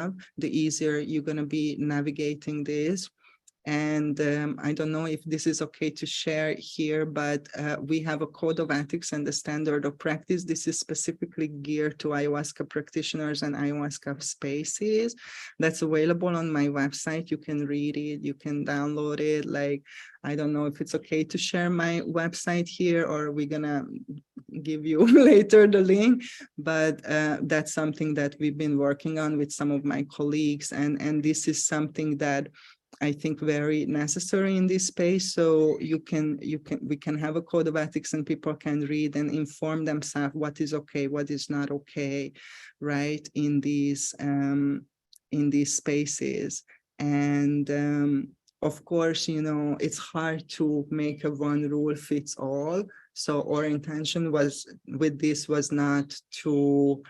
have, the easier you're going to be navigating this. And I don't know if this is okay to share here, but we have a code of ethics and the standard of practice. This is specifically geared to ayahuasca practitioners and ayahuasca spaces. That's available on my website. You can read it, you can download it. Like, I don't know if it's okay to share my website here, or we're gonna give you later the link, but that's something that we've been working on with some of my colleagues. And this is something that I think very necessary in this space. So we can have a code of ethics and people can read and inform themselves what is okay, what is not okay, right, in these spaces. And of course, you know, it's hard to make a one rule fits all. So our intention with this was not to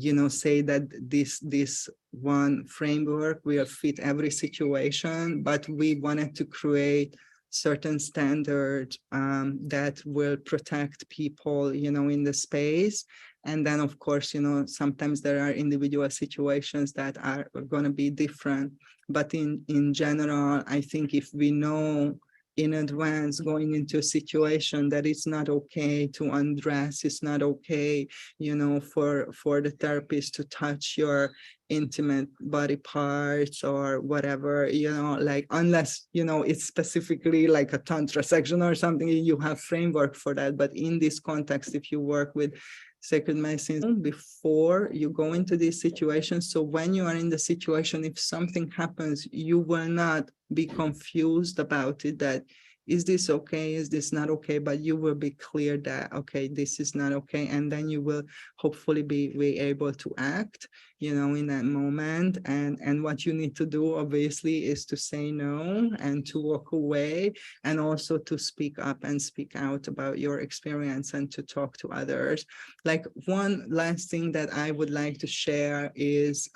you know, say that this one framework will fit every situation, but we wanted to create certain standards that will protect people, you know, in the space. And then, of course, you know, sometimes there are individual situations that are going to be different. But in general, I think if we know in advance going into a situation that it's not okay to undress, it's not okay, you know, for the therapist to touch your intimate body parts or whatever, you know, like, unless, you know, it's specifically like a tantra section or something, you have framework for that. But in this context, if you work with sacred medicine before you go into these situations, so when you are in the situation, if something happens, you will not be confused about it, that is this okay, is this not okay, but you will be clear that, okay, this is not okay. And then you will hopefully be able to act, you know, in that moment. And what you need to do, obviously, is to say no and to walk away, and also to speak up and speak out about your experience and to talk to others. Like, one last thing that I would like to share is,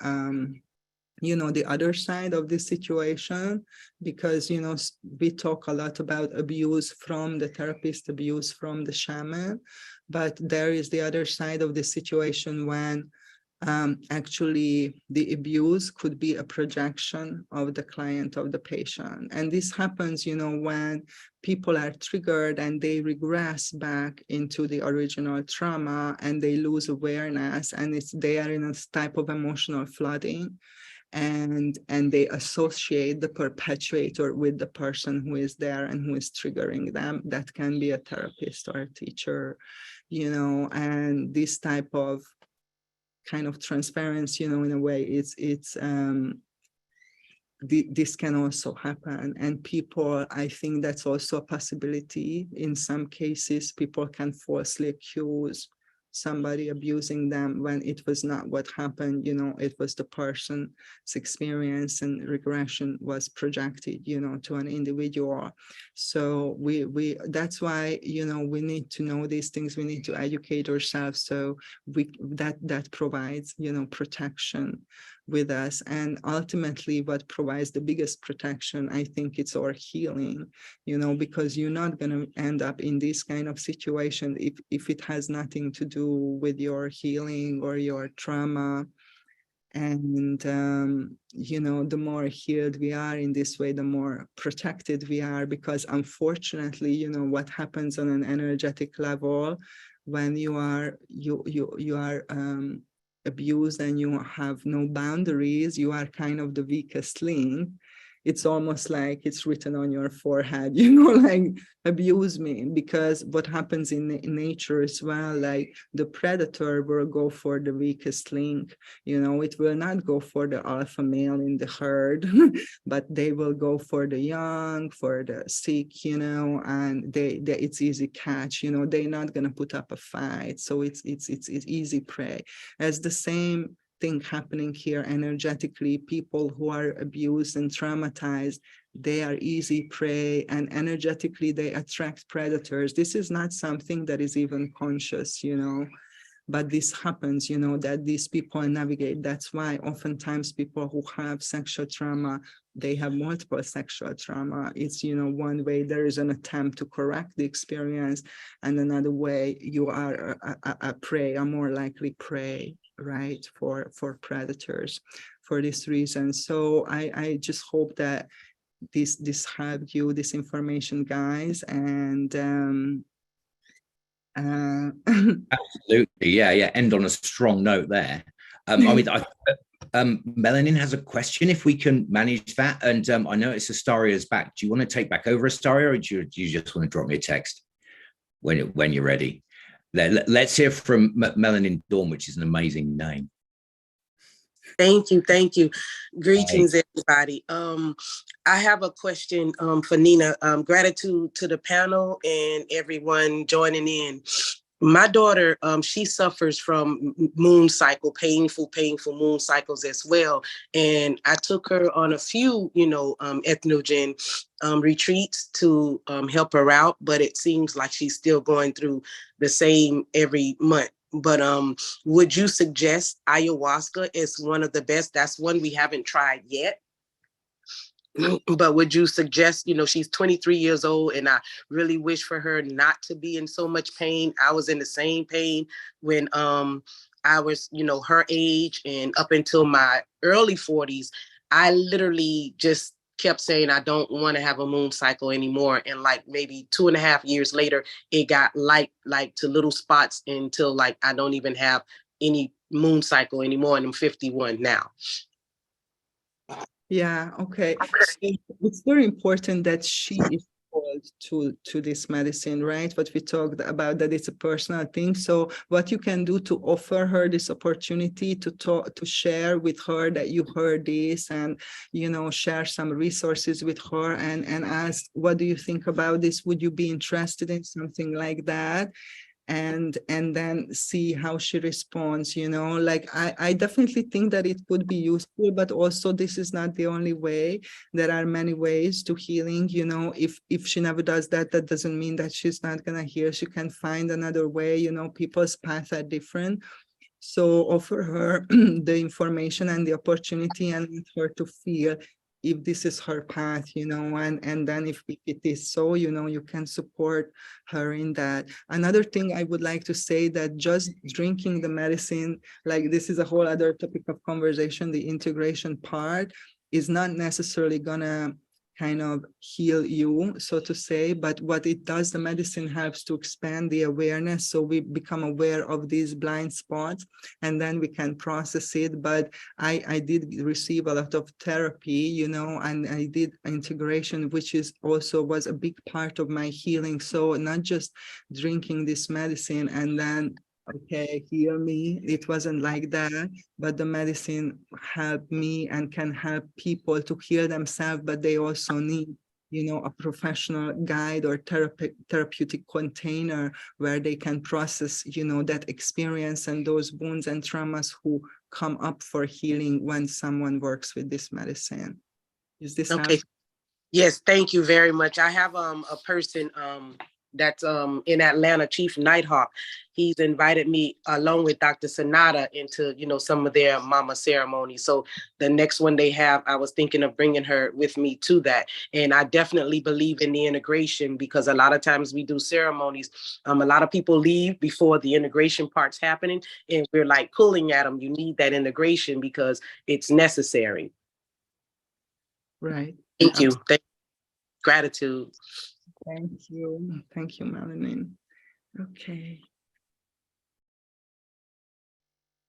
you know, the other side of this situation, because, you know, we talk a lot about abuse from the therapist, abuse from the shaman, but there is the other side of the situation when actually the abuse could be a projection of the client, of the patient. And this happens, you know, when people are triggered and they regress back into the original trauma and they lose awareness, and they are in a type of emotional flooding. And they associate the perpetuator with the person who is there and who is triggering them. That can be a therapist or a teacher, you know. And this type of kind of transparency, you know, in a way, this can also happen. And people, I think that's also a possibility. In some cases, people can falsely accuse somebody abusing them when it was not what happened, you know, it was the person's experience, and regression was projected, you know, to an individual. So that's why, you know, we need to know these things, we need to educate ourselves, so that provides, you know, protection with us. And ultimately, what provides the biggest protection, I think, it's our healing, you know, because you're not going to end up in this kind of situation if it has nothing to do with your healing or your trauma. And you know, the more healed we are in this way, the more protected we are, because unfortunately, you know, what happens on an energetic level when you are abused and you have no boundaries, you are kind of the weakest link. It's almost like it's written on your forehead, you know, like, abuse me. Because what happens in nature as well, like, the predator will go for the weakest link, you know, it will not go for the alpha male in the herd, but they will go for the young, for the sick, you know, and it's easy catch, you know, they're not going to put up a fight. So it's easy prey. As the same thing happening here energetically, people who are abused and traumatized, they are easy prey, and energetically they attract predators. This is not something that is even conscious, you know, but this happens, you know, that these people navigate. That's why oftentimes people who have sexual trauma, they have multiple sexual trauma. It's, you know, one way there is an attempt to correct the experience, and another way you are a prey, a more likely prey, right, for predators for this reason. So I just hope that this helped you, this information, guys. And Absolutely, yeah. End on a strong note there. I mean, Melanin has a question, if we can manage that. And I know it's Astaria's back. Do you want to take back over, Astaria, or do you just want to drop me a text when you're ready? Let's hear from Melanin Dawn, which is an amazing name. Thank you. Greetings, everybody. I have a question for Nina. Gratitude to the panel and everyone joining in. My daughter, she suffers from moon cycle, painful moon cycles as well. And I took her on a few, ethnogen retreats to help her out, but it seems like she's still going through the same every month. But would you suggest ayahuasca as one of the best? That's one we haven't tried yet. But would you suggest, she's 23 years old, and I really wish for her not to be in so much pain. I was in the same pain when I was, her age, and up until my early 40s, I literally just kept saying I don't want to have a moon cycle anymore. And like maybe 2.5 years later, it got light, like to little spots, until like I don't even have any moon cycle anymore, and I'm 51 now. Yeah, okay. So it's very important that she is called to this medicine, right? What we talked about, that it's a personal thing. So what you can do to offer her this opportunity to talk, to share with her that you heard this, and share some resources with her, and ask, what do you think about this? Would you be interested in something like that? And then see how she responds. Like I definitely think that it could be useful, but also this is not the only way. There are many ways to healing. If she never does that, that doesn't mean that she's not gonna heal. She can find another way. People's paths are different. So offer her the information and the opportunity, and let her to feel if this is her path, and then if it is so, you can support her in that. Another thing I would like to say, that just drinking the medicine, like this is a whole other topic of conversation, the integration part, is not necessarily gonna kind of heal you, so to say, but what it does, the medicine helps to expand the awareness, so we become aware of these blind spots, and then we can process it. But I did receive a lot of therapy, and I did integration, which was a big part of my healing. So not just drinking this medicine and then, okay, heal me. It wasn't like that, but the medicine helped me and can help people to heal themselves, but they also need, a professional guide or therapeutic container where they can process, that experience and those wounds and traumas who come up for healing when someone works with this medicine. Is this okay? Yes, thank you very much. I have a person that's in Atlanta, Chief Nighthawk. He's invited me along with Dr. Sonata into, some of their mama ceremonies. So the next one they have, I was thinking of bringing her with me to that. And I definitely believe in the integration, because a lot of times we do ceremonies. A lot of people leave before the integration part's happening, and we're like pulling at them. You need that integration because it's necessary. Right. Thank you. Gratitude. Thank you, Melanin. Okay.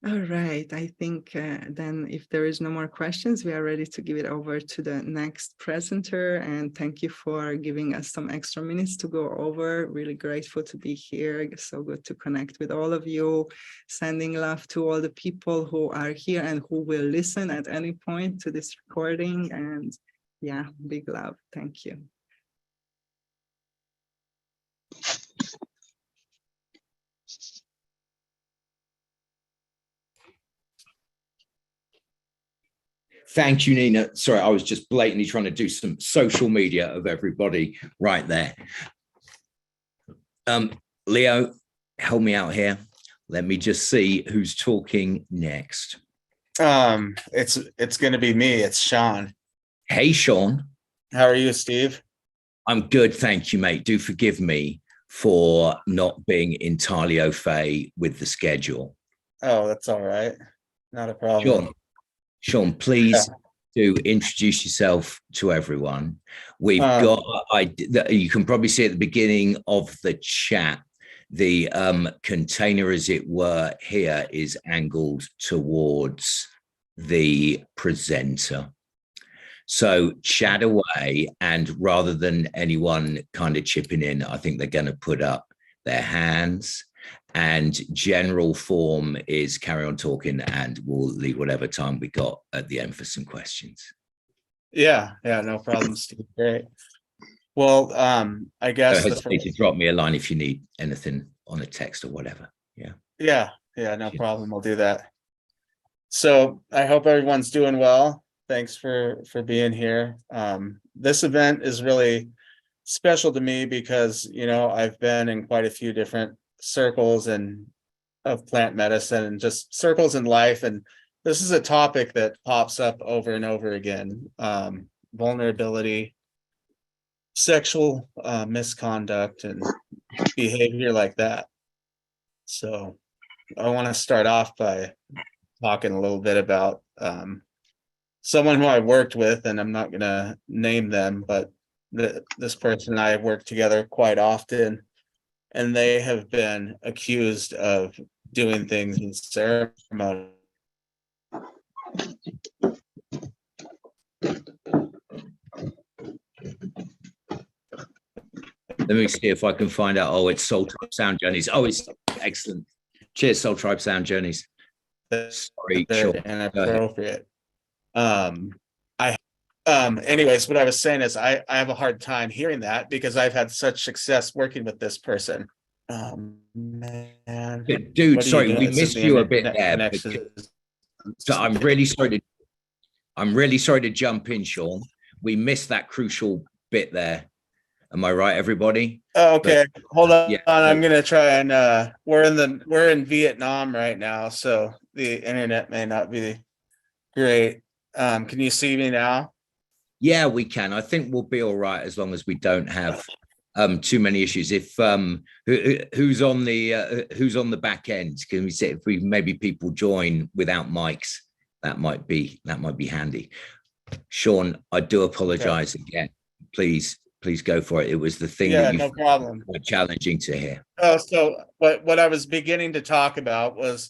All right, I think then if there is no more questions, we are ready to give it over to the next presenter. And thank you for giving us some extra minutes to go over. Really grateful to be here. So good to connect with all of you. Sending love to all the people who are here and who will listen at any point to this recording. And yeah, big love. Thank you. Thank you, Nina. Sorry, I was just blatantly trying to do some social media of everybody right there. Leo, help me out here. Let me just see who's talking next. It's going to be me. It's Sean. Hey, Sean. How are you, Steve? I'm good, thank you, mate. Do forgive me for not being entirely au fait with the schedule. Oh, that's all right. Not a problem. Sean, please do introduce yourself to everyone. We've got, you can probably see at the beginning of the chat, the container, as it were, here is angled towards the presenter. So chat away, and rather than anyone kind of chipping in, I think they're going to put up their hands, and general form is carry on talking, and we'll leave whatever time we got at the end for some questions. Yeah, no problem, Steve. Great. Well, I guess Don't hesitate to drop me a line if you need anything on a text or whatever. Yeah, no problem. I'll do that. So I hope everyone's doing well. Thanks for being here. This event is really special to me because, you know, I've been in quite a few different circles and of plant medicine and just circles in life, and this is a topic that pops up over and over again. Vulnerability, sexual misconduct, and behavior like that. So I want to start off by talking a little bit about someone who I worked with, and I'm not going to name them, but this person and I work together quite often, and they have been accused of doing things in ceremony. Let me see if I can find out. Oh, it's Soul Tribe Sound Journeys. Oh, it's excellent. Cheers, Soul Tribe Sound Journeys. Sorry, sure. Inappropriate. Anyways, what I was saying is I have a hard time hearing that because I've had such success working with this person. Man. Dude, sorry, we missed you a bit there. So I'm really sorry to jump in, Sean. We missed that crucial bit there. Am I right, everybody? Oh, okay, but, hold on. Yeah. I'm gonna try and we're in Vietnam right now, so the internet may not be great. Can you see me now? Yeah, we can. I think we'll be all right as long as we don't have too many issues. If who's on the back end? Can we say if we maybe people join without mics? That might be handy. Sean, I do apologize again. Please go for it. It was the thing that you no problem. Were challenging to hear. Oh, so what I was beginning to talk about was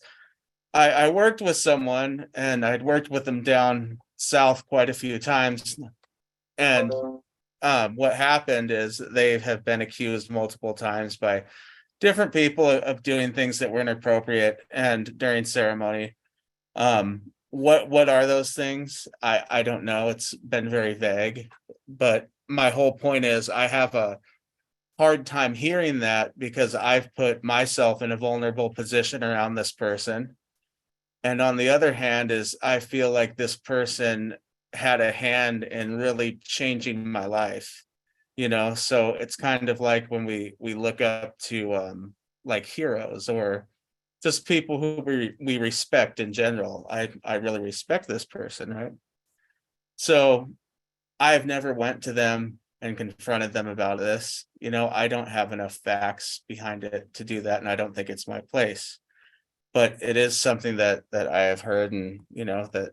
I worked with someone, and I'd worked with them down south quite a few times, and what happened is they have been accused multiple times by different people of doing things that were inappropriate and during ceremony. What are those things? I don't know. It's been very vague, but my whole point is I have a hard time hearing that because I've put myself in a vulnerable position around this person. And on the other hand is I feel like this person had a hand in really changing my life, you know? So it's kind of like when we look up to like heroes or just people who we respect in general. I really respect this person, right? So I've never went to them and confronted them about this. You know, I don't have enough facts behind it to do that, and I don't think it's my place. But it is something that I have heard, and you know that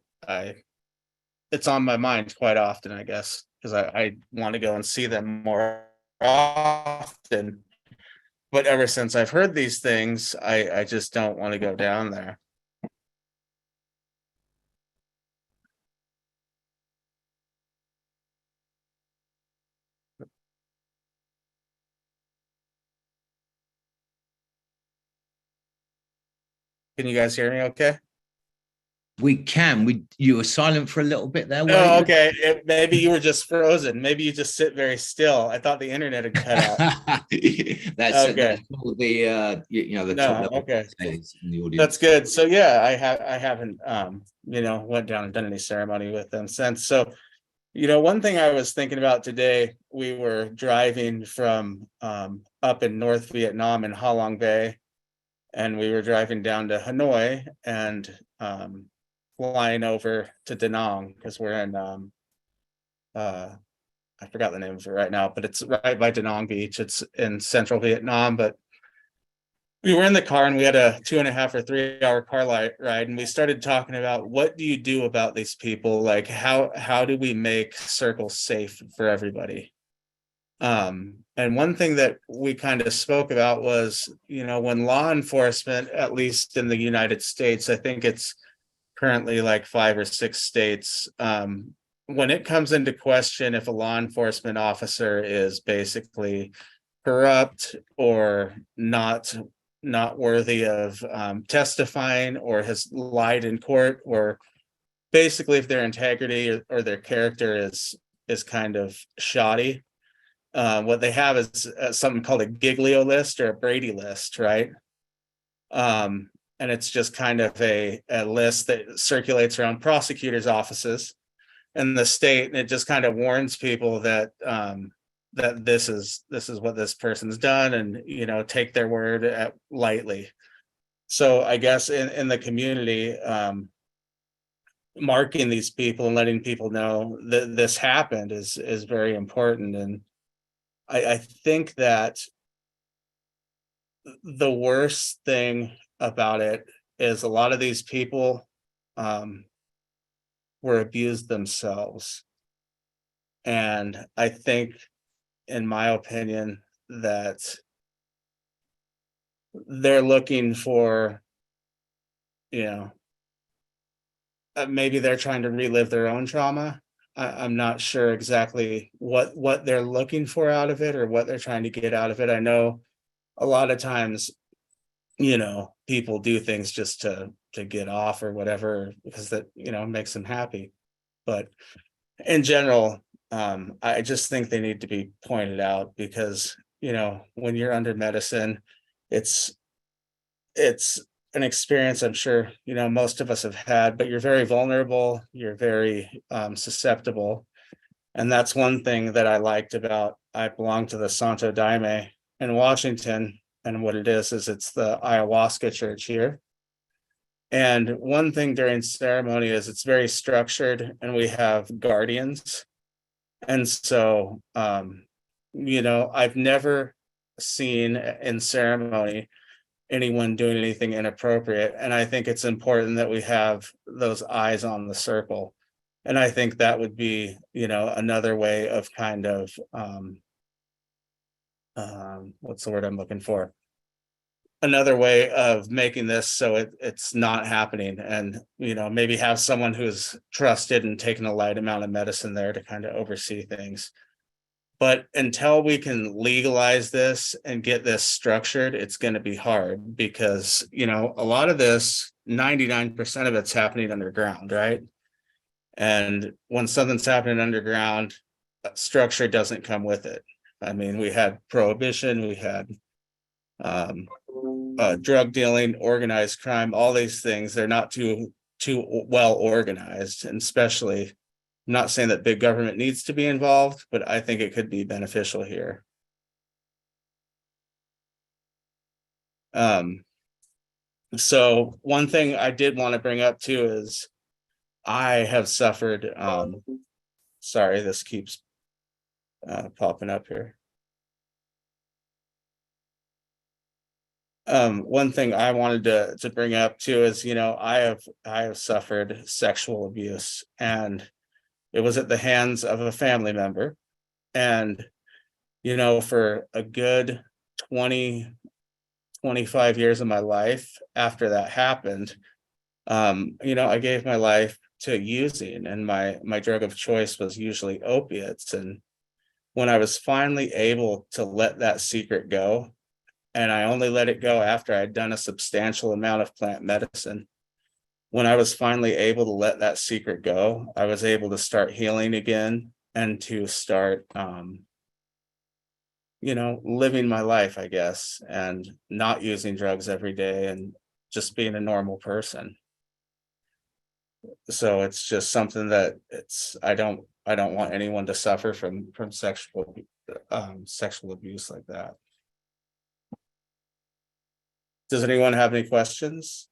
it's on my mind quite often, I guess, because I want to go and see them more often. But ever since I've heard these things, I just don't want to go down there. Can you guys hear me okay? We can. You were silent for a little bit there. Oh, okay. Maybe you were just frozen. Maybe you just sit very still. I thought the internet had cut out. That's okay. That's all the the top level. Okay. In the audience. That's good. So yeah, I haven't went down and done any ceremony with them since. So, you know, one thing I was thinking about today, we were driving from up in North Vietnam in Ha Long Bay, and we were driving down to Hanoi and flying over to Da Nang because we're in I forgot the name of it right now, but it's right by Da Nang Beach. It's in central Vietnam, but we were in the car and we had a 2.5 or 3 hour car ride, and we started talking about what do you do about these people? Like how do we make circles safe for everybody? And one thing that we kind of spoke about was, when law enforcement, at least in the United States, I think it's currently like 5 or 6 states, when it comes into question if a law enforcement officer is basically corrupt or not worthy of testifying, or has lied in court, or basically if their integrity or their character is kind of shoddy, what they have is something called a Giglio list or a Brady list, right? And it's just kind of a list that circulates around prosecutors' offices in the state, and it just kind of warns people that that this is what this person's done, and take their word lightly. So I guess in the community, marking these people and letting people know that this happened is very important. And I think that the worst thing about it is a lot of these people were abused themselves. And I think, in my opinion, that they're looking for, maybe they're trying to relive their own trauma. I'm not sure exactly what they're looking for out of it, or what they're trying to get out of it. I know a lot of times, people do things just to get off or whatever, because that, makes them happy. But in general, I just think they need to be pointed out, because, when you're under medicine, it's an experience I'm sure, most of us have had, but you're very vulnerable, you're very susceptible. And that's one thing that I liked about, I belong to the Santo Daime in Washington, and what it is it's the ayahuasca church here. And one thing during ceremony is it's very structured, and we have guardians. And so, I've never seen in ceremony anyone doing anything inappropriate. And I think it's important that we have those eyes on the circle. And I think that would be, another way of kind of, what's the word I'm looking for? Another way of making this so it's not happening. And, maybe have someone who's trusted and taken a light amount of medicine there to kind of oversee things. But until we can legalize this and get this structured, it's going to be hard, because, a lot of this, 99% of it's happening underground, right? And when something's happening underground, structure doesn't come with it. I mean, we had prohibition, we had drug dealing, organized crime, all these things. They're not too well organized, and especially, I'm not saying that big government needs to be involved, but I think it could be beneficial here. So one thing I did want to bring up too is I have suffered, sorry, this keeps popping up here. One thing I wanted to bring up too is, I have suffered sexual abuse, and it was at the hands of a family member. And, for a good 20-25 years of my life after that happened, I gave my life to using, and my drug of choice was usually opiates. And when I was finally able to let that secret go, and I only let it go after I'd done a substantial amount of plant medicine, when I was finally able to let that secret go, I was able to start healing again, and to start, living my life, I guess, and not using drugs every day, and just being a normal person. So it's just something that I don't want anyone to suffer from sexual abuse like that. Does anyone have any questions?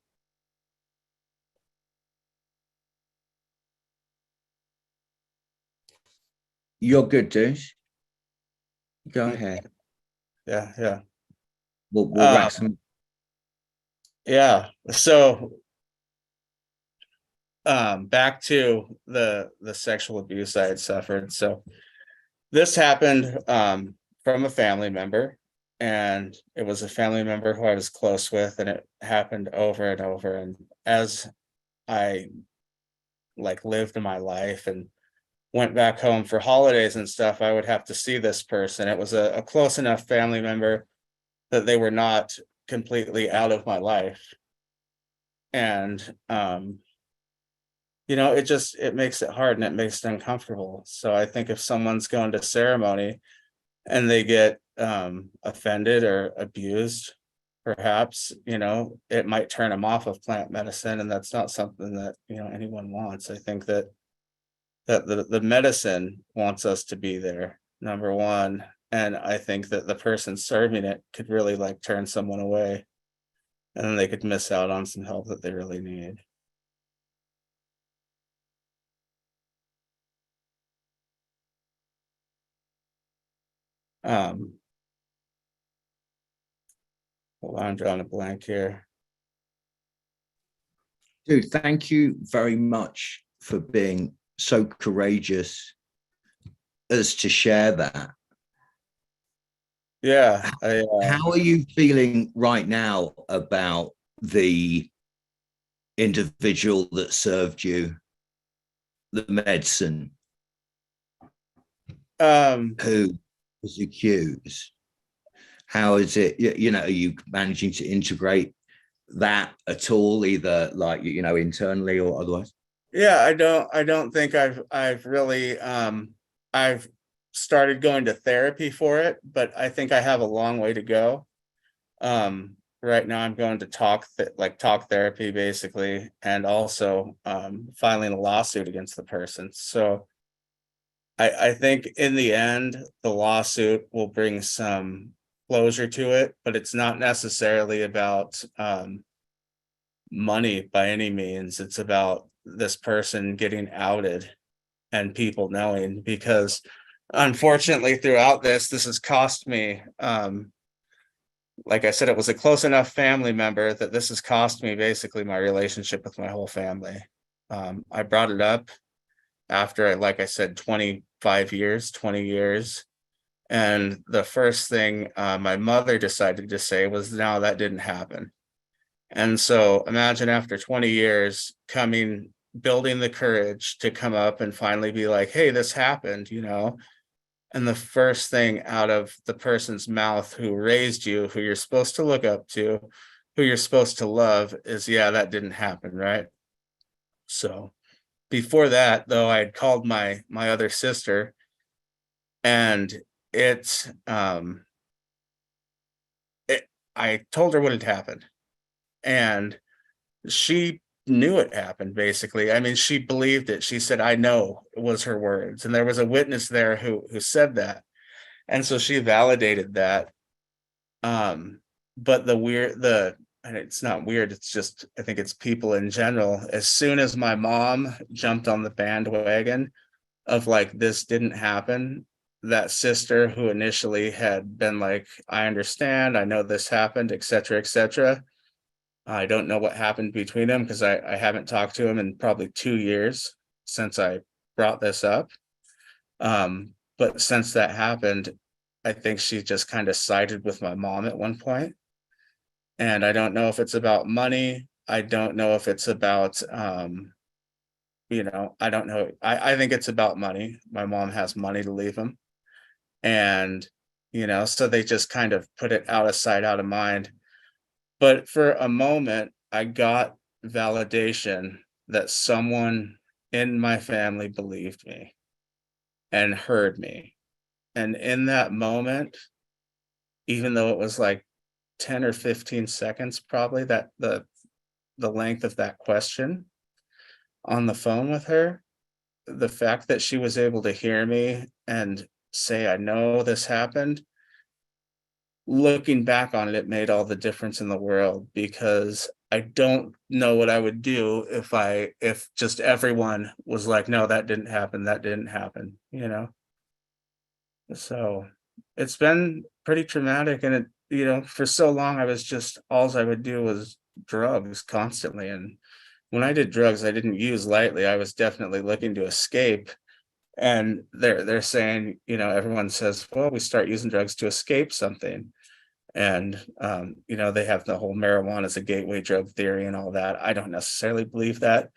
You're good, dude. Go ahead. Yeah. We'll whack some Yeah. So back to the sexual abuse I had suffered. So this happened from a family member, and it was a family member who I was close with, and it happened over and over. And as I like lived my life and went back home for holidays and stuff, I would have to see this person. It was a close enough family member that they were not completely out of my life. And it makes it hard and it makes it uncomfortable. So I think if someone's going to ceremony and they get offended or abused, perhaps, it might turn them off of plant medicine, and that's not something that, anyone wants. I think that the medicine wants us to be there, number one. And I think that the person serving it could really like turn someone away, and then they could miss out on some help that they really need. Hold on, I'm drawing a blank here. Dude, thank you very much for being so courageous as to share that. Yeah. How are you feeling right now about the individual that served you the medicine, who was accused? How is it, are you managing to integrate that at all, either like, internally or otherwise? Yeah, I don't think I've really I've started going to therapy for it, but I think I have a long way to go. Right now I'm going to talk therapy basically, and also filing a lawsuit against the person. So I think in the end the lawsuit will bring some closure to it, but it's not necessarily about money by any means. It's about this person getting outed and people knowing, because unfortunately throughout this has cost me, like I said, it was a close enough family member that this has cost me basically my relationship with my whole family. I brought it up after, like I said, 25 years, 20 years. And the first thing my mother decided to say was, no, that didn't happen. And so imagine after 20 years building the courage to come up and finally be like, hey, this happened, and the first thing out of the person's mouth who raised you, who you're supposed to look up to, who you're supposed to love, is, yeah, that didn't happen, right? So before that, though, I had called my other sister, and I told her what had happened, and she knew it happened. Basically, I mean, she believed it. She said, I know, it was her words, and there was a witness there who said that, and so she validated that. But and it's not weird, it's just, I think it's people in general, as soon as my mom jumped on the bandwagon of like, this didn't happen, that sister who initially had been like, I understand, I know this happened, etc., etc., I don't know what happened between them, because I haven't talked to him in probably 2 years since I brought this up. But since that happened, I think she just kind of sided with my mom at one point. And I don't know if it's about money. I don't know if it's about, I don't know. I think it's about money. My mom has money to leave him. And, so they just kind of put it out of sight, out of mind. But for a moment, I got validation that someone in my family believed me and heard me. And in that moment, even though it was like 10 or 15 seconds, probably, that the length of that question on the phone with her, the fact that she was able to hear me and say, I know this happened, looking back on it, it made all the difference in the world, because I don't know what I would do if just everyone was like, no, that didn't happen, So it's been pretty traumatic, and it, for so long I was just, all I would do was drugs constantly. And when I did drugs, I didn't use lightly. I was definitely looking to escape. And they're saying, you know, everyone says, well, we start using drugs to escape something. And you know, they have the whole marijuana as a gateway drug theory and all that. I don't necessarily believe that,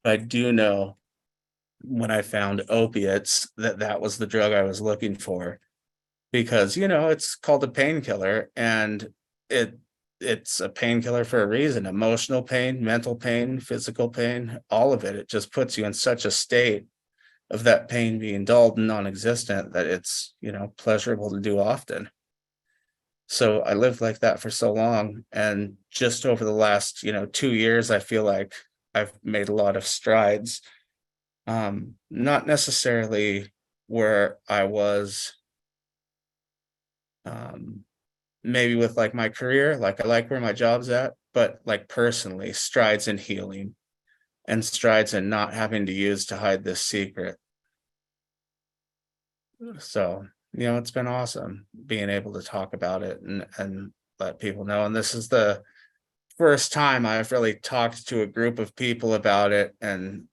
but I do know when I found opiates that was the drug I was looking for, because, you know, it's called a painkiller, and it's a painkiller for a reason. Emotional pain, mental pain, physical pain, all of it. It just puts you in such a state of that pain being dulled and non-existent that it's, you know, pleasurable to do often. So I lived like that for so long, and just over the last, you know, 2 years, I feel like I've made a lot of strides. Not necessarily where I was, maybe with like my career, like I like where my job's at, but like personally, strides in healing and strides in not having to use to hide this secret. So, you know, it's been awesome being able to talk about it and let people know. And this is the first time I've really talked to a group of people about it, and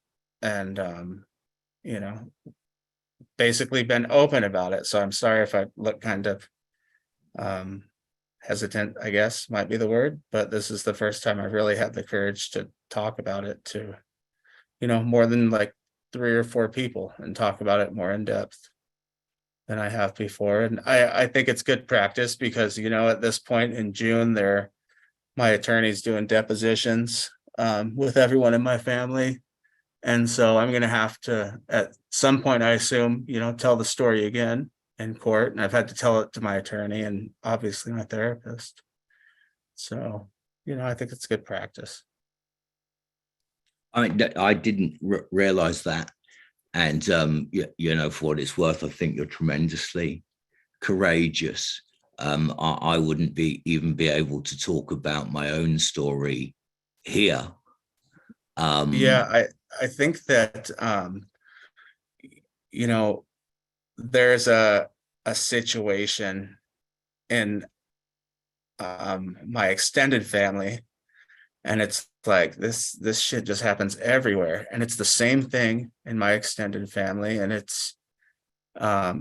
you know, basically been open about it. So I'm sorry if I look kind of hesitant, I guess might be the word, but this is the first time I've really had the courage to talk about it to, you know, more than like 3 or 4 people, and talk about it more in depth than I have before. And I think it's good practice because, you know, at this point in June, my attorney's doing depositions with everyone in my family. And so I'm going to have to, at some point, I assume, you know, tell the story again in court. And I've had to tell it to my attorney and obviously my therapist. So, you know, I think it's good practice. I mean, I didn't realize that. And, you know, for what it's worth, I think you're tremendously courageous. I wouldn't even be able to talk about my own story here. Yeah, I think that, you know, there's a situation in my extended family, and it's like this shit just happens everywhere, and it's the same thing in my extended family. And it's a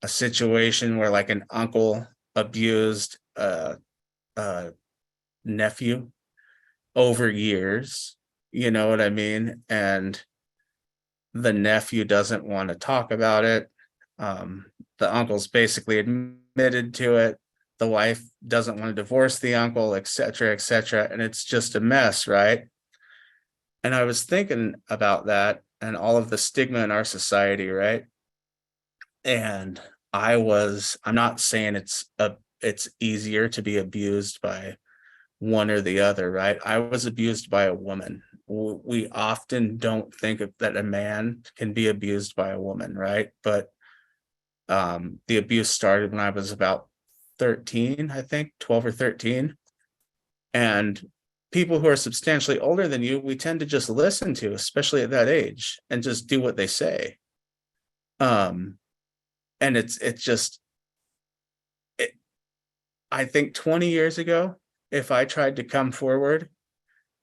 situation where like an uncle abused a nephew over years, you know what I mean? And the nephew doesn't want to talk about it. The uncle's basically admitted to it. The wife doesn't want to divorce the uncle, et cetera, and it's just a mess, right? And I was thinking about that and all of the stigma in our society, right? And I'm not saying it's easier to be abused by one or the other, right? I was abused by a woman. We often don't think that a man can be abused by a woman, right? But the abuse started when I was about 13, I think, 12 or 13. And people who are substantially older than you, we tend to just listen to, especially at that age, and just do what they say. And it's just, I think 20 years ago, if I tried to come forward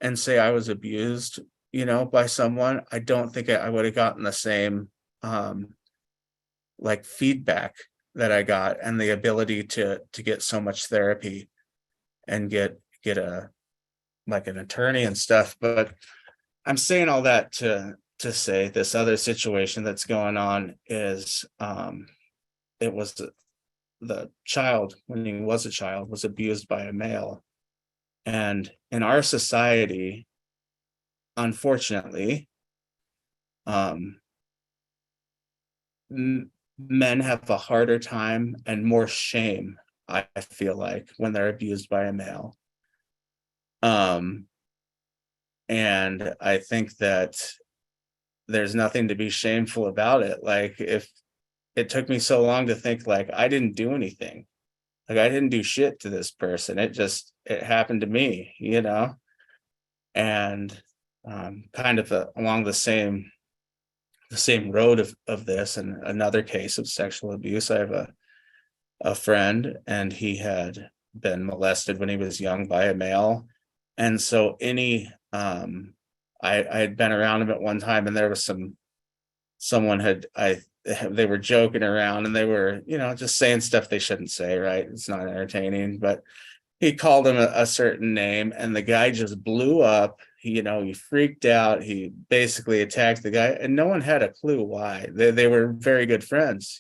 and say I was abused, you know, by someone, I don't think I would have gotten the same like feedback that I got, and the ability to get so much therapy and get a like an attorney and stuff. But I'm saying all that to say this other situation that's going on is it was the child, when he was a child, was abused by a male. And in our society, unfortunately, men have a harder time and more shame, I feel like, when they're abused by a male. And I think that there's nothing to be shameful about it. Like, if it took me so long to think like I didn't do anything, like I didn't do shit to this person, it happened to me, you know. And kind of along the same road of this, and another case of sexual abuse, I have a friend, and he had been molested when he was young by a male, And so I had been around him at one time, and there was they were joking around, and they were, just saying stuff they shouldn't say, right? It's not entertaining, but he called him a certain name, and the guy just blew up. He freaked out. He basically attacked the guy, and no one had a clue why. They were very good friends,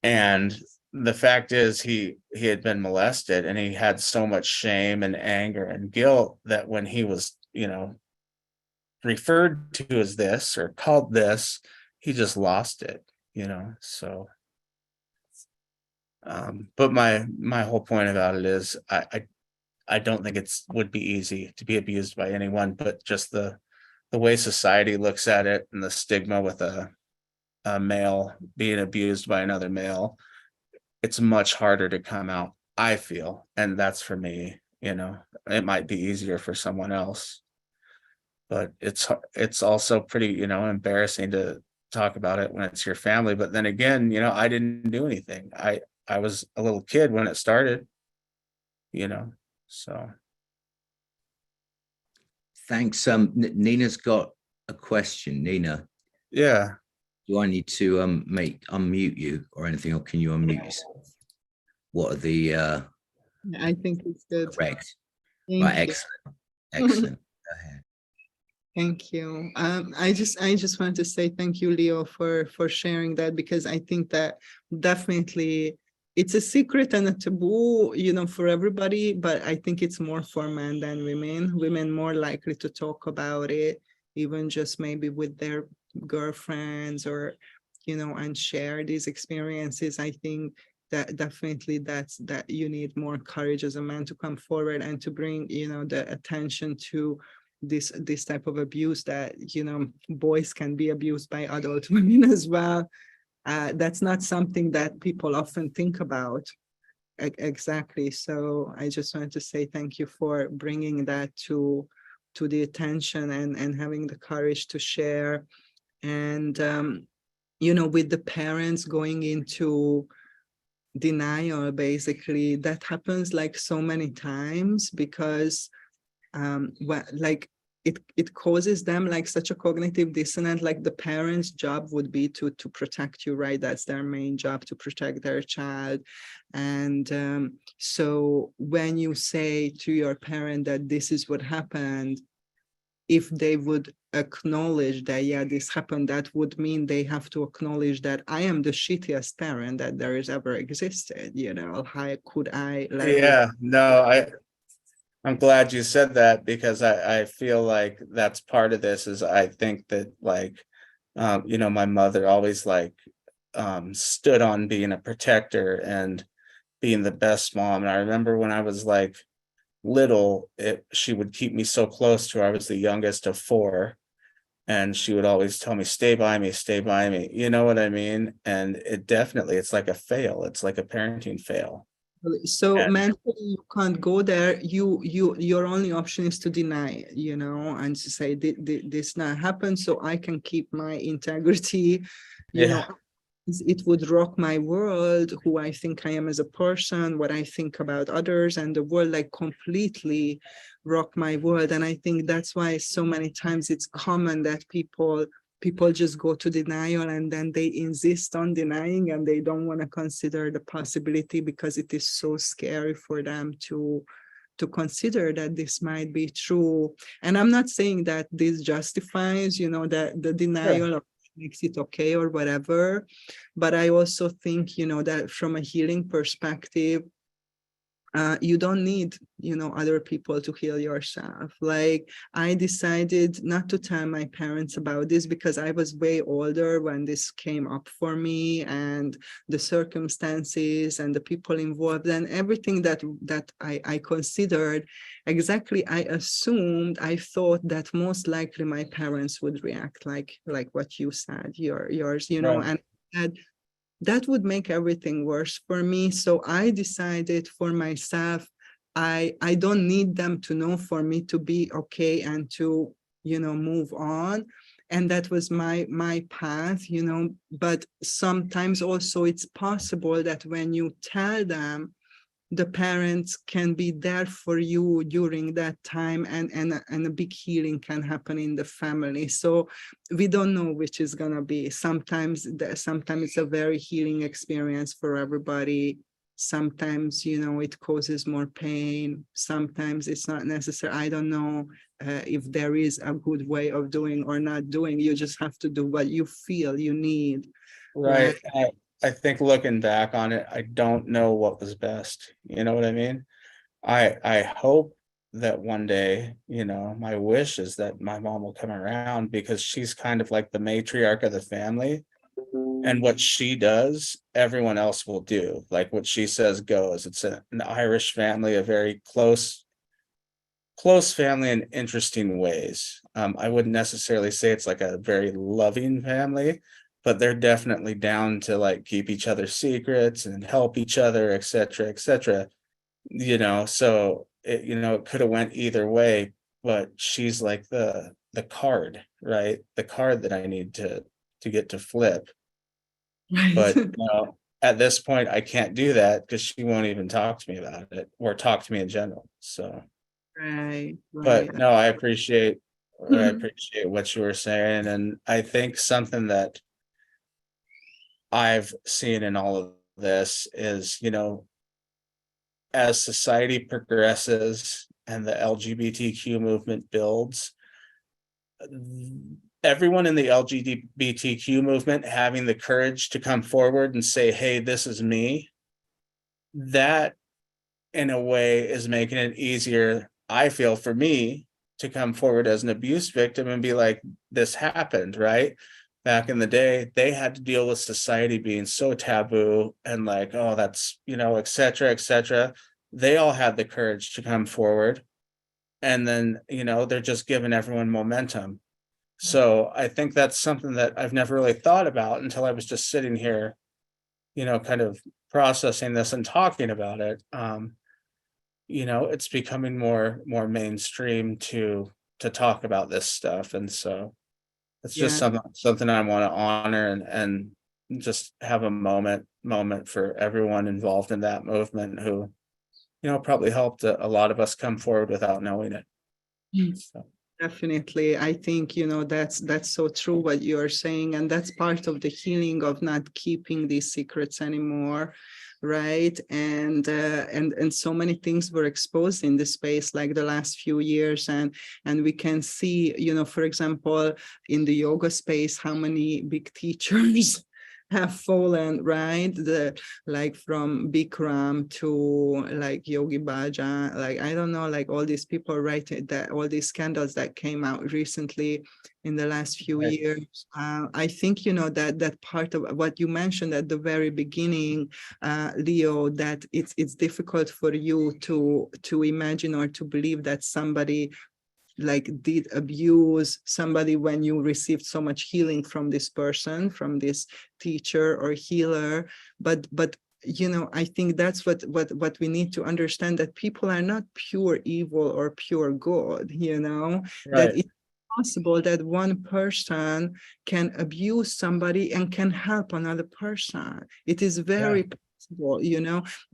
and the fact is he had been molested, and he had so much shame and anger and guilt that when he was, referred to as this or called this, he just lost it, so but my whole point about it is I don't think would be easy to be abused by anyone, but just the way society looks at it, and the stigma with a male being abused by another male, it's much harder to come out, I feel. And that's for me, it might be easier for someone else, but it's also pretty, embarrassing to talk about it when it's your family. But then again, I didn't do anything. I was a little kid when it started, so. Thanks. Nina's got a question. Nina, Yeah. do I need to unmute you or anything, or can you unmute yourself? What are the I think it's good. correct? Thank Right, you. excellent. Go ahead. Thank you. I just want to say thank you, Leo, for sharing that, because I think that definitely it's a secret and a taboo, for everybody, but I think it's more for men than women. Women more likely to talk about it, even just maybe with their girlfriends, or, and share these experiences. I think that definitely that you need more courage as a man to come forward and to bring, the attention to this type of abuse, that boys can be abused by adult women as well. That's not something that people often think about. Exactly. So I just wanted to say thank you for bringing that to the attention, and having the courage to share. And with the parents going into denial, basically, that happens like so many times, because it causes them like such a cognitive dissonance. Like, the parents' job would be to protect you, right? That's their main job, to protect their child. And so when you say to your parent that this is what happened, if they would acknowledge that, yeah, this happened, that would mean they have to acknowledge that I am the shittiest parent that there has ever existed. How could I let Yeah, no, I'm glad you said that, because I feel like that's part of this. Is I think that, like, my mother always stood on being a protector and being the best mom. And I remember when I was like little, she would keep me so close to her. I was the youngest of four, and she would always tell me, stay by me, stay by me. You know what I mean? And it's like a fail. It's like a parenting fail. So And mentally you can't go there. Your only option is to deny it, and to say this not happened, so I can keep my integrity. yeah, It would rock my world, who I think I am as a person, what I think about others and the world, like completely rock my world. And I think that's why so many times it's common that people just go to denial, and then they insist on denying, and they don't want to consider the possibility, because it is so scary for them to consider that this might be true. And I'm not saying that this justifies, that the denial sure. of makes it okay or whatever, but I also think, that from a healing perspective, you don't need, other people to heal yourself. Like, I decided not to tell my parents about this, because I was way older when this came up for me, and the circumstances and the people involved and everything that I considered. Exactly, I assumed, I thought that most likely my parents would react like what you said, yours, Right. and that would make everything worse for me. So I decided for myself, I don't need them to know for me to be okay and to, move on. And that was my path, but sometimes also it's possible that when you tell them the parents can be there for you during that time, and a big healing can happen in the family. So we don't know which is gonna be. Sometimes it's a very healing experience for everybody. Sometimes, it causes more pain. Sometimes it's not necessary. I don't know if there is a good way of doing or not doing. You just have to do what you feel you need. Right. I think looking back on it, I don't know what was best. You know what I mean? I hope that one day, my wish is that my mom will come around, because she's kind of like the matriarch of the family. And what she does, everyone else will do. Like what she says goes. It's an Irish family, a very close family in interesting ways. I wouldn't necessarily say it's like a very loving family, but they're definitely down to like keep each other's secrets and help each other, etc., etc. So it could have went either way, but she's like the card, right? The card that I need to get to flip. Right. But at this point, I can't do that because she won't even talk to me about it or talk to me in general. So, Right. but no, I appreciate what you were saying, and I think something that I've seen in all of this is, as society progresses and the LGBTQ movement builds, everyone in the LGBTQ movement having the courage to come forward and say, hey, this is me, that in a way is making it easier, I feel, for me to come forward as an abuse victim and be like, this happened, right? Back in the day, they had to deal with society being so taboo and like, oh, that's, et cetera, et cetera. They all had the courage to come forward. And then, they're just giving everyone momentum. So I think that's something that I've never really thought about until I was just sitting here, kind of processing this and talking about it. It's becoming more mainstream to talk about this stuff. And so it's just something I want to honor and just have a moment for everyone involved in that movement who, probably helped a lot of us come forward without knowing it. So. Definitely. I think, that's so true what you're saying. And that's part of the healing of not keeping these secrets anymore. Right. And so many things were exposed in this space like the last few years. And we can see, for example, in the yoga space, how many big teachers have fallen, right? Like from Bikram to like Yogi Bhajan, like I don't know, like all these people, right? That all these scandals that came out recently in the last few years. I think that part of what you mentioned at the very beginning, Leo, that it's difficult for you to imagine or to believe that somebody like did abuse somebody when you received so much healing from this person, from this teacher or healer. But I think that's what we need to understand, that people are not pure evil or pure good, that it's possible that one person can abuse somebody and can help another person. It is very possible,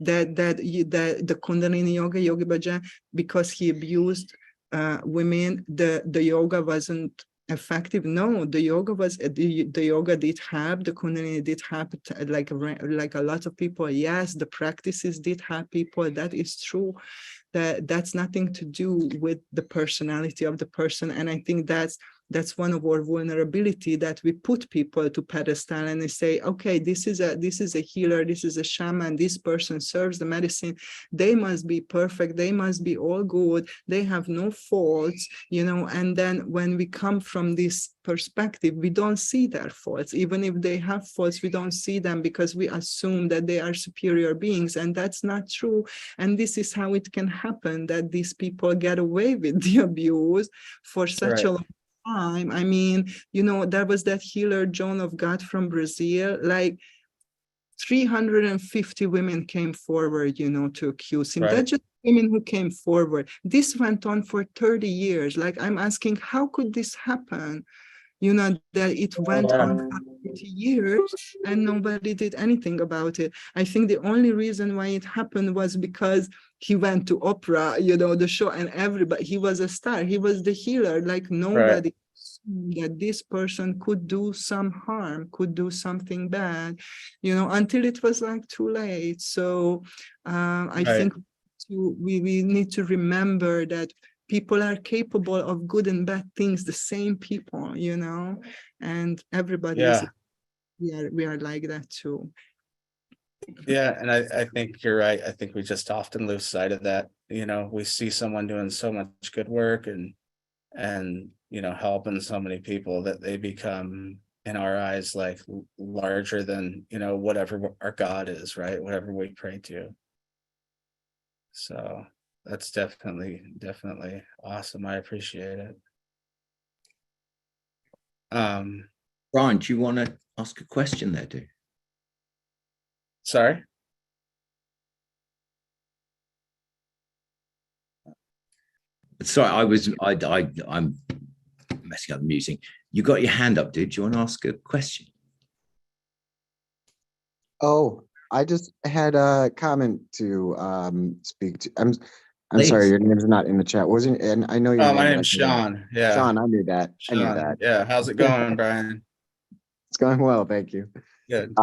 that the Kundalini yoga, Yogi Bhajan, because he abused women, the yoga wasn't effective. No, the yoga was the yoga did help, the Kundalini did help, like a lot of people. Yes, the practices did help people. That is true. That's nothing to do with the personality of the person. And I think that's one of our vulnerability, that we put people to pedestal and they say, okay, this is a healer, this is a shaman, this person serves the medicine, they must be perfect, they must be all good, they have no faults, and then when we come from this perspective, we don't see their faults. Even if they have faults, we don't see them because we assume that they are superior beings, and that's not true. And this is how it can happen, that these people get away with the abuse for such a long time. I mean, there was that healer, Joan of God from Brazil, like 350 women came forward, to accuse him. That's just women who came forward. This went on for 30 years. Like, I'm asking, how could this happen? you know, that it went on for 30 years and nobody did anything about it. I think the only reason why it happened was because he went to opera, you know, the show, and everybody, he was a star, he was the healer, like nobody that this person could do some harm, could do something bad, you know, until it was like too late. So I think we need to remember that people are capable of good and bad things, the same people, you know, and everybody is, we are like that too. Yeah, and I think you're right. I think we just often lose sight of that. You know, we see someone doing so much good work and you know, helping so many people that they become in our eyes like larger than, you know, whatever our God is, right? Whatever we pray to. So that's definitely awesome. I appreciate it. Brian, do you want to ask a question there, dude? Sorry. Sorry, I'm messing up the music. You got your hand up, dude. Do you want to ask a question? Oh, I just had a comment to speak to. I'm Please. sorry, your name's not in the chat. Wasn't, and I know your name. My but I name's forgot. Sean. Yeah. Sean, I knew that. I knew Sean. that. Yeah. How's it going, Brian? It's going well, thank you. Good.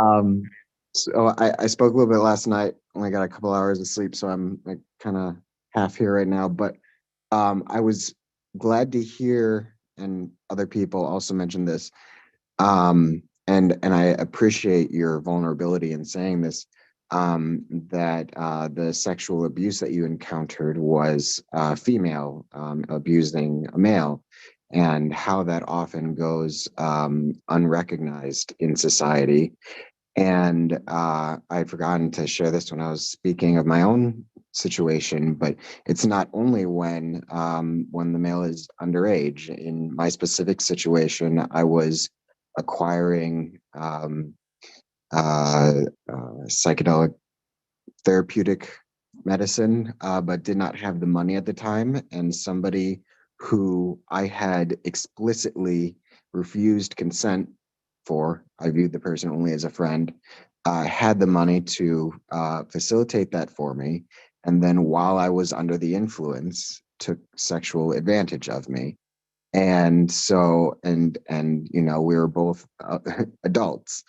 So I spoke a little bit last night. Only got a couple hours of sleep, so I'm like kind of half here right now. But I was glad to hear, and other people also mentioned this. And I appreciate your vulnerability in saying this. That the sexual abuse that you encountered was female abusing a male, and how that often goes unrecognized in society. And I'd forgotten to share this when I was speaking of my own situation, but it's not only when the male is underage. In my specific situation, I was acquiring psychedelic therapeutic medicine, but did not have the money at the time. And somebody who I had explicitly refused consent for, I viewed the person only as a friend, had the money to facilitate that for me. And then while I was under the influence, took sexual advantage of me. And so, and you know, we were both adults.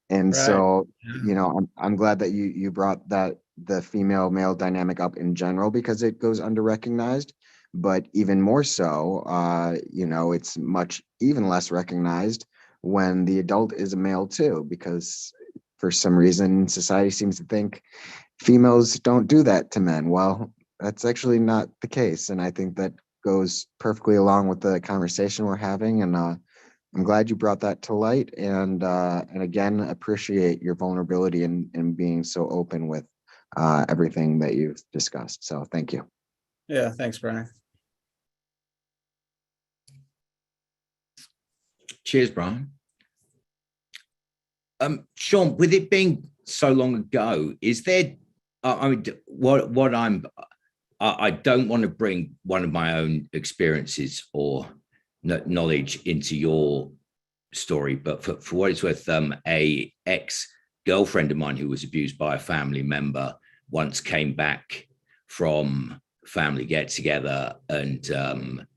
And so, you know, I'm glad that you brought that, the female male dynamic, up in general, because it goes under recognized. But even more so, you know, it's much even less recognized when the adult is a male too, because for some reason society seems to think females don't do that to men. Well, that's actually not the case, and I think that goes perfectly along with the conversation we're having. And I'm glad you brought that to light, and again, appreciate your vulnerability and being so open with everything that you've discussed. So thank you. Yeah, thanks, Brian. Cheers, Brian. Sean, with it being so long ago, is there? I mean, I don't want to bring one of my own experiences or knowledge into your story, but for what it's worth, a ex-girlfriend of mine who was abused by a family member once came back from family get-together and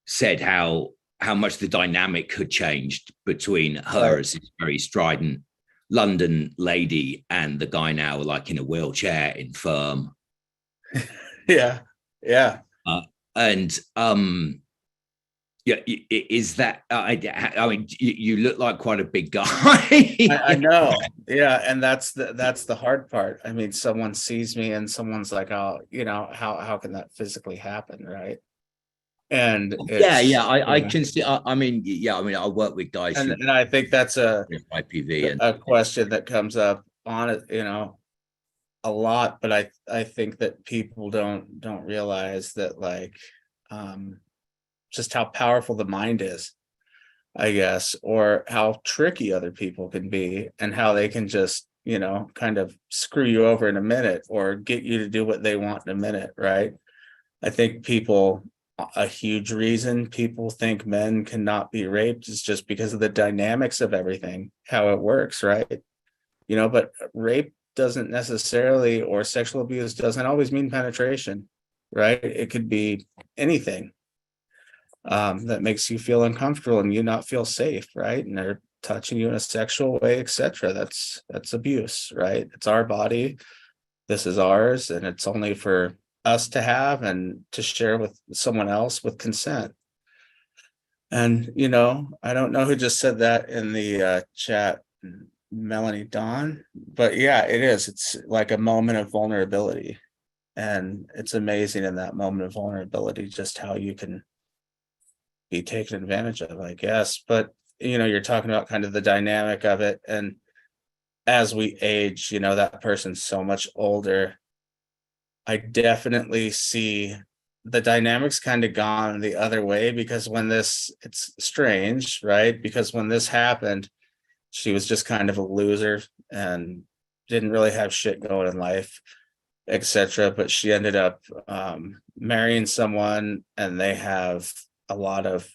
said how much the dynamic had changed between her as this very strident London lady and the guy now like in a wheelchair, infirm. Yeah. And yeah, is that I mean, you look like quite a big guy. I know. Yeah, and that's the hard part. I mean, someone sees me and someone's like, oh, you know, how can that physically happen, right? And I can see. I mean, I work with guys, and I think that's a IPV and a question that comes up on it, you know, a lot. But I think that people don't realize that, like, just how powerful the mind is, I guess, or how tricky other people can be, and how they can just, you know, kind of screw you over in a minute or get you to do what they want in a minute, right? I think people a huge reason people think men cannot be raped is just because of the dynamics of everything, how it works, right? But rape doesn't necessarily, or sexual abuse doesn't always mean penetration, right? It could be anything that makes you feel uncomfortable and you not feel safe, right? And they're touching you in a sexual way, etc. That's abuse, right? It's our body. This is ours, and it's only for us to have and to share with someone else with consent. And I don't know who just said that in the chat, Melanie Dawn, but yeah, it is. It's like a moment of vulnerability, and it's amazing in that moment of vulnerability just how you can be taken advantage of, I guess. But you're talking about kind of the dynamic of it, and as we age, that person's so much older. I definitely see the dynamics kind of gone the other way, because it's strange, right? Because when this happened, she was just kind of a loser and didn't really have shit going in life, etc. But she ended up marrying someone, and they have a lot of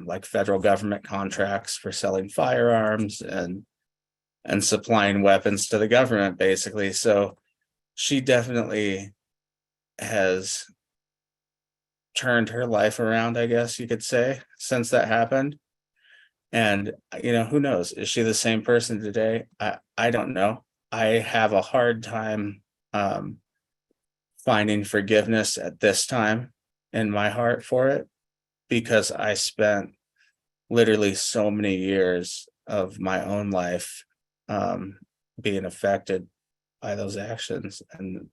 like federal government contracts for selling firearms and supplying weapons to the government, basically. So she definitely has turned her life around, I guess you could say, since that happened. And who knows, is she the same person today? I don't know. I have a hard time finding forgiveness at this time in my heart for it, because I spent literally so many years of my own life being affected by those actions, and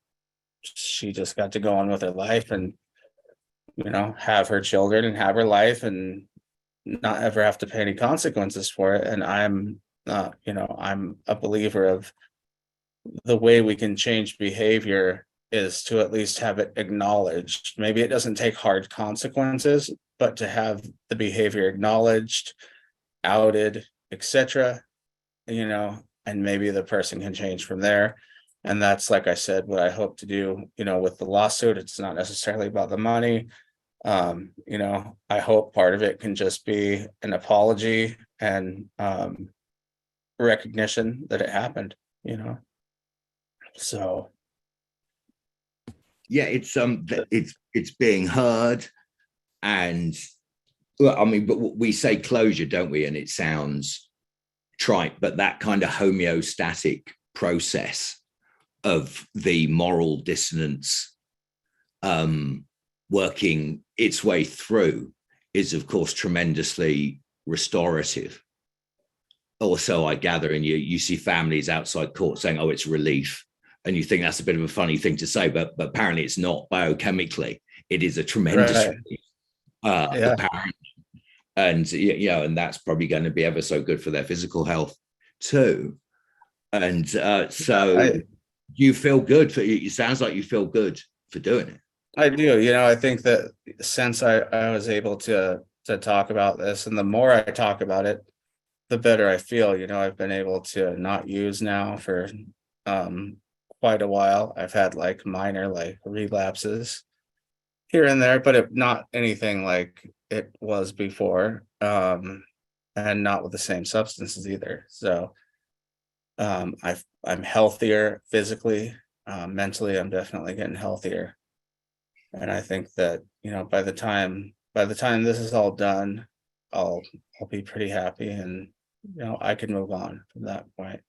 she just got to go on with her life and have her children and have her life and not ever have to pay any consequences for it. And I'm I'm a believer of the way we can change behavior is to at least have it acknowledged. Maybe it doesn't take hard consequences, but to have the behavior acknowledged, outed, etc., and maybe the person can change from there. And that's, like I said, what I hope to do, with the lawsuit. It's not necessarily about the money. I hope part of it can just be an apology and recognition that it happened, so yeah, it's being heard. And well, I mean, but we say closure, don't we? And it sounds trite, but that kind of homeostatic process of the moral dissonance working its way through is, of course, tremendously restorative. Also, I gather, and you see families outside court saying, "Oh, it's relief," and you think that's a bit of a funny thing to say, but apparently it's not. Biochemically, it is a tremendous right. relief. Yeah. The parent, and and that's probably going to be ever so good for their physical health too. And so you feel good for it sounds like you feel good for doing it. I do. I think that since I was able to talk about this, and the more I talk about it, the better I feel. I've been able to not use now for quite a while. I've had like minor like relapses here and there, but not anything like it was before, and not with the same substances either. So I'm healthier physically, mentally. I'm definitely getting healthier, and I think that by the time this is all done, I'll be pretty happy, and I can move on from that point.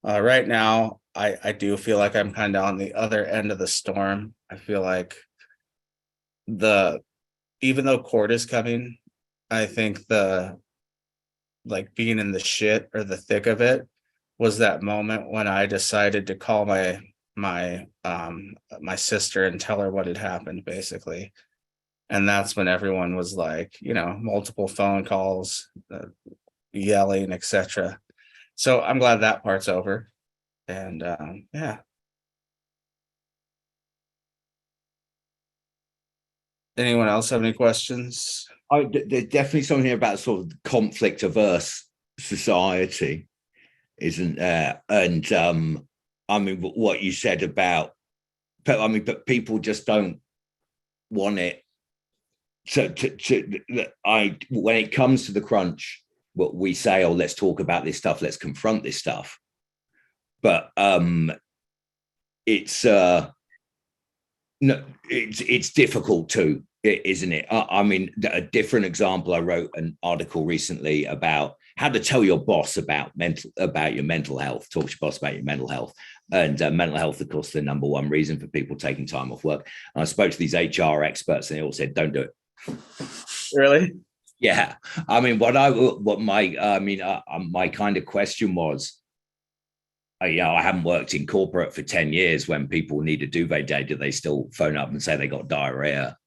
Right now, I do feel like I'm kind of on the other end of the storm. I feel like even though court is coming, I think like being in the shit or the thick of it was that moment when I decided to call my sister and tell her what had happened, basically. And that's when everyone was like, multiple phone calls, yelling, etc. So I'm glad that part's over. And yeah. Anyone else have any questions? There's definitely something about sort of conflict averse society, isn't there? And I mean, what you said about, but people just don't want it when it comes to the crunch, what we say, oh, let's talk about this stuff, let's confront this stuff. But it's no, it's difficult too, isn't it? I mean, a different example. I wrote an article recently about how to tell your boss about your mental health. Talk to your boss about your mental health, and mental health, of course, the number one reason for people taking time off work. And I spoke to these HR experts, and they all said, "Don't do it." Really? Yeah. I mean, my kind of question was, I haven't worked in corporate for 10 years. When people need a duvet day, do they still phone up and say they got diarrhea?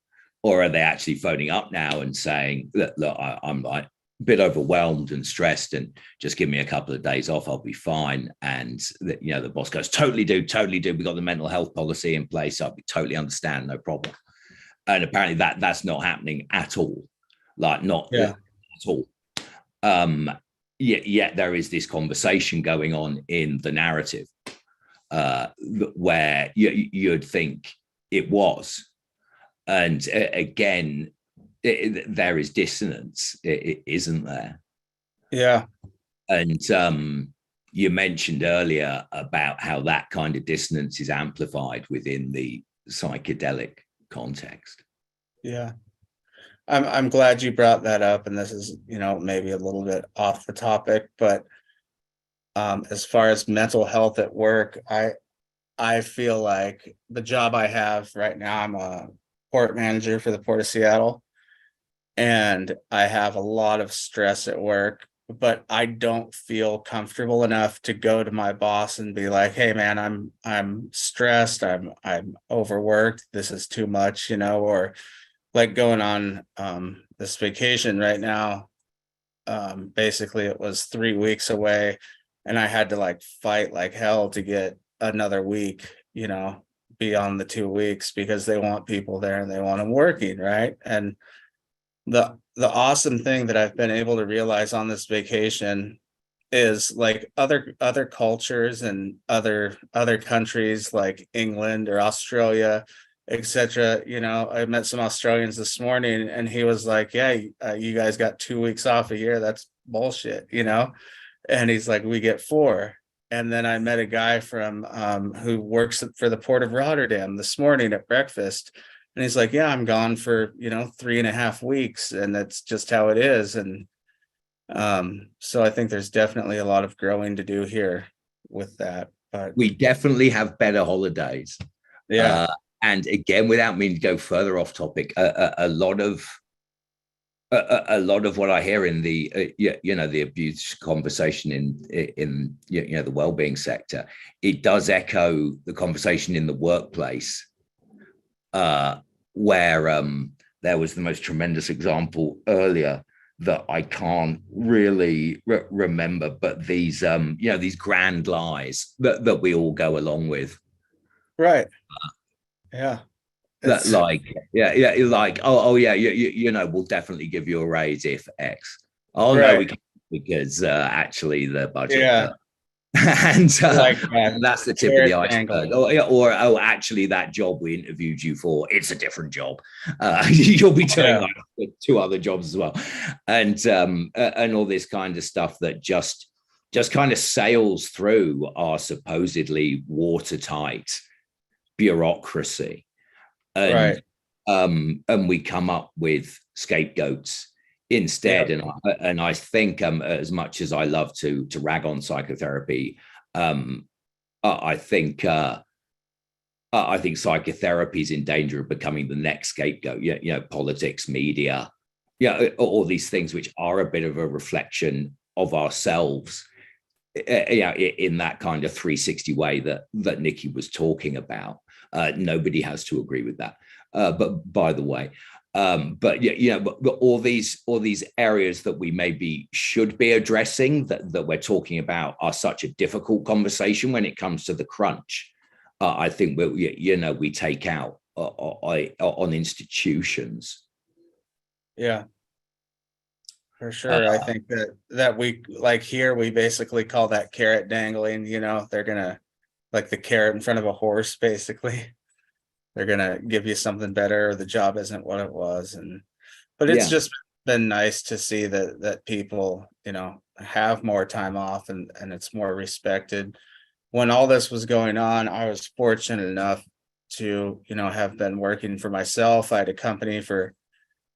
Or are they actually phoning up now and saying, look, I'm like a bit overwhelmed and stressed, and just give me a couple of days off, I'll be fine. And the boss goes, totally do. We got the mental health policy in place. I totally understand, no problem. And apparently that's not happening at all. Like not at all. Yet there is this conversation going on in the narrative where you'd think it was. And again, there is dissonance, isn't there? Yeah. And you mentioned earlier about how that kind of dissonance is amplified within the psychedelic context. Yeah. I'm glad you brought that up, and this is, maybe a little bit off the topic, but as far as mental health at work, I feel like the job I have right now, I'm a port manager for the Port of Seattle, and I have a lot of stress at work, but I don't feel comfortable enough to go to my boss and be like, "Hey man, I'm stressed, I'm overworked, this is too much," or like going on this vacation right now. Basically it was 3 weeks away, and I had to like fight like hell to get another week, beyond the 2 weeks, because they want people there and they want them working, right? And the awesome thing that I've been able to realize on this vacation is like other cultures and other countries like England or Australia, etc. I met some Australians this morning, and he was like, "Yeah, you guys got 2 weeks off a year. That's bullshit," And he's like, "We get 4." And then I met a guy from who works for the Port of Rotterdam this morning at breakfast, and he's like, "Yeah, I'm gone for 3.5 weeks, and that's just how it is." And so I think there's definitely a lot of growing to do here with that. But we definitely have better holidays. Yeah. And again, without meaning to go further off topic, a lot of what I hear in the the abuse conversation in the well-being sector, it does echo the conversation in the workplace, where there was the most tremendous example earlier that I can't really remember, but these these grand lies that we all go along with, Right. Yeah. that like like oh yeah, we'll definitely give you a raise if X. Oh no, we can't, because actually the budget. And that's the tip of the iceberg. Or oh, actually that job we interviewed you for, it's a different job. You'll be doing like 2 other jobs as well, and all this kind of stuff that just kind of sails through our supposedly watertight bureaucracy. And and we come up with scapegoats instead. And I think as much as I love to rag on psychotherapy, I think psychotherapy is in danger of becoming the next scapegoat. Politics, media, all these things which are a bit of a reflection of ourselves, in that kind of 360 way that Nikki was talking about. Nobody has to agree with that, but by the way, but all these areas that we maybe should be addressing, that we're talking about, are such a difficult conversation when it comes to the crunch. I think we take out on institutions. Yeah, for sure. I think that we, like here, we basically call that carrot dangling. They're gonna, like the carrot in front of a horse, basically. They're gonna give you something better, or the job isn't what it was. And But it's Yeah. just been nice to see that people, have more time off and it's more respected. When all this was going on, I was fortunate enough to, have been working for myself. I had a company for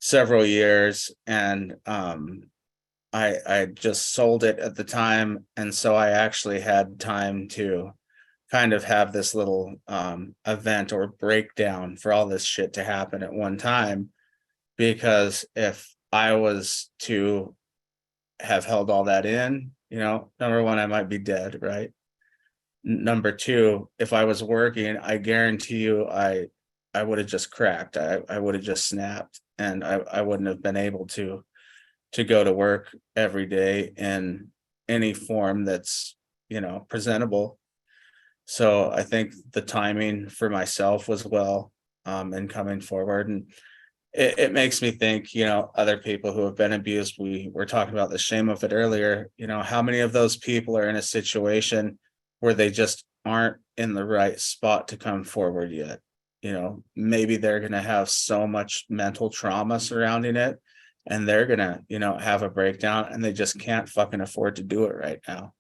several years, and I just sold it at the time, and so I actually had time to kind of have this little event or breakdown for all this shit to happen at one time. Because if I was to have held all that in, number one, I might be dead, right? Number two, if I was working, I guarantee you I would have just cracked. I would have just snapped, and I wouldn't have been able to go to work every day in any form that's, presentable. So I think the timing for myself was well, in coming forward. And it makes me think, other people who have been abused, we were talking about the shame of it earlier, how many of those people are in a situation where they just aren't in the right spot to come forward yet. Maybe they're going to have so much mental trauma surrounding it, and they're going to, have a breakdown, and they just can't fucking afford to do it right now.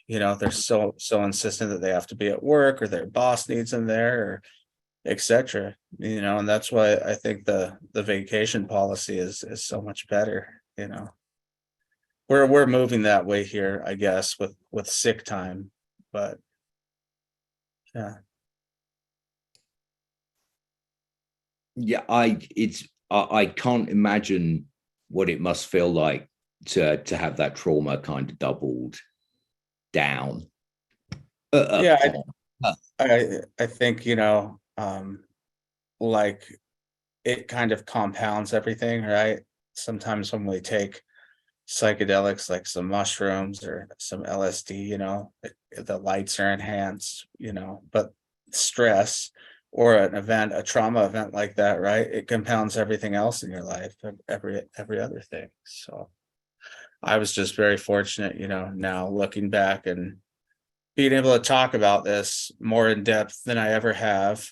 They're so insistent that they have to be at work, or their boss needs them there, or etc. And that's why I think the vacation policy is so much better. We're moving that way here, I guess, with sick time, but yeah. Yeah, I can't imagine what it must feel like to have that trauma kind of doubled down. Yeah, I think, like, it kind of compounds everything, right? Sometimes when we take psychedelics like some mushrooms or some LSD, the lights are enhanced, but stress or an event, a trauma event like that, right? It compounds everything else in your life, every other thing. So I was just very fortunate, now looking back and being able to talk about this more in depth than I ever have,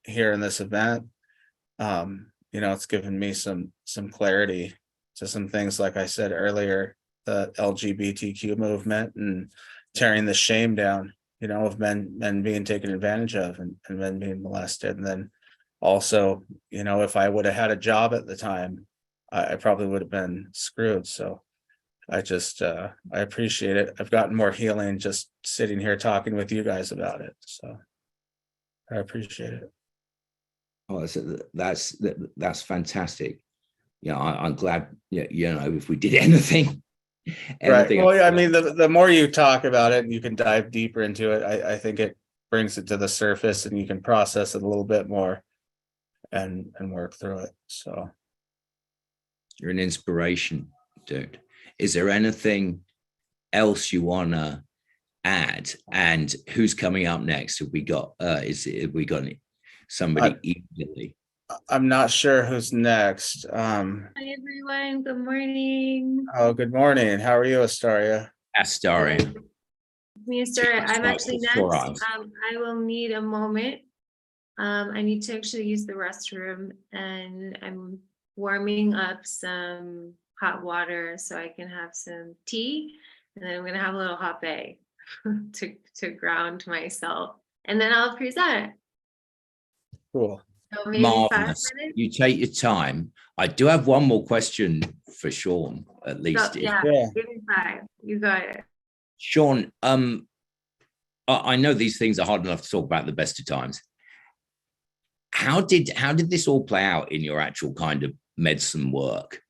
here in this event. It's given me some clarity to some things, like I said earlier, the LGBTQ movement and tearing the shame down, of men being taken advantage of, and men being molested. And then also, if I would have had a job at the time, I probably would have been screwed. So I just I appreciate it. I've gotten more healing just sitting here talking with you guys about it. So I appreciate it. Oh, that's fantastic. I'm glad. If we did anything, Right. Well, yeah, I mean, the more you talk about it and you can dive deeper into it, I think it brings it to the surface, and you can process it a little bit more and work through it. So you're an inspiration, dude. Is there anything else you wanna add? And who's coming up next? Have we got somebody immediately? I'm not sure who's next. Hi everyone, good morning. Oh, good morning. How are you, Astaria? Astaria. Astaria, I'm actually next. I will need a moment. I need to actually use the restroom, and I'm warming up some hot water so I can have some tea, and then I'm gonna have a little hot bay to ground myself, and then I'll present. Cool. So maybe 5 minutes. You take your time. I do have one more question for Sean, at least. So, yeah, give me 5. You got it. Sean, I know these things are hard enough to talk about at the best of times. How did this all play out in your actual kind of medicine work?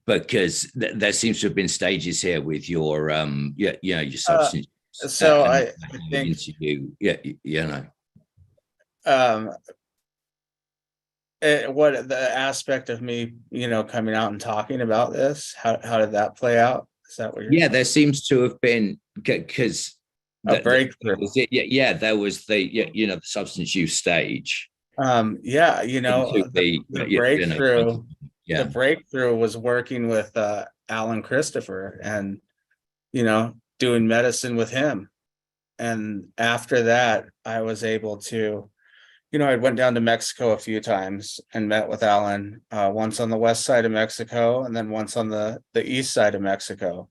Because there seems to have been stages here with your your substance. So I think what the aspect of me, coming out and talking about this, how did that play out? Is that what you're there seems to have been, because a breakthrough. There was the substance use stage. The breakthrough. The breakthrough was working with Alan Christopher and doing medicine with him. And after that, I was able to I went down to Mexico a few times and met with Alan, once on the west side of Mexico and then once on the east side of Mexico.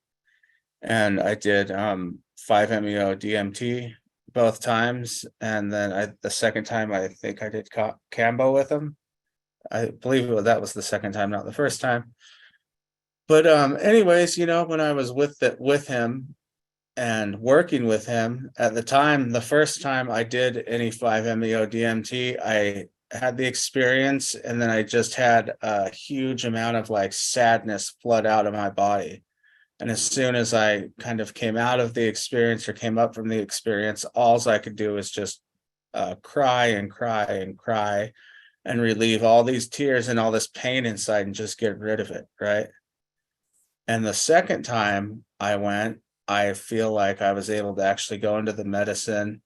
And I did 5-MeO DMT both times. And then the second time, I think I did Cambo with him. I believe that was the second time, not the first time. But anyways, when I was with him and working with him at the time, the first time I did any 5-MeO DMT, I had the experience, and then I just had a huge amount of like sadness flood out of my body. And as soon as I kind of came out of the experience or came up from the experience, all I could do was just cry and cry and cry and relieve all these tears and all this pain inside and just get rid of it, right? And the second time I went, I feel like I was able to actually go into the medicine,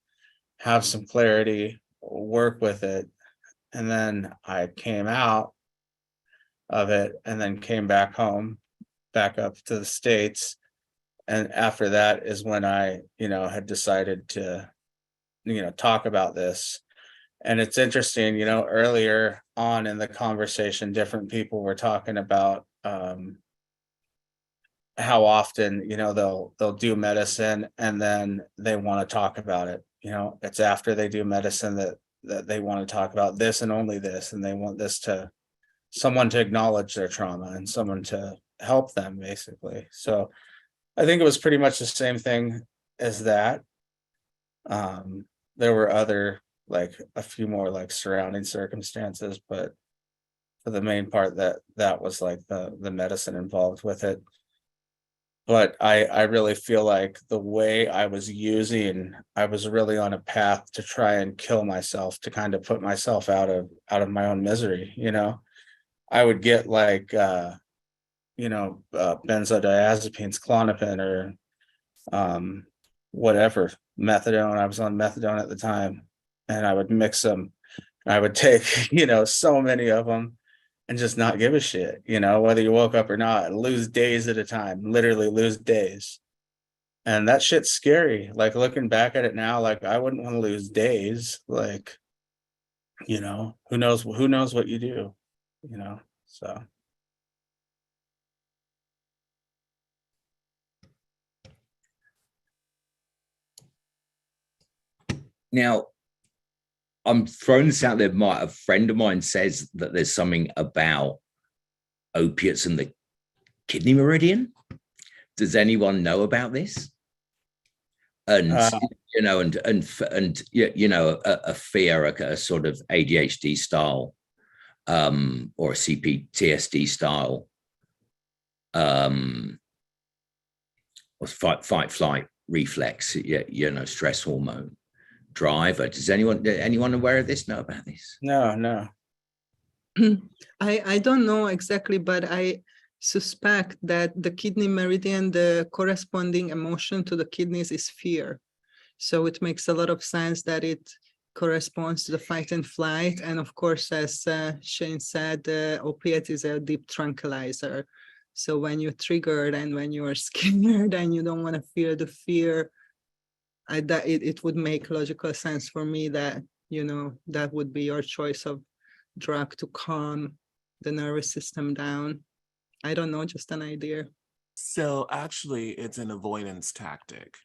have some clarity, work with it. And then I came out of it and then came back home, back up to the States. And after that is when I, had decided to, talk about this. And it's interesting, earlier on in the conversation, different people were talking about how often, they'll do medicine and then they want to talk about it. It's after they do medicine that they want to talk about this and only this, and they want someone to acknowledge their trauma and someone to help them, basically. So I think it was pretty much the same thing as that. There were other, like a few more like surrounding circumstances, but for the main part, that was like the medicine involved with it. But I really feel like the way I was using, I was really on a path to try and kill myself, to kind of put myself out of my own misery. I would get like benzodiazepines, Klonopin, or whatever, methadone. I was on methadone at the time, and I would mix them. I would take so many of them and just not give a shit, whether you woke up or not, lose days at a time, literally lose days. And that shit's scary. Like, looking back at it now, like, I wouldn't want to lose days. Like, who knows what you do, so. Now, I'm throwing this out there. A friend of mine says that there's something about opiates and the kidney meridian. Does anyone know about this? And a fear, a sort of ADHD style, or a CPTSD style, or fight flight reflex, stress hormone driver. Does anyone aware of this know about this? No. I don't know exactly, but I suspect that the kidney meridian, the corresponding emotion to the kidneys is fear. So it makes a lot of sense that it corresponds to the fight and flight. And of course, as Shane said, opiate is a deep tranquilizer. So when you're triggered and when you are scared and you don't want to feel the fear, it would make logical sense for me that, that would be your choice of drug to calm the nervous system down. I don't know, just an idea. So actually, it's an avoidance tactic.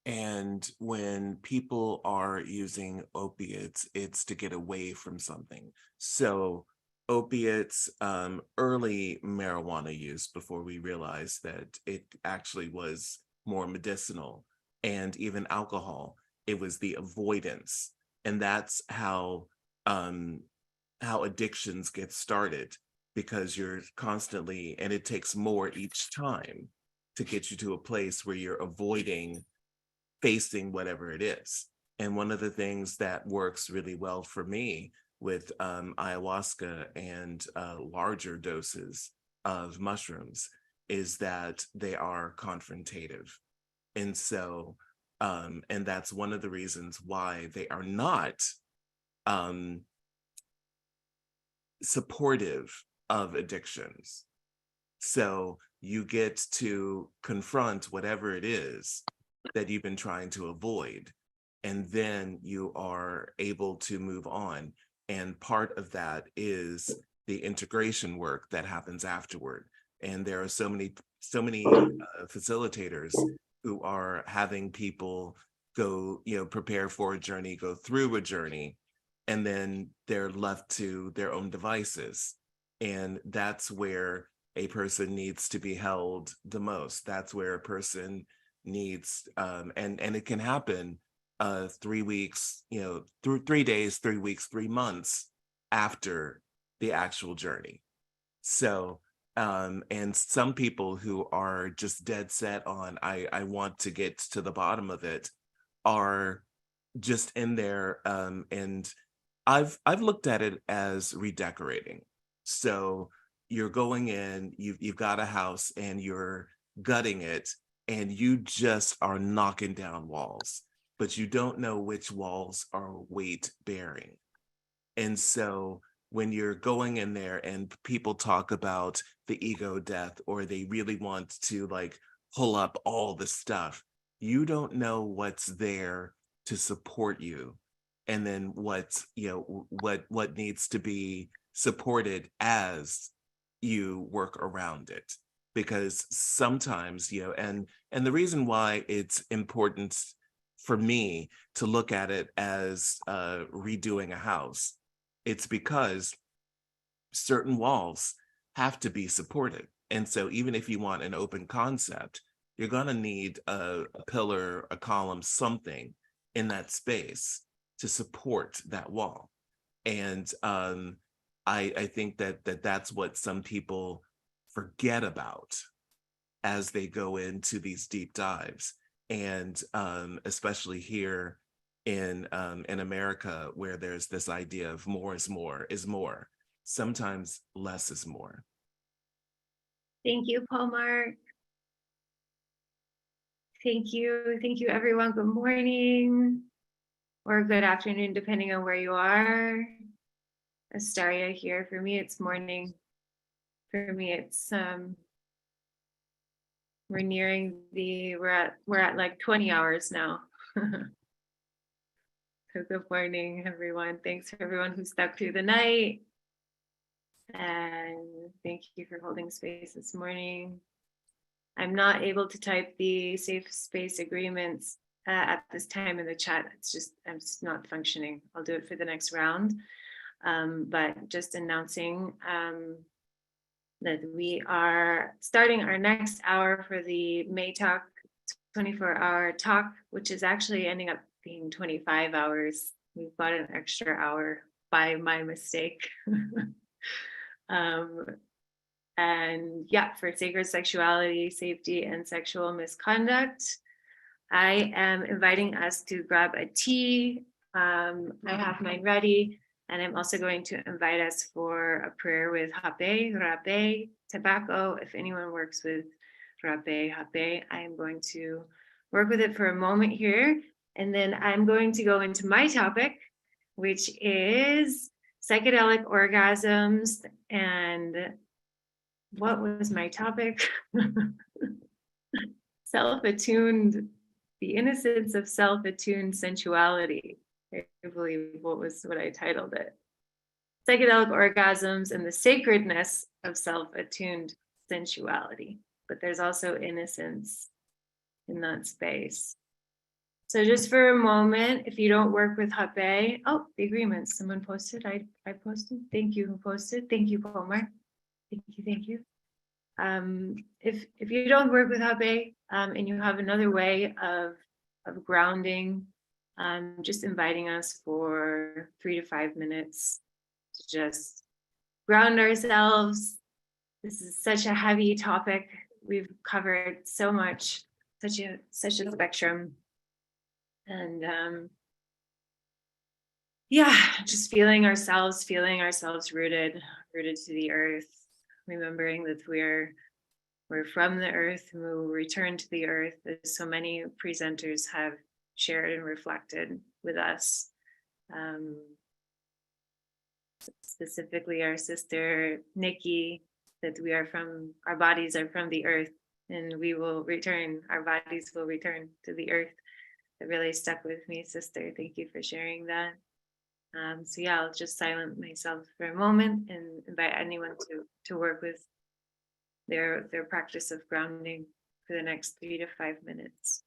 And when people are using opiates, it's to get away from something. So opiates, early marijuana use, before we realized that it actually was more medicinal, and even alcohol, it was the avoidance. And that's how addictions get started, because you're constantly, and it takes more each time to get you to a place where you're avoiding facing whatever it is. And one of the things that works really well for me with ayahuasca and larger doses of mushrooms is that they are confrontative. And so, and that's one of the reasons why they are not supportive of addictions. So you get to confront whatever it is that you've been trying to avoid. and then you are able to move on. And part of that is the integration work that happens afterward. And there are so many facilitators who are having people go, prepare for a journey, go through a journey, and then they're left to their own devices. And that's where a person needs to be held the most. That's where a person needs, and it can happen 3 weeks, through 3 days, 3 weeks, 3 months after the actual journey. So, and some people who are just dead set on, I want to get to the bottom of it, are just in there. And I've looked at it as redecorating. So you're going in, you've got a house and you're gutting it, and you just are knocking down walls, but you don't know which walls are weight bearing. And so when you're going in there and people talk about the ego death, or they really want to like pull up all the stuff, you don't know what's there to support you. And then what's, what needs to be supported as you work around it. Because sometimes, and the reason why it's important for me to look at it as redoing a house, it's because certain walls have to be supported. And so even if you want an open concept, you're going to need a pillar, a column, something in that space to support that wall. And I think that's what some people forget about as they go into these deep dives. And especially here in America, where there's this idea of more is more. Sometimes less is more. Thank you, Paul Mark. Thank you, everyone. Good morning or good afternoon, depending on where you are. Astaria here. For me, it's morning. For me, it's we're at like 20 hours now. So good morning, everyone. Thanks for everyone who stuck through the night. And thank you for holding space this morning. I'm not able to type the safe space agreements at this time in the chat. I'm just not functioning. I'll do it for the next round. But just announcing that we are starting our next hour for the May Talk 24-hour talk, which is actually ending up being 25 hours. We've got an extra hour by my mistake. And yeah, for sacred sexuality, safety, and sexual misconduct, I am inviting us to grab a tea. I have mine ready, and I'm also going to invite us for a prayer with hape, rape, tobacco. If anyone works with rape, hape, I am going to work with it for a moment here, and then I'm going to go into my topic, which is psychedelic orgasms. And what was my topic? Self-attuned, the innocence of self-attuned sensuality. I believe what I titled it. Psychedelic orgasms and the sacredness of self-attuned sensuality. But there's also innocence in that space. So just for a moment, if you don't work with hape, oh, the agreements, someone posted, I posted. Thank you, who posted? Thank you, Palmer. Thank you. If you don't work with hape and you have another way of grounding, just inviting us for 3 to 5 minutes to just ground ourselves. This is such a heavy topic. We've covered so much, such a spectrum. And yeah, just feeling ourselves rooted to the earth, remembering that we're from the earth, and we will return to the earth, as so many presenters have shared and reflected with us. Specifically our sister Nikki, that our bodies are from the earth, and we will return, our bodies will return to the earth really stuck with me, sister. Thank you for sharing that. So yeah, I'll just silence myself for a moment and invite anyone to work with their practice of grounding for the next 3 to 5 minutes.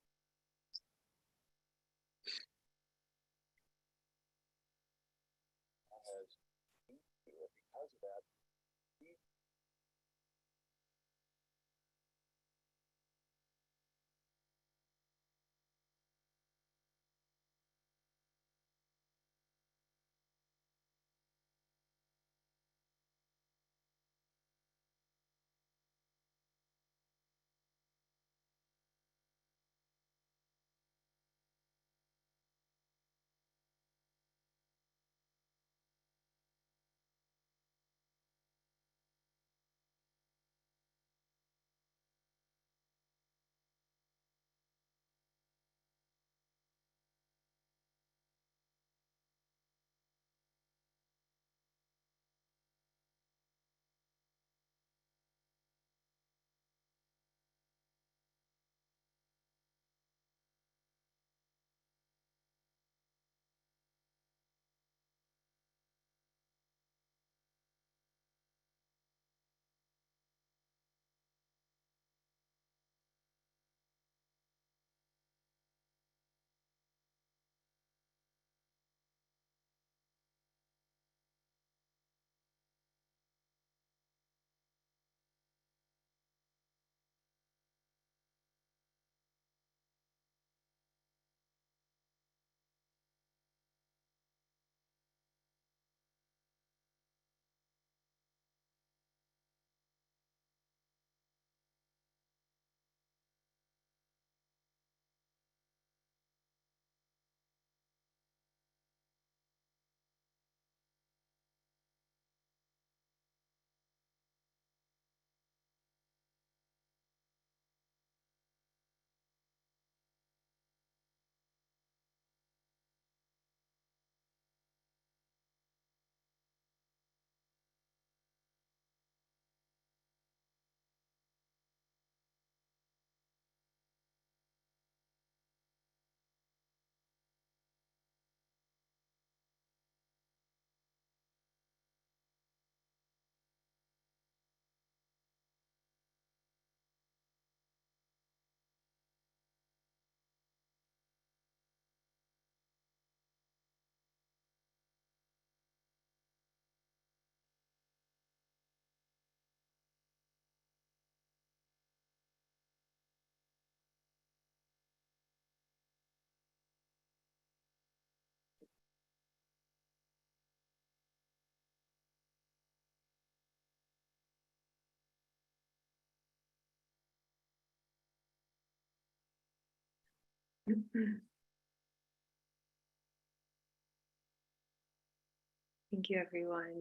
Thank you, everyone.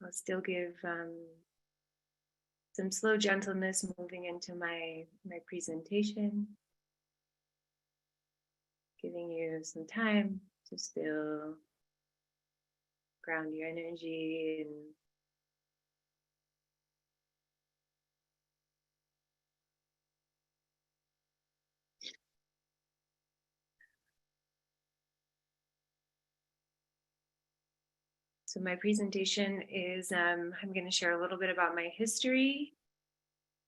I'll still give some slow gentleness moving into my presentation, giving you some time to still ground your energy and so my presentation is, I'm going to share a little bit about my history.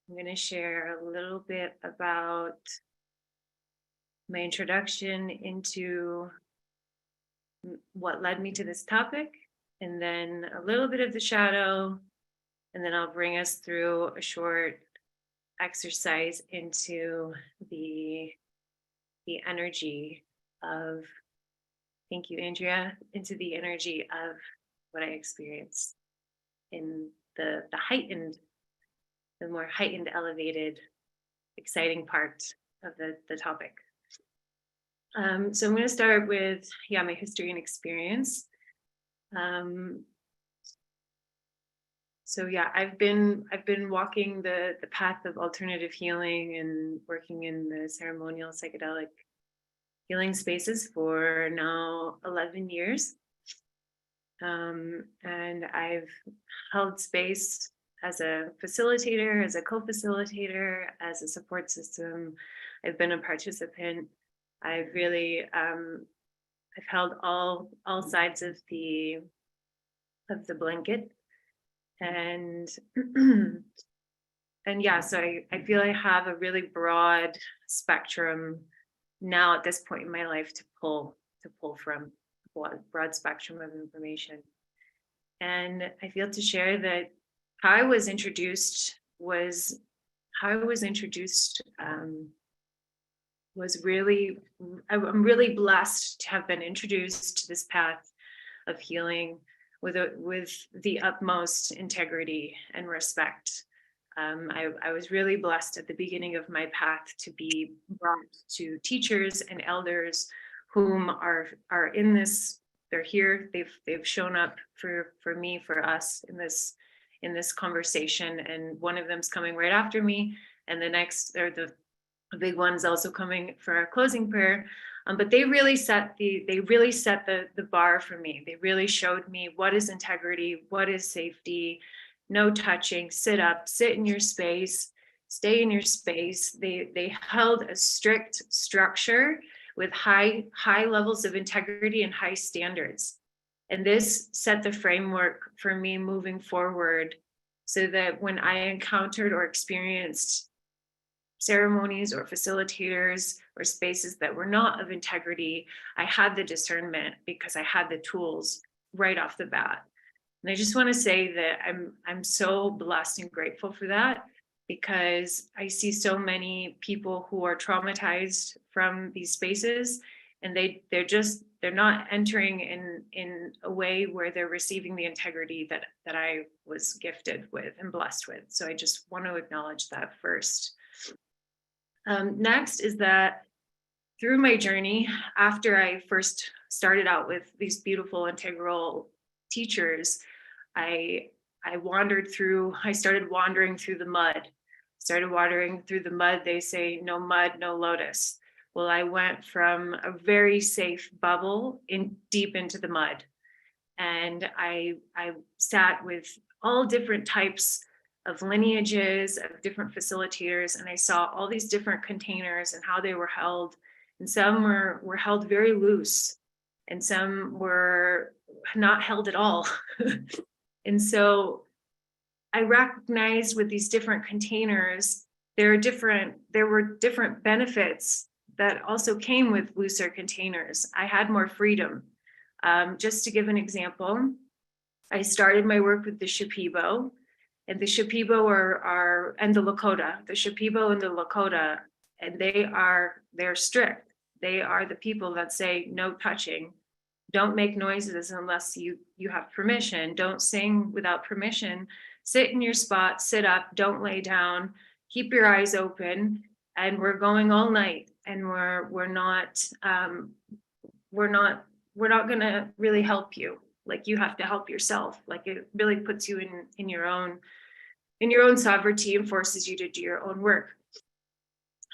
I'm going to share a little bit about my introduction into what led me to this topic, and then a little bit of the shadow, and then I'll bring us through a short exercise into the energy of, thank you, Andrea, into the energy of what I experienced in the more heightened, elevated, exciting part of the topic. So I'm going to start with, my history and experience. So I've been walking the path of alternative healing and working in the ceremonial psychedelic healing spaces for now 11 years. And I've held space as a facilitator, as a co-facilitator, as a support system. I've been a participant I've really, I've held all sides of the blanket, and and yeah, so I feel I have a really broad spectrum now at this point in my life to pull from, broad spectrum of information. And I feel to share that how I was introduced was was really, I'm really blessed to have been introduced to this path of healing with the utmost integrity and respect. I was really blessed at the beginning of my path to be brought to teachers and elders whom are in this. They're here. They've shown up for me, for us in this conversation. And one of them's coming right after me, and the next, or the big one's also coming for our closing prayer. But they really set the bar for me. They really showed me what is integrity, what is safety, no touching, sit up, sit in your space, stay in your space. They held a strict structure with high levels of integrity and high standards. And this set the framework for me moving forward, so that when I encountered or experienced ceremonies or facilitators or spaces that were not of integrity, I had the discernment because I had the tools right off the bat. And I just want to say that I'm so blessed and grateful for that, because I see so many people who are traumatized from these spaces, and they're not entering in a way where they're receiving the integrity that I was gifted with and blessed with. So I just want to acknowledge that first. Next is that through my journey, after I first started out with these beautiful integral teachers, I started wandering through the mud. They say no mud, no lotus. Well, I went from a very safe bubble deep into the mud. And I sat with all different types of lineages, of different facilitators, and I saw all these different containers and how they were held. And some were held very loose, and some were not held at all. And so I recognized with these different containers, there were different benefits that also came with looser containers. I had more freedom. Just to give an example, I started my work with the Shipibo, and the Shipibo and the Lakota. The Shipibo and the Lakota, and they're strict. They are the people that say no touching, don't make noises unless you have permission, don't sing without permission, sit in your spot, sit up, don't lay down, keep your eyes open, and we're going all night. And we're not gonna really help you. Like, you have to help yourself. Like, it really puts you in your own sovereignty and forces you to do your own work.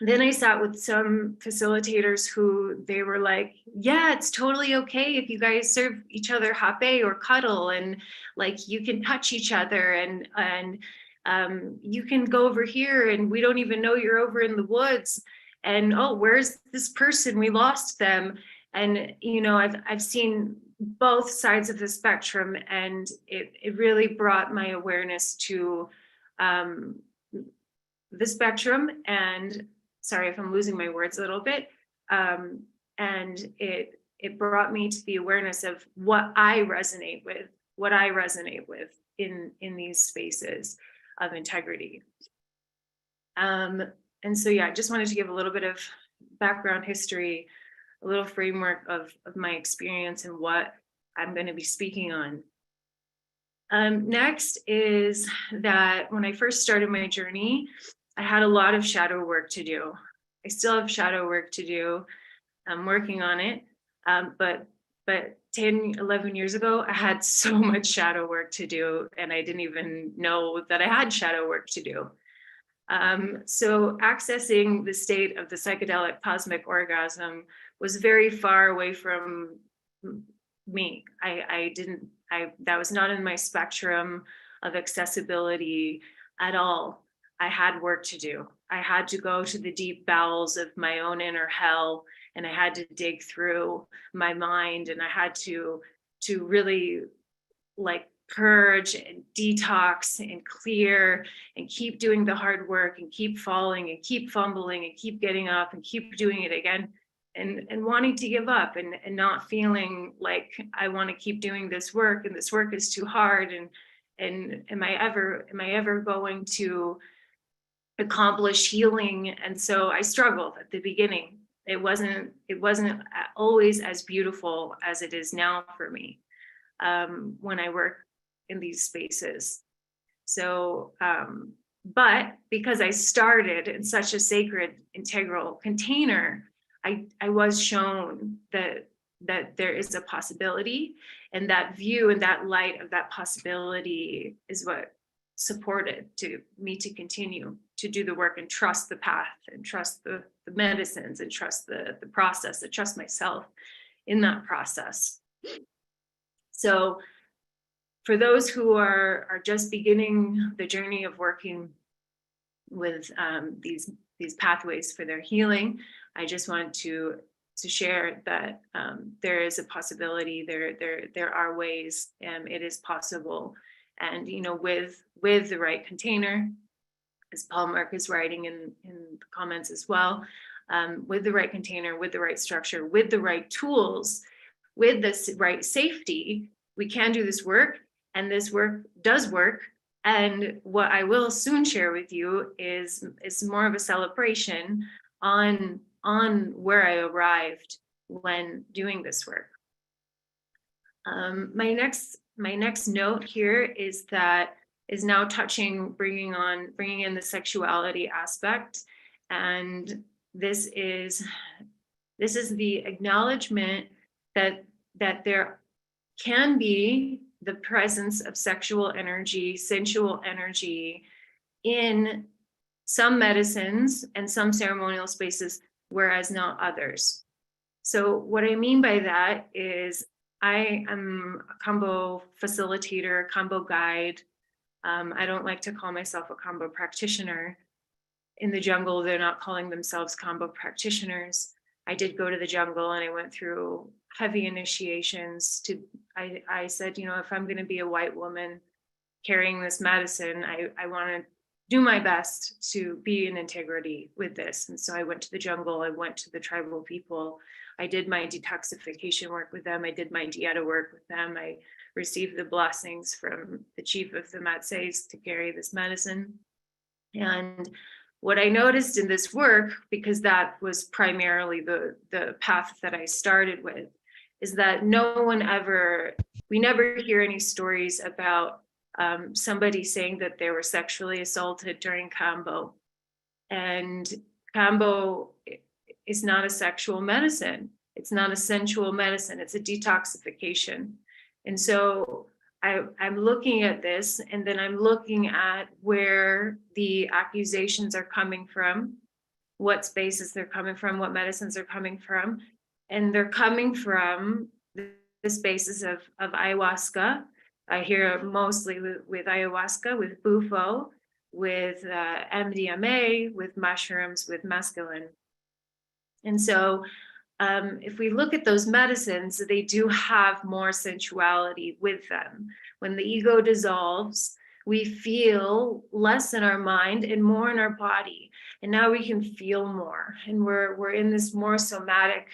Then I sat with some facilitators who they were like, yeah, it's totally okay if you guys serve each other hape or cuddle, and like you can touch each other, and you can go over here and we don't even know you're over in the woods, and oh, where's this person? We lost them. And I've seen both sides of the spectrum, and it really brought my awareness to the spectrum. And sorry if I'm losing my words a little bit. And it brought me to the awareness of what I resonate with in these spaces of integrity. And so, yeah, I just wanted to give a little bit of background history, a little framework of my experience and what I'm going to be speaking on. Next is that when I first started my journey, I had a lot of shadow work to do. I still have shadow work to do. I'm working on it. But 10, 11 years ago, I had so much shadow work to do, and I didn't even know that I had shadow work to do. So accessing the state of the psychedelic cosmic orgasm was very far away from me. That was not in my spectrum of accessibility at all. I had work to do. I had to go to the deep bowels of my own inner hell, and I had to dig through my mind, and I had to really like purge and detox and clear and keep doing the hard work and keep falling and keep fumbling and keep getting up and keep doing it again, and wanting to give up and not feeling like I want to keep doing this work, and this work is too hard, and am I ever going to accomplish healing? And so I struggled at the beginning. It wasn't always as beautiful as it is now for me when I work in these spaces. So, but because I started in such a sacred, integral container, I was shown that there is a possibility, and that view and that light of that possibility is what supported me to continue to do the work and trust the path and trust the medicines and trust the process and trust myself in that process. So for those who are just beginning the journey of working with these pathways for their healing, I just want to share that there is a possibility, there are ways, it is possible. And with the right container, as Paul Mark is writing in the comments as well, with the right container, with the right structure, with the right tools, with this right safety, we can do this work, and this work does work. And what I will soon share with you is more of a celebration on where I arrived when doing this work. My next note here is now bringing in the sexuality aspect, and this is the acknowledgement that there can be the presence of sexual energy, sensual energy in some medicines and some ceremonial spaces, whereas not others. So what I mean by that is I am a combo facilitator, combo guide. I don't like to call myself a combo practitioner. In the jungle, they're not calling themselves combo practitioners. I did go to the jungle and I went through heavy initiations I said, if I'm going to be a white woman carrying this medicine, I want to do my best to be in integrity with this. And so I went to the jungle, I went to the tribal people, I did my detoxification work with them, I did my dieta work with them, I received the blessings from the chief of the Matses to carry this medicine. And what I noticed in this work, because that was primarily the path that I started with, is that we never hear any stories about somebody saying that they were sexually assaulted during Kambo. And Kambo is not a sexual medicine. It's not a sensual medicine. It's a detoxification. And so I'm looking at this, and then I'm looking at where the accusations are coming from, what spaces they're coming from, what medicines are coming from. And they're coming from the spaces of ayahuasca. I hear mostly with ayahuasca, with bufo, with MDMA, with mushrooms, with mescaline. And so if we look at those medicines, they do have more sensuality with them. When the ego dissolves, we feel less in our mind and more in our body. And now we can feel more. And we're in this more somatic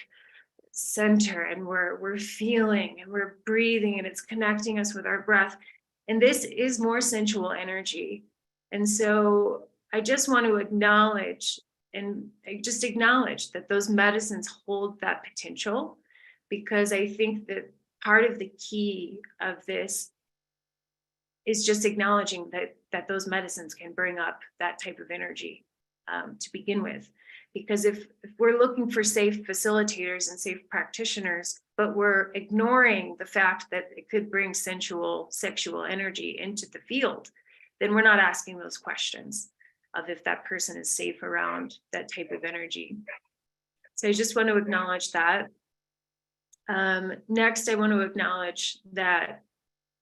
center, and we're feeling and we're breathing, and it's connecting us with our breath. And this is more sensual energy. And so I just want to acknowledge that those medicines hold that potential, because I think that part of the key of this is just acknowledging that those medicines can bring up that type of energy to begin with. Because if we're looking for safe facilitators and safe practitioners, but we're ignoring the fact that it could bring sexual energy into the field, then we're not asking those questions of if that person is safe around that type of energy. So I just want to acknowledge that. Next, I want to acknowledge that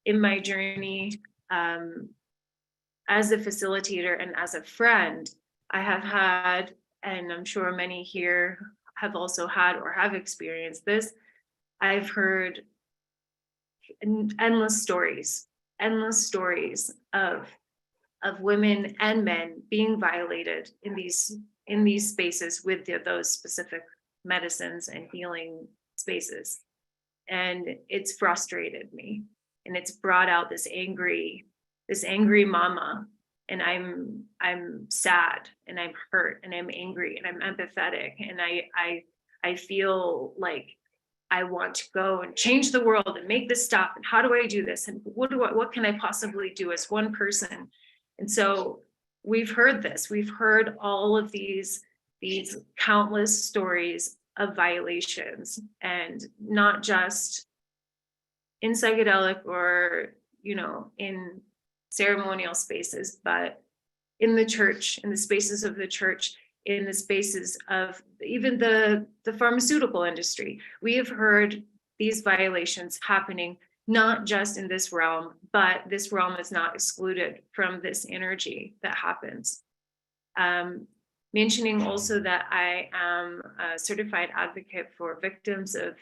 in my journey as a facilitator and as a friend, I have had, and I'm sure many here have also had or have experienced this, I've heard endless stories of women and men being violated in these spaces with those specific medicines and healing spaces. And it's frustrated me, and it's brought out this angry mama. And I'm sad, and I'm hurt, and I'm angry, and I'm empathetic, and I feel like I want to go and change the world and make this stop. And how do I do this? And what can I possibly do as one person? And so we've heard this. We've heard all of these countless stories of violations, and not just in psychedelic or, in ceremonial spaces, but in the church, in the spaces of the church, in the spaces of even the pharmaceutical industry. We have heard these violations happening, not just in this realm, but this realm is not excluded from this energy that happens. Mentioning also that I am a certified advocate for victims of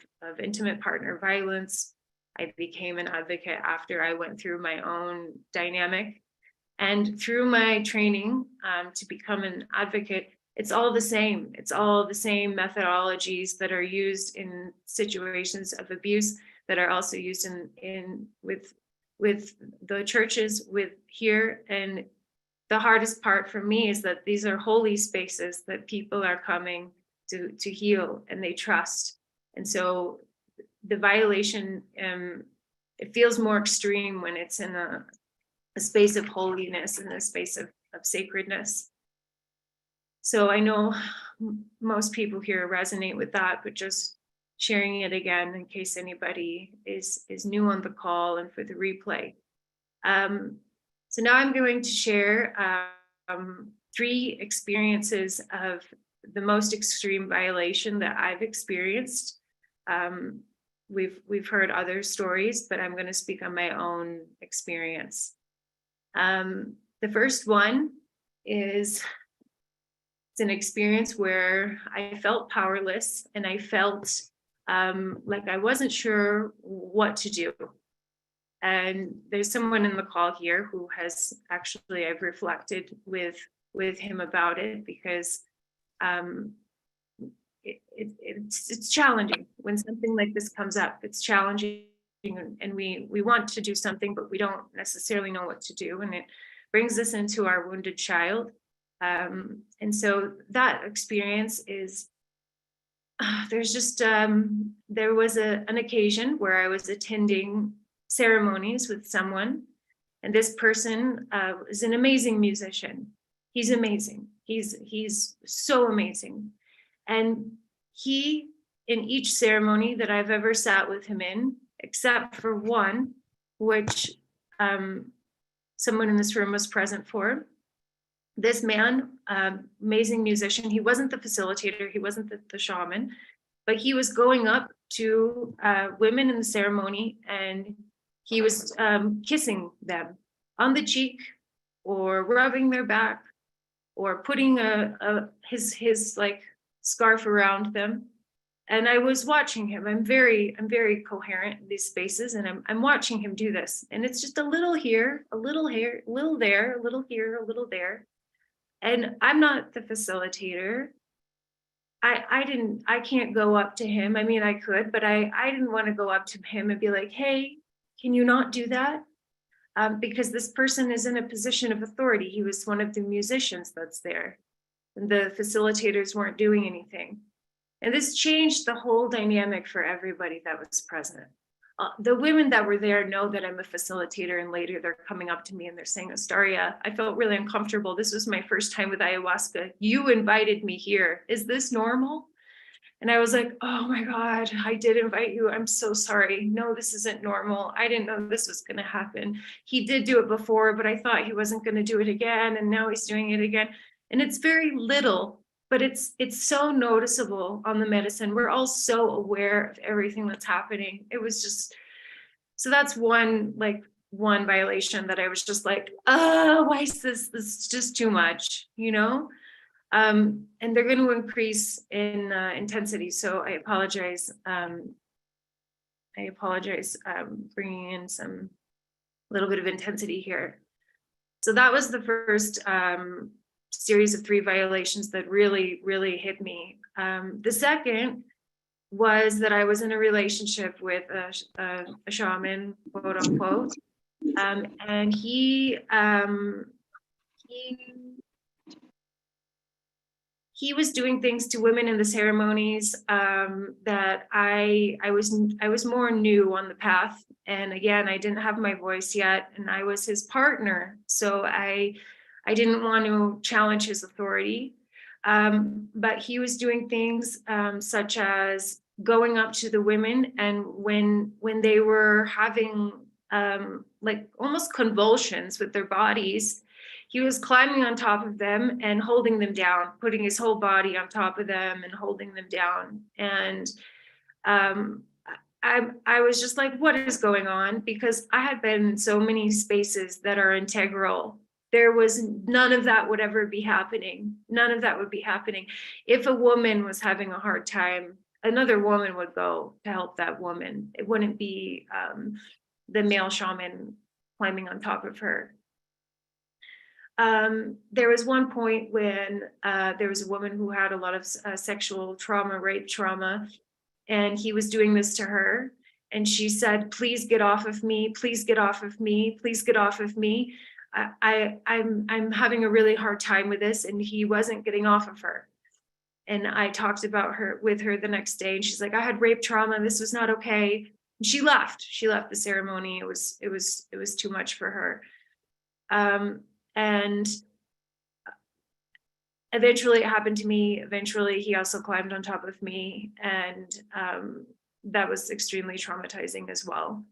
intimate partner violence. I became an advocate after I went through my own dynamic. And through my training to become an advocate, it's all the same. It's all the same methodologies that are used in situations of abuse that are also used with the churches with here. And the hardest part for me is that these are holy spaces that people are coming to heal, and they trust. And so the violation, it feels more extreme when it's in a space of holiness and a space of sacredness. So I know most people here resonate with that, but just sharing it again in case anybody is new on the call and for the replay. So now I'm going to share 3 experiences of the most extreme violation that I've experienced. We've heard other stories, but I'm going to speak on my own experience. The first one is, it's an experience where I felt powerless, and I felt like I wasn't sure what to do. And there's someone in the call here who has actually, I've reflected with him about it, because it's challenging when something like this comes up. It's challenging, and we want to do something, but we don't necessarily know what to do. And it brings us into our wounded child. And so that experience is, there's just, there was an occasion where I was attending ceremonies with someone, and this person is an amazing musician. He's amazing. He's so amazing. And he, in each ceremony that I've ever sat with him in, except for one, which someone in this room was present for, this man, amazing musician, he wasn't the facilitator, he wasn't the shaman, but he was going up to women in the ceremony, and he was kissing them on the cheek, or rubbing their back, or putting his like scarf around them. And I was watching him. I'm very coherent in these spaces, and I'm watching him do this. And it's just a little here, a little here, a little there, a little here, a little there. And I'm not the facilitator. I can't go up to him. I mean, I could, but I didn't want to go up to him and be like, hey, can you not do that? Because this person is in a position of authority. He was one of the musicians that's there, and the facilitators weren't doing anything. And this changed the whole dynamic for everybody that was present. The women that were there know that I'm a facilitator, and later they're coming up to me and they're saying, Astaria, I felt really uncomfortable. This was my first time with ayahuasca. You invited me here. Is this normal? And I was like, oh my God, I did invite you. I'm so sorry. No, this isn't normal. I didn't know this was going to happen. He did do it before, but I thought he wasn't going to do it again. And now he's doing it again. And it's very little, but it's so noticeable on the medicine. We're all so aware of everything that's happening. It was just, so that's one violation that I was just like, why is this is just too much, you know? And they're going to increase in intensity. So I apologize. Bringing in some little bit of intensity here. So that was the first series of 3 violations that really, really hit me. The second was that I was in a relationship with a shaman, quote unquote, and he was doing things to women in the ceremonies that I was more new on the path. And again, I didn't have my voice yet, and I was his partner. So I didn't want to challenge his authority. But he was doing things such as going up to the women, and when they were having like almost convulsions with their bodies, he was climbing on top of them and holding them down, putting his whole body on top of them and holding them down. And I was just like, what is going on? Because I had been in so many spaces that are integral. There was none of that would ever be happening. None of that would be happening. If a woman was having a hard time, another woman would go to help that woman. It wouldn't be the male shaman climbing on top of her. There was one point when there was a woman who had a lot of sexual trauma, rape trauma, and he was doing this to her. And she said, please get off of me, please get off of me, please get off of me. I'm having a really hard time with this. And he wasn't getting off of her. And I talked about her with her the next day, and she's like, I had rape trauma, this was not okay. And she left the ceremony. It was too much for her. And eventually it happened to me. Eventually he also climbed on top of me, and that was extremely traumatizing as well.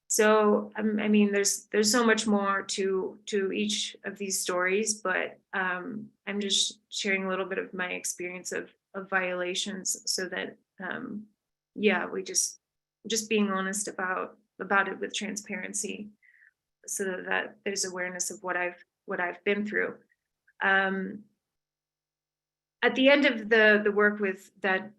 So I mean, there's so much more to each of these stories, but I'm just sharing a little bit of my experience of violations, so that yeah, we just being honest about it with transparency, so that there's awareness of what I've been through. At the end of the work with that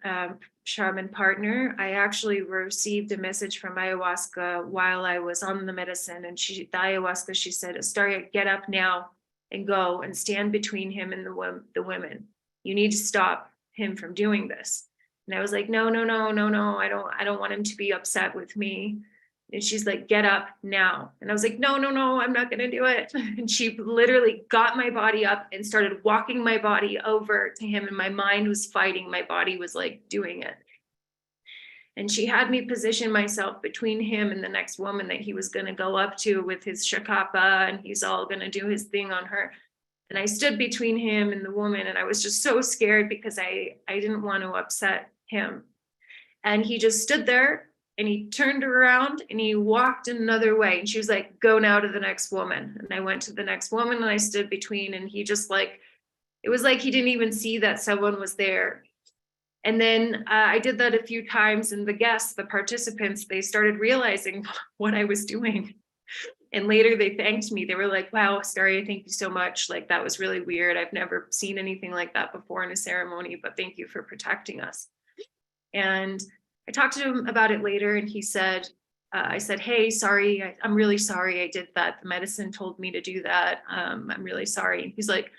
shaman partner, I actually received a message from ayahuasca while I was on the medicine, and the ayahuasca, she said, Astaria, get up now and go and stand between him and the women. You need to stop him from doing this. And I was like, no, I don't want him to be upset with me. And she's like, get up now. And I was like, no, I'm not going to do it. And she literally got my body up and started walking my body over to him. And my mind was fighting. My body was like doing it. And she had me position myself between him and the next woman that he was going to go up to with his shakapa, and he's all going to do his thing on her. And I stood between him and the woman, and I was just so scared because I didn't want to upset him. And he just stood there, and he turned around and he walked another way. And she was like, go now to the next woman. And I went to the next woman, and I stood between, and he just like, it was like he didn't even see that someone was there. And then I did that a few times, and the guests, the participants, they started realizing what I was doing. And later they thanked me. They were like, wow, Astaria, thank you so much. Like, that was really weird. I've never seen anything like that before in a ceremony, but thank you for protecting us. And I talked to him about it later, and he said, I said, hey, sorry, I'm really sorry I did that. The medicine told me to do that. I'm really sorry. And he's like,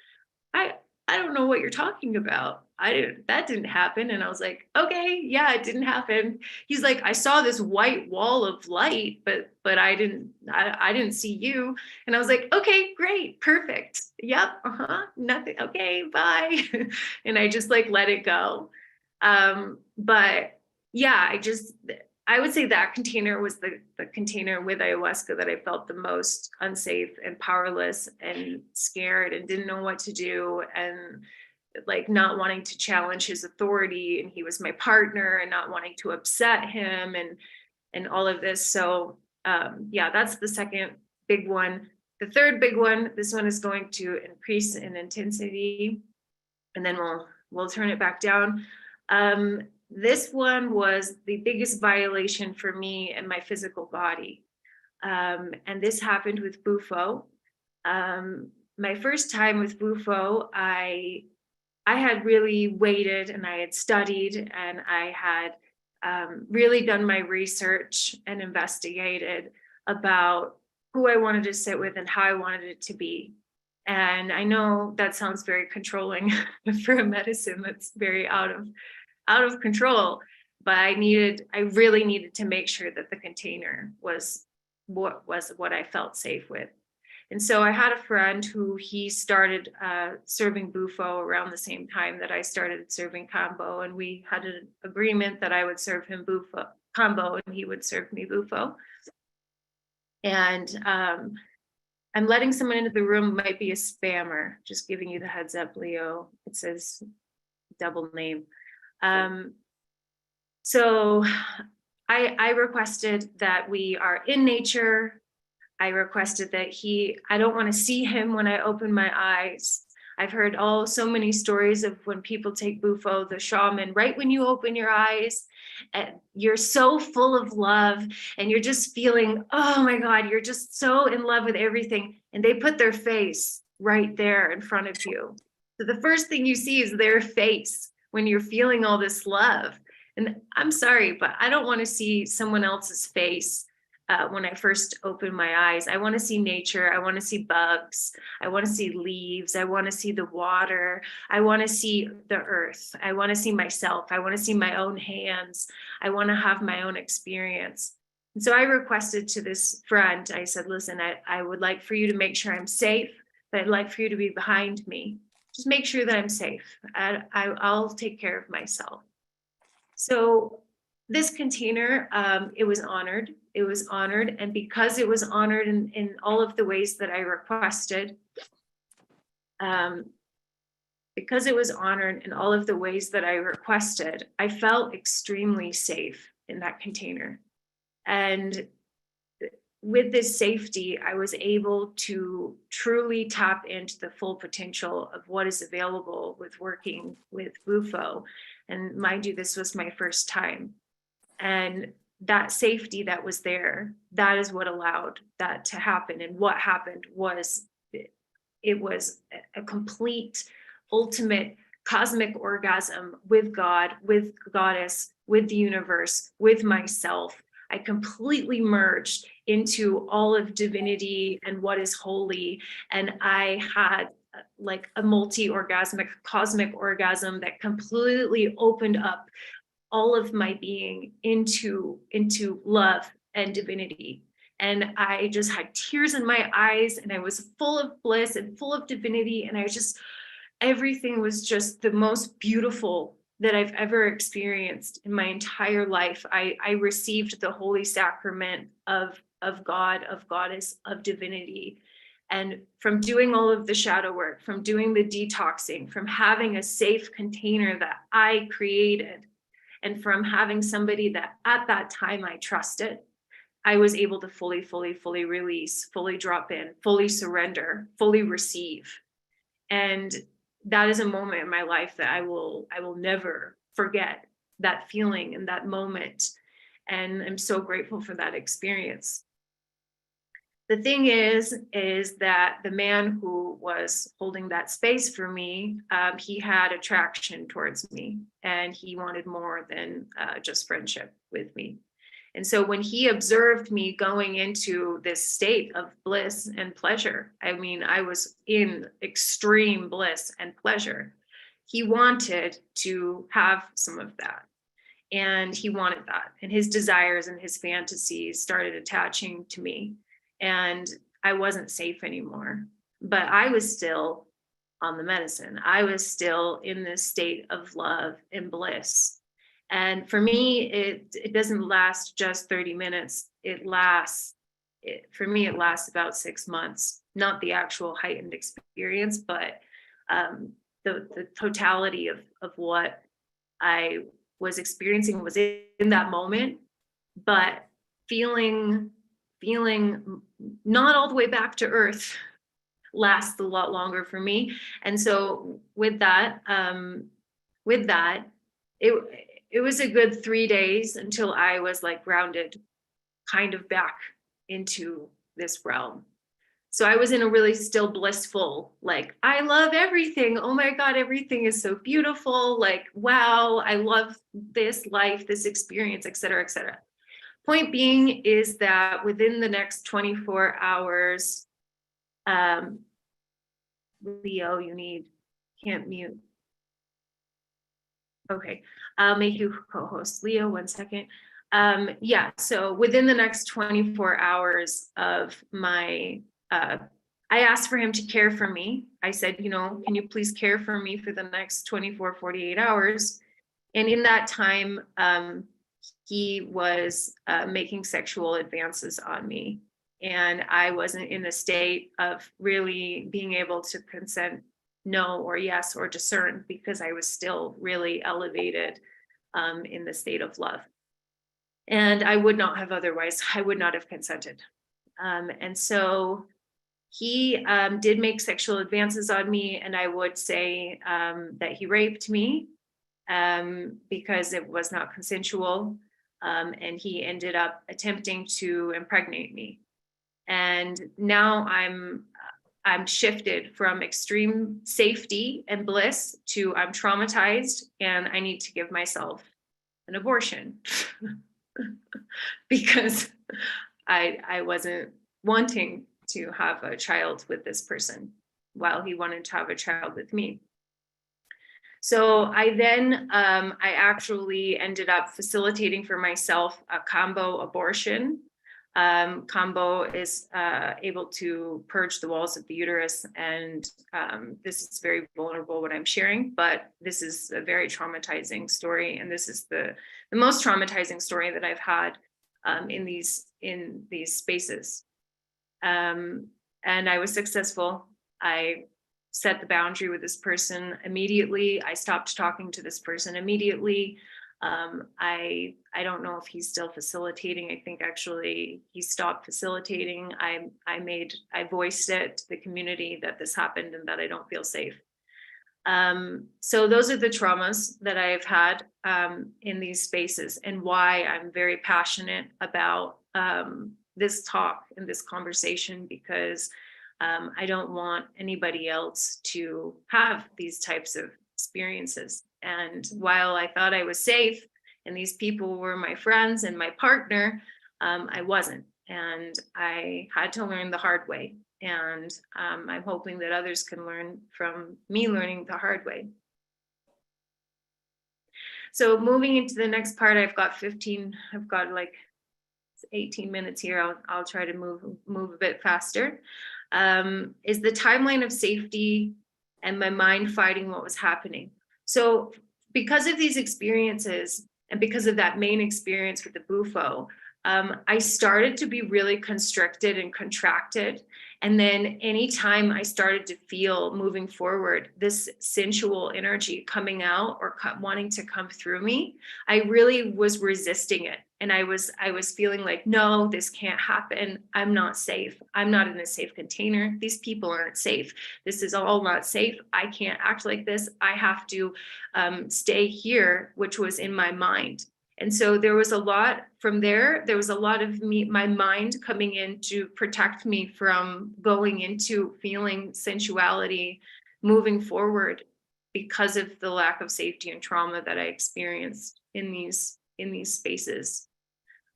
I don't know what you're talking about. That didn't happen. And I was like, okay, yeah, it didn't happen. He's like, I saw this white wall of light, but I didn't see you. And I was like, okay, great, perfect. Yep, nothing, okay, bye. And I just like let it go. But yeah, I would say that container was the container with ayahuasca that I felt the most unsafe and powerless and scared and didn't know what to do, and like not wanting to challenge his authority, and he was my partner, and not wanting to upset him, and all of this. So yeah, that's the second big one. The third big one, this one is going to increase in intensity, and then we'll turn it back down. This one was the biggest violation for me and my physical body. And this happened with Bufo. My first time with Bufo, I I had really waited and I had studied and I had really done my research and investigated about who I wanted to sit with and how I wanted it to be. And I know that sounds very controlling for a medicine that's very out of control, but I really needed to make sure that the container was what I felt safe with. And so I had a friend who he started serving Bufo around the same time that I started serving Combo, and we had an agreement that I would serve him Bufo Combo and he would serve me Bufo. And I'm letting someone into the room, might be a spammer, just giving you the heads up, Leo. It says double name. So I requested that we are in nature. I requested that I don't want to see him when I open my eyes. I've heard so many stories of when people take Bufo, the shaman, right when you open your eyes, and you're so full of love and you're just feeling, oh my God, you're just so in love with everything. And they put their face right there in front of you. So the first thing you see is their face when you're feeling all this love. And I'm sorry, but I don't want to see someone else's face when I first open my eyes. I want to see nature. I want to see bugs. I want to see leaves. I want to see the water. I want to see the earth. I want to see myself. I want to see my own hands. I want to have my own experience. And so I requested to this friend, I said, listen, I would like for you to make sure I'm safe, but I'd like for you to be behind me. Just make sure that I'm safe. I'll take care of myself. So this container, it was honored. It was honored. And because it was honored in all of the ways that I requested, I felt extremely safe in that container. And with this safety, I was able to truly tap into the full potential of what is available with working with Bufo. And mind you, this was my first time. And that safety that was there, that is what allowed that to happen. And what happened was, it was a complete, ultimate cosmic orgasm with God, with Goddess, with the universe, with myself. I completely merged into all of divinity and what is holy. And I had like a multi-orgasmic cosmic orgasm that completely opened up all of my being into love and divinity. And I just had tears in my eyes and I was full of bliss and full of divinity. And everything was just the most beautiful that I've ever experienced in my entire life. I received the holy sacrament of God, of Goddess, of divinity. And from doing all of the shadow work, from doing the detoxing, from having a safe container that I created, and from having somebody that at that time I trusted, I was able to fully release, fully drop in, fully surrender, fully receive. And that is a moment in my life that I will never forget, that feeling and that moment. And I'm so grateful for that experience. The thing is that the man who was holding that space for me, he had attraction towards me and he wanted more than just friendship with me. And so when he observed me going into this state of bliss and pleasure, I mean, I was in extreme bliss and pleasure. He wanted to have some of that. And he wanted that. And his desires and his fantasies started attaching to me. And I wasn't safe anymore. But I was still on the medicine. I was still in this state of love and bliss. And for me, it doesn't last just 30 minutes. For me, it lasts about 6 months, not the actual heightened experience, but the totality of what I was experiencing was in that moment, but feeling not all the way back to earth lasts a lot longer for me. And so with that, it was a good 3 days until I was like grounded kind of back into this realm. So I was in a really still blissful, like, I love everything. Oh my God, everything is so beautiful. Like, wow, I love this life, this experience, et cetera, et cetera. Point being is that within the next 24 hours, Leo, can't mute. Okay, I'll make you co-host. Leo, 1 second. Yeah, so within the next 24 hours of my, I asked for him to care for me. I said, can you please care for me for the next 24, 48 hours? And in that time, he was making sexual advances on me. And I wasn't in a state of really being able to consent no or yes or discern, because I was still really elevated in the state of love. And I would not have otherwise, I would not have consented. And so he did make sexual advances on me, and I would say that he raped me because it was not consensual. And he ended up attempting to impregnate me. And now I'm shifted from extreme safety and bliss to I'm traumatized and I need to give myself an abortion because I wasn't wanting to have a child with this person while he wanted to have a child with me. So I then, I actually ended up facilitating for myself a combo abortion. Combo is able to purge the walls of the uterus, and this is very vulnerable what I'm sharing, but this is a very traumatizing story, and this is the most traumatizing story that I've had in these spaces. And I was successful. I set the boundary with this person immediately. I stopped talking to this person immediately. I don't know if he's still facilitating. I think actually he stopped facilitating. I voiced it to the community that this happened and that I don't feel safe. So those are the traumas that I've had in these spaces, and why I'm very passionate about this talk and this conversation, because I don't want anybody else to have these types of experiences. And while I thought I was safe and these people were my friends and my partner, I wasn't. And I had to learn the hard way. And I'm hoping that others can learn from me learning the hard way. So moving into the next part, I've got like 18 minutes here. I'll try to move a bit faster. Is the timeline of safety and my mind fighting what was happening. So because of these experiences and because of that main experience with the bufo, I started to be really constricted and contracted. And then anytime I started to feel moving forward, this sensual energy coming out or wanting to come through me, I really was resisting it. And I was feeling like, no, this can't happen. I'm not safe. I'm not in a safe container. These people aren't safe. This is all not safe. I can't act like this. I have to stay here, which was in my mind. And so there was a lot from there. There was a lot of my mind coming in to protect me from going into feeling sensuality, moving forward, because of the lack of safety and trauma that I experienced in these spaces.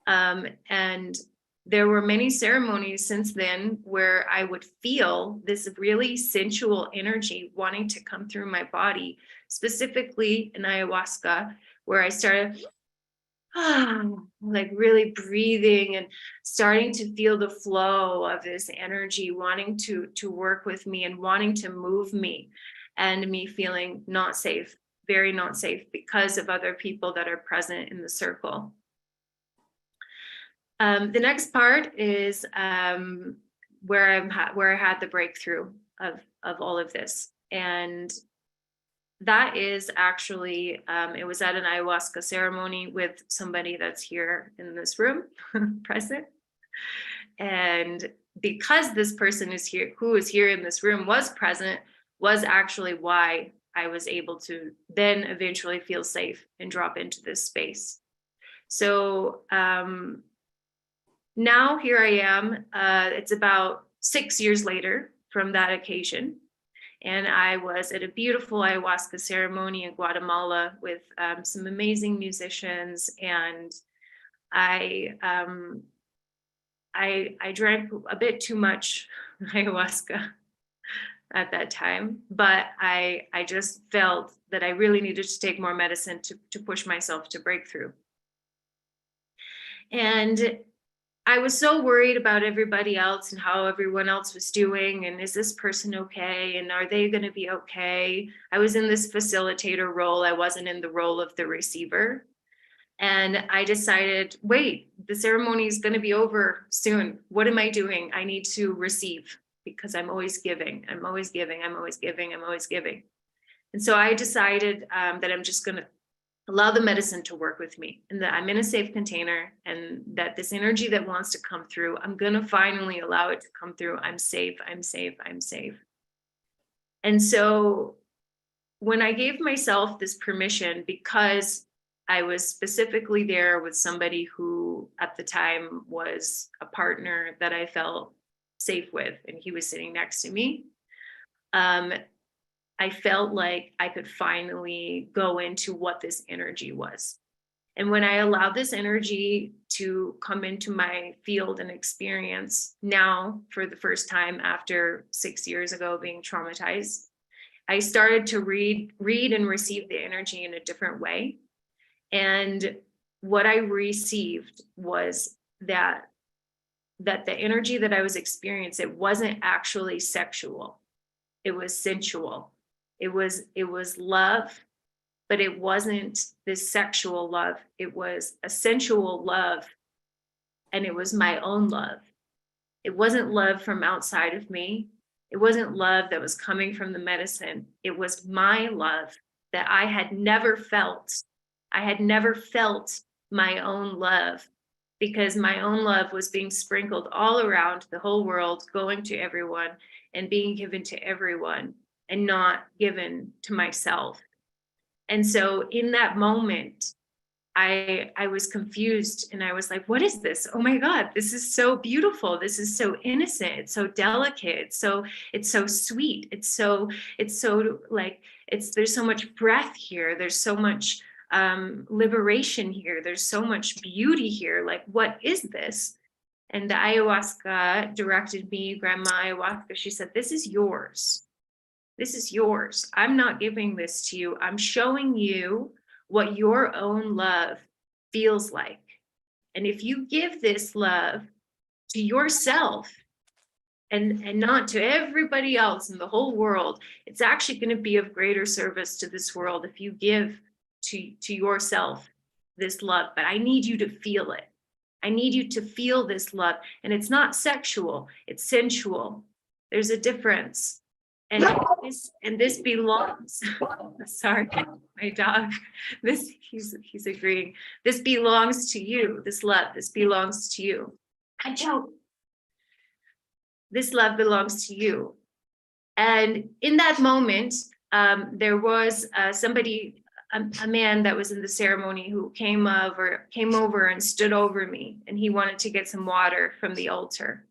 And there were many ceremonies since then where I would feel this really sensual energy wanting to come through my body, specifically in ayahuasca, where I started like really breathing and starting to feel the flow of this energy wanting to work with me and wanting to move me, and me feeling not safe, very not safe, because of other people that are present in the circle. The next part is where I had the breakthrough of all of this, and that is actually, it was at an ayahuasca ceremony with somebody that's here in this room present. And because this person is here, who is here in this room, was present, was actually why I was able to then eventually feel safe and drop into this space. So now here I am, it's about 6 years later from that occasion. And I was at a beautiful ayahuasca ceremony in Guatemala with some amazing musicians. And I drank a bit too much ayahuasca at that time, but I just felt that I really needed to take more medicine to push myself to breakthrough. And I was so worried about everybody else and how everyone else was doing. And is this person okay? And are they going to be okay? I was in this facilitator role. I wasn't in the role of the receiver. And I decided, wait, the ceremony is going to be over soon. What am I doing? I need to receive, because I'm always giving. I'm always giving. I'm always giving. I'm always giving. And so I decided that I'm just going to allow the medicine to work with me, and that I'm in a safe container, and that this energy that wants to come through, I'm going to finally allow it to come through. I'm safe. I'm safe. I'm safe. And so when I gave myself this permission, because I was specifically there with somebody who at the time was a partner that I felt safe with, and he was sitting next to me, I felt like I could finally go into what this energy was. And when I allowed this energy to come into my field and experience now for the first time after 6 years ago being traumatized, I started to read and receive the energy in a different way. And what I received was that the energy that I was experiencing, it wasn't actually sexual. It was sensual. It was love, but it wasn't this sexual love. It was a sensual love, and it was my own love. It wasn't love from outside of me. It wasn't love that was coming from the medicine. It was my love that I had never felt. I had never felt my own love, because my own love was being sprinkled all around the whole world, going to everyone and being given to everyone, and not given to myself. And so in that moment, I was confused, and I was like, what is this? Oh my God, this is so beautiful. This is so innocent. It's so delicate. It's so sweet. It's so like, there's so much breath here. There's so much liberation here. There's so much beauty here. Like, what is this? And the ayahuasca directed me, Grandma Ayahuasca, she said, this is yours. This is yours. I'm not giving this to you. I'm showing you what your own love feels like. And if you give this love to yourself and not to everybody else in the whole world, it's actually going to be of greater service to this world if you give to yourself this love. But I need you to feel it. I need you to feel this love. And it's not sexual, it's sensual. There's a difference. And this belongs, sorry, my dog, he's agreeing. This belongs to you, this love, this belongs to you. I choke. This love belongs to you. And in that moment, there was somebody, a man that was in the ceremony, who came over and stood over me, and he wanted to get some water from the altar.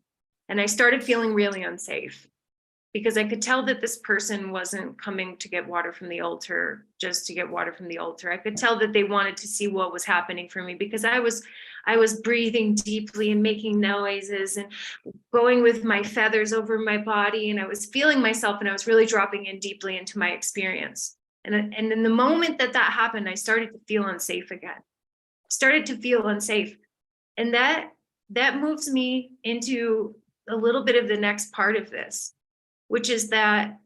And I started feeling really unsafe, because I could tell that this person wasn't coming to get water from the altar just to get water from the altar. I could tell that they wanted to see what was happening for me, because I was breathing deeply and making noises and going with my feathers over my body, and I was feeling myself, and I was really dropping in deeply into my experience. And in the moment that happened, I started to feel unsafe again. Started to feel unsafe. And that moves me into a little bit of the next part of this, which is that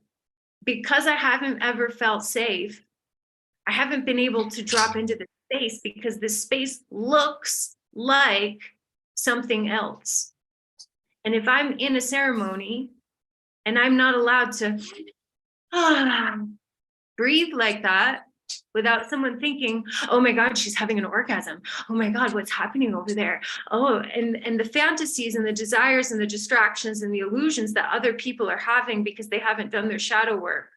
because I haven't ever felt safe, I haven't been able to drop into this space, because this space looks like something else. And if I'm in a ceremony and I'm not allowed to breathe like that without someone thinking, oh my God, she's having an orgasm. Oh my God, what's happening over there? Oh, and the fantasies and the desires and the distractions and the illusions that other people are having because they haven't done their shadow work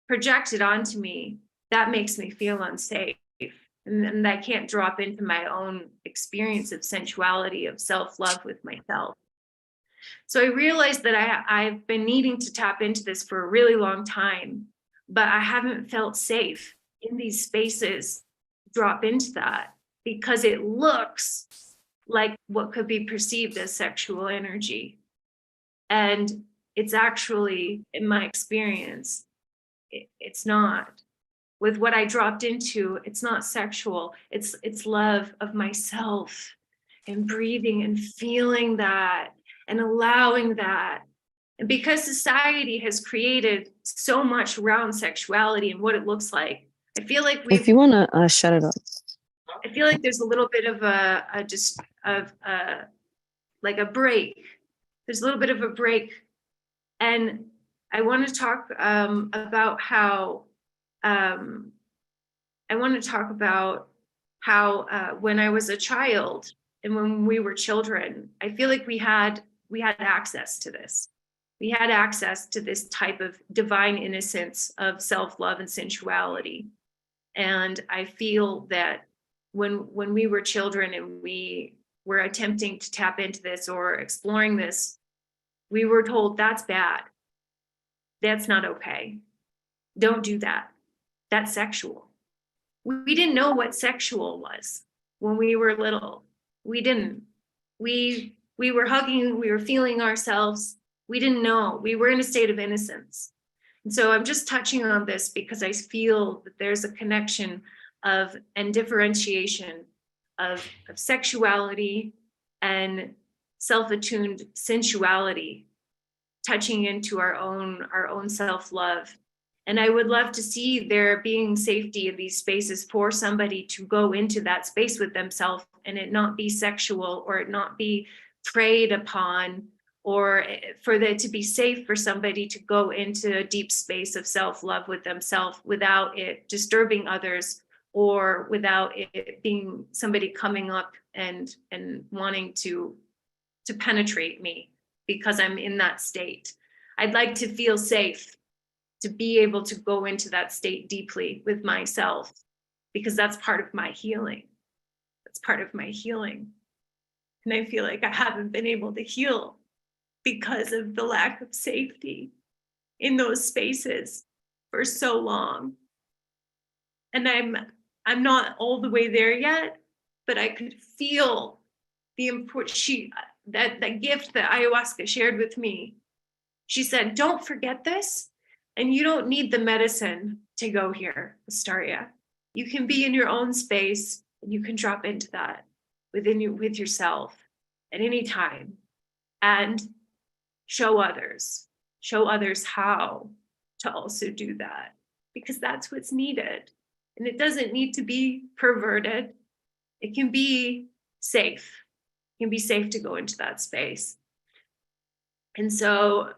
projected onto me, that makes me feel unsafe. And I can't drop into my own experience of sensuality, of self-love with myself. So I realized that I've been needing to tap into this for a really long time, but I haven't felt safe in these spaces, drop into that, because it looks like what could be perceived as sexual energy. And it's actually, in my experience, it's not. With what I dropped into, it's not sexual, it's love of myself and breathing and feeling that and allowing that. And because society has created so much around sexuality and what it looks like, I feel like If you want to shut it up. I feel like there's a little bit of like a break. There's a little bit of a break. And I want to talk about how when I was a child and when we were children, I feel like we had access to this. We had access to this type of divine innocence of self-love and sensuality. And I feel that when we were children and we were attempting to tap into this or exploring this, we were told that's bad. That's not okay. Don't do that. That's sexual. We didn't know what sexual was when we were little. We didn't. We were hugging, we were feeling ourselves. We didn't know. We were in a state of innocence. And so I'm just touching on this because I feel that there's a connection of and differentiation of sexuality and self-attuned sensuality, touching into our own self-love. And I would love to see there being safety in these spaces for somebody to go into that space with themselves and it not be sexual or it not be preyed upon, or for it to be safe for somebody to go into a deep space of self-love with themselves without it disturbing others or without it being somebody coming up and wanting to penetrate me because I'm in that state. I'd like to feel safe to be able to go into that state deeply with myself, because that's part of my healing. That's part of my healing. And I feel like I haven't been able to heal because of the lack of safety in those spaces for so long. And I'm not all the way there yet, but I could feel the that gift that ayahuasca shared with me. She said, don't forget this. And you don't need the medicine to go here, Astaria. You can be in your own space and you can drop into that with yourself at any time and show others how to also do that, because that's what's needed. And it doesn't need to be perverted. It can be safe. It can be safe to go into that space. And so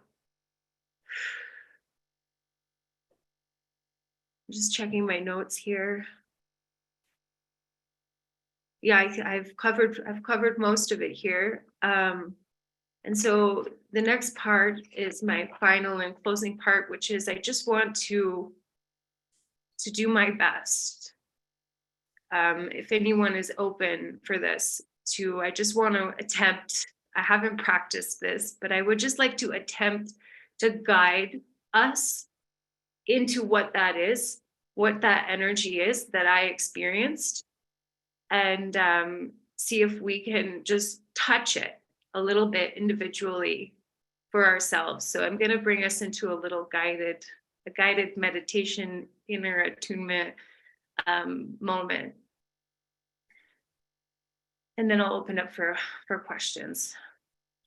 I'm just checking my notes here. Yeah, I've covered most of it here. And so the next part is my final and closing part, which is I just want to do my best. If anyone is open for this, I just want to attempt. I haven't practiced this, but I would just like to attempt to guide us into what that is, what that energy is that I experienced, and see if we can just touch it a little bit individually for ourselves. So I'm going to bring us into a little guided meditation, inner attunement moment. And then I'll open up for questions.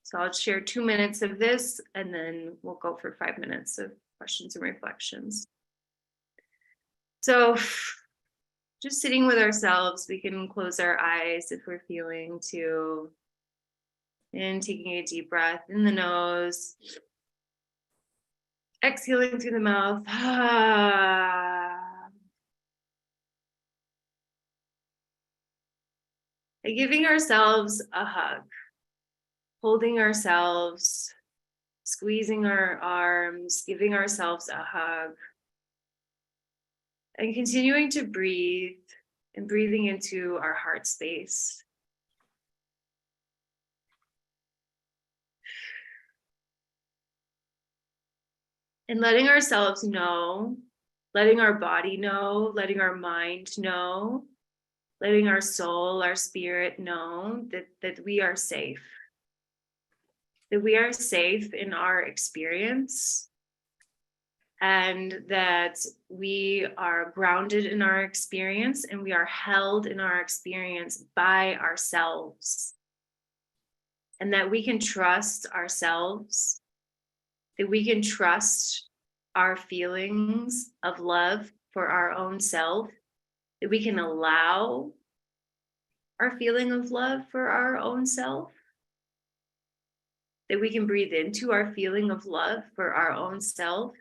So I'll share 2 minutes of this, and then we'll go for 5 minutes of questions and reflections. So just sitting with ourselves, we can close our eyes if we're feeling to, and taking a deep breath in the nose, exhaling through the mouth. And giving ourselves a hug, holding ourselves, squeezing our arms, giving ourselves a hug, and continuing to breathe and breathing into our heart space. And letting ourselves know, letting our body know, letting our mind know, letting our soul, our spirit know that we are safe. That we are safe in our experience, and that we are grounded in our experience, and we are held in our experience by ourselves. And that we can trust ourselves, that we can trust our feelings of love for our own self, that we can allow our feeling of love for our own self, that we can breathe into our feeling of love for our own self,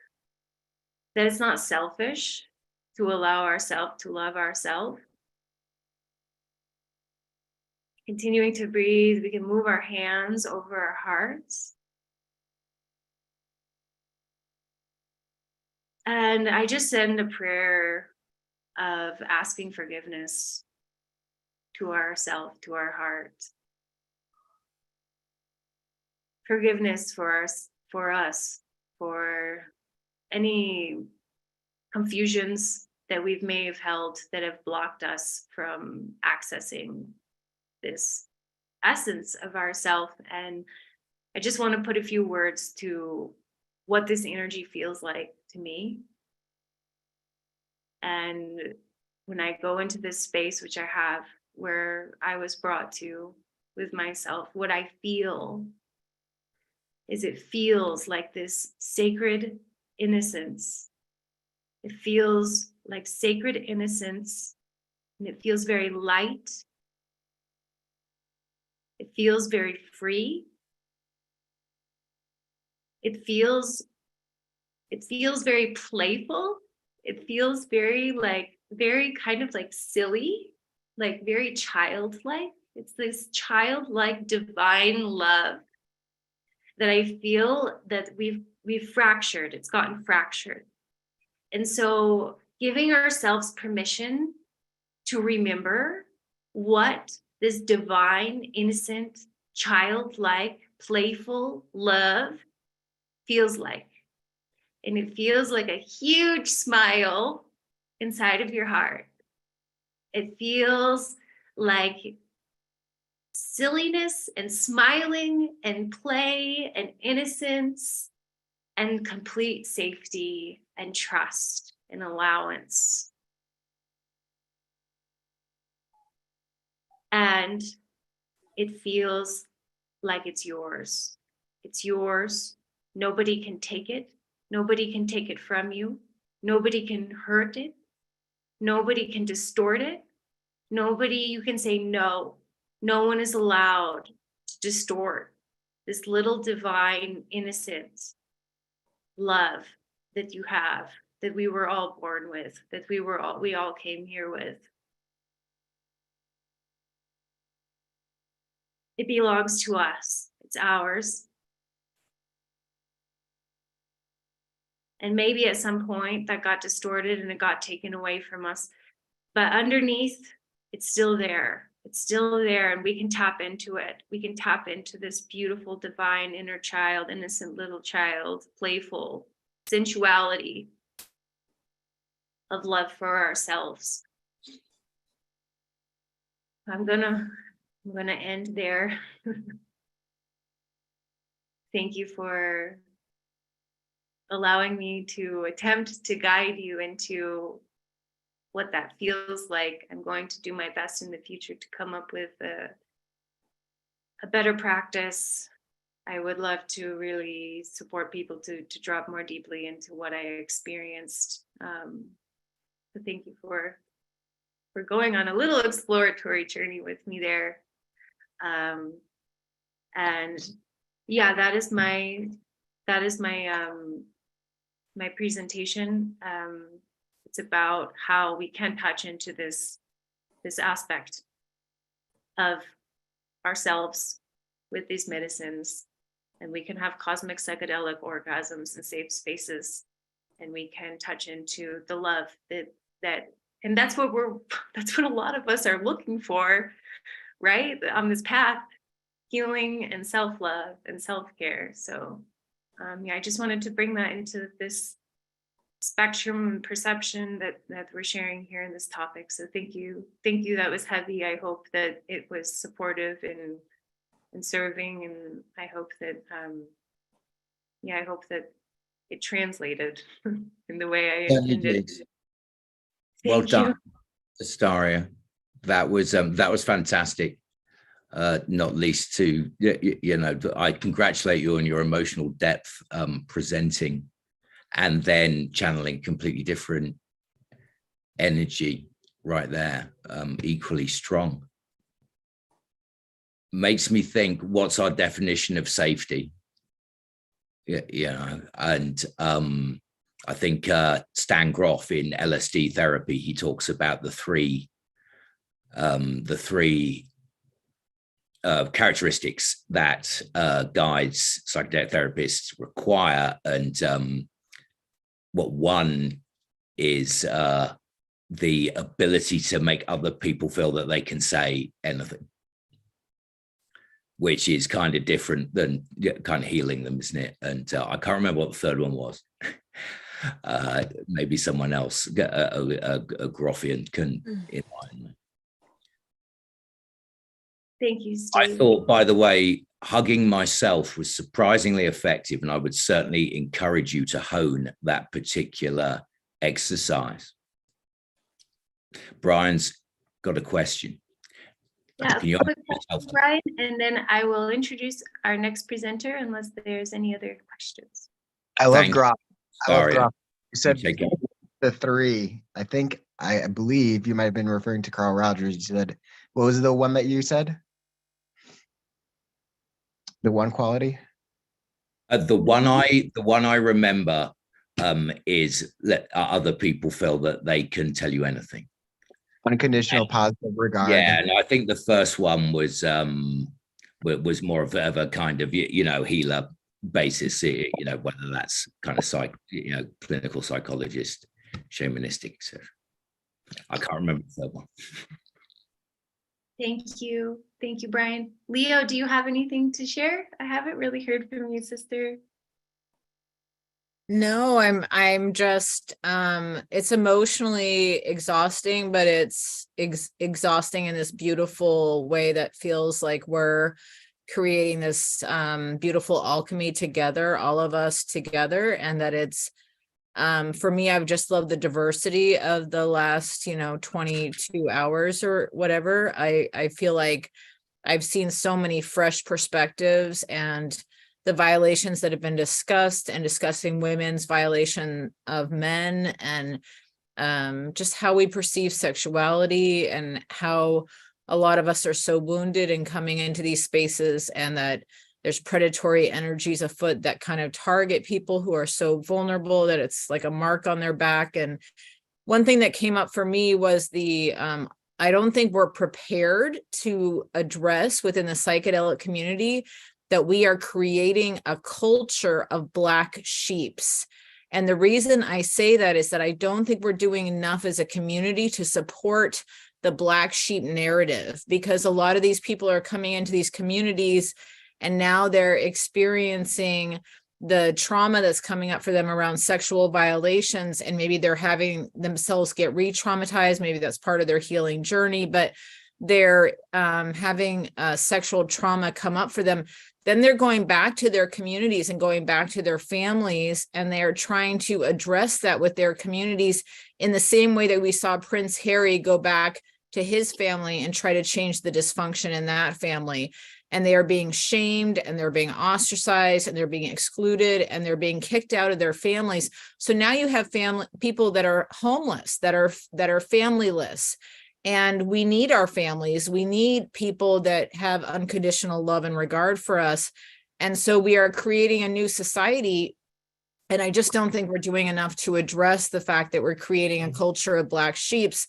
that it's not selfish to allow ourselves to love ourselves. Continuing to breathe, we can move our hands over our hearts. And I just send a prayer of asking forgiveness to ourselves, to our heart. Forgiveness for us, for any confusions that we may have held that have blocked us from accessing this essence of ourself. And I just want to put a few words to what this energy feels like to me. And when I go into this space, which I have, where I was brought to with myself, what I feel is it feels like this sacred innocence. It feels like sacred innocence, and it feels very light. It feels very free. It feels very playful. It feels very kind of like silly, like very childlike. It's this childlike divine love that I feel that we've fractured. It's gotten fractured. And so giving ourselves permission to remember what this divine, innocent, childlike, playful love feels like. And it feels like a huge smile inside of your heart. It feels like silliness and smiling and play and innocence and complete safety and trust and allowance. And it feels like it's yours. It's yours. Nobody can take it. Nobody can take it from you. Nobody can hurt it. Nobody can distort it. Nobody, you can say no. No one is allowed to distort this little divine, innocent love that you have, that we were all born with, that we all came here with. It belongs to us. It's ours. And maybe at some point that got distorted and it got taken away from us. But underneath, it's still there. It's still there, and we can tap into it. We can tap into this beautiful, divine inner child, innocent little child, playful sensuality of love for ourselves. I'm gonna end there. Thank you for allowing me to attempt to guide you into what that feels like. I'm going to do my best in the future to come up with a better practice. I would love to really support people to drop more deeply into what I experienced. So thank you for going on a little exploratory journey with me there. And yeah, that is my my presentation. It's about how we can touch into this aspect of ourselves with these medicines, and we can have cosmic psychedelic orgasms in safe spaces, and we can touch into the love that and that's what a lot of us are looking for, right? On this path, healing and self-love and self-care. So yeah, I just wanted to bring that into this spectrum and perception that we're sharing here in this topic. So thank you. That was heavy. I hope that it was supportive and serving, and I hope that I hope that it translated in the way I intended. Well Thank you. done, Astaria. That was fantastic. Not least to I congratulate you on your emotional depth, presenting and then channeling completely different energy right there, equally strong. Makes me think, what's our definition of safety? And I think Stan Groff in LSD therapy, he talks about the three characteristics that guides psychedelic therapists require, and what one is the ability to make other people feel that they can say anything, which is kind of different than kind of healing them, isn't it? And I can't remember what the third one was. Maybe someone else, a Groffian, can enlighten me. Thank you, Steve. I thought, by the way, hugging myself was surprisingly effective, and I would certainly encourage you to hone that particular exercise. Brian's got a question. Yeah, Can you quick question, Brian, and then I will introduce our next presenter unless there's any other questions. I love Groff. Sorry. You said the three. I believe you might have been referring to Carl Rogers. You said, what was the one that you said? The one quality? The one I remember is let other people feel that they can tell you anything. Unconditional positive regard. Yeah, and I think the first one was more of a kind of healer basis. Whether that's kind of clinical psychologist, shamanistic, etc. I can't remember the third one. Thank you, Brian. Leo, do you have anything to share? I haven't really heard from you, sister. No, I'm just it's emotionally exhausting, but it's exhausting in this beautiful way that feels like we're creating this beautiful alchemy together, all of us together, and that it's for me, I've just loved the diversity of the last 22 hours or whatever. I feel like I've seen so many fresh perspectives, and the violations that have been discussed, and discussing women's violation of men, and just how we perceive sexuality, and how a lot of us are so wounded in coming into these spaces, and that there's predatory energies afoot that kind of target people who are so vulnerable that it's like a mark on their back. And one thing that came up for me was I don't think we're prepared to address within the psychedelic community that we are creating a culture of black sheeps. And the reason I say that is that I don't think we're doing enough as a community to support the black sheep narrative, because a lot of these people are coming into these communities and now they're experiencing the trauma that's coming up for them around sexual violations, and maybe they're having themselves get re-traumatized. Maybe that's part of their healing journey, but they're having sexual trauma come up for them. Then they're going back to their communities and going back to their families, and they're trying to address that with their communities in the same way that we saw Prince Harry go back to his family and try to change the dysfunction in that family. And they are being shamed, and they're being ostracized, and they're being excluded, and they're being kicked out of their families. So now you have people that are homeless, that are familyless. And we need our families. We need people that have unconditional love and regard for us. And so we are creating a new society. And I just don't think we're doing enough to address the fact that we're creating a culture of black sheeps.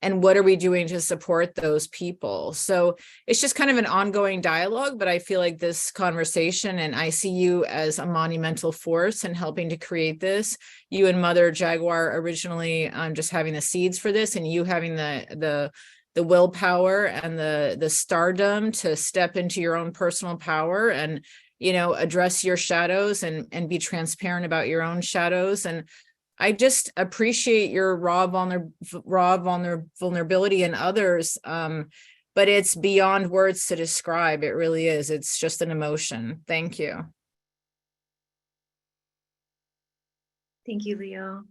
And what are we doing to support those people? So it's just kind of an ongoing dialogue, but I feel like this conversation, and I see you as a monumental force in helping to create this. You and Mother Jaguar originally just having the seeds for this, and you having the willpower and the stardom to step into your own personal power and address your shadows and be transparent about your own shadows. And I just appreciate your raw vulnerability in others. But it's beyond words to describe. It really is. It's just an emotion. Thank you. Thank you, Leo.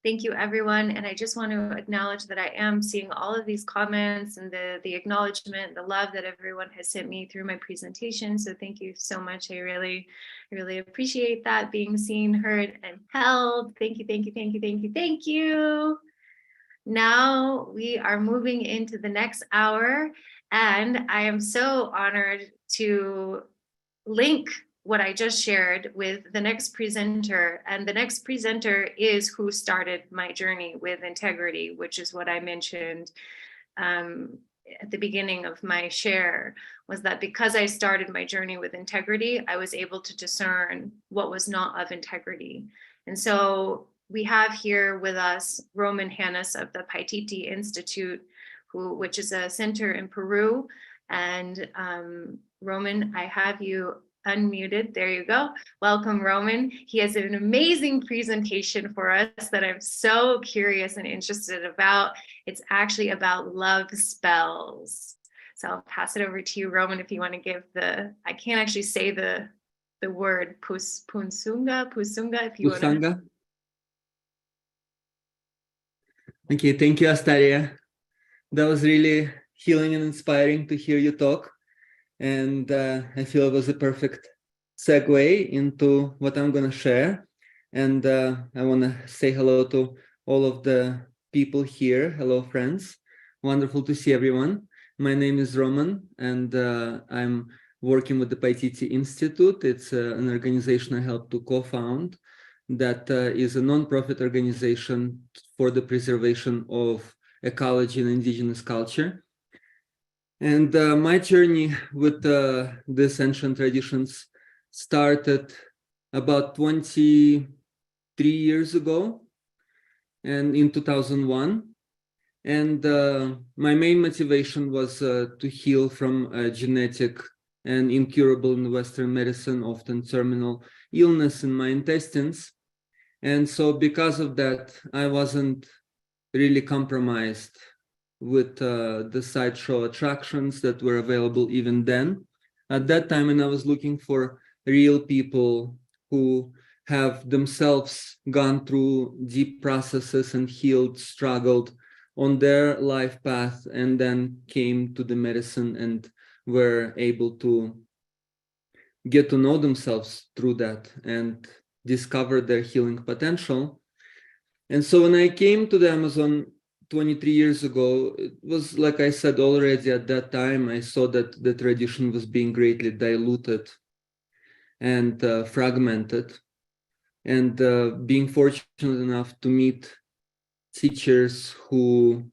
Thank you, everyone. And I just want to acknowledge that I am seeing all of these comments and the acknowledgement, the love that everyone has sent me through my presentation. So thank you so much. I really appreciate that, being seen, heard, and held. Thank you, thank you, thank you, thank you, thank you. Now we are moving into the next hour, and I am so honored to link what I just shared with the next presenter. And the next presenter is who started my journey with integrity, which is what I mentioned at the beginning of my share, was that because I started my journey with integrity, I was able to discern what was not of integrity. And so we have here with us Roman Hannes of the Paititi Institute, which is a center in Peru. And Roman, I have you unmuted. There you go. Welcome, Roman. He has an amazing presentation for us that I'm so curious and interested about. It's actually about love spells. So I'll pass it over to you, Roman, if you want to give I can't actually say the word pusunga, if you want to. Okay, thank you, Astaria. That was really healing and inspiring to hear you talk. And I feel it was a perfect segue into what I'm going to share. And I want to say hello to all of the people here. Hello, friends. Wonderful to see everyone. My name is Roman, and I'm working with the Paititi Institute. It's an organization I helped to co-found that is a nonprofit organization for the preservation of ecology and indigenous culture. And my journey with these ancient traditions started about 23 years ago, and in 2001. And my main motivation was to heal from a genetic and incurable in Western medicine, often terminal illness in my intestines. And so because of that, I wasn't really compromised with the sideshow attractions that were available even then. At that time, and I was looking for real people who have themselves gone through deep processes and healed, struggled on their life path, and then came to the medicine and were able to get to know themselves through that and discover their healing potential. And so when I came to the Amazon 23 years ago, it was, like I said already at that time, I saw that the tradition was being greatly diluted and fragmented. And being fortunate enough to meet teachers who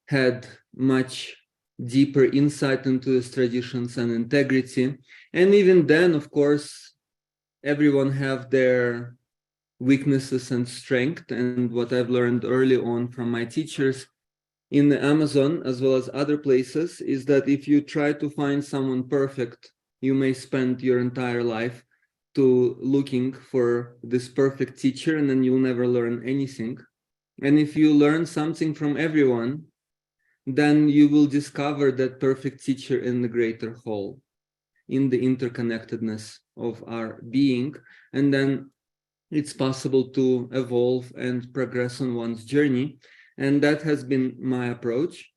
had much deeper insight into these traditions and integrity. And even then, of course, everyone have their weaknesses and strength. And what I've learned early on from my teachers in the Amazon, as well as other places, is that if you try to find someone perfect, you may spend your entire life looking for this perfect teacher, and then you'll never learn anything. And if you learn something from everyone, then you will discover that perfect teacher in the greater whole, in the interconnectedness of our being. And then it's possible to evolve and progress on one's journey. And that has been my approach.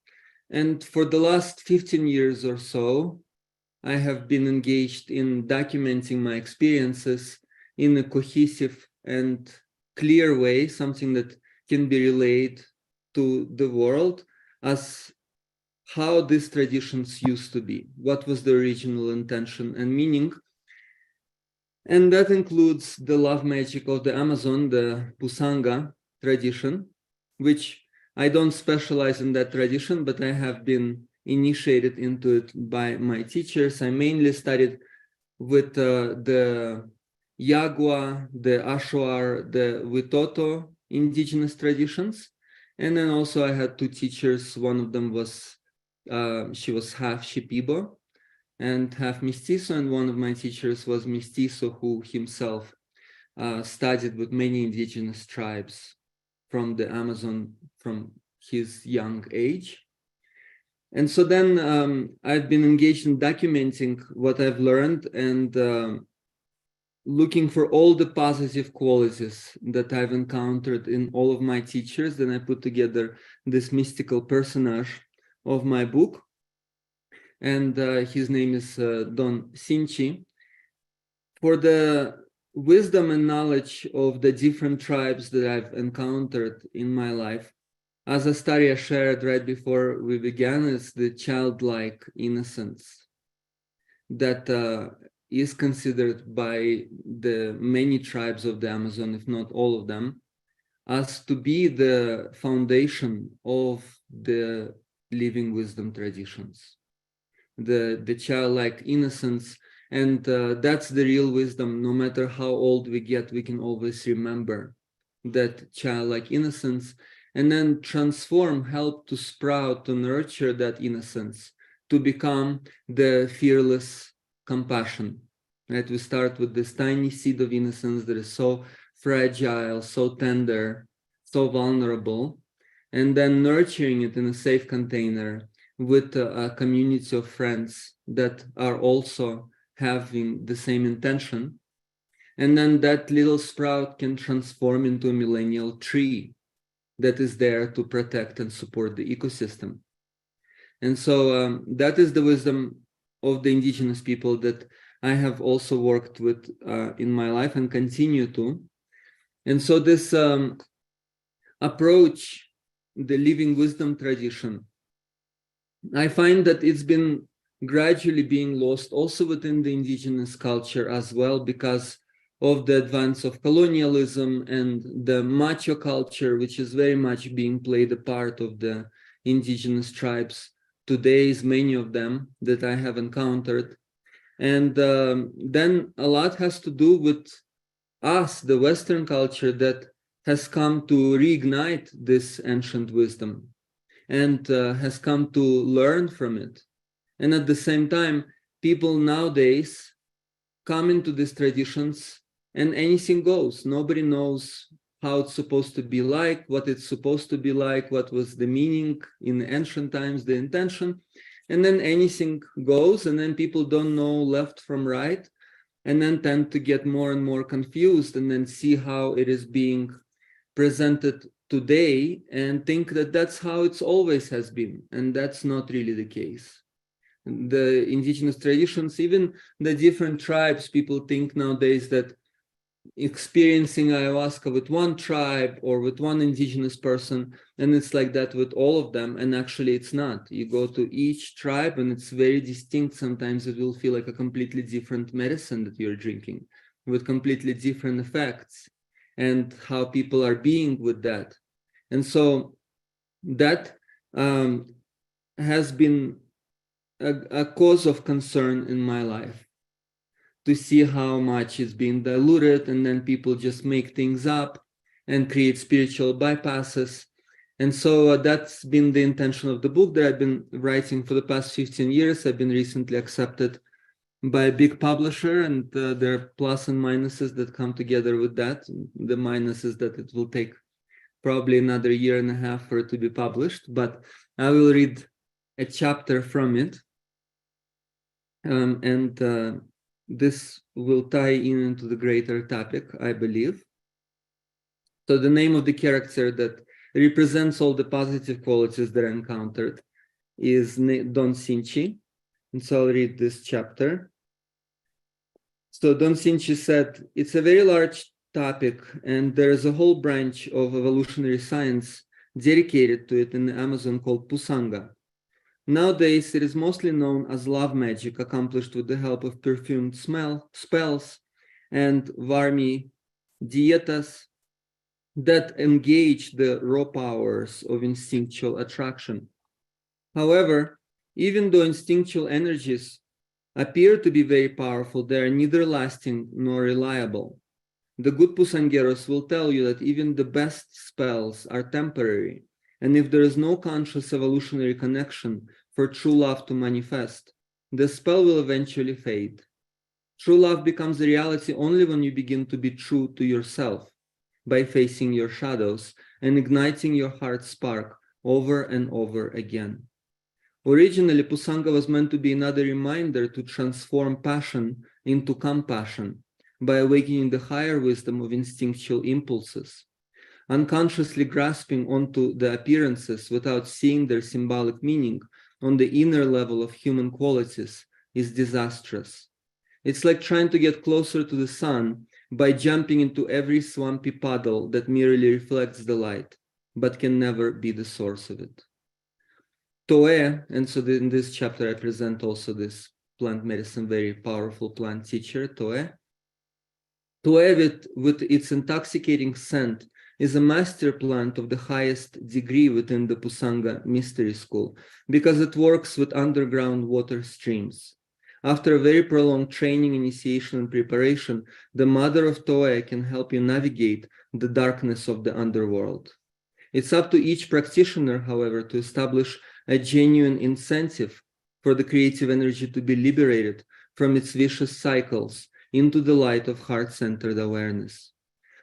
And for the last 15 years or so, I have been engaged in documenting my experiences in a cohesive and clear way, something that can be relayed to the world as how these traditions used to be, what was the original intention and meaning. And that includes the love magic of the Amazon, the Pusanga tradition, which I don't specialize in that tradition, but I have been initiated into it by my teachers. I mainly studied with the Yagua, the Ashuar, the Witoto indigenous traditions. And then also I had two teachers. One of them was, she was half Shipibo, and half mestizo, and one of my teachers was mestizo, who himself studied with many indigenous tribes from the Amazon from his young age. And so then I've been engaged in documenting what I've learned and looking for all the positive qualities that I've encountered in all of my teachers. Then I put together this mystical personage of my book. And his name is Don Sinchi. For the wisdom and knowledge of the different tribes that I've encountered in my life, as Astaria shared right before we began, is the childlike innocence that is considered by the many tribes of the Amazon, if not all of them, as to be the foundation of the living wisdom traditions. The childlike innocence, and that's the real wisdom. No matter how old we get, we can always remember that childlike innocence, and then transform, help to sprout, to nurture that innocence, to become the fearless compassion. Right? We start with this tiny seed of innocence that is so fragile, so tender, so vulnerable, and then nurturing it in a safe container with a community of friends that are also having the same intention. And then that little sprout can transform into a millennial tree that is there to protect and support the ecosystem. And so that is the wisdom of the indigenous people that I have also worked with in my life and continue to. And so this approach, the living wisdom tradition, I find that it's been gradually being lost also within the indigenous culture as well, because of the advance of colonialism and the macho culture, which is very much being played a part of the indigenous tribes today, many of them that I have encountered. And then a lot has to do with us, the Western culture, that has come to reignite this ancient wisdom and has come to learn from it. And at the same time, people nowadays come into these traditions and anything goes. Nobody knows how it's supposed to be like, what it's supposed to be like, what was the meaning in ancient times, the intention. And then anything goes, and then people don't know left from right, and then tend to get more and more confused, and then see how it is being presented today and think that that's how it's always has been. And that's not really the case. The indigenous traditions, even the different tribes, people think nowadays that experiencing ayahuasca with one tribe or with one indigenous person, and it's like that with all of them, and actually it's not. You go to each tribe and it's very distinct. Sometimes it will feel like a completely different medicine that you're drinking with completely different effects, and how people are being with that. And so that has been a cause of concern in my life, to see how much is being diluted, and then people just make things up and create spiritual bypasses. And so that's been the intention of the book that I've been writing for the past 15 years. I've been recently accepted by a big publisher, and there are plus and minuses that come together with that. The minus is that it will take probably another year and a half for it to be published, but I will read a chapter from it. This will tie into the greater topic, I believe. So the name of the character that represents all the positive qualities that I encountered is Don Sinchi. And so I'll read this chapter. So Don Sinchi said, it's a very large topic, and there is a whole branch of evolutionary science dedicated to it in the Amazon called Pusanga. Nowadays, it is mostly known as love magic, accomplished with the help of perfumed spells and varmi dietas that engage the raw powers of instinctual attraction. However, even though instinctual energies appear to be very powerful, they are neither lasting nor reliable. The good Pusangueros will tell you that even the best spells are temporary, and if there is no conscious evolutionary connection for true love to manifest, the spell will eventually fade. True love becomes a reality only when you begin to be true to yourself, by facing your shadows and igniting your heart's spark over and over again. Originally, Pusanga was meant to be another reminder to transform passion into compassion by awakening the higher wisdom of instinctual impulses. Unconsciously grasping onto the appearances without seeing their symbolic meaning on the inner level of human qualities is disastrous. It's like trying to get closer to the sun by jumping into every swampy puddle that merely reflects the light, but can never be the source of it. Toe, and so in this chapter I present also this plant medicine, very powerful plant teacher, Toe. Toe, with its intoxicating scent, is a master plant of the highest degree within the Pusanga mystery school, because it works with underground water streams. After a very prolonged training, initiation, and preparation, the mother of Toe can help you navigate the darkness of the underworld. It's up to each practitioner, however, to establish a genuine incentive for the creative energy to be liberated from its vicious cycles into the light of heart-centered awareness.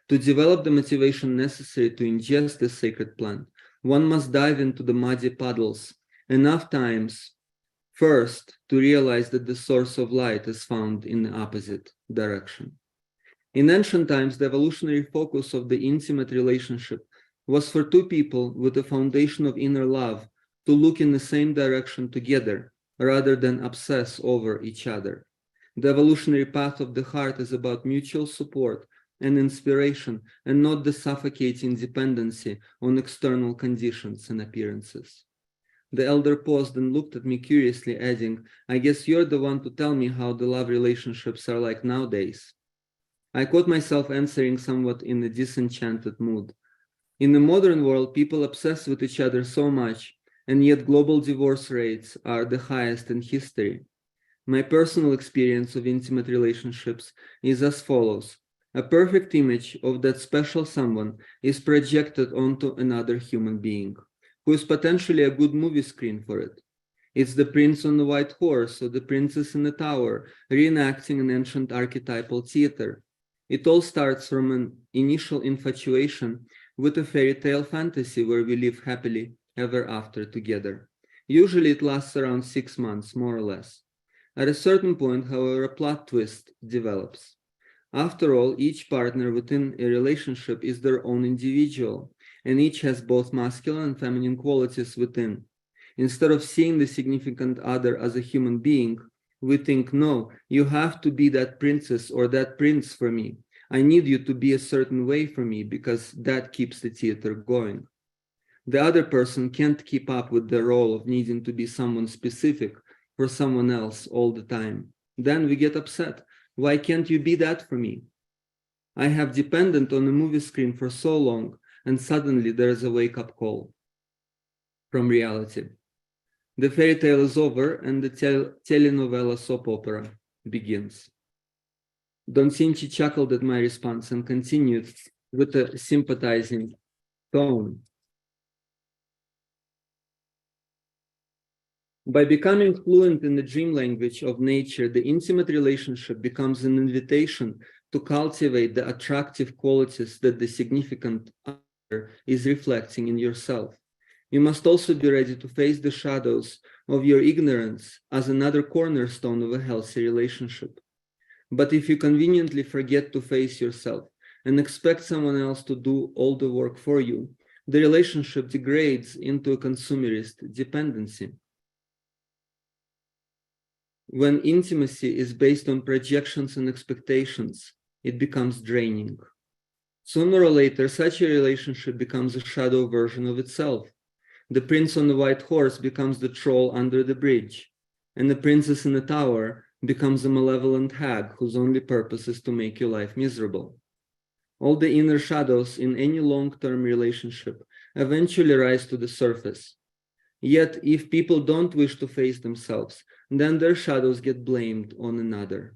To develop the motivation necessary to ingest this sacred plant, one must dive into the muddy puddles enough times first to realize that the source of light is found in the opposite direction. In ancient times, the evolutionary focus of the intimate relationship was for two people with a foundation of inner love to look in the same direction together rather than obsess over each other. The evolutionary path of the heart is about mutual support and inspiration, and not the suffocating dependency on external conditions and appearances. The elder paused and looked at me curiously, adding, "I guess you're the one to tell me how the love relationships are like nowadays." I caught myself answering somewhat in a disenchanted mood. In the modern world, people obsess with each other so much, and yet global divorce rates are the highest in history. My personal experience of intimate relationships is as follows. A perfect image of that special someone is projected onto another human being, who is potentially a good movie screen for it. It's the prince on the white horse or the princess in the tower, reenacting an ancient archetypal theater. It all starts from an initial infatuation with a fairy tale fantasy where we live happily ever after together. Usually it lasts around 6 months, more or less. At a certain point, however, a plot twist develops. After all, each partner within a relationship is their own individual, and each has both masculine and feminine qualities within. Instead of seeing the significant other as a human being, we think, no, you have to be that princess or that prince for me. I need you to be a certain way for me because that keeps the theater going. The other person can't keep up with the role of needing to be someone specific for someone else all the time. Then we get upset. Why can't you be that for me? I have depended on a movie screen for so long, and suddenly there is a wake-up call from reality. The fairy tale is over, and the telenovela soap opera begins. Don Cinci chuckled at my response and continued with a sympathizing tone. By becoming fluent in the dream language of nature, the intimate relationship becomes an invitation to cultivate the attractive qualities that the significant other is reflecting in yourself. You must also be ready to face the shadows of your ignorance as another cornerstone of a healthy relationship. But if you conveniently forget to face yourself and expect someone else to do all the work for you, the relationship degrades into a consumerist dependency. When intimacy is based on projections and expectations, it becomes draining. Sooner or later, such a relationship becomes a shadow version of itself. The prince on the white horse becomes the troll under the bridge, and the princess in the tower becomes a malevolent hag whose only purpose is to make your life miserable. All the inner shadows in any long-term relationship eventually rise to the surface. Yet, if people don't wish to face themselves, then their shadows get blamed on another.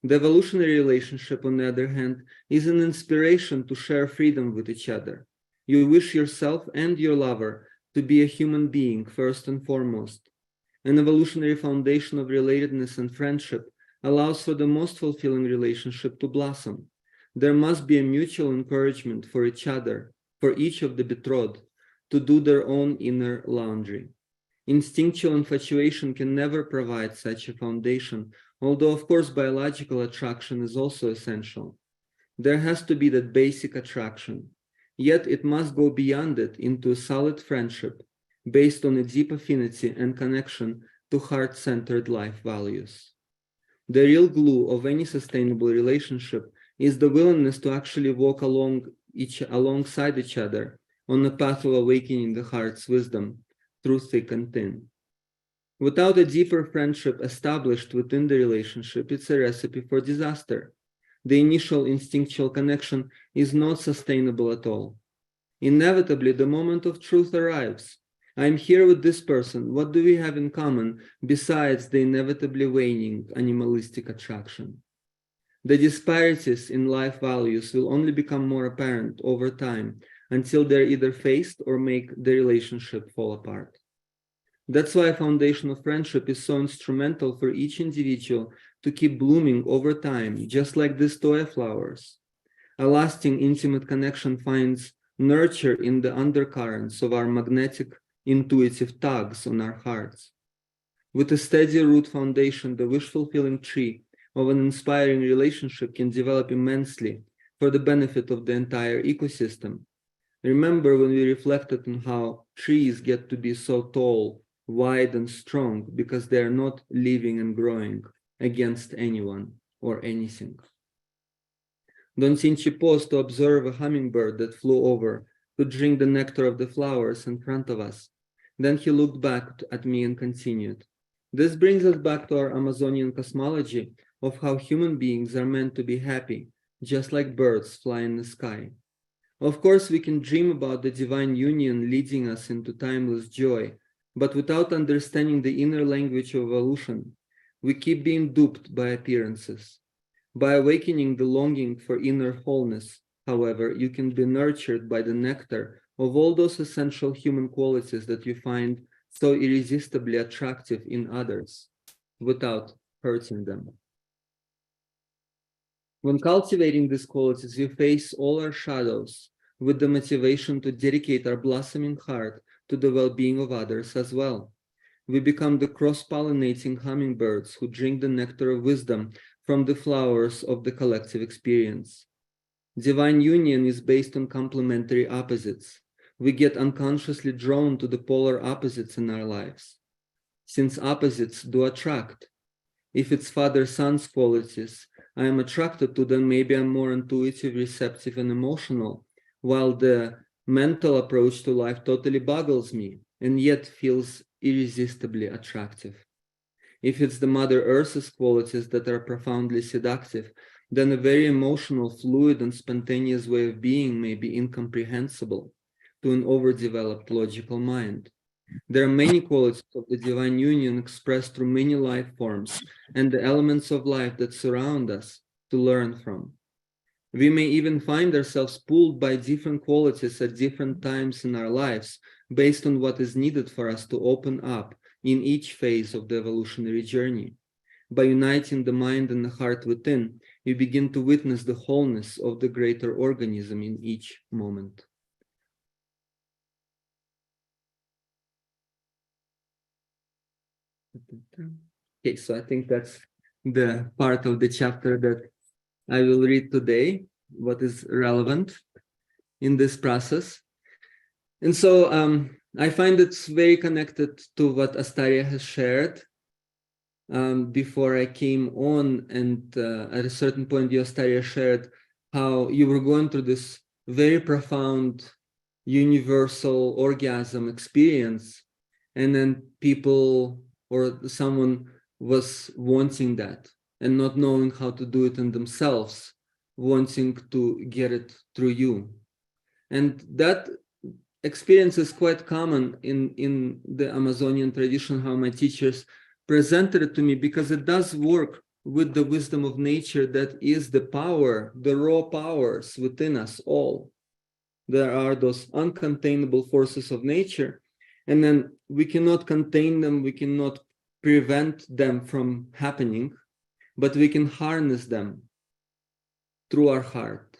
The evolutionary relationship, on the other hand, is an inspiration to share freedom with each other. You wish yourself and your lover to be a human being first and foremost. An evolutionary foundation of relatedness and friendship allows for the most fulfilling relationship to blossom. There must be a mutual encouragement for each other, for each of the betrothed, to do their own inner laundry. Instinctual infatuation can never provide such a foundation, although of course biological attraction is also essential. There has to be that basic attraction, yet it must go beyond it into a solid friendship based on a deep affinity and connection to heart-centered life values. The real glue of any sustainable relationship is the willingness to actually walk alongside each other on a path of awakening the heart's wisdom through thick and thin. Without a deeper friendship established within the relationship, it's a recipe for disaster. The initial instinctual connection is not sustainable at all. Inevitably, the moment of truth arrives. I'm here with this person. What do we have in common besides the inevitably waning animalistic attraction? The disparities in life values will only become more apparent over time until they're either faced or make the relationship fall apart. That's why a foundation of friendship is so instrumental for each individual to keep blooming over time, just like these toy flowers. A lasting, intimate connection finds nurture in the undercurrents of our magnetic, intuitive tugs on our hearts. With a steady root foundation, the wish-fulfilling tree of an inspiring relationship can develop immensely for the benefit of the entire ecosystem. Remember when we reflected on how trees get to be so tall, wide, and strong because they are not living and growing against anyone or anything. Don Cinci paused to observe a hummingbird that flew over to drink the nectar of the flowers in front of us. Then he looked back at me and continued. This brings us back to our Amazonian cosmology of how human beings are meant to be happy, just like birds fly in the sky. Of course, we can dream about the divine union leading us into timeless joy, but without understanding the inner language of evolution, we keep being duped by appearances. By awakening the longing for inner wholeness, however, you can be nurtured by the nectar of all those essential human qualities that you find so irresistibly attractive in others, without hurting them. When cultivating these qualities, we face all our shadows with the motivation to dedicate our blossoming heart to the well-being of others as well. We become the cross-pollinating hummingbirds who drink the nectar of wisdom from the flowers of the collective experience. Divine union is based on complementary opposites. We get unconsciously drawn to the polar opposites in our lives, since opposites do attract. If it's father-son's qualities, I am attracted to them, maybe I'm more intuitive, receptive, and emotional, while the mental approach to life totally boggles me and yet feels irresistibly attractive. If it's the Mother Earth's qualities that are profoundly seductive, then a very emotional, fluid, and spontaneous way of being may be incomprehensible to an overdeveloped logical mind. There are many qualities of the divine union expressed through many life forms and the elements of life that surround us to learn from. We may even find ourselves pulled by different qualities at different times in our lives based on what is needed for us to open up in each phase of the evolutionary journey. By uniting the mind and the heart within, we begin to witness the wholeness of the greater organism in each moment. Okay, so I think that's the part of the chapter that I will read today, what is relevant in this process. And so I find it's very connected to what Astaria has shared before I came on. And at a certain point, you, Astaria, shared how you were going through this very profound universal orgasm experience. And then people or someone was wanting that and not knowing how to do it in themselves, wanting to get it through you. And that experience is quite common in the Amazonian tradition, how my teachers presented it to me, because it does work with the wisdom of nature that is the power, the raw powers within us all. There are those uncontainable forces of nature, and then we cannot contain them, we cannot prevent them from happening, but we can harness them through our heart.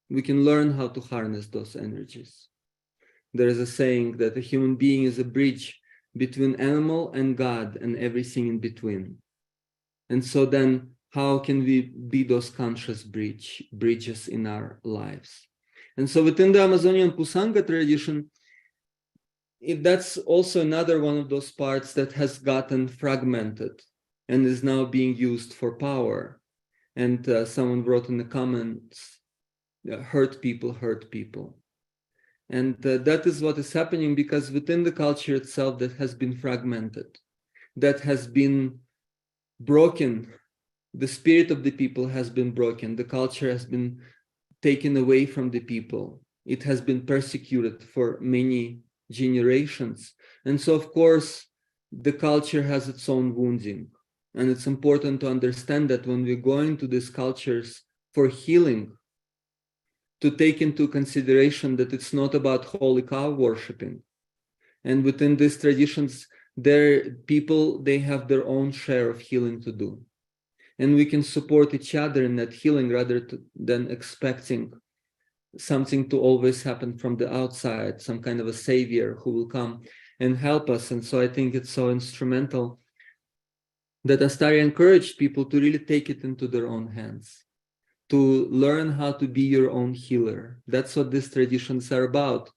We can learn how to harness those energies. There is a saying that a human being is a bridge between animal and God and everything in between. And so then how can we be those conscious bridges in our lives? And so within the Amazonian Pusanga tradition, that's also another one of those parts that has gotten fragmented and is now being used for power. And someone wrote in the comments, hurt people hurt people. And that is what is happening, because within the culture itself that has been fragmented, that has been broken, the spirit of the people has been broken, the culture has been taken away from the people, it has been persecuted for many generations. And so, of course, the culture has its own wounding. And it's important to understand that when we go into these cultures for healing, to take into consideration that it's not about holy cow worshiping. And within these traditions, they have their own share of healing to do. And we can support each other in that healing rather than expecting something to always happen from the outside, some kind of a savior who will come and help us. And so I think it's so instrumental that Astaria encouraged people to really take it into their own hands, to learn how to be your own healer. That's what these traditions are about.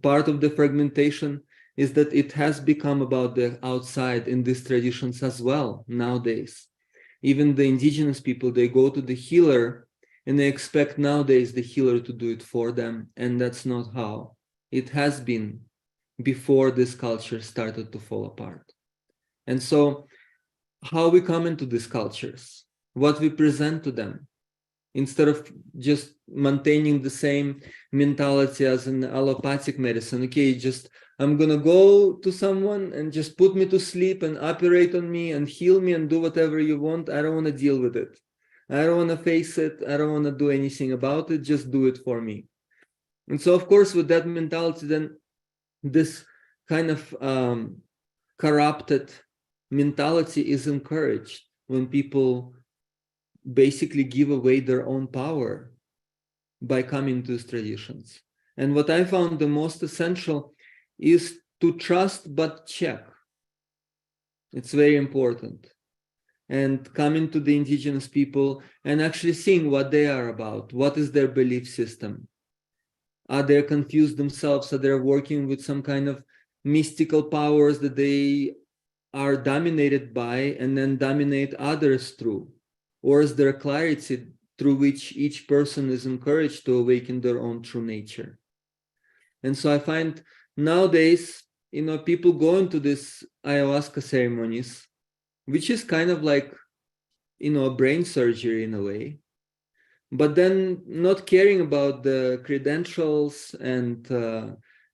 Part of the fragmentation is that it has become about the outside in these traditions as well nowadays. Even the indigenous people, they go to the healer and they expect nowadays the healer to do it for them. And that's not how it has been before this culture started to fall apart. And so how we come into these cultures, what we present to them, instead of just maintaining the same mentality as in allopathic medicine. Okay, just I'm gonna go to someone and just put me to sleep and operate on me and heal me and do whatever you want. I don't want to deal with it. I don't want to face it. I don't want to do anything about it. Just do it for me. And so, of course, with that mentality, then this kind of corrupted mentality is encouraged when people basically give away their own power by coming to these traditions. And what I found the most essential is to trust but check. It's very important. And coming to the indigenous people and actually seeing what they are about. What is their belief system? Are they confused themselves? Are they working with some kind of mystical powers that they are dominated by and then dominate others through? Or is there clarity through which each person is encouraged to awaken their own true nature? And so I find nowadays, people go into these ayahuasca ceremonies, which is kind of like, a brain surgery in a way, but then not caring about the credentials and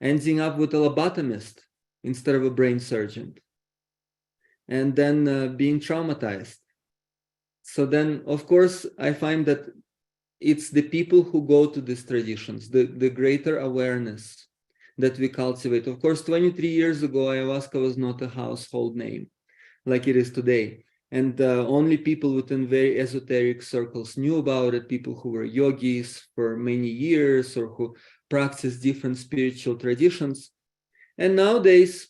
ending up with a lobotomist instead of a brain surgeon, and then being traumatized. So then, of course, I find that it's the people who go to these traditions, the greater awareness that we cultivate. Of course, 23 years ago, ayahuasca was not a household name like it is today. And only people within very esoteric circles knew about it, people who were yogis for many years or who practiced different spiritual traditions. And nowadays,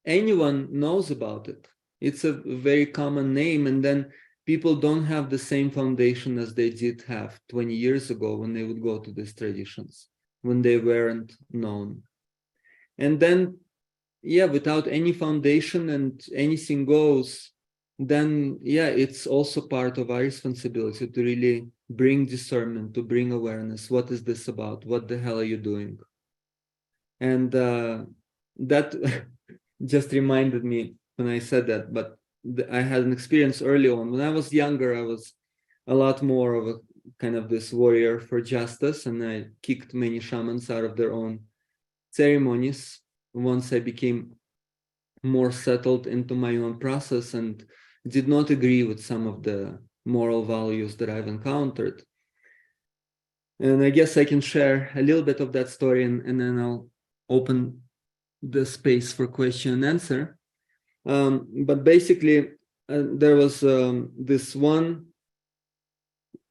anyone knows about it. It's a very common name. And then people don't have the same foundation as they did have 20 years ago when they would go to these traditions, when they weren't known. And then, without any foundation and anything goes, then, it's also part of our responsibility to really bring discernment, to bring awareness. What is this about? What the hell are you doing? And that just reminded me when I said that, but I had an experience early on. When I was younger, I was a lot more of a kind of this warrior for justice, and I kicked many shamans out of their own ceremonies once I became more settled into my own process and did not agree with some of the moral values that I've encountered. And I guess I can share a little bit of that story, and then I'll open the space for question and answer. But basically, there was this one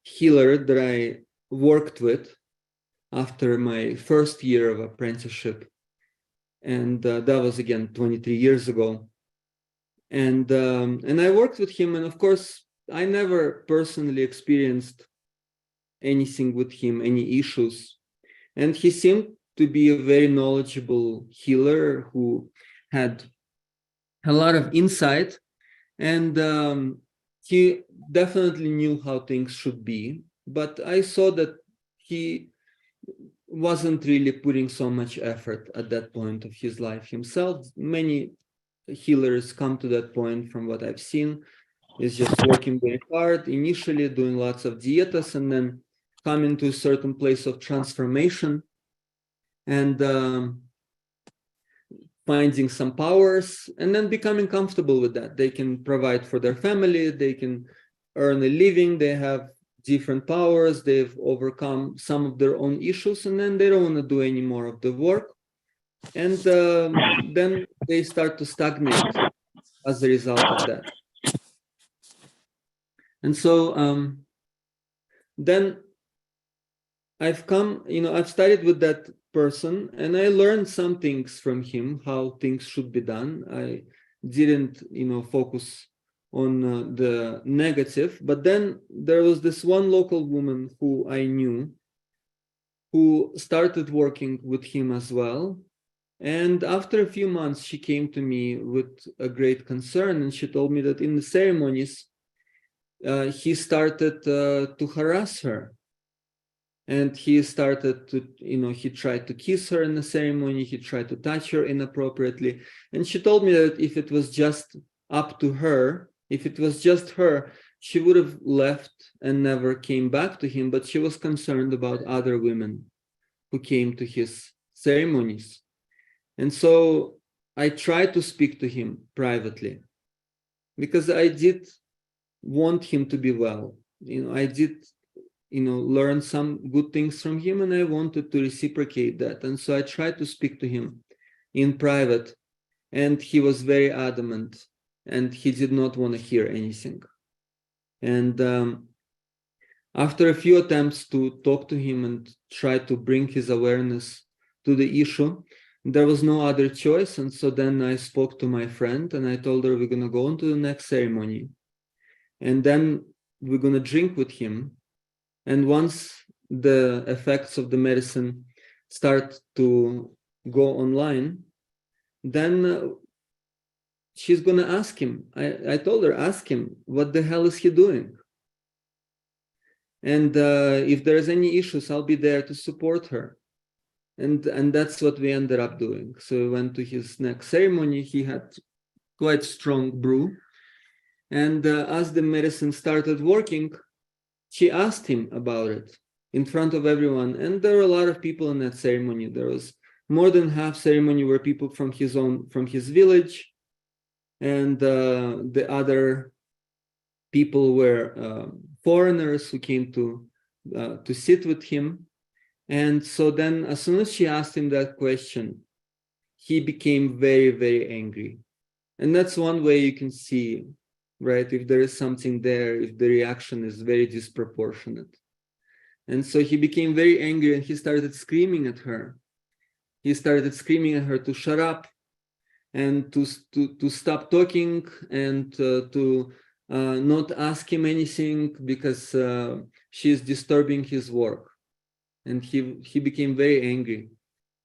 healer that I worked with after my first year of apprenticeship. And that was again 23 years ago. And I worked with him, and of course, I never personally experienced anything with him, any issues. And he seemed to be a very knowledgeable healer who had a lot of insight, and he definitely knew how things should be. But I saw that he wasn't really putting so much effort at that point of his life himself. Many healers come to that point from what I've seen, is just working very hard, initially doing lots of dietas, and then coming to a certain place of transformation and finding some powers, and then becoming comfortable with that. They can provide for their family, they can earn a living, they have different powers, they've overcome some of their own issues, and then they don't want to do any more of the work. And then they start to stagnate as a result of that. And so then I've studied with that person, and I learned some things from him, how things should be done. I didn't, focus on the negative, but then there was this one local woman who I knew who started working with him as well. And after a few months, she came to me with a great concern, and she told me that in the ceremonies, he started to harass her. And he started to, he tried to kiss her in the ceremony, he tried to touch her inappropriately. And she told me that if it was just up to her, if it was just her, she would have left and never came back to him, but she was concerned about other women who came to his ceremonies. And so I tried to speak to him privately, because I did want him to be well. I did learn some good things from him, and I wanted to reciprocate that. And so I tried to speak to him in private, and he was very adamant, and he did not want to hear anything. And after a few attempts to talk to him and try to bring his awareness to the issue, there was no other choice. And so then I spoke to my friend, and I told her, we're going to go on to the next ceremony, and then we're going to drink with him. And once the effects of the medicine start to go online, then she's going to ask him. I told her, ask him, what the hell is he doing? And if there's any issues, I'll be there to support her. And that's what we ended up doing. So we went to his next ceremony. He had quite strong brew. And as the medicine started working, she asked him about it in front of everyone. And there were a lot of people in that ceremony. There was more than half ceremony were people from his village. And the other people were foreigners who came to sit with him. And so then as soon as she asked him that question, he became very, very angry. And that's one way you can see, right, if there is something there, if the reaction is very disproportionate. And so he became very angry, and he started screaming at her. He started screaming at her to shut up and to stop talking, and to not ask him anything, because she's disturbing his work. And he became very angry.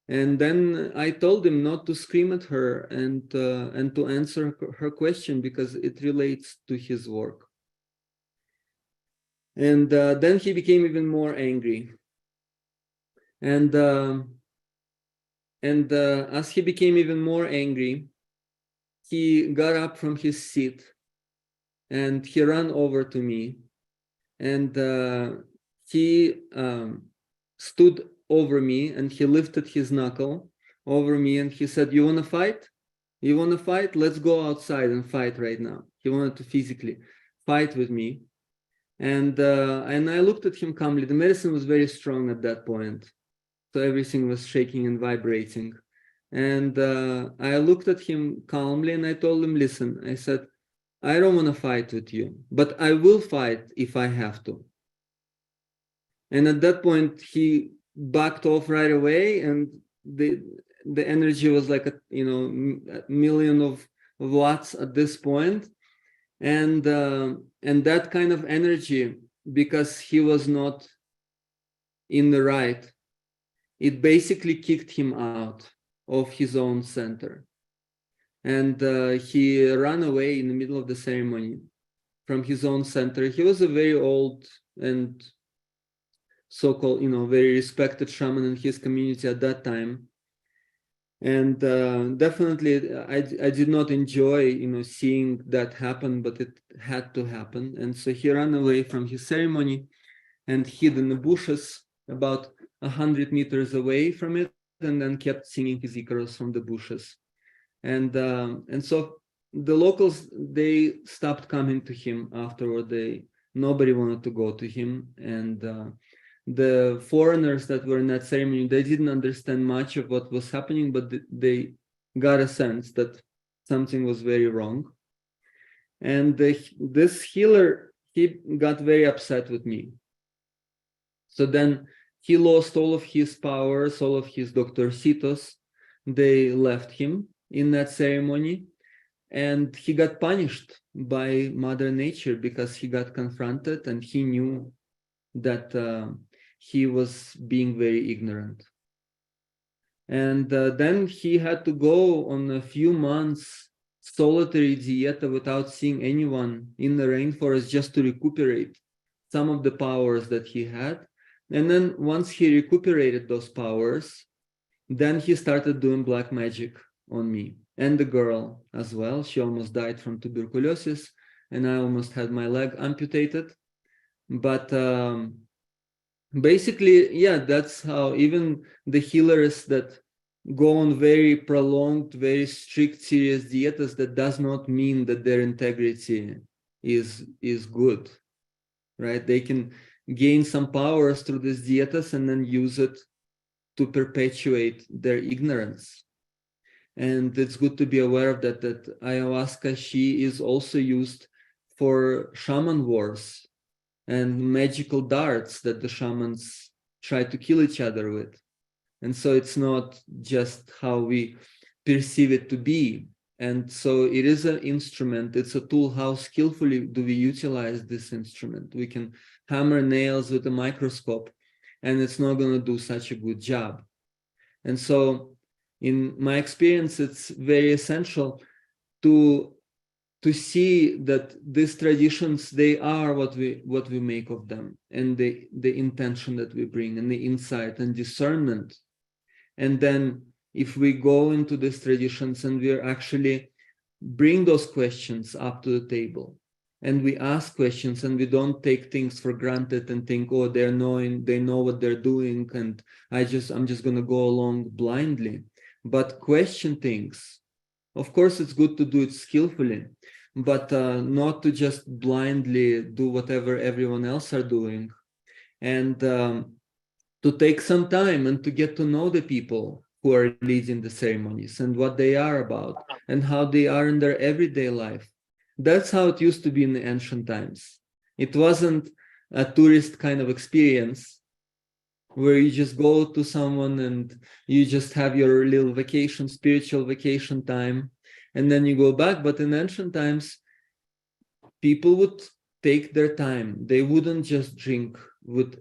And then I told him not to scream at her and to answer her question, because it relates to his work. And then he became even more angry. And as he became even more angry, he got up from his seat and he ran over to me, and he stood over me, and he lifted his knuckle over me, and he said, "You want to fight? You want to fight? Let's go outside and fight right now." He wanted to physically fight with me. And I looked at him calmly. The medicine was very strong at that point, so everything was shaking and vibrating. And I looked at him calmly and I told him, listen, I said, I don't want to fight with you, but I will fight if I have to. And at that point, he backed off right away, and the energy was like a million of watts at this point, and that kind of energy, because he was not in the right, it basically kicked him out of his own center, and he ran away in the middle of the ceremony from his own center. He was a very old and so-called, very respected shaman in his community at that time. And definitely, I did not enjoy, seeing that happen, but it had to happen. And so he ran away from his ceremony and hid in the bushes about 100 meters away from it, and then kept singing his Icarus from the bushes. And so the locals, they stopped coming to him afterward. Nobody wanted to go to him, and the foreigners that were in that ceremony, they didn't understand much of what was happening, but they got a sense that something was very wrong. And this healer, he got very upset with me. So then he lost all of his powers, all of his doctorcitos. They left him in that ceremony, and he got punished by Mother Nature because he got confronted and he knew that he was being very ignorant. And then he had to go on a few months solitary dieta without seeing anyone in the rainforest, just to recuperate some of the powers that he had. And then once he recuperated those powers, then he started doing black magic on me and the girl as well. She almost died from tuberculosis, and I almost had my leg amputated. But basically, yeah, that's how even the healers that go on very prolonged, very strict, serious dietas, that does not mean that their integrity is good, right? They can gain some powers through these dietas and then use it to perpetuate their ignorance. And it's good to be aware of that ayahuasca, she is also used for shaman wars and magical darts that the shamans try to kill each other with. And so it's not just how we perceive it to be. And so it is an instrument, it's a tool. How skillfully do we utilize this instrument? We can hammer nails with a microscope, and it's not going to do such a good job. And so in my experience, it's very essential to see that these traditions, they are what we make of them, and the intention that we bring, and the insight and discernment. And then if we go into these traditions and we actually bring those questions up to the table, and we ask questions, and we don't take things for granted and think, oh, they know what they're doing, and I'm just going to go along blindly. But question things. Of course, it's good to do it skillfully, but not to just blindly do whatever everyone else are doing. And to take some time and to get to know the people who are leading the ceremonies and what they are about and how they are in their everyday life. That's how it used to be in the ancient times. It wasn't a tourist kind of experience where you just go to someone and you just have your little vacation, spiritual vacation time, and then you go back. But in ancient times, people would take their time. They wouldn't just drink with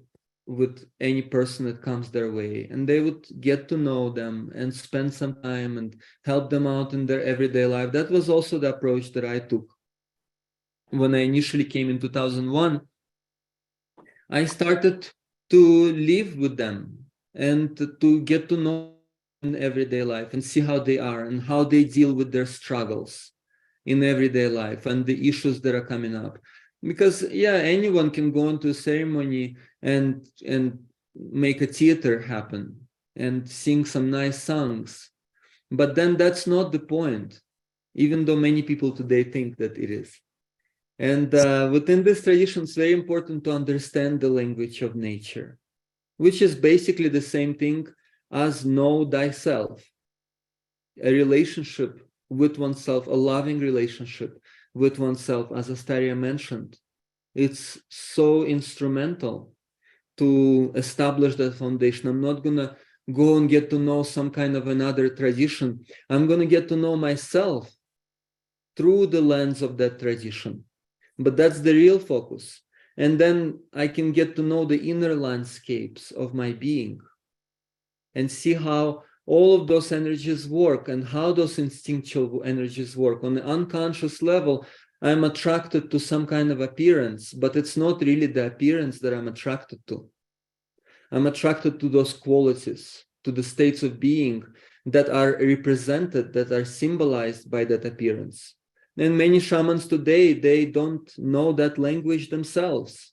any person that comes their way, and they would get to know them and spend some time and help them out in their everyday life. That was also the approach that I took when I initially came in 2001. I started to live with them and to get to know in everyday life and see how they are and how they deal with their struggles in everyday life and the issues that are coming up. Because anyone can go into a ceremony and make a theater happen and sing some nice songs, but then that's not the point, even though many people today think that it is. And within this tradition, it's very important to understand the language of nature, which is basically the same thing as know thyself. a relationship with oneself, a loving relationship with oneself, as Astaria mentioned. It's so instrumental to establish that foundation. I'm not going to go and get to know some kind of another tradition. I'm going to get to know myself through the lens of that tradition. But that's the real focus. And then I can get to know the inner landscapes of my being and see how all of those energies work and how those instinctual energies work. On the unconscious level, I'm attracted to some kind of appearance, but it's not really the appearance that I'm attracted to. I'm attracted to those qualities, to the states of being that are represented, that are symbolized by that appearance. And many shamans today, they don't know that language themselves.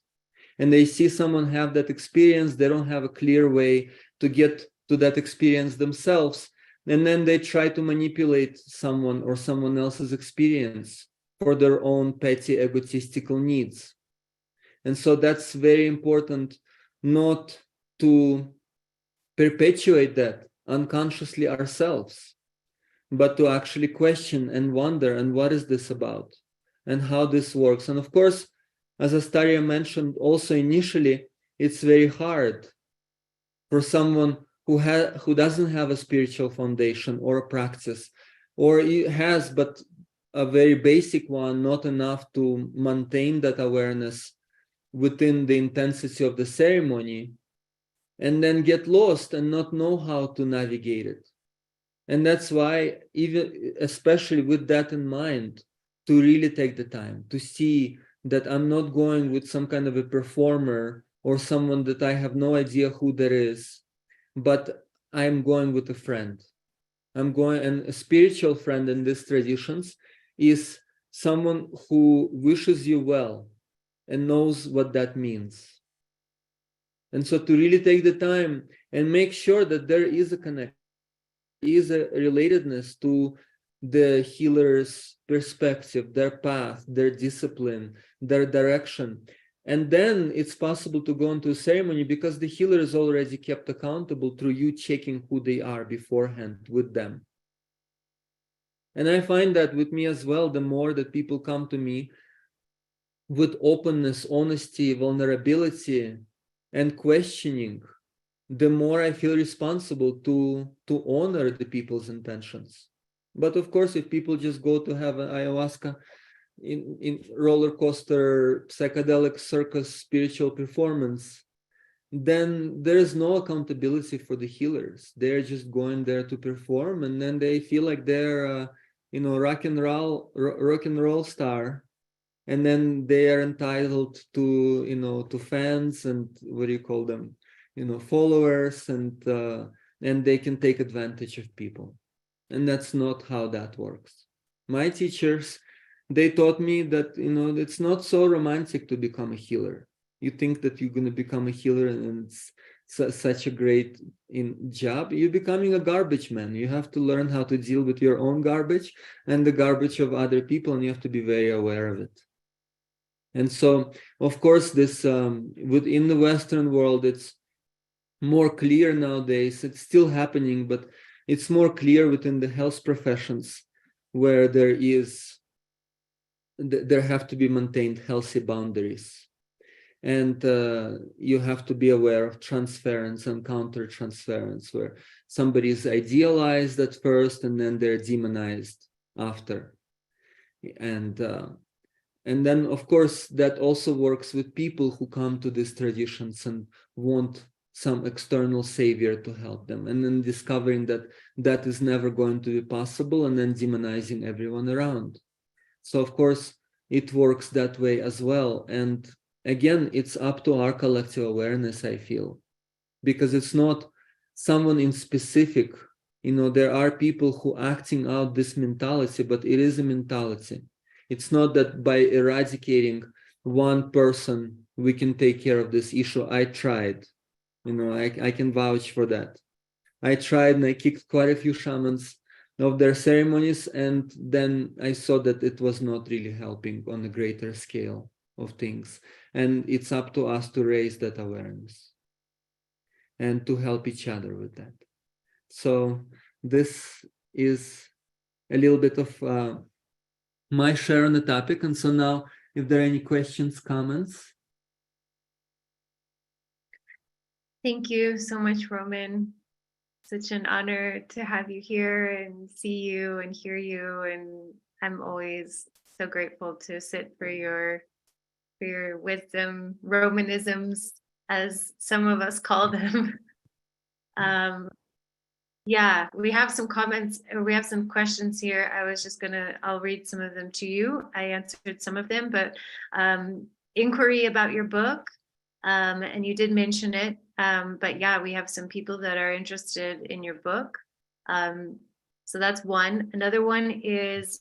And they see someone have that experience, they don't have a clear way to get to that experience themselves. And then they try to manipulate someone or someone else's experience for their own petty egotistical needs. And so that's very important, not to perpetuate that unconsciously ourselves, but to actually question and wonder, and what is this about and how this works. And of course, as Astaria mentioned also initially, it's very hard for someone who doesn't have a spiritual foundation or a practice, or has but a very basic one, not enough to maintain that awareness within the intensity of the ceremony, and then get lost and not know how to navigate it. And that's why, even especially with that in mind, to really take the time to see that I'm not going with some kind of a performer or someone that I have no idea who there is, but I'm going with a friend. I'm going, and a spiritual friend in these traditions is someone who wishes you well and knows what that means. And so to really take the time and make sure that there is a connection, is a relatedness to the healer's perspective, their path, their discipline, their direction. And then it's possible to go into a ceremony because the healer is already kept accountable through you checking who they are beforehand with them. And I find that with me as well, the more that people come to me with openness, honesty, vulnerability, and questioning, the more I feel responsible to honor the people's intentions. But of course, if people just go to have an ayahuasca in roller coaster, psychedelic circus, spiritual performance, then there is no accountability for the healers. They're just going there to perform, and then they feel like they're, rock and roll star, and then they are entitled to, to fans and what do you call them, followers, and they can take advantage of people. And that's not how that works. My teachers, they taught me that, it's not so romantic to become a healer. You think that you're going to become a healer and it's such a great job. You're becoming a garbage man. You have to learn how to deal with your own garbage and the garbage of other people, and you have to be very aware of it. And so, of course, this within the Western world, it's more clear nowadays. It's still happening, but it's more clear within the health professions, where there have to be maintained healthy boundaries. And you have to be aware of transference and counter-transference, where somebody is idealized at first and then they're demonized after. And then, of course, that also works with people who come to these traditions and want some external savior to help them, and then discovering that that is never going to be possible, and then demonizing everyone around. So, of course, it works that way as well. And again, it's up to our collective awareness, I feel, because it's not someone in specific. There are people who acting out this mentality, but it is a mentality. It's not that by eradicating one person, we can take care of this issue. I tried, I can vouch for that. I tried and I kicked quite a few shamans of their ceremonies, and then I saw that it was not really helping on a greater scale of things. And it's up to us to raise that awareness and to help each other with that. So this is a little bit of my share on the topic. And so now, if there are any questions, comments. Thank you so much, Roman. Such an honor to have you here and see you and hear you. And I'm always so grateful to sit for your wisdom, Romanisms, as some of us call them. Yeah, we have some comments, or we have some questions here. I'll read some of them to you. I answered some of them, but inquiry about your book, and you did mention it. But yeah, we have some people that are interested in your book. So that's one. Another one is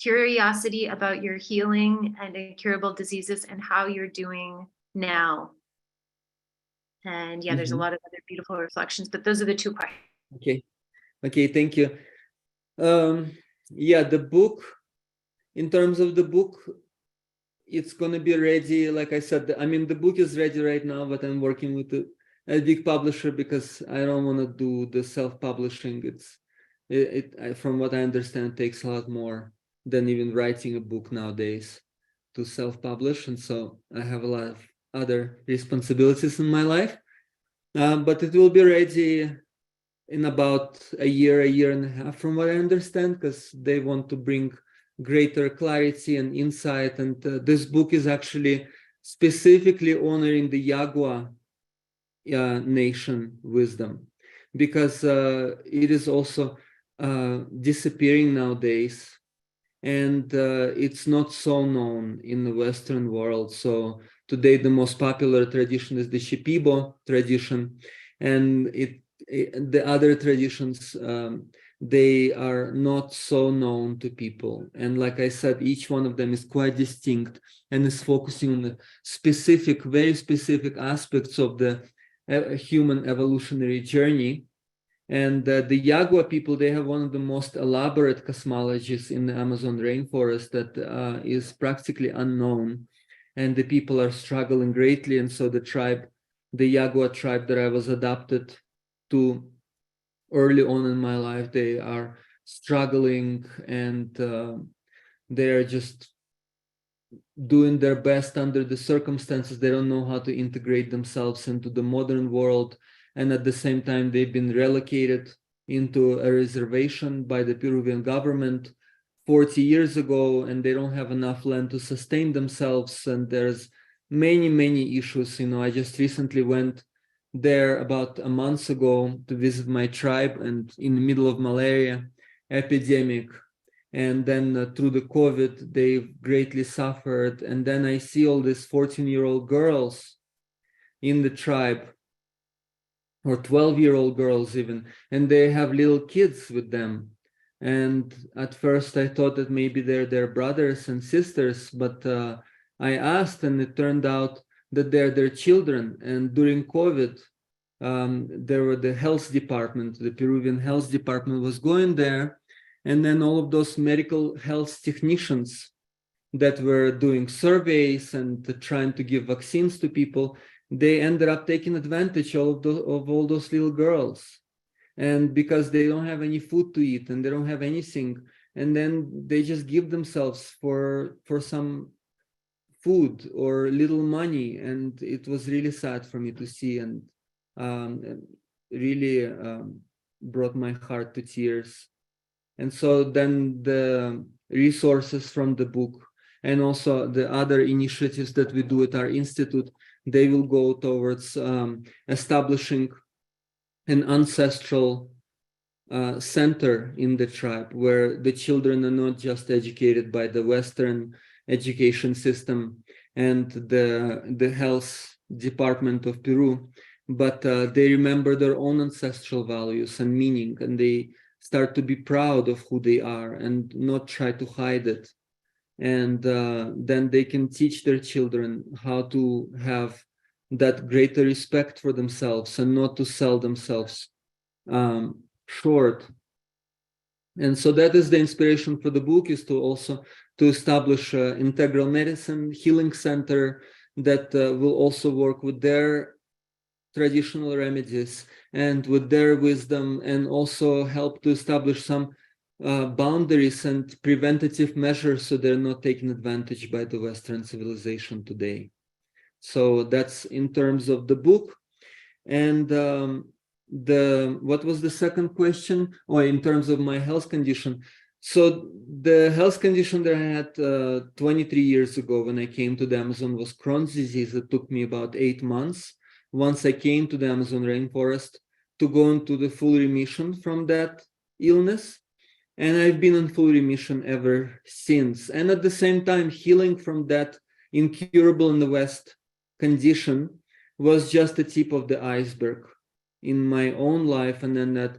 curiosity about your healing and incurable diseases and how you're doing now. And yeah, there's a lot of other beautiful reflections, but those are the two questions. Okay, thank you. Yeah, the book, in terms of the book, it's going to be ready. Like I said, I mean, the book is ready right now, but I'm working with a big publisher because I don't want to do the self-publishing. From what I understand, takes a lot more than even writing a book nowadays to self-publish. And so I have a lot of other responsibilities in my life. But it will be ready in about a year and a half, from what I understand, because they want to bring greater clarity and insight. And this book is actually specifically honoring the Yagua nation wisdom, because it is also disappearing nowadays, and it's not so known in the Western world. So today the most popular tradition is the Shipibo tradition, and the other traditions, they are not so known to people. And like I said, each one of them is quite distinct and is focusing on the specific, very specific aspects of the human evolutionary journey. And the Yagua people, they have one of the most elaborate cosmologies in the Amazon rainforest that is practically unknown. And the people are struggling greatly. And so the Yagua tribe that I was adopted to early on in my life, they are struggling, and they are just doing their best under the circumstances. They don't know how to integrate themselves into the modern world. And at the same time, they've been relocated into a reservation by the Peruvian government 40 years ago, and they don't have enough land to sustain themselves. And there's many issues. I just recently went there about a month ago to visit my tribe, and in the middle of malaria epidemic. And then through the COVID, they've greatly suffered. And then I see all these 14-year-old girls in the tribe, or 12-year-old girls even, and they have little kids with them. And at first I thought that maybe they're their brothers and sisters, but I asked, and it turned out that they're their children. And during COVID, there were the health department, the Peruvian health department was going there, and then all of those medical health technicians that were doing surveys and trying to give vaccines to people, they ended up taking advantage of all those little girls. And because they don't have any food to eat and they don't have anything, and then they just give themselves for some food or little money. And it was really sad for me to see, and really brought my heart to tears. And so then the resources from the book and also the other initiatives that we do at our institute, they will go towards establishing an ancestral center in the tribe, where the children are not just educated by the Western education system and the health department of Peru, but they remember their own ancestral values and meaning, and they start to be proud of who they are and not try to hide it. And then they can teach their children how to have that greater respect for themselves and not to sell themselves short. And so that is the inspiration for the book, is to also to establish an integral medicine healing center that will also work with their traditional remedies and with their wisdom, and also help to establish some boundaries and preventative measures so they're not taken advantage by the Western civilization today. So that's in terms of the book. And what was the second question? Oh, in terms of my health condition. So the health condition that I had 23 years ago when I came to the Amazon was Crohn's disease. It took me about 8 months once I came to the Amazon rainforest to go into the full remission from that illness. And I've been in full remission ever since. And at the same time, healing from that incurable in the West condition was just the tip of the iceberg in my own life. And then that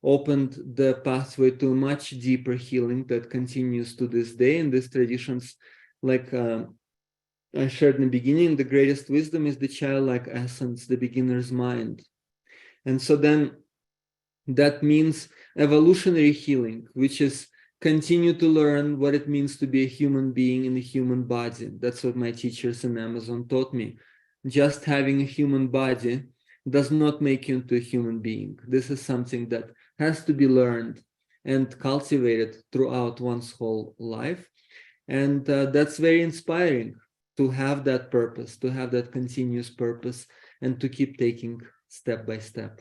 opened the pathway to much deeper healing that continues to this day. And these traditions, like I shared in the beginning, the greatest wisdom is the childlike essence, the beginner's mind. And so then that means evolutionary healing, which is continue to learn what it means to be a human being in a human body. That's what my teachers in Amazon taught me. Just having a human body does not make you into a human being. This is something that has to be learned and cultivated throughout one's whole life. And that's very inspiring to have that purpose, to have that continuous purpose, and to keep taking step by step.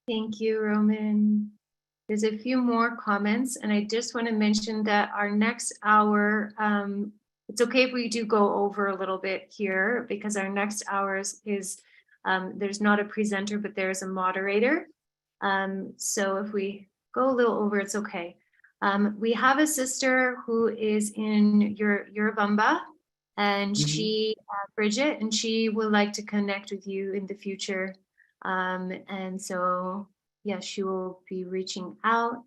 Thank you, Roman. There's a few more comments, and I just want to mention that our next hour, it's okay if we do go over a little bit here, because our next hour is there's not a presenter, but there's a moderator. So if we go a little over, it's okay. We have a sister who is in Urubamba, and she, Bridget, and she would like to connect with you in the future. And so, yeah, she will be reaching out.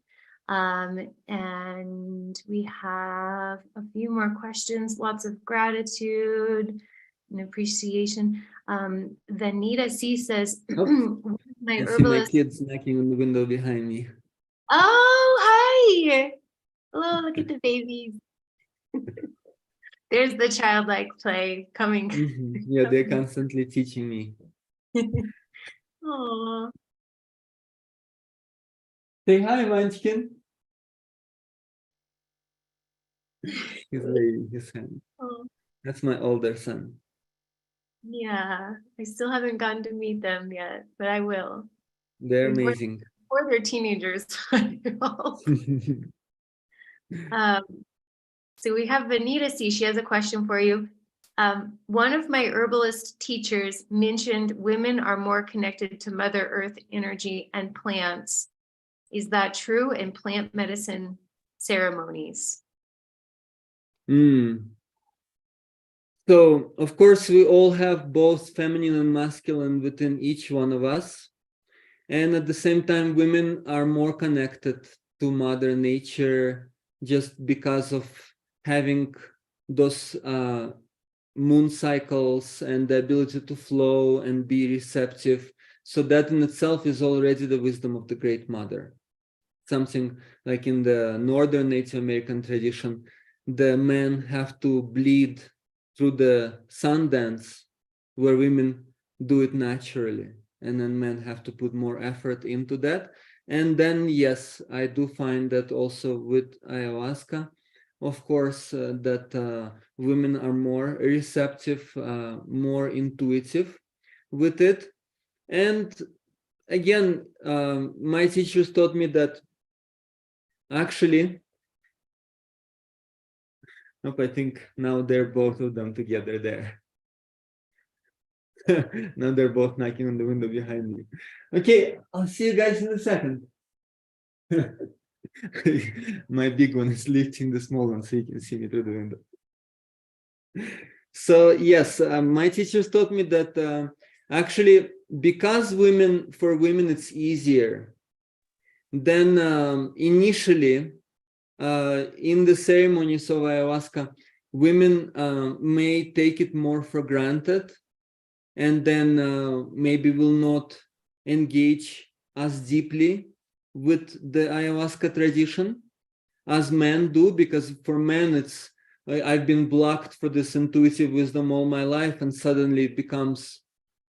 And we have a few more questions, lots of gratitude and appreciation. Vanita C says, my I see my herbalist. kids knocking on the window behind me. Oh, hi. Hello, look at the babies. There's the childlike play coming. Yeah, they're constantly teaching me. Oh, Say hi, Munchkin. He's waving his hand. oh, That's my older son. yeah. I still haven't gotten to meet them yet, but I will. They're Before- amazing. Before they're teenagers. So we have Vanita C. She has a question for you. One of my herbalist teachers mentioned women are more connected to Mother Earth energy and plants. Is that true in plant medicine ceremonies? So, of course, we all have both feminine and masculine within each one of us. And at the same time, women are more connected to Mother Nature just because of having those moon cycles and the ability to flow and be receptive. So that in itself is already the wisdom of the Great Mother. Something like in the Northern Native American tradition, the men have to bleed through the sun dance where women do it naturally. And then men have to put more effort into that. And then, yes, I do find that also with ayahuasca, of course, that women are more receptive, more intuitive with it. And again, my teachers taught me that actually, I think now they're both of them together there. Now they're both knocking on the window behind me. Okay, I'll see you guys in a second. My big one is lifting the small one so you can see me through the window. So yes, my teachers taught me that actually, because for women it's easier, then initially in the ceremonies of ayahuasca, women may take it more for granted, and then maybe will not engage as deeply with the ayahuasca tradition as men do, because for men it's I've been blocked for this intuitive wisdom all my life, and suddenly it becomes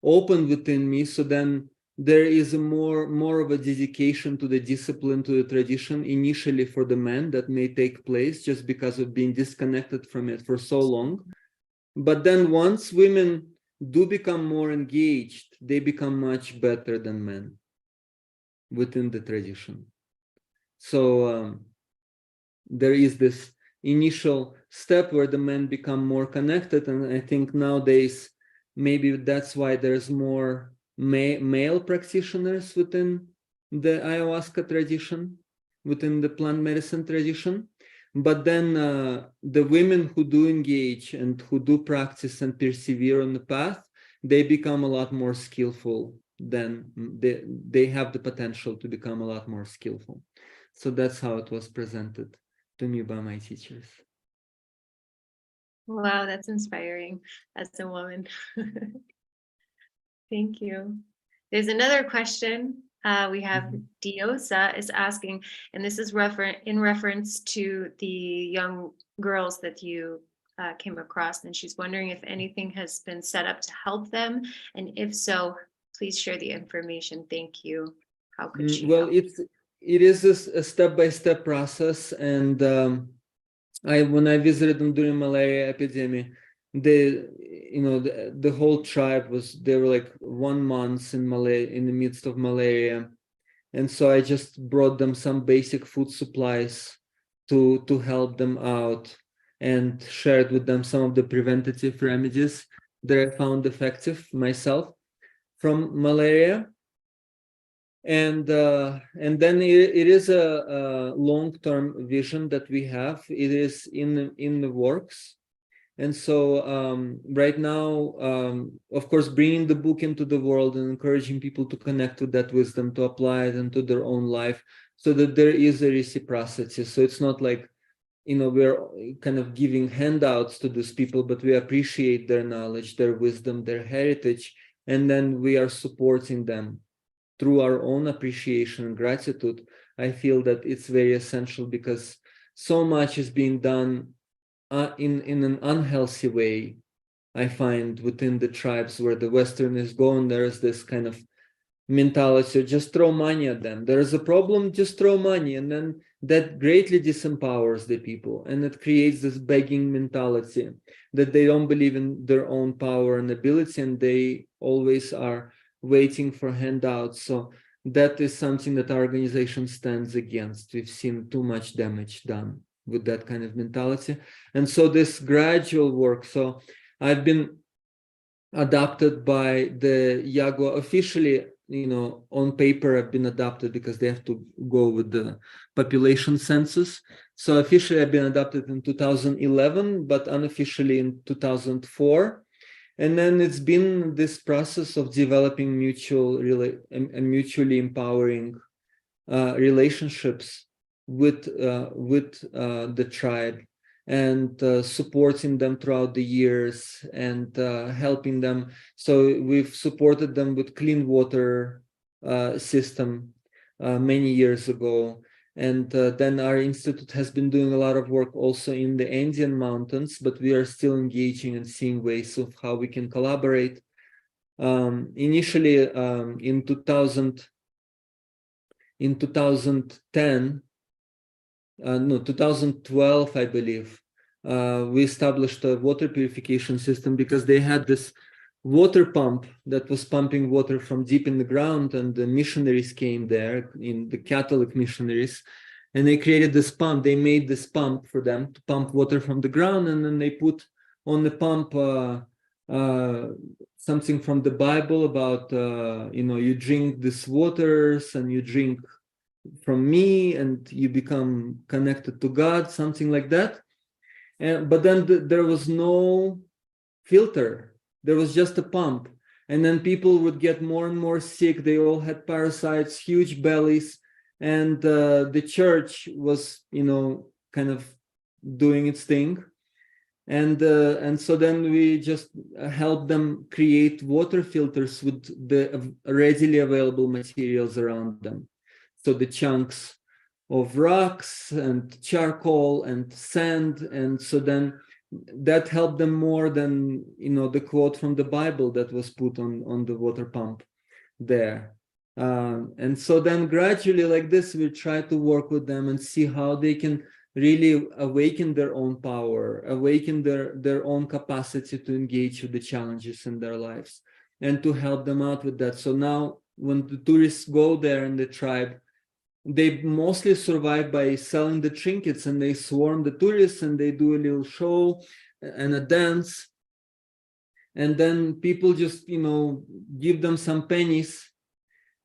open within me. So then there is a more of a dedication to the discipline, to the tradition, initially for the men, that may take place just because of being disconnected from it for so long. But then once women do become more engaged, they become much better than men within the tradition. So there is this initial step where the men become more connected, and I think nowadays maybe that's why there's more male practitioners within the ayahuasca tradition, within the plant medicine tradition. But then the women who do engage and who do practice and persevere on the path, they become a lot more skillful. Then they have the potential to become a lot more skillful. So that's how it was presented to me by my teachers. Wow, that's inspiring as a woman. Thank you. There's another question. We have Diosa is asking, and this is in reference to the young girls that you came across, and she's wondering if anything has been set up to help them, and if so, please share the information. Thank you. How could she Well, help? it is a step-by-step process, and when I visited them during malaria epidemic, the whole tribe they were like 1 month in the midst of malaria, and so I just brought them some basic food supplies to help them out, and shared with them some of the preventative remedies that I found effective myself from malaria. And then it is a long-term vision that we have. It is in the works. And so right now, of course, bringing the book into the world and encouraging people to connect with that wisdom, to apply it into their own life, so that there is a reciprocity. So it's not like, we're kind of giving handouts to these people, but we appreciate their knowledge, their wisdom, their heritage, and then we are supporting them through our own appreciation and gratitude. I feel that it's very essential, because so much is being done in an unhealthy way, I find, within the tribes where the Westerners go, and there's this kind of mentality, just throw money at them. There's a problem, just throw money. And then that greatly disempowers the people, and it creates this begging mentality that they don't believe in their own power and ability, and they always are waiting for handouts. So that is something that our organization stands against. We've seen too much damage done with that kind of mentality. And so this gradual work, so I've been adopted by the Yagua officially, on paper I've been adopted because they have to go with the population census. So officially I've been adopted in 2011, but unofficially in 2004. And then it's been this process of developing mutually empowering relationships with the tribe, and supporting them throughout the years, and helping them. So we've supported them with clean water system many years ago. And then our institute has been doing a lot of work also in the Andean mountains, but we are still engaging and seeing ways of how we can collaborate. Initially, in 2012, I believe, we established a water purification system, because they had this water pump that was pumping water from deep in the ground, and the missionaries came there, in the Catholic missionaries, and they created this pump. They made this pump for them to pump water from the ground, and then they put on the pump something from the Bible about, you drink these waters and you drink from me and you become connected to God, something like that. But then there was no filter. There was just a pump. And then people would get more and more sick. They all had parasites, huge bellies. And the church was, kind of doing its thing. And so then we just helped them create water filters with the readily available materials around them. So the chunks of rocks and charcoal and sand. And so then that helped them more than, the quote from the Bible that was put on the water pump there. And so then gradually like this, we try to work with them and see how they can really awaken their own power, awaken their own capacity to engage with the challenges in their lives and to help them out with that. So now when the tourists go there in the tribe, they mostly survive by selling the trinkets, and they swarm the tourists and they do a little show and a dance. And then people just, give them some pennies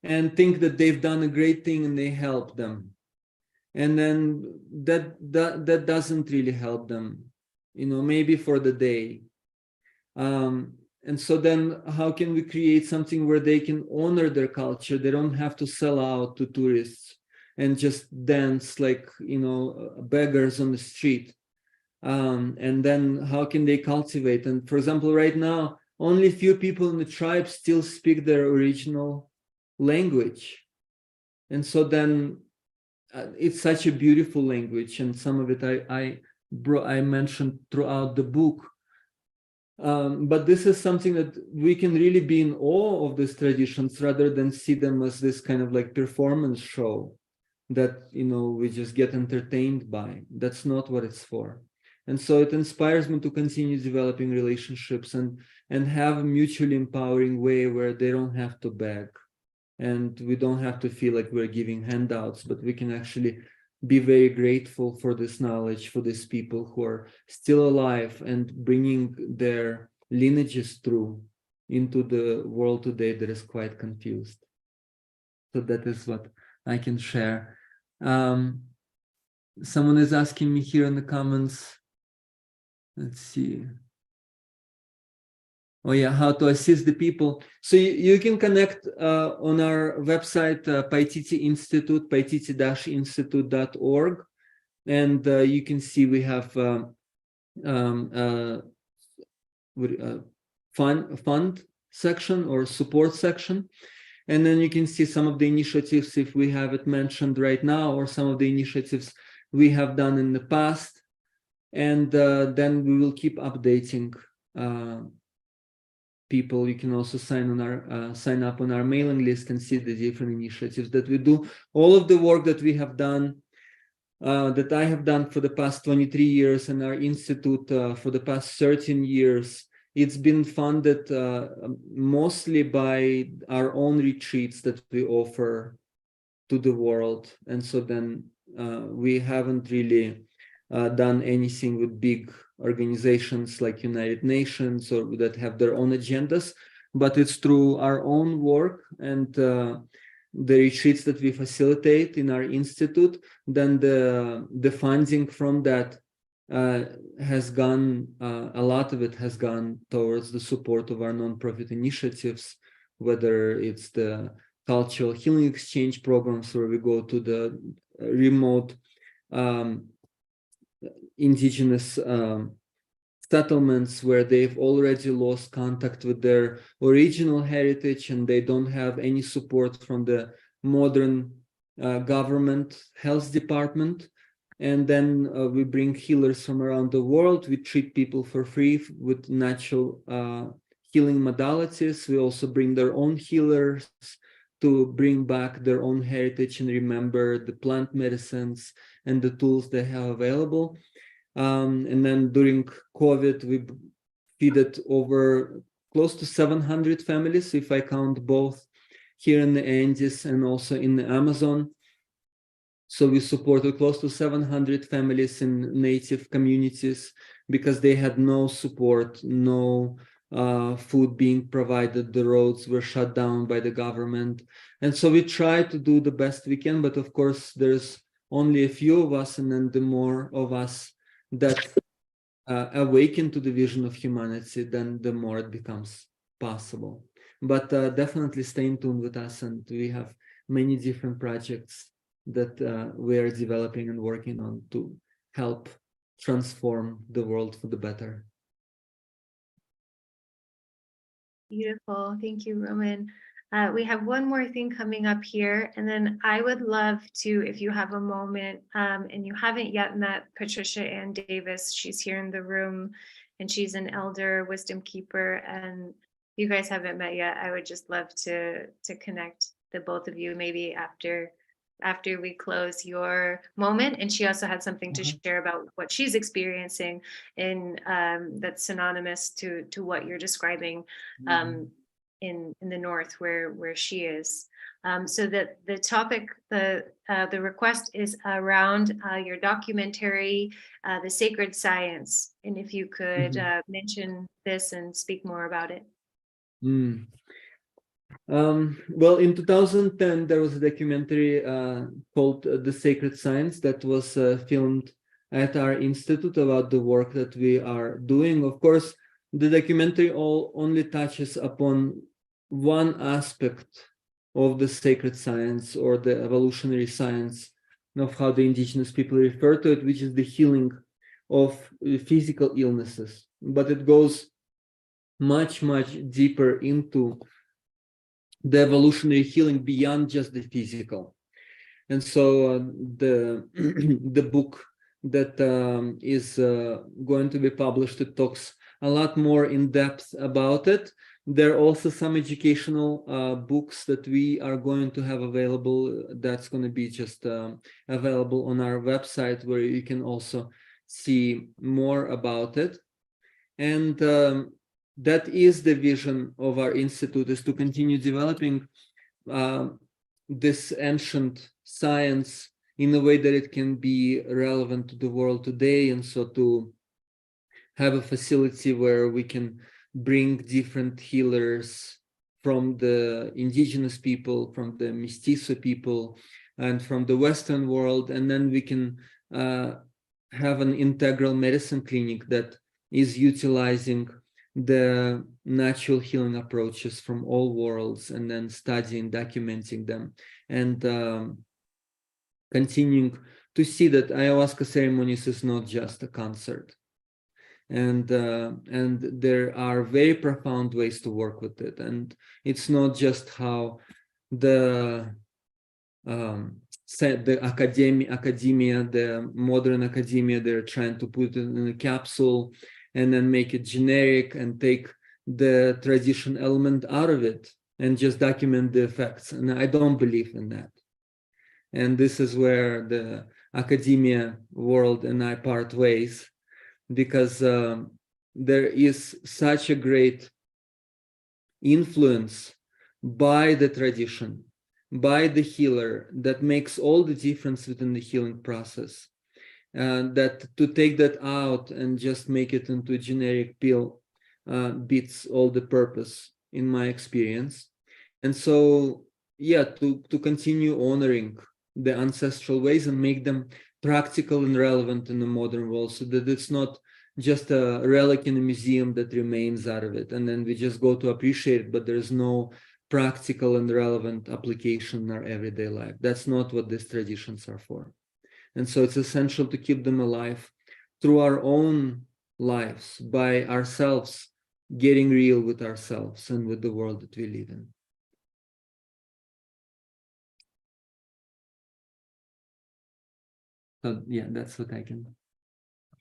and think that they've done a great thing and they help them. And then that doesn't really help them, maybe for the day. And so then how can we create something where they can honor their culture? They don't have to sell out to tourists and just dance like, beggars on the street. And then how can they cultivate? And for example, right now, only few people in the tribe still speak their original language. And so then it's such a beautiful language, and some of it I mentioned throughout the book. But this is something that we can really be in awe of these traditions rather than see them as this kind of like performance show that, we just get entertained by. That's not what it's for. And so it inspires me to continue developing relationships and have a mutually empowering way where they don't have to beg. And we don't have to feel like we're giving handouts, but we can actually be very grateful for this knowledge, for these people who are still alive and bringing their lineages through into the world today that is quite confused. So that is what I can share. Someone is asking me here in the comments, let's see. Oh yeah, how to assist the people. So you can connect on our website, Paititi Institute, paititi-institute.org. And you can see we have fund section or support section. And then you can see some of the initiatives, if we have it mentioned right now, or some of the initiatives we have done in the past. And then we will keep updating people. You can also sign up on our mailing list and see the different initiatives that we do. All of the work that we have done, that I have done for the past 23 years, and our institute for the past 13 years, it's been funded mostly by our own retreats that we offer to the world. And so then we haven't really done anything with big organizations like United Nations or that have their own agendas, but it's through our own work and the retreats that we facilitate in our institute. Then the funding from that has gone, a lot of it has gone towards the support of our nonprofit initiatives, whether it's the cultural healing exchange programs where we go to the remote indigenous settlements where they've already lost contact with their original heritage and they don't have any support from the modern government health department. And then we bring healers from around the world. We treat people for free with natural healing modalities. We also bring their own healers to bring back their own heritage and remember the plant medicines and the tools they have available. And then during COVID, we feeded over close to 700 families, if I count both here in the Andes and also in the Amazon. So we supported close to 700 families in native communities because they had no support, no food being provided. The roads were shut down by the government. And so we try to do the best we can, but of course there's only a few of us, and then the more of us that awaken to the vision of humanity, then the more it becomes possible. But definitely stay in tune with us, and we have many different projects that we are developing and working on to help transform the world for the better. Beautiful. Thank you, Roman. We have one more thing coming up here, and then I would love to, if you have a moment, and you haven't yet met Patricia Ann Davis, she's here in the room, and she's an elder wisdom keeper, and you guys haven't met yet, I would just love to connect the both of you maybe after we close your moment. And she also had something to share about what she's experiencing in that's synonymous to what you're describing in the north where she is. So that the topic, the request is around your documentary, The Sacred Science. And if you could mention this and speak more about it. Well, in 2010, there was a documentary called The Sacred Science that was filmed at our institute about the work that we are doing. Of course, the documentary only touches upon one aspect of the sacred science or the evolutionary science of how the indigenous people refer to it, which is the healing of physical illnesses. But it goes much, much deeper into the evolutionary healing beyond just the physical. And so the book that is going to be published, it talks a lot more in depth about it. There are also some educational books that we are going to have available. That's going to be just available on our website, where you can also see more about it. And that is the vision of our institute, is to continue developing this ancient science in a way that it can be relevant to the world today. And so to have a facility where we can bring different healers from the indigenous people, from the mestizo people, and from the Western world. And then we can have an integral medicine clinic that is utilizing the natural healing approaches from all worlds, and then studying, documenting them, and continuing to see that ayahuasca ceremonies is not just a concert. And there are very profound ways to work with it. And it's not just how the academia, the modern academia, they're trying to put it in a capsule and then make it generic and take the tradition element out of it and just document the effects. And I don't believe in that. And this is where the academia world and I part ways, because there is such a great influence by the tradition, by the healer, that makes all the difference within the healing process. That to take that out and just make it into a generic pill beats all the purpose, in my experience. And so, yeah, to continue honoring the ancestral ways and make them practical and relevant in the modern world, so that it's not just a relic in a museum that remains out of it, and then we just go to appreciate it, but there's no practical and relevant application in our everyday life. That's not what these traditions are for. And so it's essential to keep them alive through our own lives, by ourselves getting real with ourselves and with the world that we live in. So yeah, that's what I can.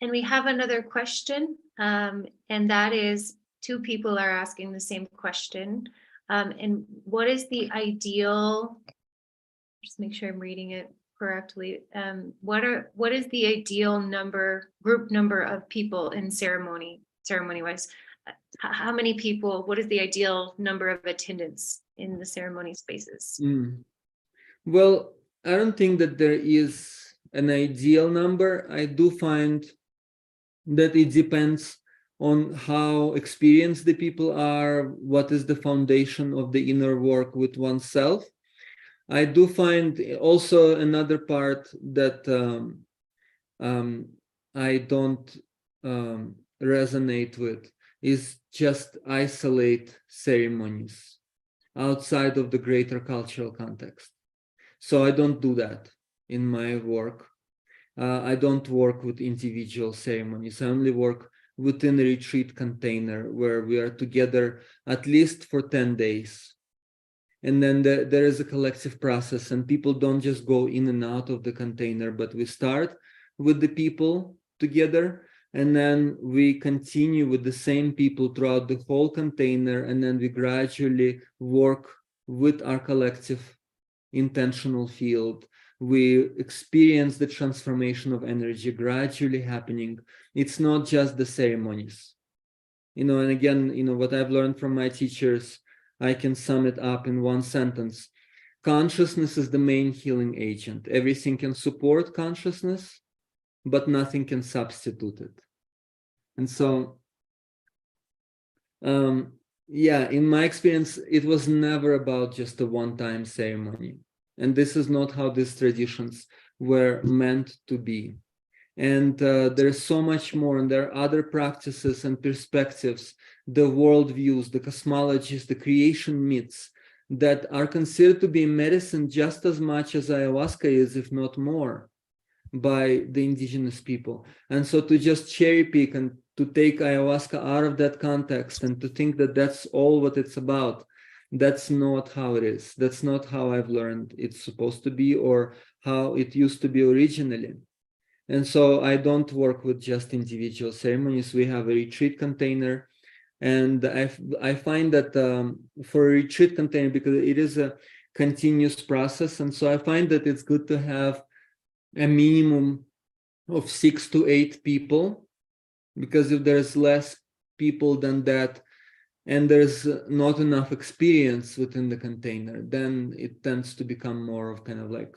And we have another question, and that is, two people are asking the same question. And what is the ideal, just make sure I'm reading it correctly. What is the ideal group number of people in ceremony wise? How many people, what is the ideal number of attendants in the ceremony spaces? Well, I don't think that there is an ideal number. I do find that it depends on how experienced the people are, what is the foundation of the inner work with oneself. I do find also another part that I don't resonate with is just isolate ceremonies outside of the greater cultural context. So I don't do that in my work. I don't work with individual ceremonies. I only work within a retreat container where we are together at least for 10 days. And then there is a collective process, and people don't just go in and out of the container, but we start with the people together, and then we continue with the same people throughout the whole container, and then we gradually work with our collective intentional field. We experience the transformation of energy gradually happening. It's not just the ceremonies. And again, what I've learned from my teachers, I can sum it up in one sentence. Consciousness is the main healing agent. Everything can support consciousness, but nothing can substitute it. And so, yeah, in my experience, it was never about just a one-time ceremony. And this is not how these traditions were meant to be. And there's so much more, and there are other practices and perspectives, the worldviews, the cosmologies, the creation myths that are considered to be medicine just as much as ayahuasca is, if not more, by the indigenous people. And so to just cherry pick and to take ayahuasca out of that context and to think that that's all what it's about, that's not how it is. That's not how I've learned it's supposed to be, or how it used to be originally. And so I don't work with just individual ceremonies. We have a retreat container. And I find that for a retreat container, because it is a continuous process, and so I find that it's good to have a minimum of 6 to 8 people, because if there's less people than that, and there's not enough experience within the container, then it tends to become more of kind of like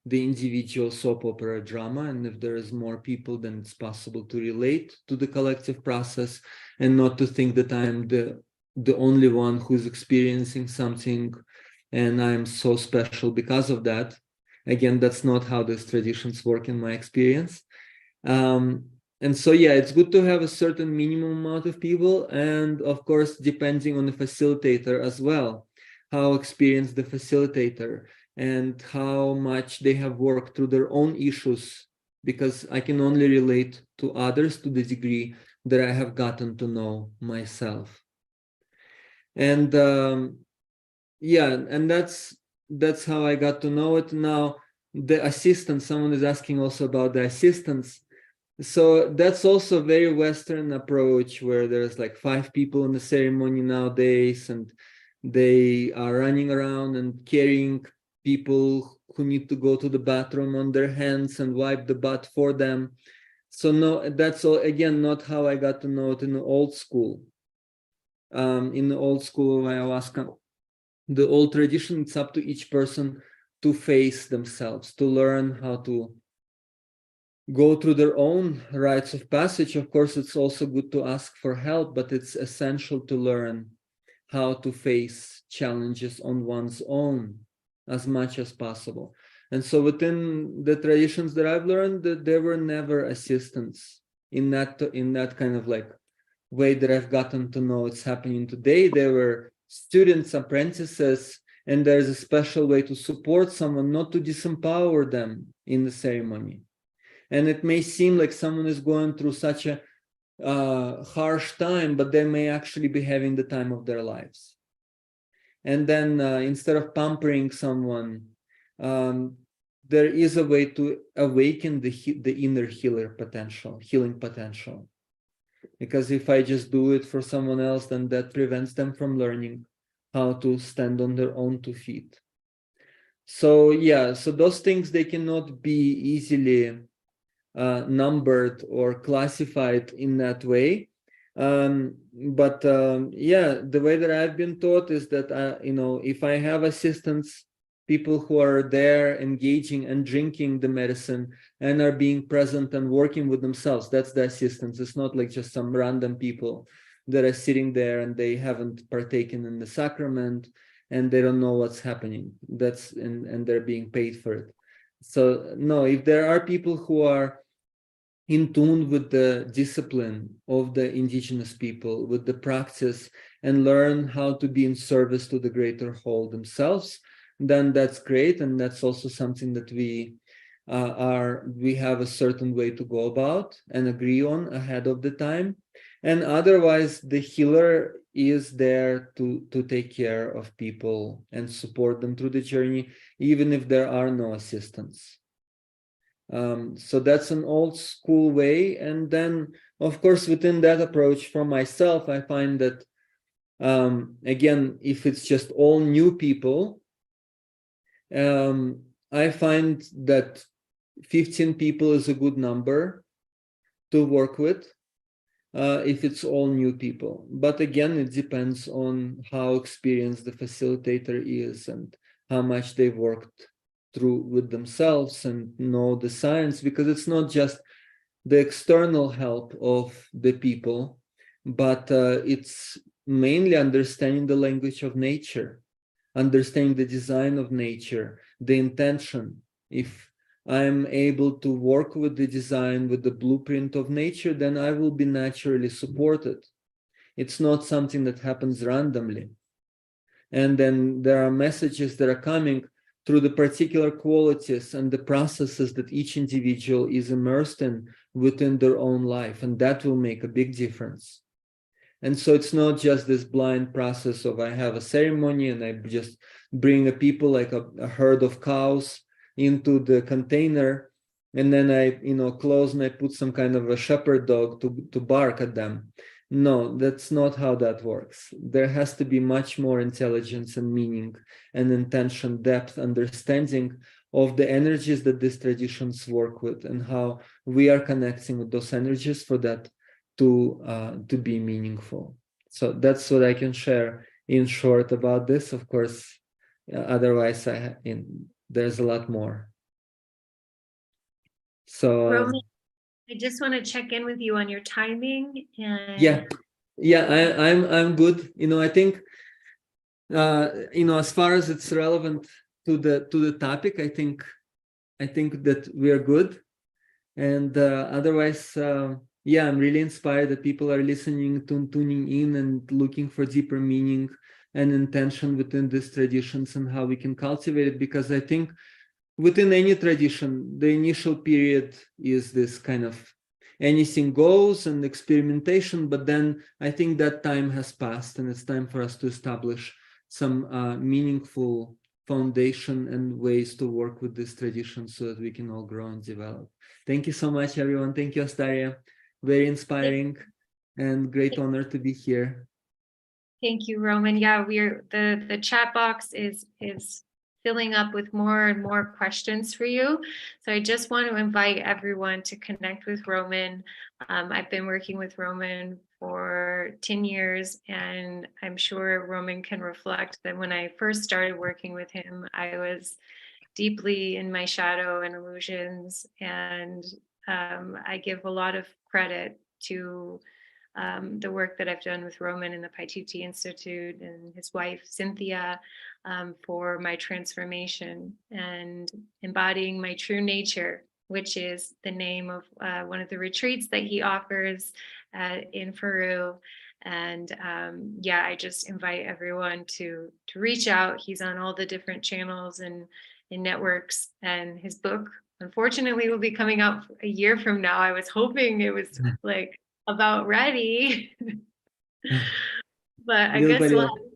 the individual soap opera drama. And if there is more people, then it's possible to relate to the collective process and not to think that I'm the only one who's experiencing something and I'm so special because of that. Again, that's not how these traditions work in my experience. And so, yeah, it's good to have a certain minimum amount of people. And of course, depending on the facilitator as well, how experienced the facilitator and how much they have worked through their own issues, because I can only relate to others to the degree that I have gotten to know myself. And yeah, and that's how I got to know it. Now, the assistance, someone is asking also about the assistance. So that's also a very Western approach, where there's like 5 people in the ceremony nowadays, and they are running around and carrying people who need to go to the bathroom on their hands and wipe the butt for them. So no, that's all, again, not how I got to know it in the old school. In the old school of ayahuasca, the old tradition, it's up to each person to face themselves, to learn how to go through their own rites of passage. Of course, it's also good to ask for help, but it's essential to learn how to face challenges on one's own as much as possible. And so within the traditions that I've learned, that there were never assistants in that kind of like way that I've gotten to know it's happening today. There were students, apprentices, and there's a special way to support someone, not to disempower them in the ceremony. And it may seem like someone is going through such a harsh time, but they may actually be having the time of their lives. And then instead of pampering someone, there is a way to awaken the inner healing potential. Because if I just do it for someone else, then that prevents them from learning how to stand on their own 2 feet. So yeah, so those things, they cannot be easily numbered or classified in that way. But yeah, the way that I've been taught is that, if I have assistants, people who are there engaging and drinking the medicine and are being present and working with themselves, that's the assistance. It's not like just some random people that are sitting there and they haven't partaken in the sacrament and they don't know what's happening. And they're being paid for it. So no, if there are people who are in tune with the discipline of the indigenous people, with the practice, and learn how to be in service to the greater whole themselves, then that's great. And that's also something that we have a certain way to go about and agree on ahead of the time. And otherwise, the healer is there to take care of people and support them through the journey, even if there are no assistants. So that's an old school way. And then, of course, within that approach for myself, I find that, again, if it's just all new people, I find that 15 people is a good number to work with. If it's all new people. But again, it depends on how experienced the facilitator is and how much they've worked through with themselves and know the science, because it's not just the external help of the people, but it's mainly understanding the language of nature, understanding the design of nature, the intention. If I'm able to work with the design, with the blueprint of nature, then I will be naturally supported. It's not something that happens randomly. And then there are messages that are coming through the particular qualities and the processes that each individual is immersed in within their own life. And that will make a big difference. And so it's not just this blind process of I have a ceremony and I just bring a people like a herd of cows into the container, and then I close and I put some kind of a shepherd dog to bark at them. No, that's not how that works. There has to be much more intelligence and meaning and intention, depth, understanding of the energies that these traditions work with and how we are connecting with those energies for that to be meaningful. So that's what I can share in short about this. Of course, otherwise there's a lot more. So Roman, I just want to check in with you on your timing. And yeah, I'm good. I think as far as it's relevant to the topic, I think that we are good. And otherwise, yeah, I'm really inspired that people are listening, tuning in and looking for deeper meaning and intention within these traditions and how we can cultivate it. Because I think within any tradition, the initial period is this kind of anything goes and experimentation, but then I think that time has passed and it's time for us to establish some meaningful foundation and ways to work with this tradition so that we can all grow and develop. Thank you so much, everyone. Thank you, Astaria. Very inspiring and great honor to be here. Thank you, Roman. Yeah, the chat box is filling up with more and more questions for you. So I just want to invite everyone to connect with Roman. I've been working with Roman for 10 years, and I'm sure Roman can reflect that when I first started working with him, I was deeply in my shadow and illusions. And I give a lot of credit to the work that I've done with Roman and the Paititi Institute and his wife, Cynthia, for my transformation and embodying my true nature, which is the name of one of the retreats that he offers in Peru. And yeah, I just invite everyone to reach out. He's on all the different channels and networks, and his book, unfortunately, will be coming out a year from now. I was hoping it was like about ready, but I guess we'll have to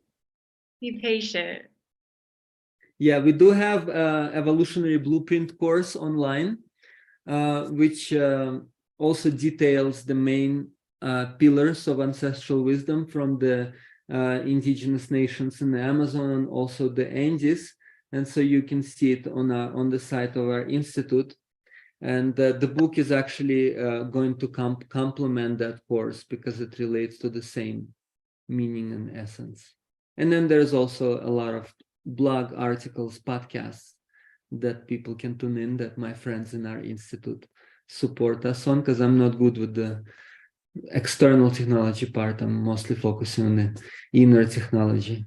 be patient. Yeah, we do have evolutionary blueprint course online, which also details the main pillars of ancestral wisdom from the indigenous nations in the Amazon, also the Andes. And so you can see it on the site of our institute. And the book is actually going to complement that course because it relates to the same meaning and essence. And then there's also a lot of blog articles, podcasts that people can tune in that my friends in our institute support us on, because I'm not good with the external technology part. I'm mostly focusing on the inner technology.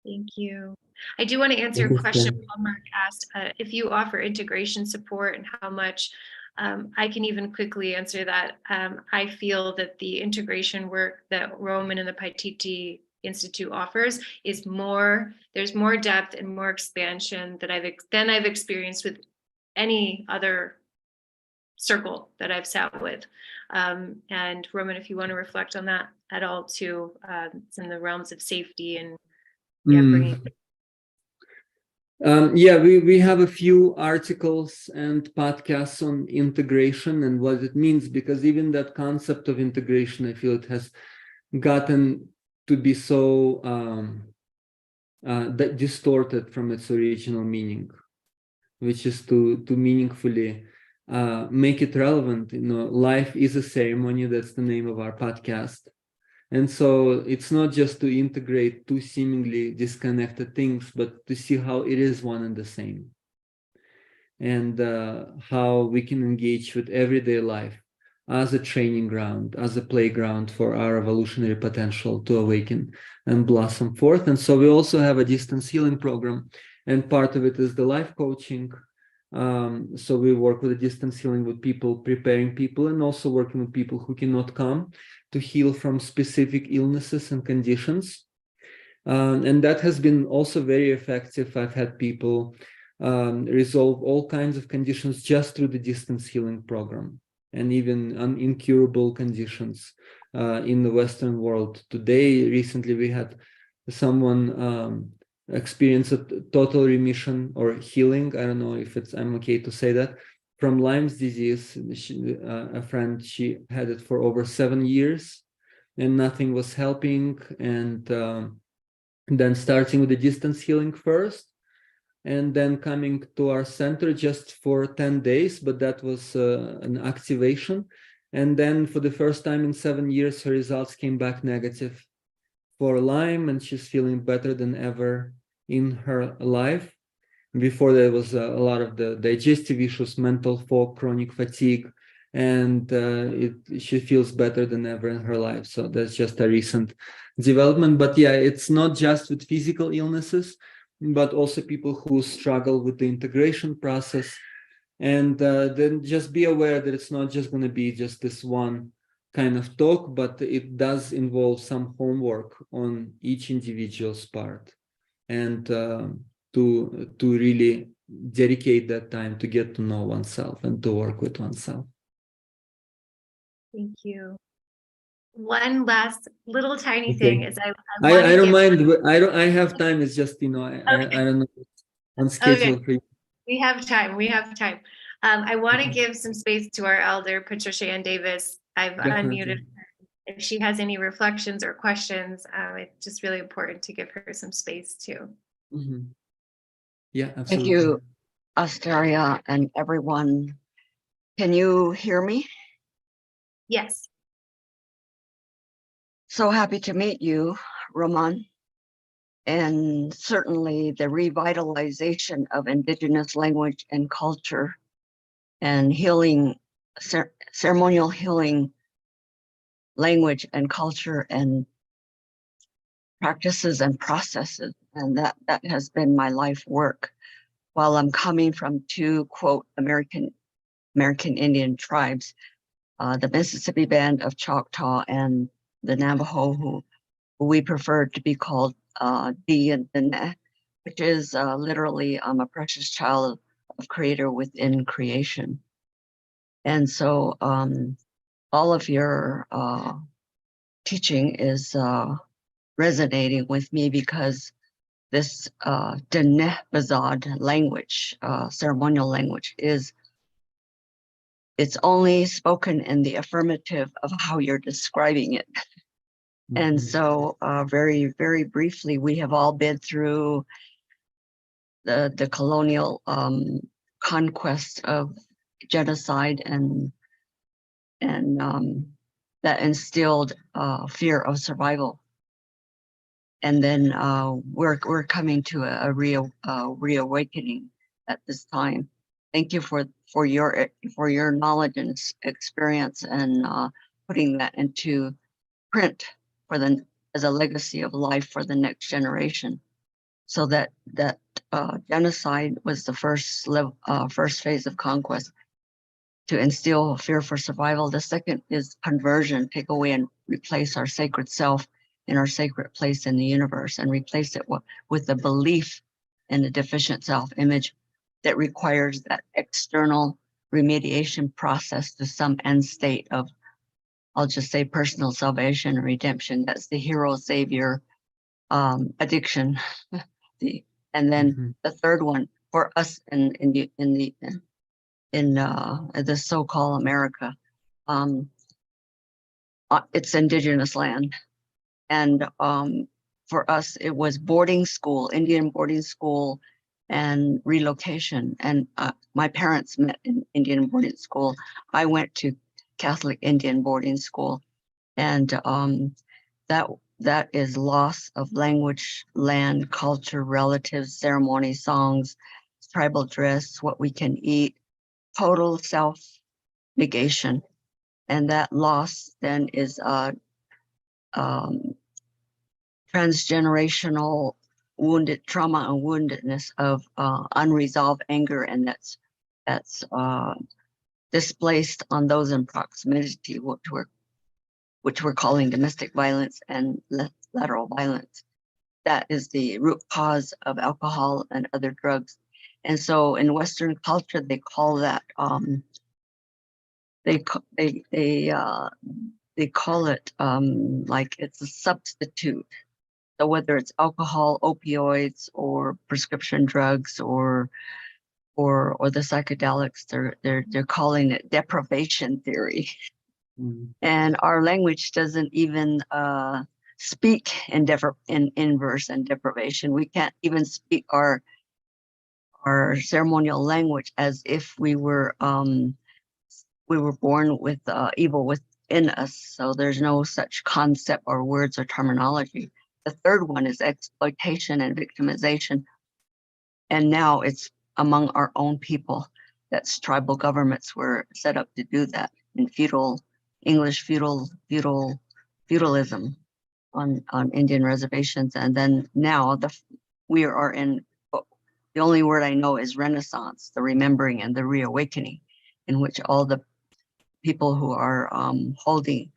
Thank you. I do want to answer a question Mark asked, if you offer integration support and how much. I can even quickly answer that. I feel that the integration work that Roman and the Paititi Institute offers is there's more depth and more expansion that I've experienced with any other circle that I've sat with. And Roman, if you want to reflect on that at all too, it's in the realms of safety and bringing. Yeah, we have a few articles and podcasts on integration and what it means, because even that concept of integration, I feel it has gotten to be so distorted from its original meaning, which is to meaningfully make it relevant. Life is a ceremony. That's the name of our podcast. And so it's not just to integrate two seemingly disconnected things, but to see how it is one and the same. And how we can engage with everyday life as a training ground, as a playground for our evolutionary potential to awaken and blossom forth. And so we also have a distance healing program, and part of it is the life coaching. So we work with the distance healing with people, preparing people, and also working with people who cannot come to heal from specific illnesses and conditions. And that has been also very effective. I've had people resolve all kinds of conditions just through the distance healing program, and even incurable conditions in the Western world. Recently, we had someone experience a total remission or healing. I don't know if I'm okay to say that, from Lyme's disease. A friend, she had it for over 7 years and nothing was helping. And then starting with the distance healing first, and then coming to our center just for 10 days, but that was an activation. And then for the first time in 7 years, her results came back negative for Lyme, and she's feeling better than ever in her life. Before, there was a lot of the digestive issues, mental fog, chronic fatigue, and she feels better than ever in her life. So that's just a recent development. But yeah, it's not just with physical illnesses, but also people who struggle with the integration process. And then just be aware that it's not just going to be just this one kind of talk, but it does involve some homework on each individual's part. And to really dedicate that time to get to know oneself and to work with oneself. Thank you. One last little tiny Okay. thing is I don't mind. I have time. It's just, I don't know, on schedule. Okay. For you. We have time. I want to give some space to our elder, Patricia Ann Davis. I've unmuted her. If she has any reflections or questions, it's just really important to give her some space too. Mm-hmm. Yeah, absolutely. Thank you, Asteria and everyone. Can you hear me? Yes. So happy to meet you, Roman. And certainly the revitalization of Indigenous language and culture and healing, ceremonial healing language and culture and practices and processes. And that has been my life work. While I'm coming from two, quote, American Indian tribes, the Mississippi Band of Choctaw and the Navajo, who we prefer to be called D and Ne, which is literally I'm a precious child of Creator within creation. And so all of your teaching is resonating with me, because this Dene Bazad language, ceremonial language, it's only spoken in the affirmative of how you're describing it. Mm-hmm. And so very, very briefly, we have all been through the colonial conquest of genocide and that instilled fear of survival. And then we're coming to a reawakening at this time. Thank you for your knowledge and experience, and putting that into print as a legacy of life for the next generation. So that genocide was the first phase of conquest, to instill fear for survival. The second is conversion, take away and replace our sacred self in our sacred place in the universe, and replace it with the belief in the deficient self-image that requires that external remediation process to some end state of, I'll just say, personal salvation and redemption. That's the hero savior addiction. And then the third one for us in the so-called America, it's indigenous land. And for us, it was boarding school, Indian boarding school, and relocation. And my parents met in Indian boarding school. I went to Catholic Indian boarding school, and that is loss of language, land, culture, relatives, ceremony, songs, tribal dress, what we can eat, total self-negation. And that loss then is transgenerational wounded trauma and woundedness of unresolved anger, and that's displaced on those in proximity, which we're calling domestic violence and lateral violence. That is the root cause of alcohol and other drugs. And so in Western culture, they call that they call it like it's a substitute. So whether it's alcohol, opioids, or prescription drugs, or the psychedelics, they're calling it deprivation theory. And our language doesn't even speak in inverse and deprivation. We can't even speak our ceremonial language as if we were born with evil within us. So there's no such concept or words or terminology. The third one is exploitation and victimization. And now it's among our own people. That's tribal governments were set up to do that in feudalism on Indian reservations. And then now we are in, the only word I know is Renaissance, the remembering and the reawakening, in which all the people who are holding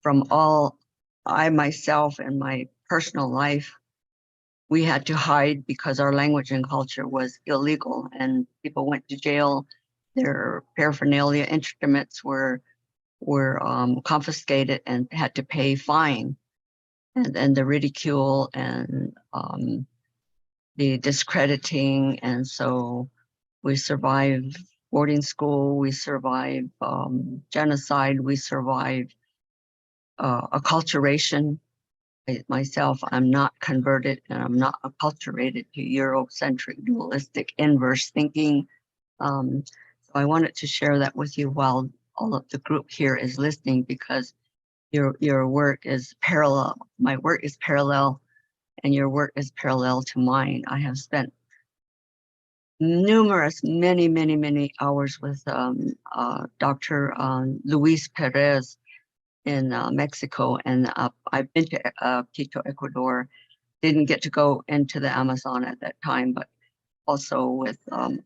from all, I myself and my personal life, we had to hide because our language and culture was illegal, and people went to jail. Their paraphernalia, instruments were confiscated and had to pay fine, and then the ridicule and the discrediting. And so we survived boarding school, we survived genocide, we survived acculturation. Myself, I'm not converted and I'm not acculturated to Eurocentric, dualistic, inverse thinking. So I wanted to share that with you while all of the group here is listening, because your work is parallel. My work is parallel, and your work is parallel to mine. I have spent many hours with Dr. Luis Perez in Mexico, and I've been to Quito, Ecuador. Didn't get to go into the Amazon at that time, but also with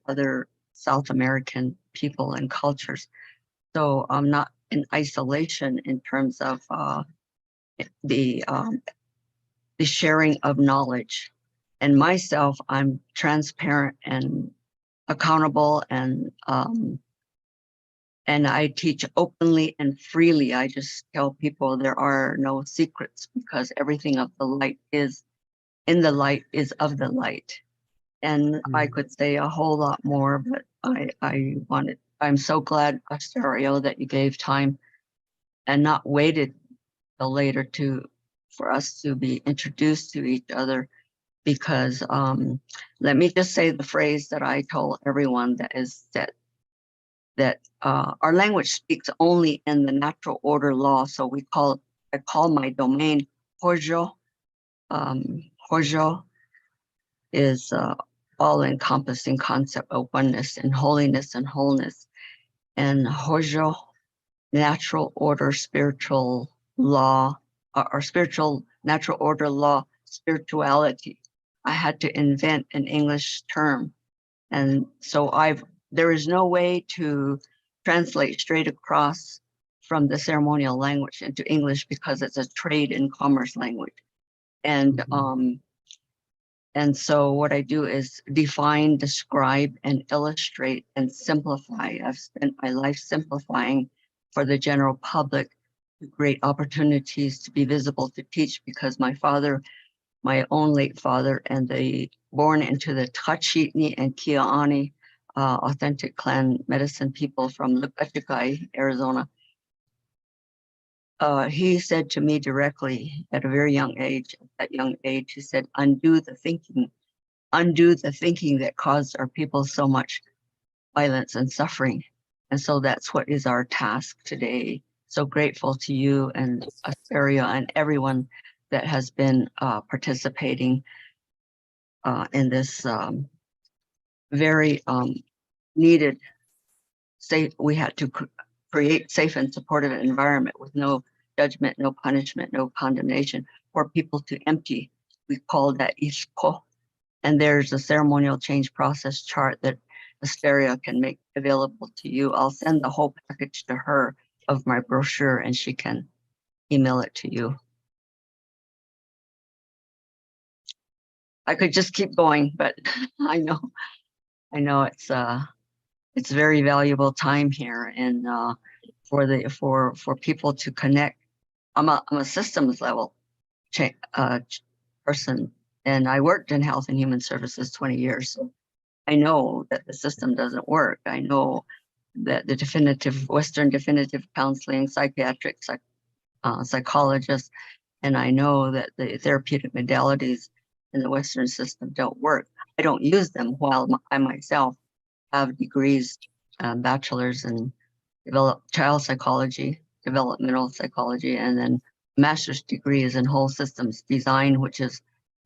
other South American people and cultures. So I'm not in isolation in terms of the sharing of knowledge. And myself, I'm transparent and accountable, and I teach openly and freely. I just tell people there are no secrets, because everything of the light is in the light is of the light. And I could say a whole lot more, but I'm so glad, Asterio, that you gave time and not waited till later for us to be introduced to each other. Because let me just say the phrase that I told everyone, that our language speaks only in the natural order law. So I call my domain Hojo. Hojo is all-encompassing concept of oneness and holiness and wholeness. And Hojo, natural order, spiritual law, or spiritual natural order law, spirituality. I had to invent an English term. And so there is no way to translate straight across from the ceremonial language into English, because it's a trade and commerce language. And And so what I do is define, describe, and illustrate and simplify. I've spent my life simplifying for the general public, great opportunities to be visible to teach, because my father, my own late father, and the born into the Tachitni and Kia'ani authentic clan medicine people from Lukachikai, Arizona. He said to me directly at a very young age, he said, undo the thinking that caused our people so much violence and suffering. And so that's what is our task today. So grateful to you and Asteria and everyone that has been participating in this very needed safe. We had to create safe and supportive environment with no judgment, no punishment, no condemnation for people to empty. We call that isko. And there's a ceremonial change process chart that Asteria can make available to you. I'll send the whole package to her of my brochure and she can email it to you. I could just keep going, but I know it's very valuable time here, and for people to connect. I'm a systems level person, and I worked in health and human services 20 years. So I know that the system doesn't work. I know that the Western definitive counseling, psychiatric psychologists, and I know that the therapeutic modalities in the Western system don't work. I don't use them, while I myself have degrees, bachelor's in child psychology, developmental psychology, and then master's degrees in whole systems design, which is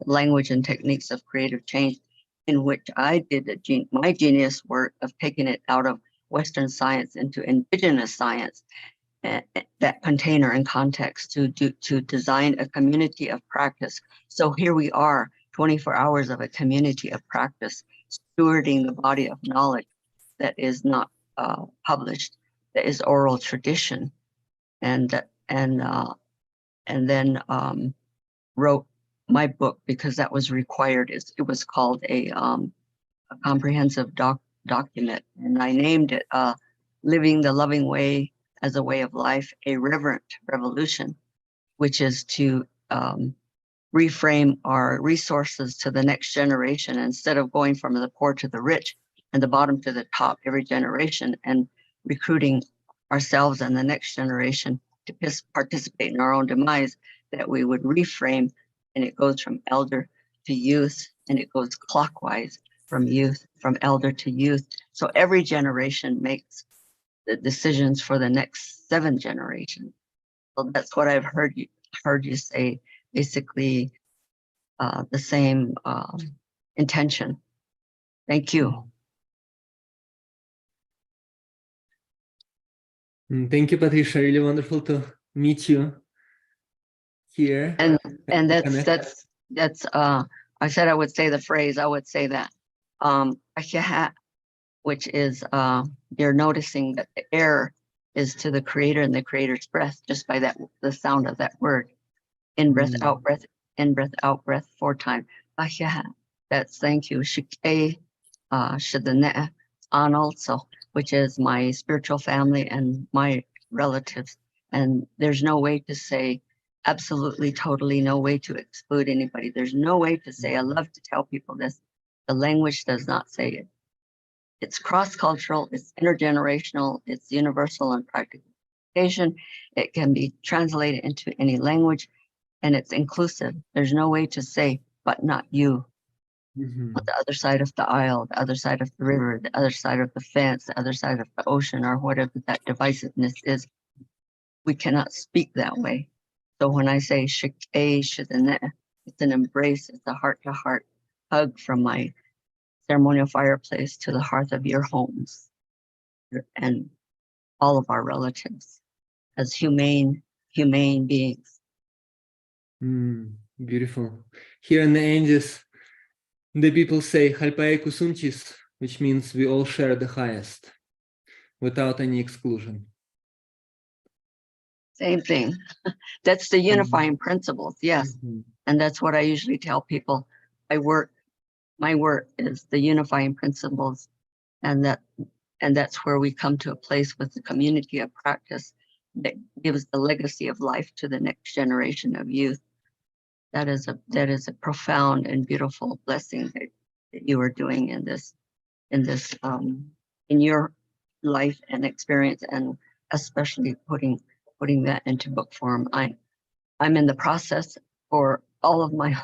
language and techniques of creative change, in which I did my genius work of taking it out of Western science into indigenous science, that container and context to design a community of practice. So here we are, 24 hours of a community of practice, stewarding the body of knowledge that is not published, that is oral tradition, and then wrote my book because that was required. It was called a comprehensive document, and I named it Living the Loving Way as a Way of Life, a Reverent Revolution, which is to reframe our resources to the next generation instead of going from the poor to the rich and the bottom to the top every generation, and recruiting ourselves and the next generation to participate in our own demise, that we would reframe, and it goes from elder to youth, and it goes clockwise from elder to youth. So every generation makes the decisions for the next 7 generations. So that's what I've heard you say, basically the same intention. Thank you. Thank you, Patricia. Really wonderful to meet you here. And that's I said I would say the phrase. I would say that which is you're noticing that the air is to the creator and the creator's breath just by the sound of that word. In breath, out breath, in breath, out breath 4 times. That's thank you. Shik'e Shadane on also, which is my spiritual family and my relatives. And there's no way to say absolutely, totally, no way to exclude anybody. There's no way to say, I love to tell people this. The language does not say it. It's cross-cultural, it's intergenerational, it's universal and practical. It can be translated into any language, and it's inclusive. There's no way to say, but not you. On the other side of the aisle, the other side of the river, the other side of the fence, the other side of the ocean, or whatever that divisiveness is, we cannot speak that way. So when I say shik'e shidane, it's an embrace, it's a heart-to-heart hug from my ceremonial fireplace to the hearth of your homes and all of our relatives as humane beings. Beautiful. Here in the Andes, the people say Halpae Kusumchis, which means we all share the highest without any exclusion. Same thing. That's the unifying principles, yes. And that's what I usually tell people. I work my work is the unifying principles, and that's where we come to a place with the community of practice that gives the legacy of life to the next generation of youth. That is a profound and beautiful blessing that you are doing in your life and experience, and especially putting that into book form. I'm in the process for all of my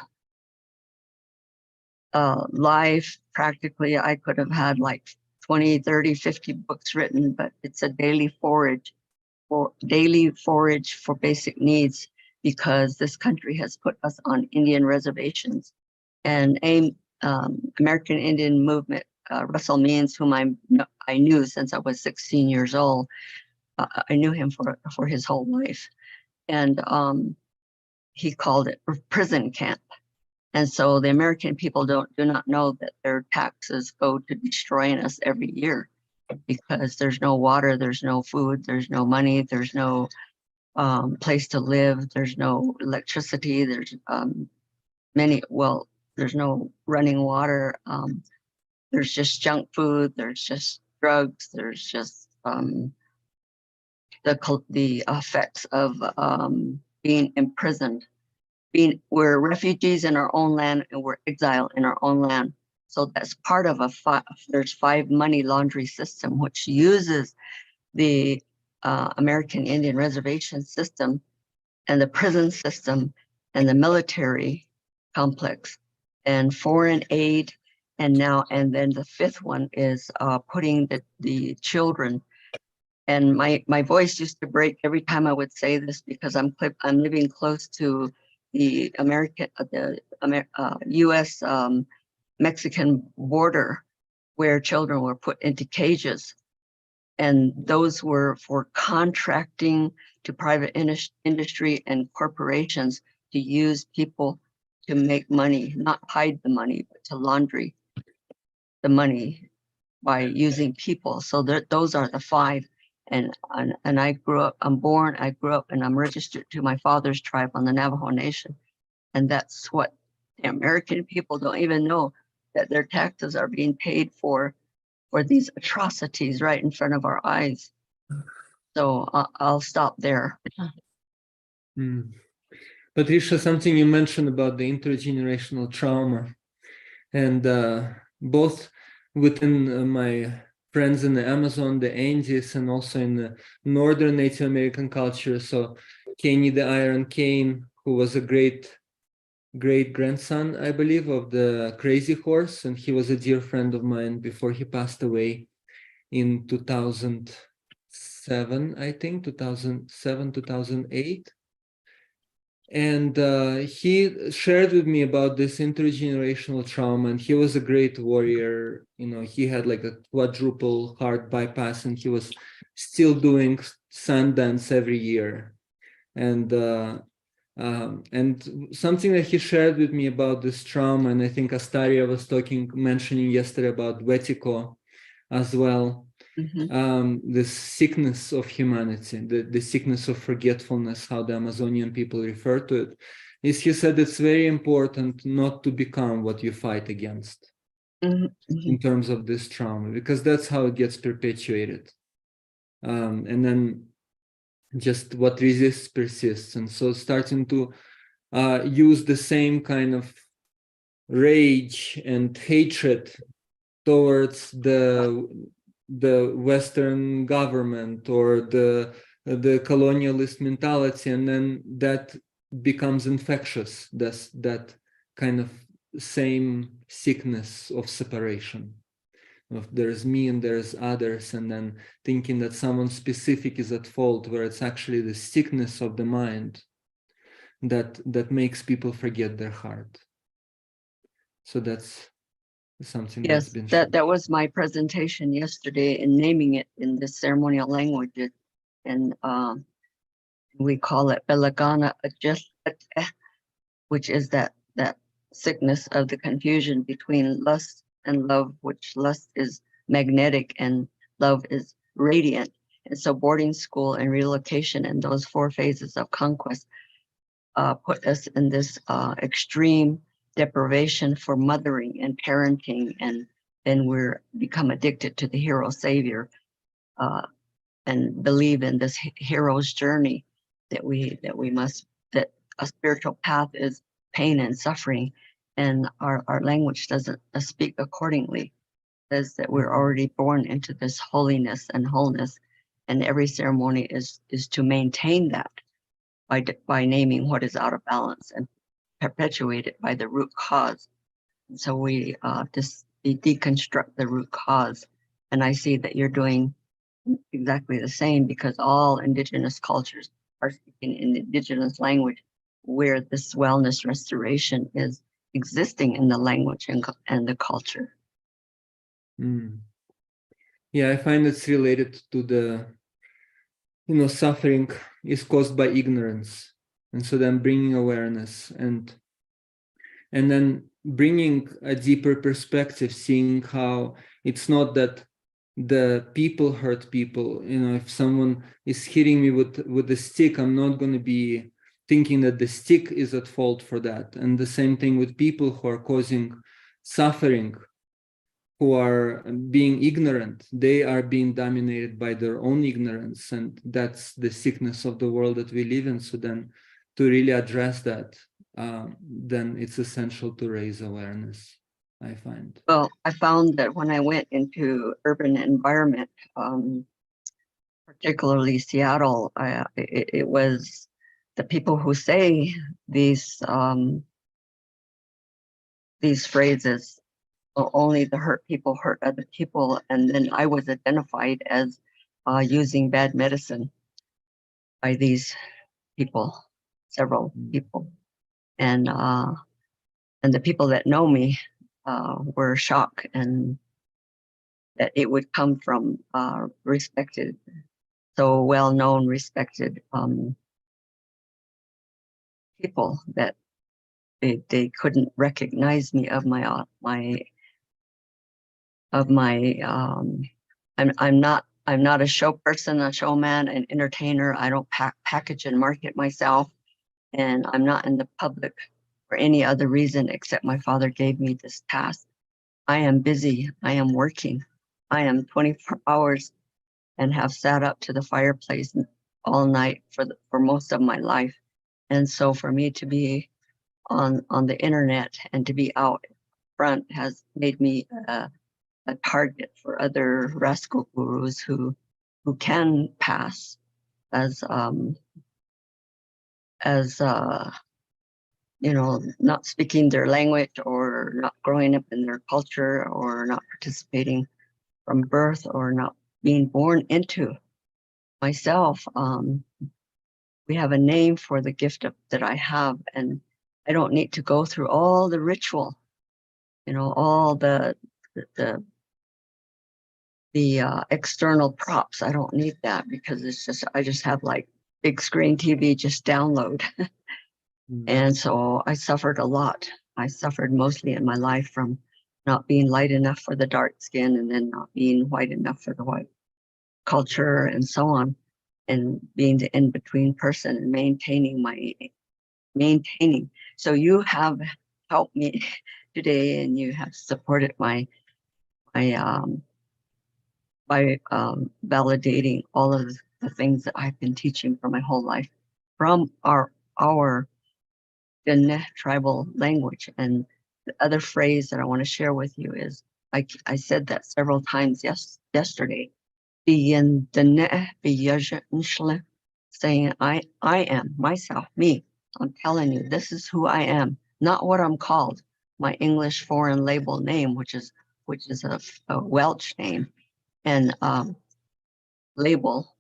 life. Practically, I could have had like 20, 30, 50 books written, but it's a daily forage for basic needs, because this country has put us on Indian reservations. And American Indian movement, Russell Means, whom I knew since I was 16 years old. I knew him for his whole life. And he called it prison camp. And so the American people do not know that their taxes go to destroying us every year, because there's no water, there's no food, there's no money, there's no place to live, there's no electricity, there's there's no running water, there's just junk food, there's just drugs, there's just the effects of being imprisoned. We're refugees in our own land, and we're exiled in our own land. So that's part of there's 5 money laundry system, which uses the American Indian reservation system and the prison system and the military complex and foreign aid. And then the 5th one is putting the children. And my voice used to break every time I would say this, because I'm living close to the U.S. Mexican border, where children were put into cages. And those were for contracting to private industry and corporations to use people to make money, not hide the money, but to laundry the money by using people. So those are the 5. And I grew up, I grew up, and I'm registered to my father's tribe on the Navajo Nation. And that's what the American people don't even know, that their taxes are being paid for these atrocities right in front of our eyes. So I'll stop there. Patricia, something you mentioned about the intergenerational trauma, and both within my friends in the Amazon, the Andes, and also in the northern Native American culture. So Caney the Iron Cane, who was a great grandson, I believe, of the Crazy Horse, and he was a dear friend of mine before he passed away in 2007, I think, 2008. And he shared with me about this intergenerational trauma, and he was a great warrior. You know, he had like a quadruple heart bypass, and he was still doing Sundance every year. And something that he shared with me about this trauma, and I think Astaria was mentioning yesterday about Wetiko as well. The sickness of humanity, the sickness of forgetfulness, how the Amazonian people refer to it, is he said it's very important not to become what you fight against in terms of this trauma, because that's how it gets perpetuated. And then just what resists persists. And so starting to use the same kind of rage and hatred towards the Western government or the colonialist mentality, and then that becomes infectious. That's that kind of same sickness of separation. Of there's me and there's others, and then thinking that someone specific is at fault, where it's actually the sickness of the mind that makes people forget their heart. So that's something that's been shown. That was my presentation yesterday in naming it in the ceremonial language, and we call it Belagana, which is that sickness of the confusion between lust and love, which lust is magnetic and love is radiant. And so boarding school and relocation and those 4 phases of conquest put us in this extreme deprivation for mothering and parenting, and then we're become addicted to the hero savior, and believe in this hero's journey that that a spiritual path is pain and suffering, and our language doesn't speak accordingly. It says that we're already born into this holiness and wholeness, and every ceremony is to maintain that by naming what is out of balance and perpetuate it by the root cause. And so we deconstruct the root cause, and I see that you're doing exactly the same, because all indigenous cultures are speaking in indigenous language, where this wellness restoration is existing in the language and the culture. Yeah, I find it's related to the, suffering is caused by ignorance, and so then bringing awareness and then bringing a deeper perspective, seeing how it's not that the people hurt people. If someone is hitting me with a stick, I'm not going to be thinking that the stick is at fault for that. And the same thing with people who are causing suffering, who are being ignorant. They are being dominated by their own ignorance, and that's the sickness of the world that we live in. So then to really address that, then it's essential to raise awareness, I find. Well, I found that when I went into urban environment, particularly Seattle, it was the people who say these phrases, only the hurt people hurt other people. And then I was identified as using bad medicine by these people, several people. And the people that know me were shocked, and that it would come from respected, so well-known, respected people, that they couldn't recognize me of my I'm not a show person, a showman, an entertainer. I don't package and market myself, and I'm not in the public for any other reason except my father gave me this task. I am busy. I am working. I am 24 hours and have sat up to the fireplace all night for most of my life. And so for me to be on the internet and to be out front has made me a target for other rascal gurus who can pass as not speaking their language, or not growing up in their culture, or not participating from birth, or not being born into. Myself, we have a name for the gift that I have, and I don't need to go through all the ritual, all the external props. I don't need that, because I just have like big screen TV, just download. And so I suffered a lot. I suffered mostly in my life from not being light enough for the dark skin, and then not being white enough for the white culture, and so on, and being the in-between person and maintaining. So you have helped me today, and you have supported by validating all of the things that I've been teaching for my whole life from our Dene tribal language. And the other phrase that I want to share with you is, I said that several times yesterday, saying I am myself, me. I'm telling you, this is who I am, not what I'm called, my English foreign label name, which is a Welsh name, and label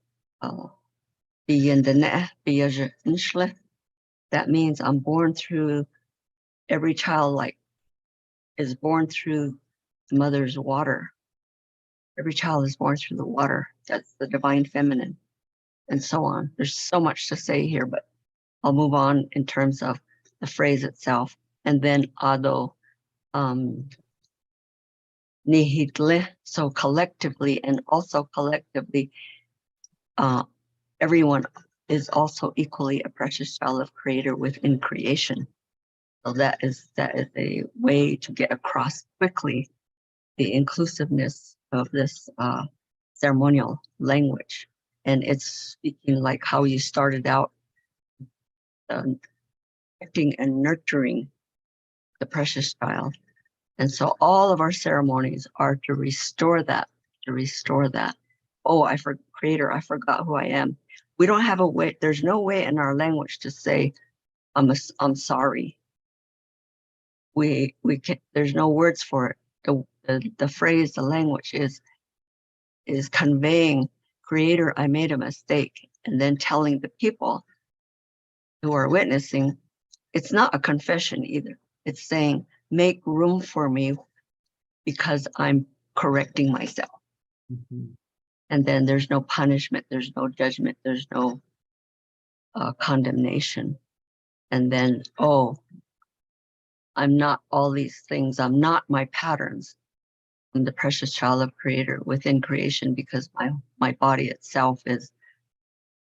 that means I'm born through, every child is born through the mother's water. Every child is born through the water. That's the divine feminine, and so on. There's so much to say here, but I'll move on in terms of the phrase itself. And then ado, nihitle, so collectively, and also collectively, everyone is also equally a precious child of creator within creation. So that is a way to get across quickly the inclusiveness of this ceremonial language. And it's speaking like how you started out, protecting and nurturing the precious child. And so all of our ceremonies are to restore that, Oh, Creator, I forgot who I am. We don't have a way, there's no way in our language to say, I'm sorry. We can, there's no words for it. The phrase, the language is conveying, Creator, I made a mistake, and then telling the people who are witnessing, it's not a confession either. It's saying, make room for me because I'm correcting myself. Mhm. And then there's no punishment, there's no judgment, there's no condemnation. And then, oh, I'm not all these things. I'm not my patterns. I'm the precious child of Creator within creation, because my body itself is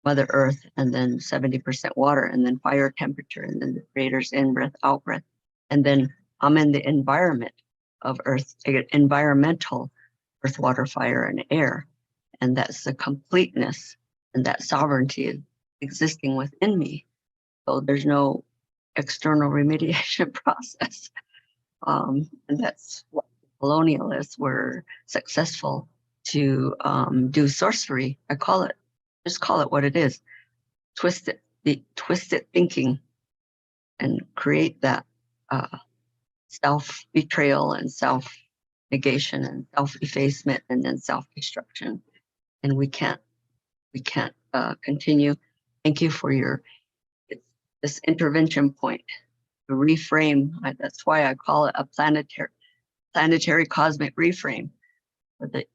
Mother Earth, and then 70% water, and then fire temperature, and then the Creator's in breath, out breath. And then I'm in the environment of Earth, environmental earth, water, fire, and air. And that's the completeness and that sovereignty is existing within me. So there's no external remediation process. And that's what colonialists were successful to do sorcery. Just call it what it is. Twisted thinking, and create that self-betrayal and self-negation and self-effacement and then self-destruction. And we can't continue. Thank you for this intervention point to reframe. That's why I call it a planetary cosmic reframe for the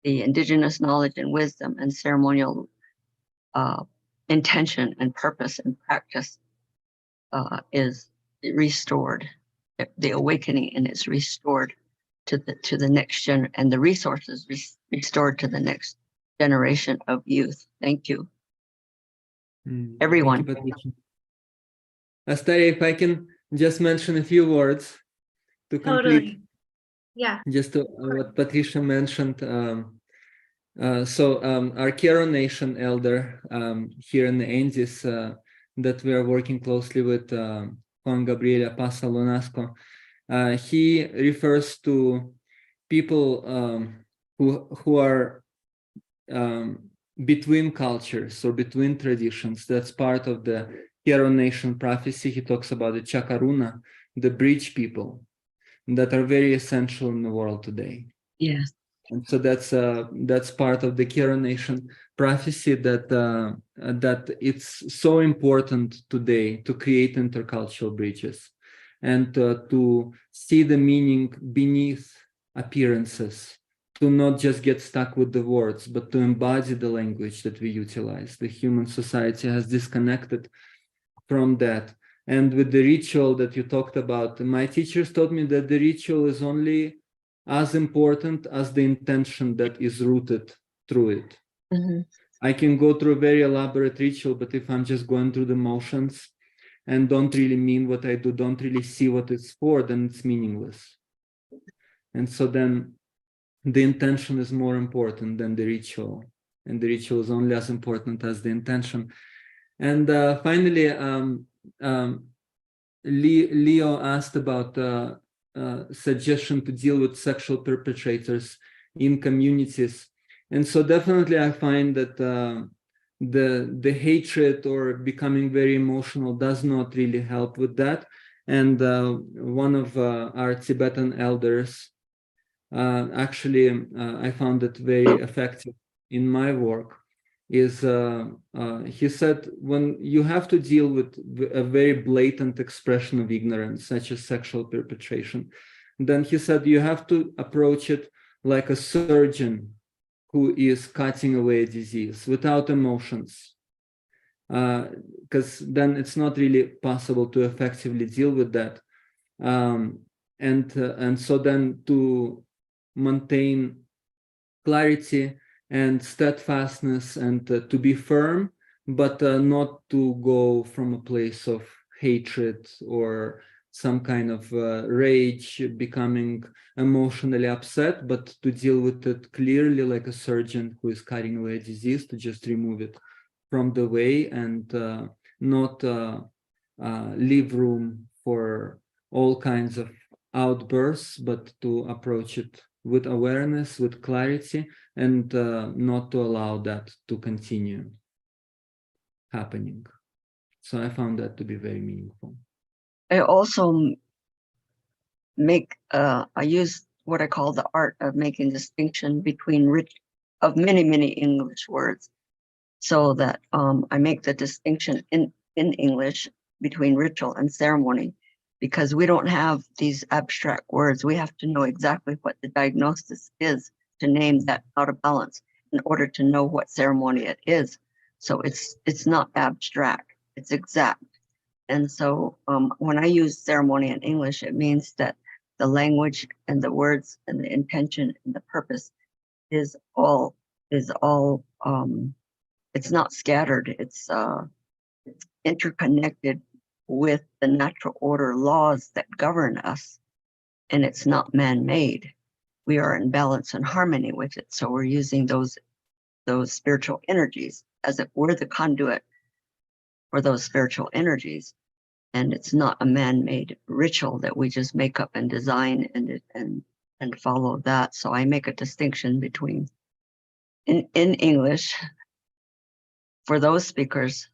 indigenous knowledge and wisdom and ceremonial intention and purpose and practice is restored. The awakening, and it's restored to the next gen, and the resources restored to the next generation of youth. Thank you, everyone. Thank you, Patricia. Astaria, if I can just mention a few words to complete. Totally. Yeah. Just to, what Patricia mentioned. Our Kero Nation elder here in the Andes that we are working closely with, Juan Gabriel Pasa Lonasco, he refers to people who are between cultures or between traditions. That's part of the Kero Nation prophecy. He talks about the Chakaruna, the bridge people that are very essential in the world today. Yes. And so that's part of the Kero Nation prophecy, that it's so important today to create intercultural bridges and to see the meaning beneath appearances, to not just get stuck with the words, but to embody the language that we utilize. The human society has disconnected from that. And with the ritual that you talked about, my teachers taught me that the ritual is only as important as the intention that is rooted through it. Mm-hmm. I can go through a very elaborate ritual, but if I'm just going through the motions and don't really mean what I do, don't really see what it's for, then it's meaningless. And so then the intention is more important than the ritual, and the ritual is only as important as the intention. And finally, Leo asked about suggestion to deal with sexual perpetrators in communities. And so definitely I find that the hatred or becoming very emotional does not really help with that. And one of our Tibetan elders, actually, I found it very effective in my work, is he said, when you have to deal with a very blatant expression of ignorance, such as sexual perpetration, then he said you have to approach it like a surgeon who is cutting away a disease without emotions, because then it's not really possible to effectively deal with that. And so then to maintain clarity and steadfastness, and to be firm, but not to go from a place of hatred or some kind of rage, becoming emotionally upset, but to deal with it clearly like a surgeon who is cutting away a disease, to just remove it from the way and not leave room for all kinds of outbursts, but to approach it with awareness, with clarity, and not to allow that to continue happening. So I found that to be very meaningful. I also I use what I call the art of making distinction between of many English words, so that I make the distinction in English between ritual and ceremony, because we don't have these abstract words. We have to know exactly what the diagnosis is to name that out of balance in order to know what ceremony it is. So it's not abstract, it's exact. And so when I use ceremony in English, it means that the language and the words and the intention and the purpose is all it's not scattered. It's interconnected with the natural order laws that govern us, and it's not man-made. We are in balance and harmony with it. So we're using those spiritual energies as if we're the conduit for those spiritual energies. And it's not a man-made ritual that we just make up and design and follow that. So I make a distinction between in English for those speakers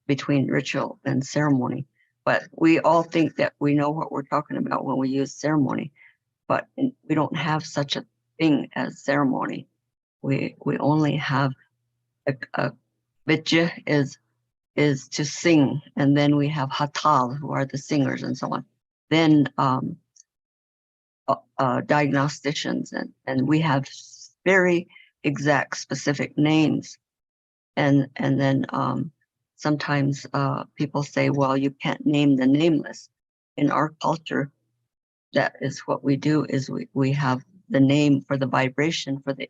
between ritual and ceremony. But we all think that we know what we're talking about when we use ceremony, but we don't have such a thing as ceremony. We only have a vitya is to sing, and then we have hatal, who are the singers and so on. Then diagnosticians, and we have very exact specific names. And then sometimes people say, well, you can't name the nameless. In our culture, that is what we do, is we have the name for the vibration, for the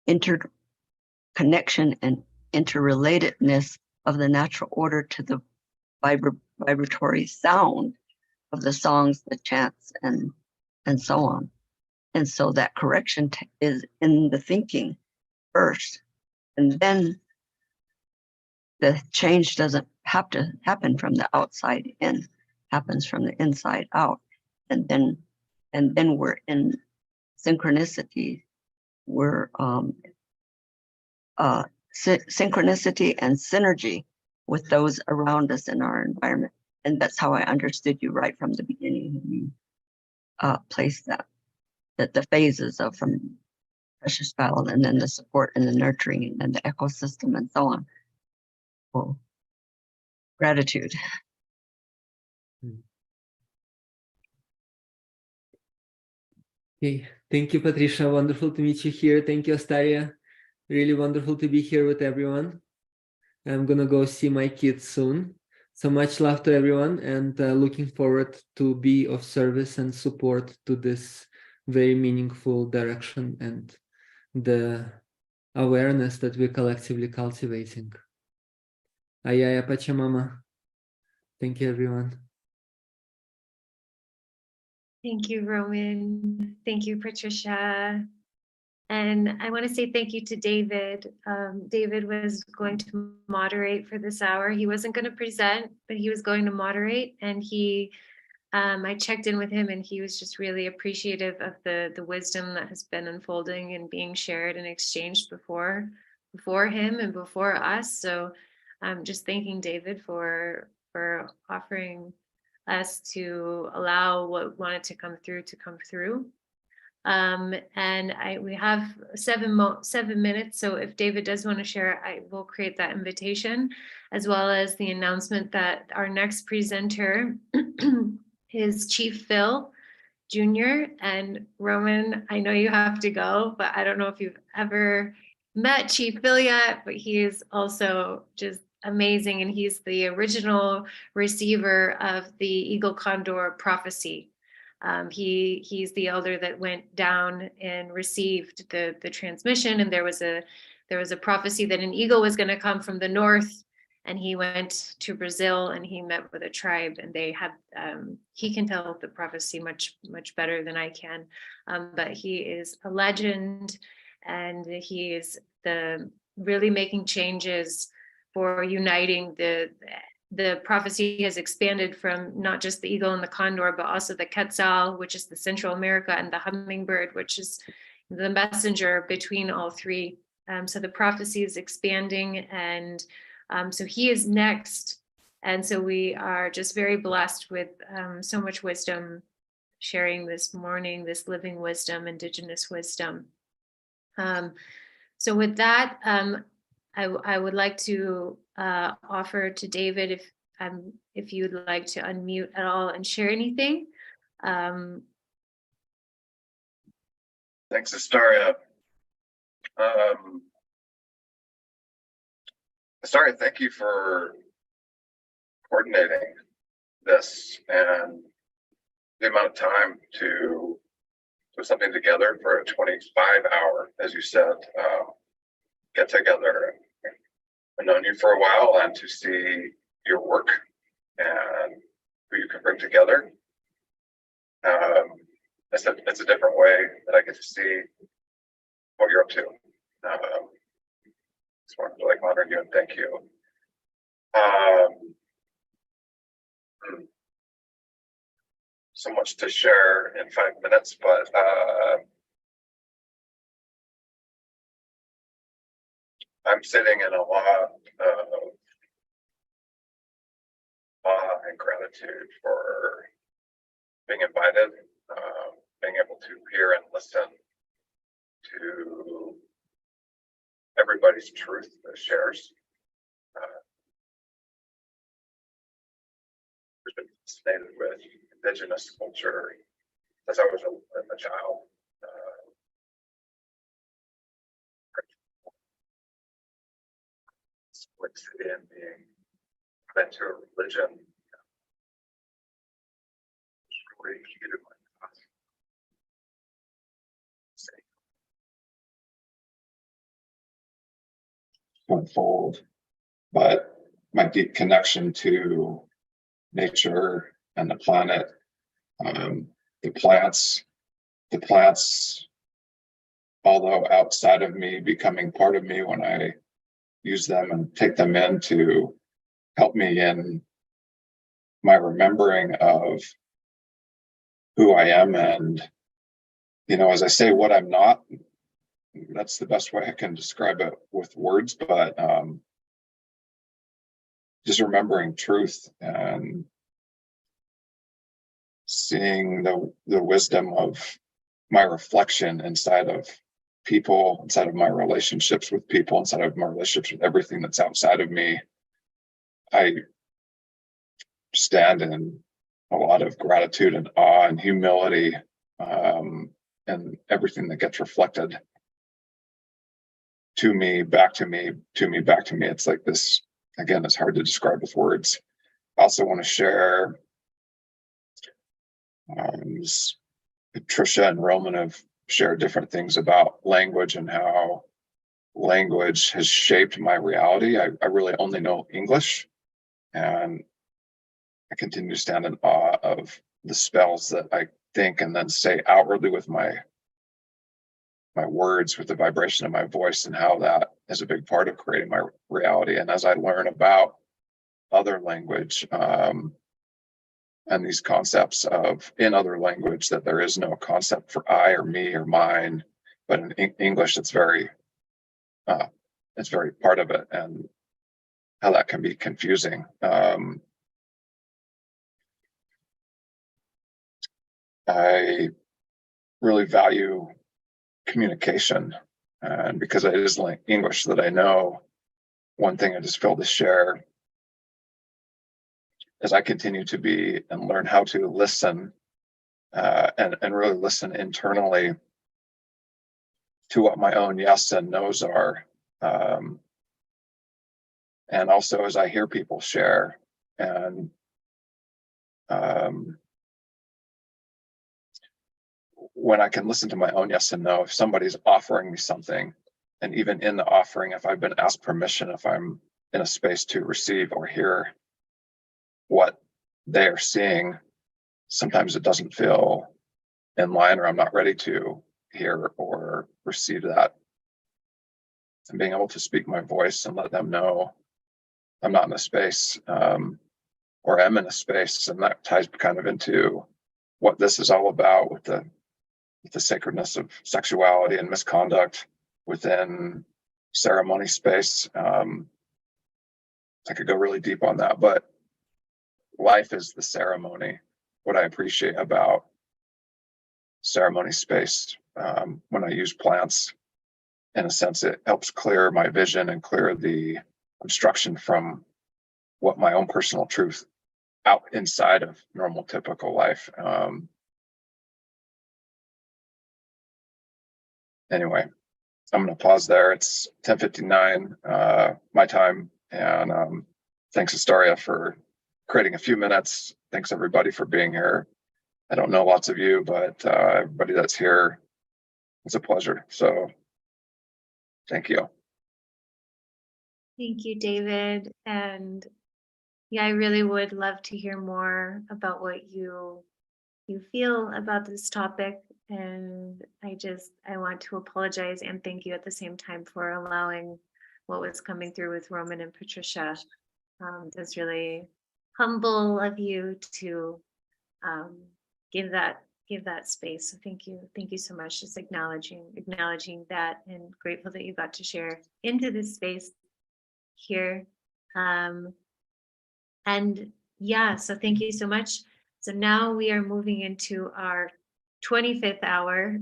interconnection and interrelatedness of the natural order to the vibratory sound of the songs, the chants, and so on. And so that correction is in the thinking first, and then the change doesn't have to happen from the outside in, happens from the inside out. And then we're in synchronicity. We're synchronicity and synergy with those around us in our environment. And that's how I understood you right from the beginning when you placed that the phases of from precious child, and then the support and the nurturing, and then the ecosystem and so on. Well, gratitude. Okay, thank you, Patricia. Wonderful to meet you here. Thank you, Astaria. Really wonderful to be here with everyone. I'm gonna go see my kids soon. So much love to everyone, and looking forward to be of service and support to this very meaningful direction and the awareness that we're collectively cultivating. Ayaya Pachamama. Thank you, everyone. Thank you, Roman. Thank you, Patricia. And I want to say thank you to David. David was going to moderate for this hour. He wasn't going to present, but he was going to moderate. And I checked in with him, and he was just really appreciative of the wisdom that has been unfolding and being shared and exchanged before him and before us. So I'm just thanking David for offering us to allow what wanted to come through. And we have 7 minutes. So if David does want to share, I will create that invitation, as well as the announcement that our next presenter is Chief Phil Jr. And Roman, I know you have to go, but I don't know if you've ever met Chief Phil yet, but he is also just amazing. And he's the original receiver of the Eagle Condor prophecy. He's the elder that went down and received the transmission, and there was a prophecy that an eagle was going to come from the north And he went to Brazil and he met with a tribe, and they have, he can tell the prophecy much better than I can. But he is a legend, and he is really making changes for uniting the prophecy has expanded from not just the eagle and the condor, but also the quetzal, which is the Central America, and the hummingbird, which is the messenger between all three. So the prophecy is expanding, and so he is next. And so we are just very blessed with so much wisdom sharing this morning, this living wisdom, indigenous wisdom. So with that, I would like to offer to David if you'd like to unmute at all and share anything. Thanks, Astaria. Astaria, thank you for coordinating this and the amount of time to put something together for a 25-hour, as you said, get together. I've known you for a while, and to see your work and who you can bring together. It's a different way that I get to see what you're up to. Just wanted to honor you and thank you. So much to share in 5 minutes, but I'm sitting in a lot of awe and gratitude for being invited, being able to hear and listen to everybody's truth that shares. I've been fascinated with indigenous culture as I was a child. Split City and being been to a religion really heated my thoughts. Unfold, but my deep connection to nature and the planet, the plants, although outside of me, becoming part of me when I use them and take them in to help me in my remembering of who I am. And, as I say what I'm not, that's the best way I can describe it with words, but just remembering truth and seeing the wisdom of my reflection inside of people, inside of my relationships with people, inside of my relationships with everything that's outside of me. I stand in a lot of gratitude and awe and humility, and everything that gets reflected to me, back to me, to me, back to me. It's like this, again, it's hard to describe with words. I also want to share, Patricia and Roman have shared different things about language and how language has shaped my reality. I really only know English, and I continue to stand in awe of the spells that I think and then say outwardly with my words, with the vibration of my voice, and how that is a big part of creating my reality. And as I learn about other language, and these concepts of in other language, that there is no concept for I or me or mine, but in English it's very part of it, and how that can be confusing. I really value communication, and because it is like English that I know, one thing I just feel to share as I continue to be and learn how to listen, and really listen internally to what my own yes and no's are. And also as I hear people share, and when I can listen to my own yes and no, if somebody's offering me something, and even in the offering, if I've been asked permission, if I'm in a space to receive or hear what they're seeing, sometimes it doesn't feel in line, or I'm not ready to hear or receive that. And being able to speak my voice and let them know I'm not in a space, or am in a space, and that ties kind of into what this is all about with the sacredness of sexuality and misconduct within ceremony space. I could go really deep on that, but life is the ceremony. What I appreciate about ceremony space, when I use plants, in a sense, it helps clear my vision and clear the obstruction from what my own personal truth out inside of normal, typical life. Anyway, I'm going to pause there. It's 10:59 my time, and thanks Astaria for creating a few minutes. Thanks everybody for being here. I don't know lots of you, but everybody that's here, it's a pleasure. So thank you. Thank you, David. And yeah, I really would love to hear more about what you feel about this topic. And I want to apologize and thank you at the same time for allowing what was coming through with Roman and Patricia. It's really humble of you to give that space. So thank you so much. Just acknowledging that, and grateful that you got to share into this space here. And yeah, so thank you so much. So now we are moving into our 25th hour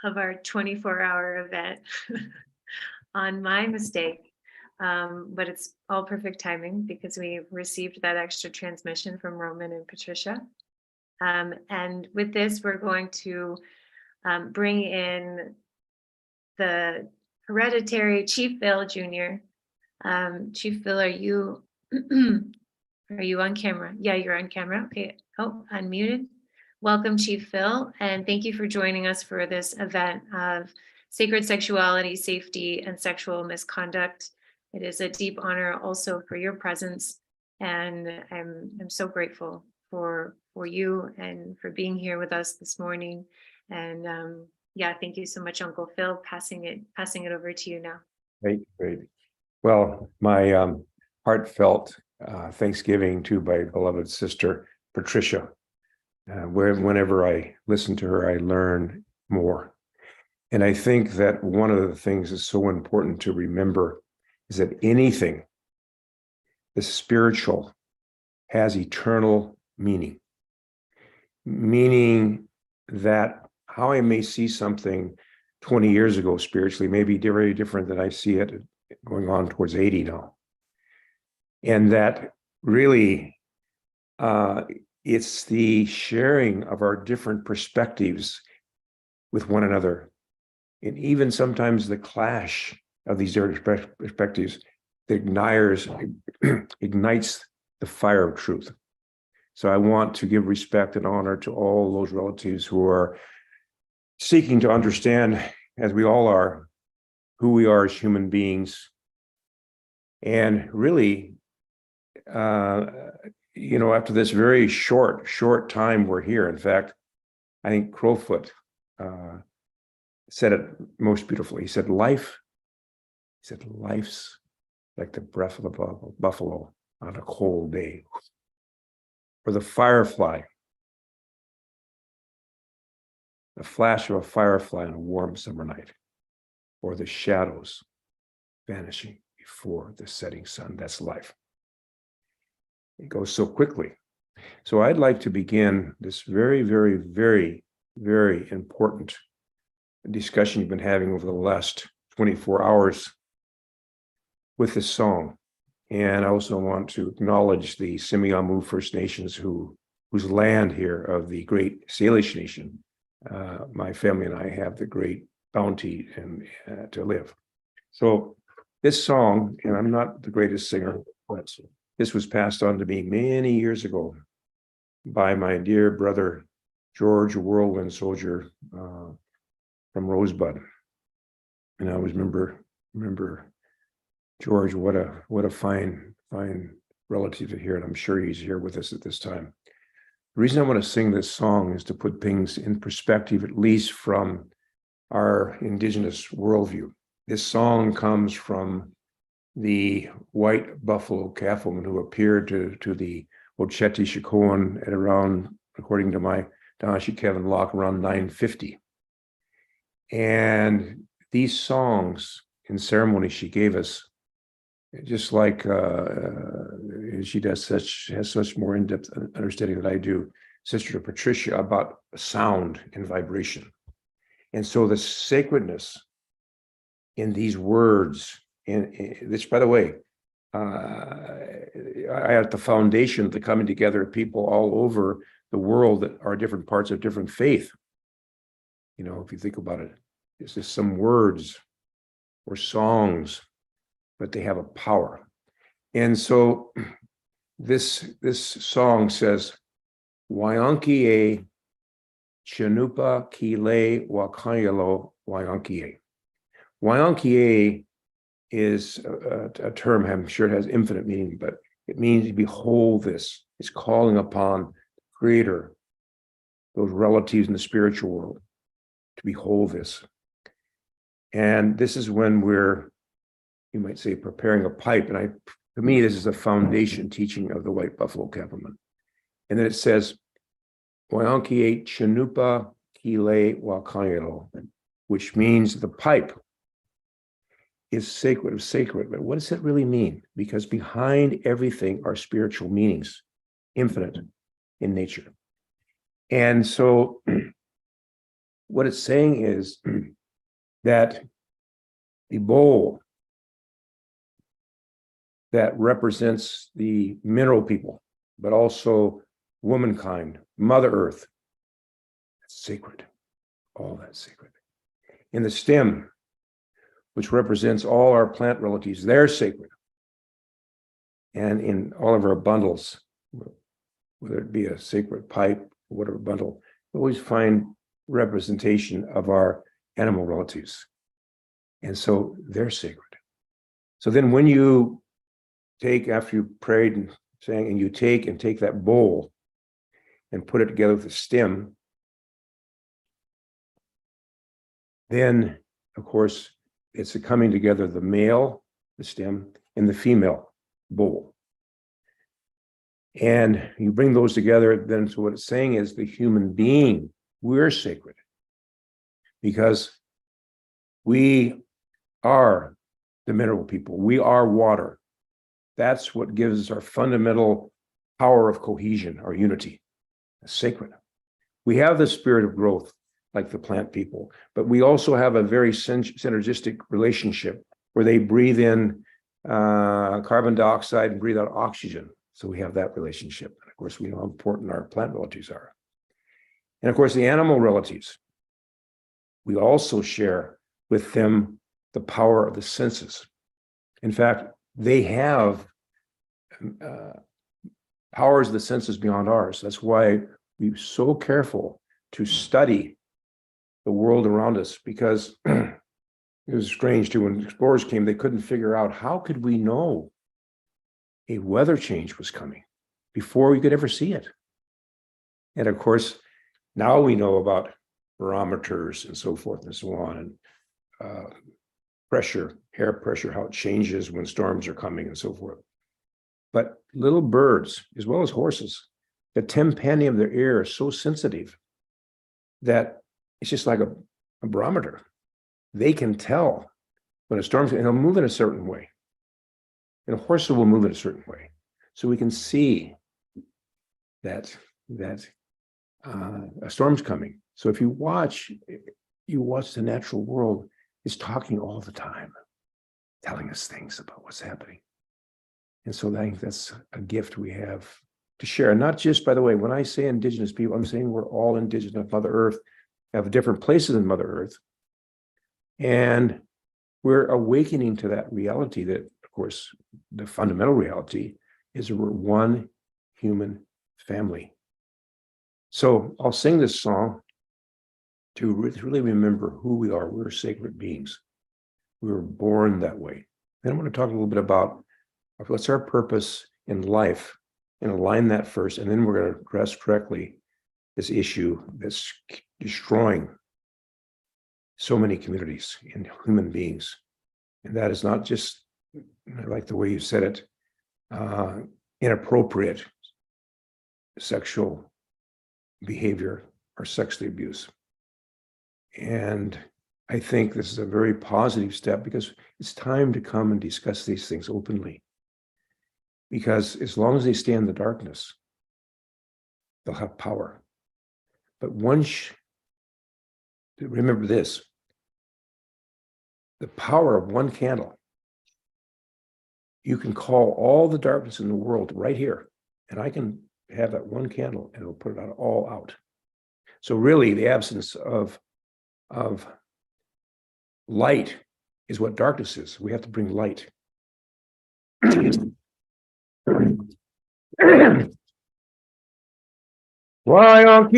of our 24-hour event on my mistake. But it's all perfect timing because we received that extra transmission from Roman and Patricia. And with this, we're going to bring in the hereditary Chief Phil Jr. Chief Phil, are you on camera? Yeah, you're on camera. Okay. Oh, unmuted. Welcome, Chief Phil, and thank you for joining us for this event of sacred sexuality, safety, and sexual misconduct. It is a deep honor also for your presence, and I'm so grateful for you and for being here with us this morning. And yeah, thank you so much, Uncle Phil. Passing it over to you now. Great. Well, my heartfelt Thanksgiving to my beloved sister Patricia. Whenever I listen to her, I learn more. And I think that one of the things that's so important to remember is that anything, the spiritual, has eternal meaning. Meaning that how I may see something 20 years ago spiritually may be very different than I see it going on towards 80 now. And that really, it's the sharing of our different perspectives with one another. And even sometimes the clash of these different perspectives that ignites the fire of truth. So I want to give respect and honor to all those relatives who are seeking to understand, as we all are, who we are as human beings. And really, after this very short time we're here, in fact, I think Crowfoot said it most beautifully. He said, life's like the breath of a buffalo on a cold day, or the firefly, the flash of a firefly on a warm summer night, or the shadows vanishing before the setting sun. That's life. It goes so quickly. So I'd like to begin this very, very, very, very important discussion you've been having over the last 24 hours with this song. And I also want to acknowledge the Semiahmoo First Nations whose land here of the Great Salish Nation, my family and I have the great bounty to live. So this song, and I'm not the greatest singer, but this was passed on to me many years ago by my dear brother, George, a whirlwind soldier from Rosebud. And I always remember George, what a fine relative to hear, and I'm sure he's here with us at this time. The reason I want to sing this song is to put things in perspective, at least from our indigenous worldview. This song comes from the white buffalo calf woman who appeared to the Ocheti Shikoan at around, according to my Danashi Kevin Locke, around 950. And these songs in ceremony she gave us, just like she has such more in-depth understanding than I do, Sister Patricia, about sound and vibration. And so the sacredness in these words, which, by the way, I at the foundation of the coming together of people all over the world that are different parts of different faith. You know, if you think about it, it's just some words or songs, but they have a power. And so this song says, Wayankie Chanupa Kile Wakayalo Wayankie. Wayankie is a term, I'm sure it has infinite meaning, but it means to behold this. It's calling upon the Creator, those relatives in the spiritual world, to behold this. And this is when we're, you might say, preparing a pipe. And to me, this is a foundation teaching of the White Buffalo Campament. And then it says, Wayankie Chanupa Kile Wakayalo, which means the pipe is sacred of sacred. But what does it really mean? Because behind everything are spiritual meanings, infinite in nature. And so what it's saying is that the bowl that represents the mineral people, but also womankind, Mother Earth, that's sacred, all that's sacred. In the stem, which represents all our plant relatives, they're sacred. And in all of our bundles, whether it be a sacred pipe, or whatever bundle, we always find representation of our animal relatives. And so they're sacred. So then when you take, after you prayed and sang, and you take that bowl and put it together with the stem, then, of course, it's a coming together, the male, the stem, and the female bowl. And you bring those together, then so what it's saying is the human being, we're sacred because we are the mineral people. We are water. That's what gives us our fundamental power of cohesion, our unity. It's sacred. We have the spirit of growth like the plant people, but we also have a very synergistic relationship where they breathe in carbon dioxide and breathe out oxygen. So we have that relationship. And of course, we know how important our plant relatives are. And of course, the animal relatives, we also share with them the power of the senses. In fact, they have powers of the senses beyond ours. That's why we're so careful to study the world around us, because it was strange too. When explorers came, they couldn't figure out how could we know a weather change was coming before we could ever see it. And of course, now we know about barometers and so forth and so on, and pressure, air pressure, how it changes when storms are coming and so forth. But little birds, as well as horses, the tympani of their ear is so sensitive that it's just like a barometer. They can tell when a storm's, and they'll move in a certain way. And a horse will move in a certain way. So we can see that a storm's coming. So if you watch the natural world, it's talking all the time, telling us things about what's happening. And so I think that's a gift we have to share. And not just, by the way, when I say indigenous people, I'm saying we're all indigenous of Mother Earth, have different places in Mother Earth. And we're awakening to that reality that, of course, the fundamental reality is we're one human family. So I'll sing this song to really remember who we are. We're sacred beings. We were born that way. Then I want to talk a little bit about what's our purpose in life and align that first. And then we're going to address directly this issue that's destroying so many communities and human beings. And that is not just, I like the way you said it, inappropriate sexual behavior or sexual abuse. And I think this is a very positive step because it's time to come and discuss these things openly. Because as long as they stay in the darkness, they'll have power. But once, remember this, the power of one candle, you can call all the darkness in the world right here, and I can have that one candle and it'll put it all out. So really the absence of light is what darkness is. We have to bring light. Why on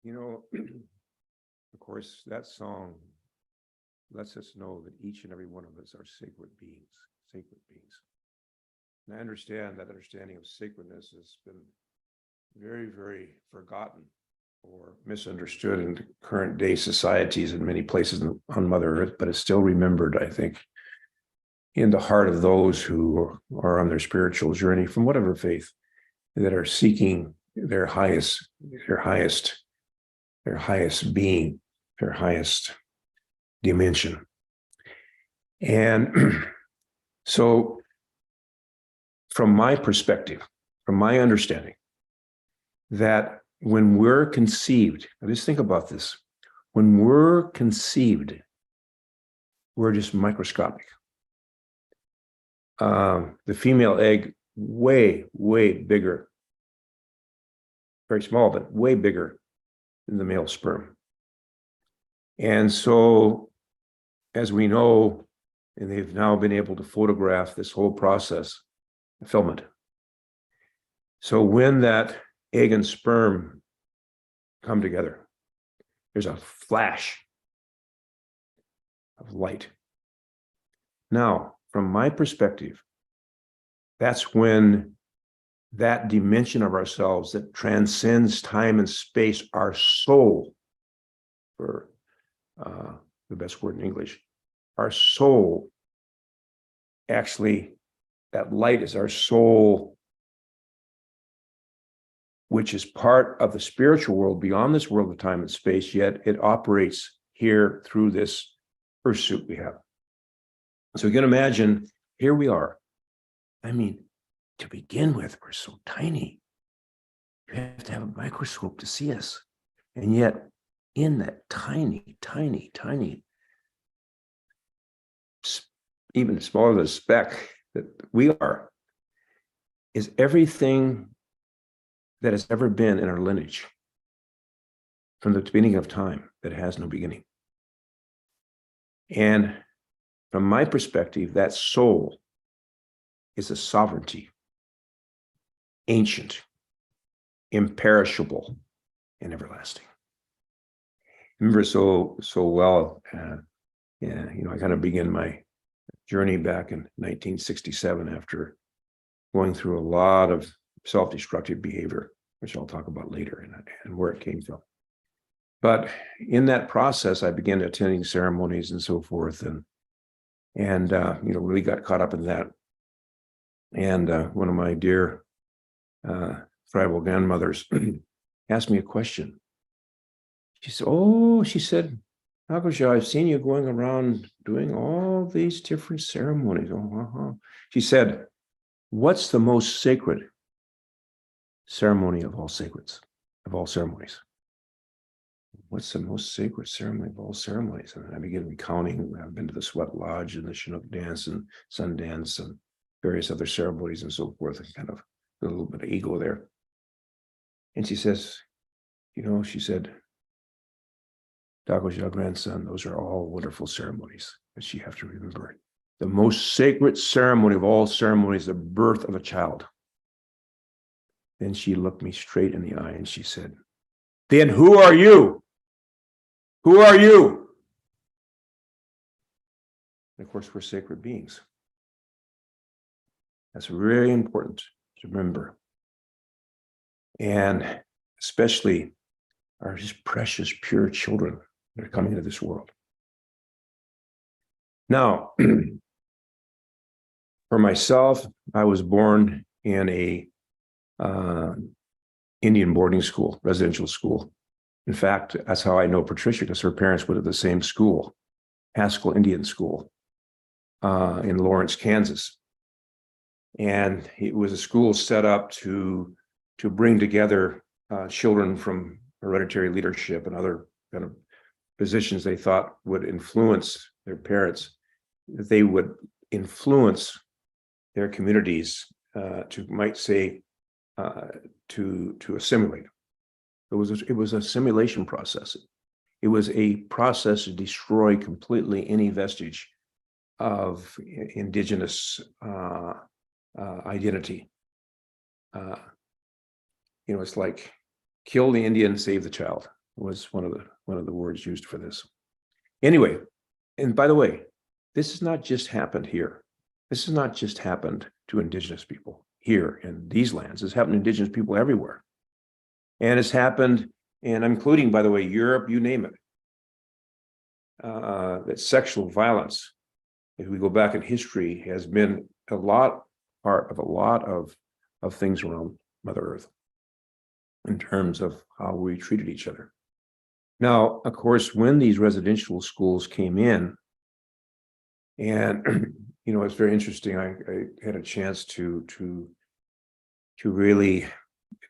You know, of course, that song lets us know that each and every one of us are sacred beings, sacred beings. And I understand that understanding of sacredness has been very, very forgotten or misunderstood in current day societies in many places on Mother Earth, but it's still remembered, I think, in the heart of those who are on their spiritual journey from whatever faith that are seeking their highest being, their highest dimension. And so from my perspective, from my understanding, that when we're conceived, just think about this, when we're conceived, we're just microscopic. The female egg, way, way bigger, very small, but way bigger than the male sperm. And so, as we know, and they've now been able to photograph this whole process, film it. So when that egg and sperm come together, there's a flash of light. Now, from my perspective, that's when that dimension of ourselves that transcends time and space, our soul, for the best word in English, our soul, actually, that light is our soul, which is part of the spiritual world beyond this world of time and space, yet it operates here through this earth suit we have. So you can imagine, here we are. I mean, to begin with, we're so tiny. You have to have a microscope to see us. And yet, in that tiny, tiny, tiny, even smaller than a speck that we are, is everything that has ever been in our lineage from the beginning of time that has no beginning. And from my perspective, that soul is a sovereignty, ancient, imperishable, and everlasting. I remember so well, I kind of began my journey back in 1967 after going through a lot of self-destructive behavior, which I'll talk about later, and where it came from. But in that process, I began attending ceremonies and so forth, and really got caught up in that. And one of my dear tribal grandmothers asked me a question. She said, "Oh," she said, "Nagoja, I've seen you going around doing all these different ceremonies." She said, "What's the most sacred ceremony of all sacreds, of all ceremonies? What's the most sacred ceremony of all ceremonies?" And I began recounting. I've been to the Sweat Lodge and the Chinook dance and Sun dance and various other ceremonies and so forth, and kind of a little bit of ego there. And she says, she said, "Dagoja, grandson, those are all wonderful ceremonies, but you have to remember the most sacred ceremony of all ceremonies, the birth of a child." Then she looked me straight in the eye and she said, "Then who are you? Who are you?" And of course, we're sacred beings. That's very important to remember. And especially our just precious, pure children that are coming into this world. Now, for myself, I was born in a Indian boarding school, residential school. In fact, that's how I know Patricia, because her parents went to the same school, Haskell Indian School in Lawrence, Kansas. And it was a school set up to bring together children from hereditary leadership and other kind of positions they thought would influence their parents, that they would influence their communities to assimilate. It was a simulation process. It was a process to destroy completely any vestige of indigenous identity. It's like kill the Indian, save the child was one of the words used for this. Anyway, and by the way, this has not just happened here. This has not just happened to indigenous people here in these lands. It's happened to indigenous people everywhere. And it's happened, and I'm including, by the way, Europe, you name it. That sexual violence, if we go back in history, has been part of a lot of things around Mother Earth in terms of how we treated each other. Now, of course, when these residential schools came in, and it's very interesting. I had a chance to really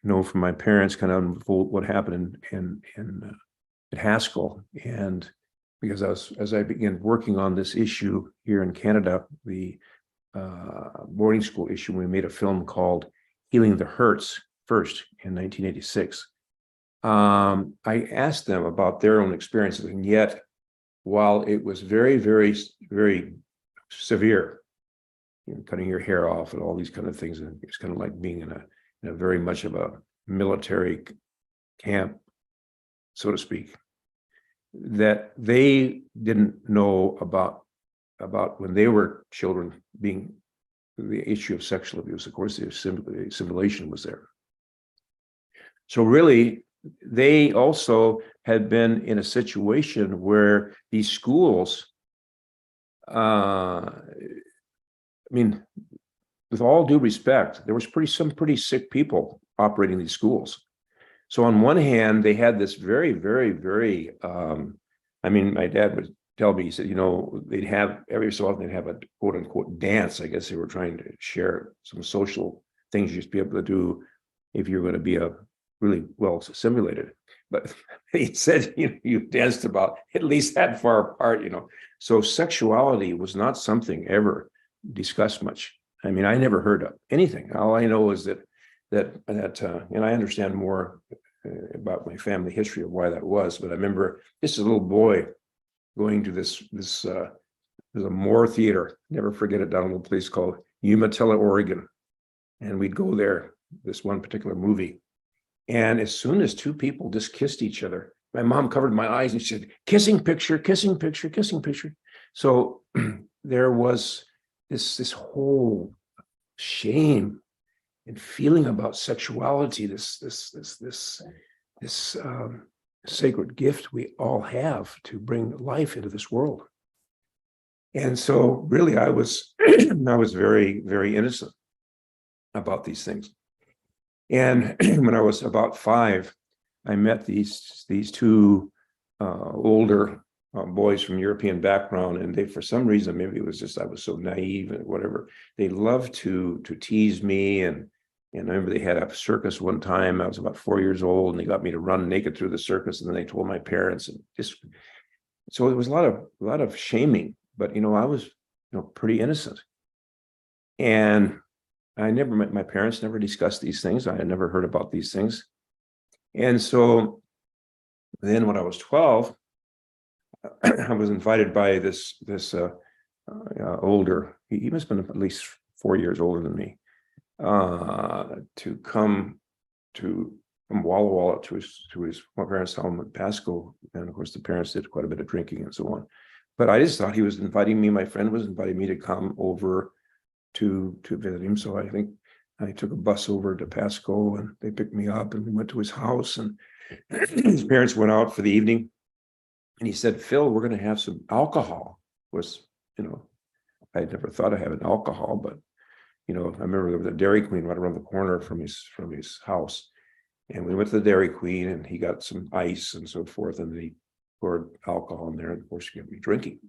know from my parents kind of unfold what happened at Haskell, and because as I began working on this issue here in Canada, the boarding school issue, we made a film called "Healing the Hurts" first in 1986. I asked them about their own experiences, and yet, while it was very, very, very severe, cutting your hair off and all these kind of things, and it's kind of like being in a very much of a military camp, so to speak, that they didn't know about when they were children being the issue of sexual abuse. Of course, the assimilation was there. So really, they also had been in a situation where these schools, with all due respect, there was some pretty sick people operating these schools. So on one hand, they had this very, very, very, my dad would tell me, he said, they'd have, every so often they'd have a quote unquote dance. I guess they were trying to share some social things you'd be able to do if you're going to be a really well assimilated. But he said, you danced about at least that far apart, So sexuality was not something ever discussed much. I never heard of anything. All I know is that and I understand more about my family history of why that was. But I remember just a little boy going to this there's a Moore theater, never forget it, down in a little place called Umatilla, Oregon. And we'd go there, this one particular movie. And as soon as two people just kissed each other, my mom covered my eyes and she said, kissing picture, kissing picture, kissing picture. So there was this whole shame and feeling about sexuality, this sacred gift we all have to bring life into this world. And so really I was very, very innocent about these things. And when I was about 5, I met these two older boys from European background, and they, for some reason, maybe it was just I was so naive and whatever, they loved to tease me. And I remember they had a circus one time. I was about 4 years old, and they got me to run naked through the circus, and then they told my parents, and just so it was a lot of shaming. But I was pretty innocent, and I never met my parents, never discussed these things. I had never heard about these things. And so then when I was 12, I was invited by this older, he must have been at least 4 years older than me, to come from Walla Walla to his parents' home in Pasco. And of course, the parents did quite a bit of drinking and so on. But I just thought he was inviting me, my friend was inviting me to come over to visit him. So I think I took a bus over to Pasco, and they picked me up, and we went to his house, and his parents went out for the evening. And he said, "Phil, we're going to have some alcohol." Was, I never thought of having alcohol, but I remember there was a Dairy Queen right around the corner from his house. And we went to the Dairy Queen, and he got some ice and so forth, and he poured alcohol in there, and of course he got me drinking.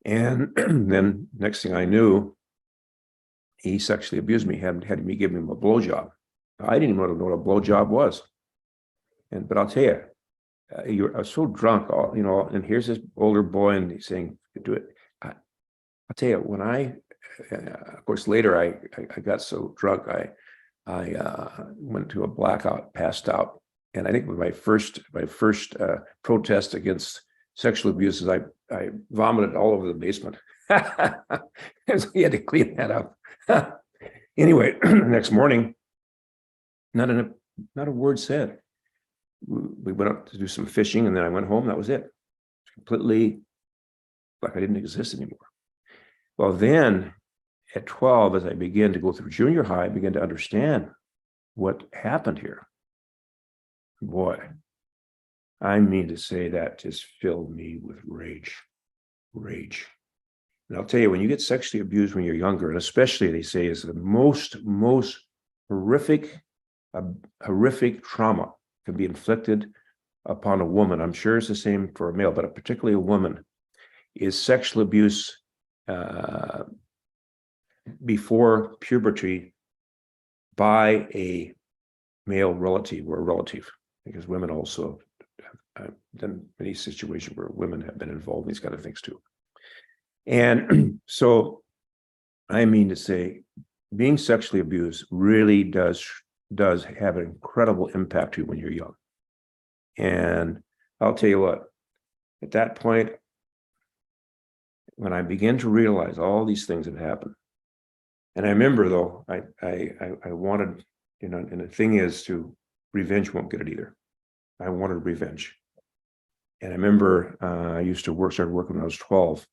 And then next thing I knew, he sexually abused me, had me give him a blowjob. I didn't even know what a blowjob was. But I'll tell you, I was so drunk, and here's this older boy, and he's saying, "Do it." I'll tell you, when of course, later I got so drunk, I went to a blackout, passed out. And I think my first protest against sexual abuse is I vomited all over the basement. So he had to clean that up. Anyway, next morning, not a word said. We went up to do some fishing, and then I went home. That was it. Completely like I didn't exist anymore. Well, then at 12, as I began to go through junior high, I began to understand what happened here. Boy, I mean to say that just filled me with rage. And I'll tell you, when you get sexually abused when you're younger, and especially they say is the most horrific trauma can be inflicted upon a woman. I'm sure it's the same for a male, but particularly a woman, is sexual abuse before puberty by a male relative or a relative, because women also have done many situations where women have been involved in these kind of things too. And so I mean to say, being sexually abused really does have an incredible impact to you when you're young. And I'll tell you what, at that point, when I began to realize all these things had happened, and I remember though, I wanted, and the thing is, to revenge won't get it either. I wanted revenge. And I remember I used to started working when I was 12.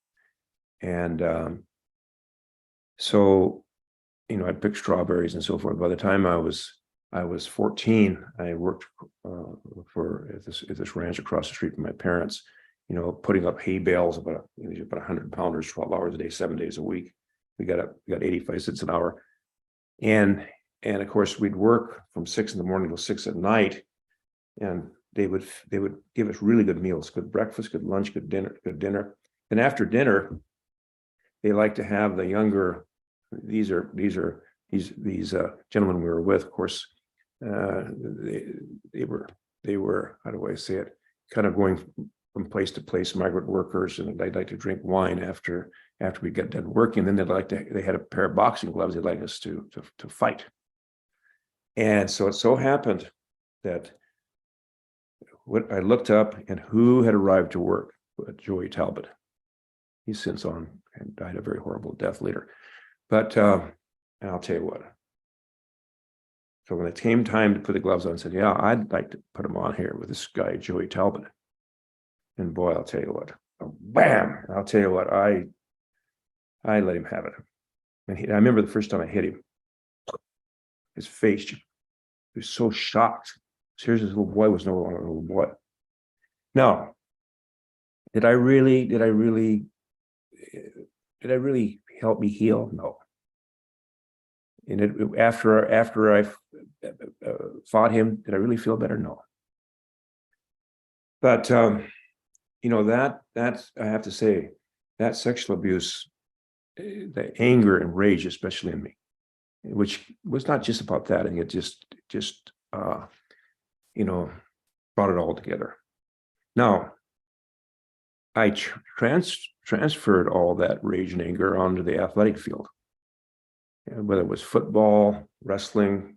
And so, I picked strawberries and so forth. By the time I was 14, I worked at this ranch across the street from my parents, putting up hay bales, about 100 pounders, 12 hours a day, 7 days a week. We got 85 cents an hour. And of course, we'd work from 6 in the morning till 6 at night. And they would give us really good meals, good breakfast, good lunch, good dinner. And after dinner, they like to have the younger, these gentlemen we were with, of course, they were, how do I say it, kind of going from place to place, migrant workers, and they'd like to drink wine after we get done working. Then they had a pair of boxing gloves they'd like us to fight. And so it so happened that I looked up, and who had arrived to work? Joey Talbot. He's since on and died a very horrible death later. But I'll tell you what. So when it came time to put the gloves on, I said, "Yeah, I'd like to put them on here with this guy, Joey Talbot." And boy, I'll tell you what, bam! I'll tell you what, I let him have it. And I remember the first time I hit him, his face, he was so shocked. Seriously, this little boy was no longer a little boy. Now, did I really help me heal? No. And after I fought him, did I really feel better? No. But that I have to say, that sexual abuse, the anger and rage, especially in me, which was not just about that. I think it just brought it all together. Now, I transferred all that rage and anger onto the athletic field, whether it was football, wrestling,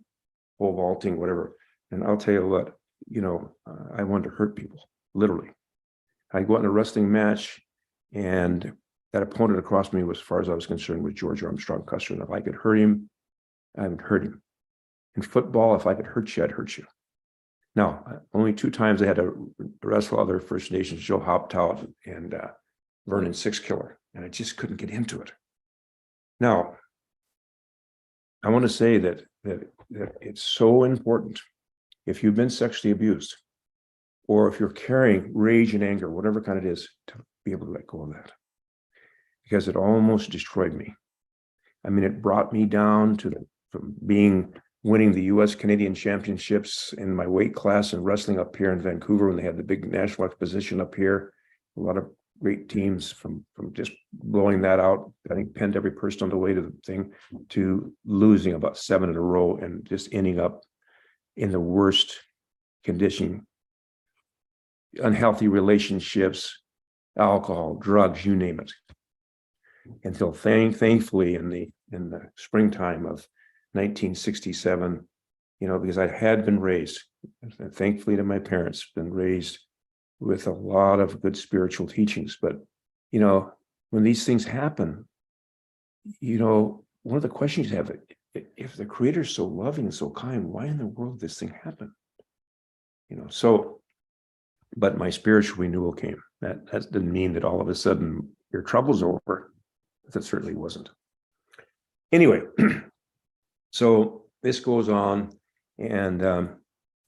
pole vaulting, whatever. And I'll tell you what, I wanted to hurt people, literally. I'd go out in a wrestling match, and that opponent across me, as far as I was concerned, was George Armstrong Custer. And if I could hurt him, I would hurt him. In football, if I could hurt you, I'd hurt you. Now, only 2 times I had to wrestle other First Nations, Joe Hoptout and Vernon Sixkiller, and I just couldn't get into it. Now, I want to say that it's so important, if you've been sexually abused, or if you're carrying rage and anger, whatever kind it is, to be able to let go of that. Because it almost destroyed me. I mean, it brought me down from winning the US Canadian Championships in my weight class and wrestling up here in Vancouver when they had the big national exposition up here. A lot of great teams from just blowing that out. I think pinned every person on the way to the thing, to losing about 7 in a row and just ending up in the worst condition, unhealthy relationships, alcohol, drugs, you name it. Until thankfully in the springtime of 1967, because I had been raised, thankfully to my parents, been raised with a lot of good spiritual teachings. But, when these things happen, one of the questions you have, if the Creator is so loving and so kind, why in the world did this thing happen? But my spiritual renewal came. That didn't mean that all of a sudden your trouble's over. That certainly wasn't. Anyway, so this goes on, and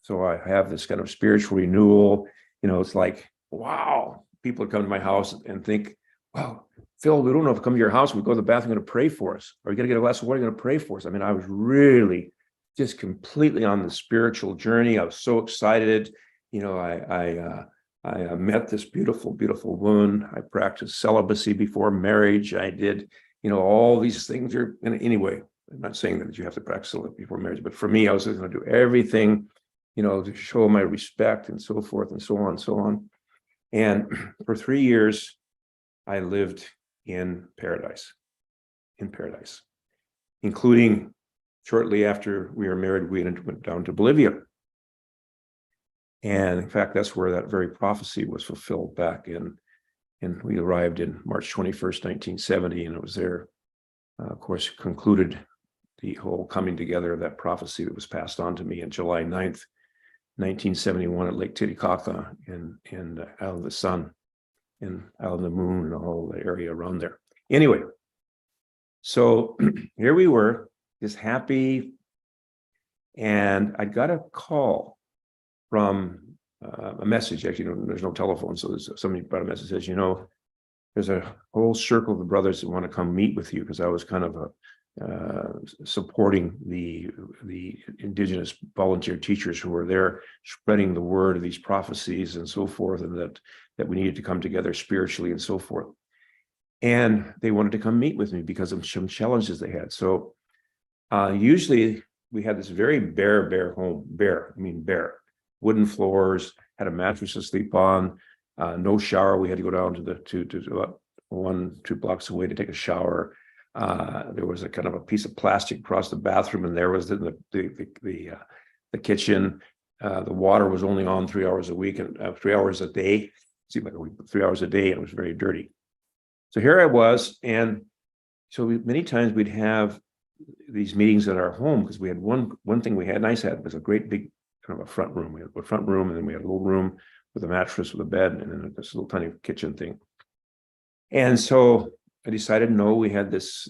so I have this kind of spiritual renewal. It's like, wow, people come to my house and think, wow, Phil, we don't know if we come to your house, we go to the bathroom, going to pray for us, or you got to get a glass of water, you're going to pray for us. I mean, I was really just completely on the spiritual journey. I was so excited. I met this beautiful, beautiful woman. I practiced celibacy before marriage. I did, all these things. Anyway, I'm not saying that you have to practice celibacy before marriage, but for me, I was going to do everything, to show my respect and so forth and so on and so on. And for 3 years, I lived in paradise, including shortly after we were married, we went down to Bolivia. And in fact, that's where that very prophecy was fulfilled back in, and we arrived in March 21st, 1970, and it was there, of course, concluded the whole coming together of that prophecy that was passed on to me on July 9th, 1971 at Lake Titicaca and Isle of the Sun and Isle of the Moon and all the area around there. Anyway, so here we were, just happy, and I got a call from a message. Actually, there's no telephone, so somebody brought a message that says, there's a whole circle of the brothers that want to come meet with you, because I was kind of supporting the Indigenous volunteer teachers who were there spreading the word of these prophecies and so forth, and that we needed to come together spiritually and so forth. And they wanted to come meet with me because of some challenges they had. So usually we had this very bare home, bare, wooden floors, had a mattress to sleep on, no shower. We had to go down to about 1-2 blocks away to take a shower. There was a kind of a piece of plastic across the bathroom, and there was the kitchen. The water was only on 3 hours a week and 3 hours a day. It seemed like a week, 3 hours a day, and it was very dirty. So here I was, and so many times we'd have these meetings at our home, because we had one thing we had nice had was a great big kind of a front room. We had a front room, and then we had a little room with a mattress with a bed, and then this little tiny kitchen thing. And so I decided, no, we had this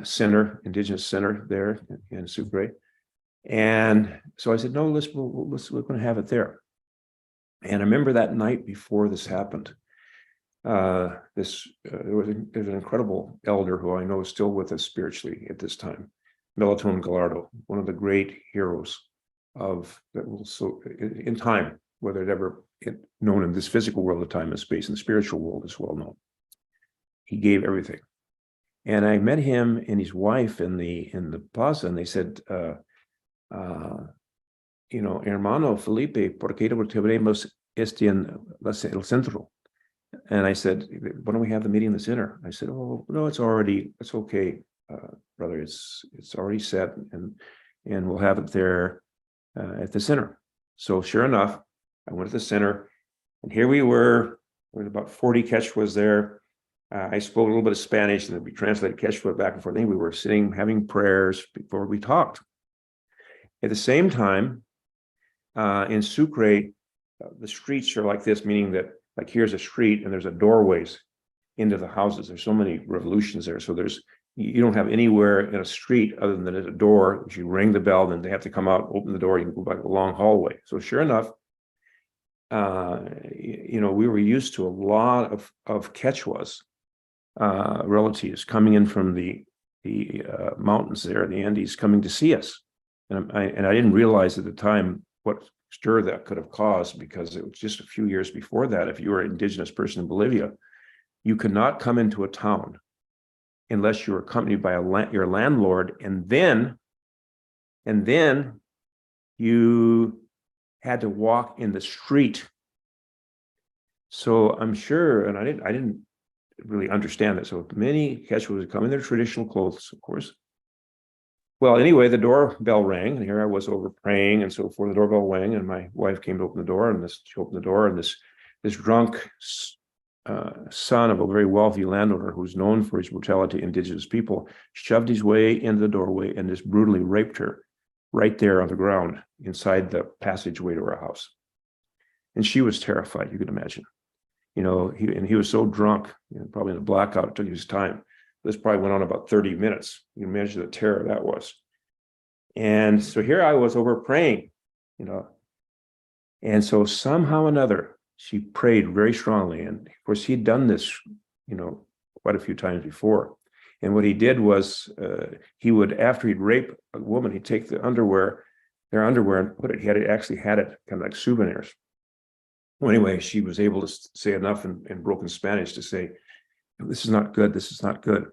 center, Indigenous center there in Sucre. And so I said, no, we're going to have it there. And I remember that night before this happened, there was an incredible elder who I know is still with us spiritually at this time, Melatonin Gallardo, one of the great heroes of that will so in time, whether it ever known in this physical world of time and space, and the spiritual world is well known. He gave everything. And I met him and his wife in the plaza, and they said, hermano Felipe, ¿por qué no tenemos en el centro? And I said, why don't we have the meeting in the center? I said, oh, no, it's okay, brother. It's already set, and we'll have it there at the center. So sure enough, I went to the center, and here we were with about 40 Quechuas there. I spoke a little bit of Spanish, and then we translated Quechua back and forth. I think we were sitting having prayers before we talked. At the same time, in Sucre, the streets are like this, meaning that like here's a street and there's a doorways into the houses. There's so many revolutions there. So you don't have anywhere in a street other than a door. If you ring the bell, then they have to come out, open the door, you can go back a long hallway. So sure enough, we were used to a lot of Quechuas, relatives coming in from the mountains there, the Andes, coming to see us. And I didn't realize at the time what stir that could have caused, because it was just a few years before that. If you were an indigenous person in Bolivia, you could not come into a town unless you were accompanied by your landlord, and then you had to walk in the street. So I'm sure, and I didn't really understand it. So many Quechuas would come in their traditional clothes, of course. Well, anyway, the doorbell rang, and here I was over praying and so forth. The doorbell rang, and my wife came to open the door, and she opened the door, and this drunk son of a very wealthy landowner who's known for his brutality to indigenous people shoved his way into the doorway and just brutally raped her right there on the ground inside the passageway to her house. And she was terrified, you can imagine. He was so drunk, probably in a blackout, it took his time. This probably went on about 30 minutes. You can imagine the terror that was. And so here I was over praying, and so somehow or another, she prayed very strongly. And of course, he'd done this, quite a few times before. And what he did was he would, after he'd rape a woman, he'd take their underwear and put it, actually had it kind of like souvenirs. Well, anyway, she was able to say enough in broken Spanish to say, this is not good. This is not good.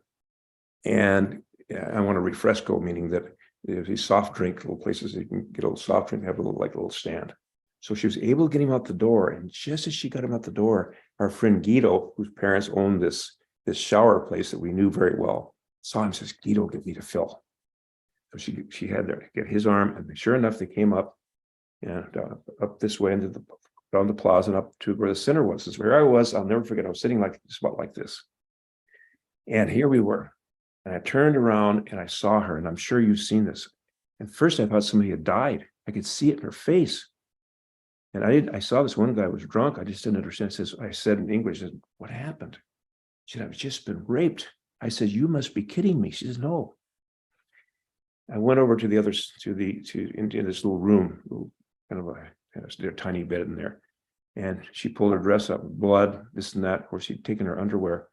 And I want a refresco, meaning that there's these soft drink little places you can get a little soft drink, have a little stand. So she was able to get him out the door. And just as she got him out the door, our friend Guido, whose parents owned this shower place that we knew very well, saw him and says, Guido, get me to Phil. So she had to get his arm, and sure enough, they came up and up this way down the plaza and up to where the center was. This is where I was. I'll never forget. I was sitting just about like this. And here we were. And I turned around and I saw her, and I'm sure you've seen this. At first, I thought somebody had died. I could see it in her face. And I saw this one guy was drunk. I just didn't understand. I said in English, what happened? She said, I've just been raped. I said, you must be kidding me. She says, no. I went over to into this little room, kind of a tiny bed in there. And she pulled her dress up, blood, this and that. Of course, she'd taken her underwear.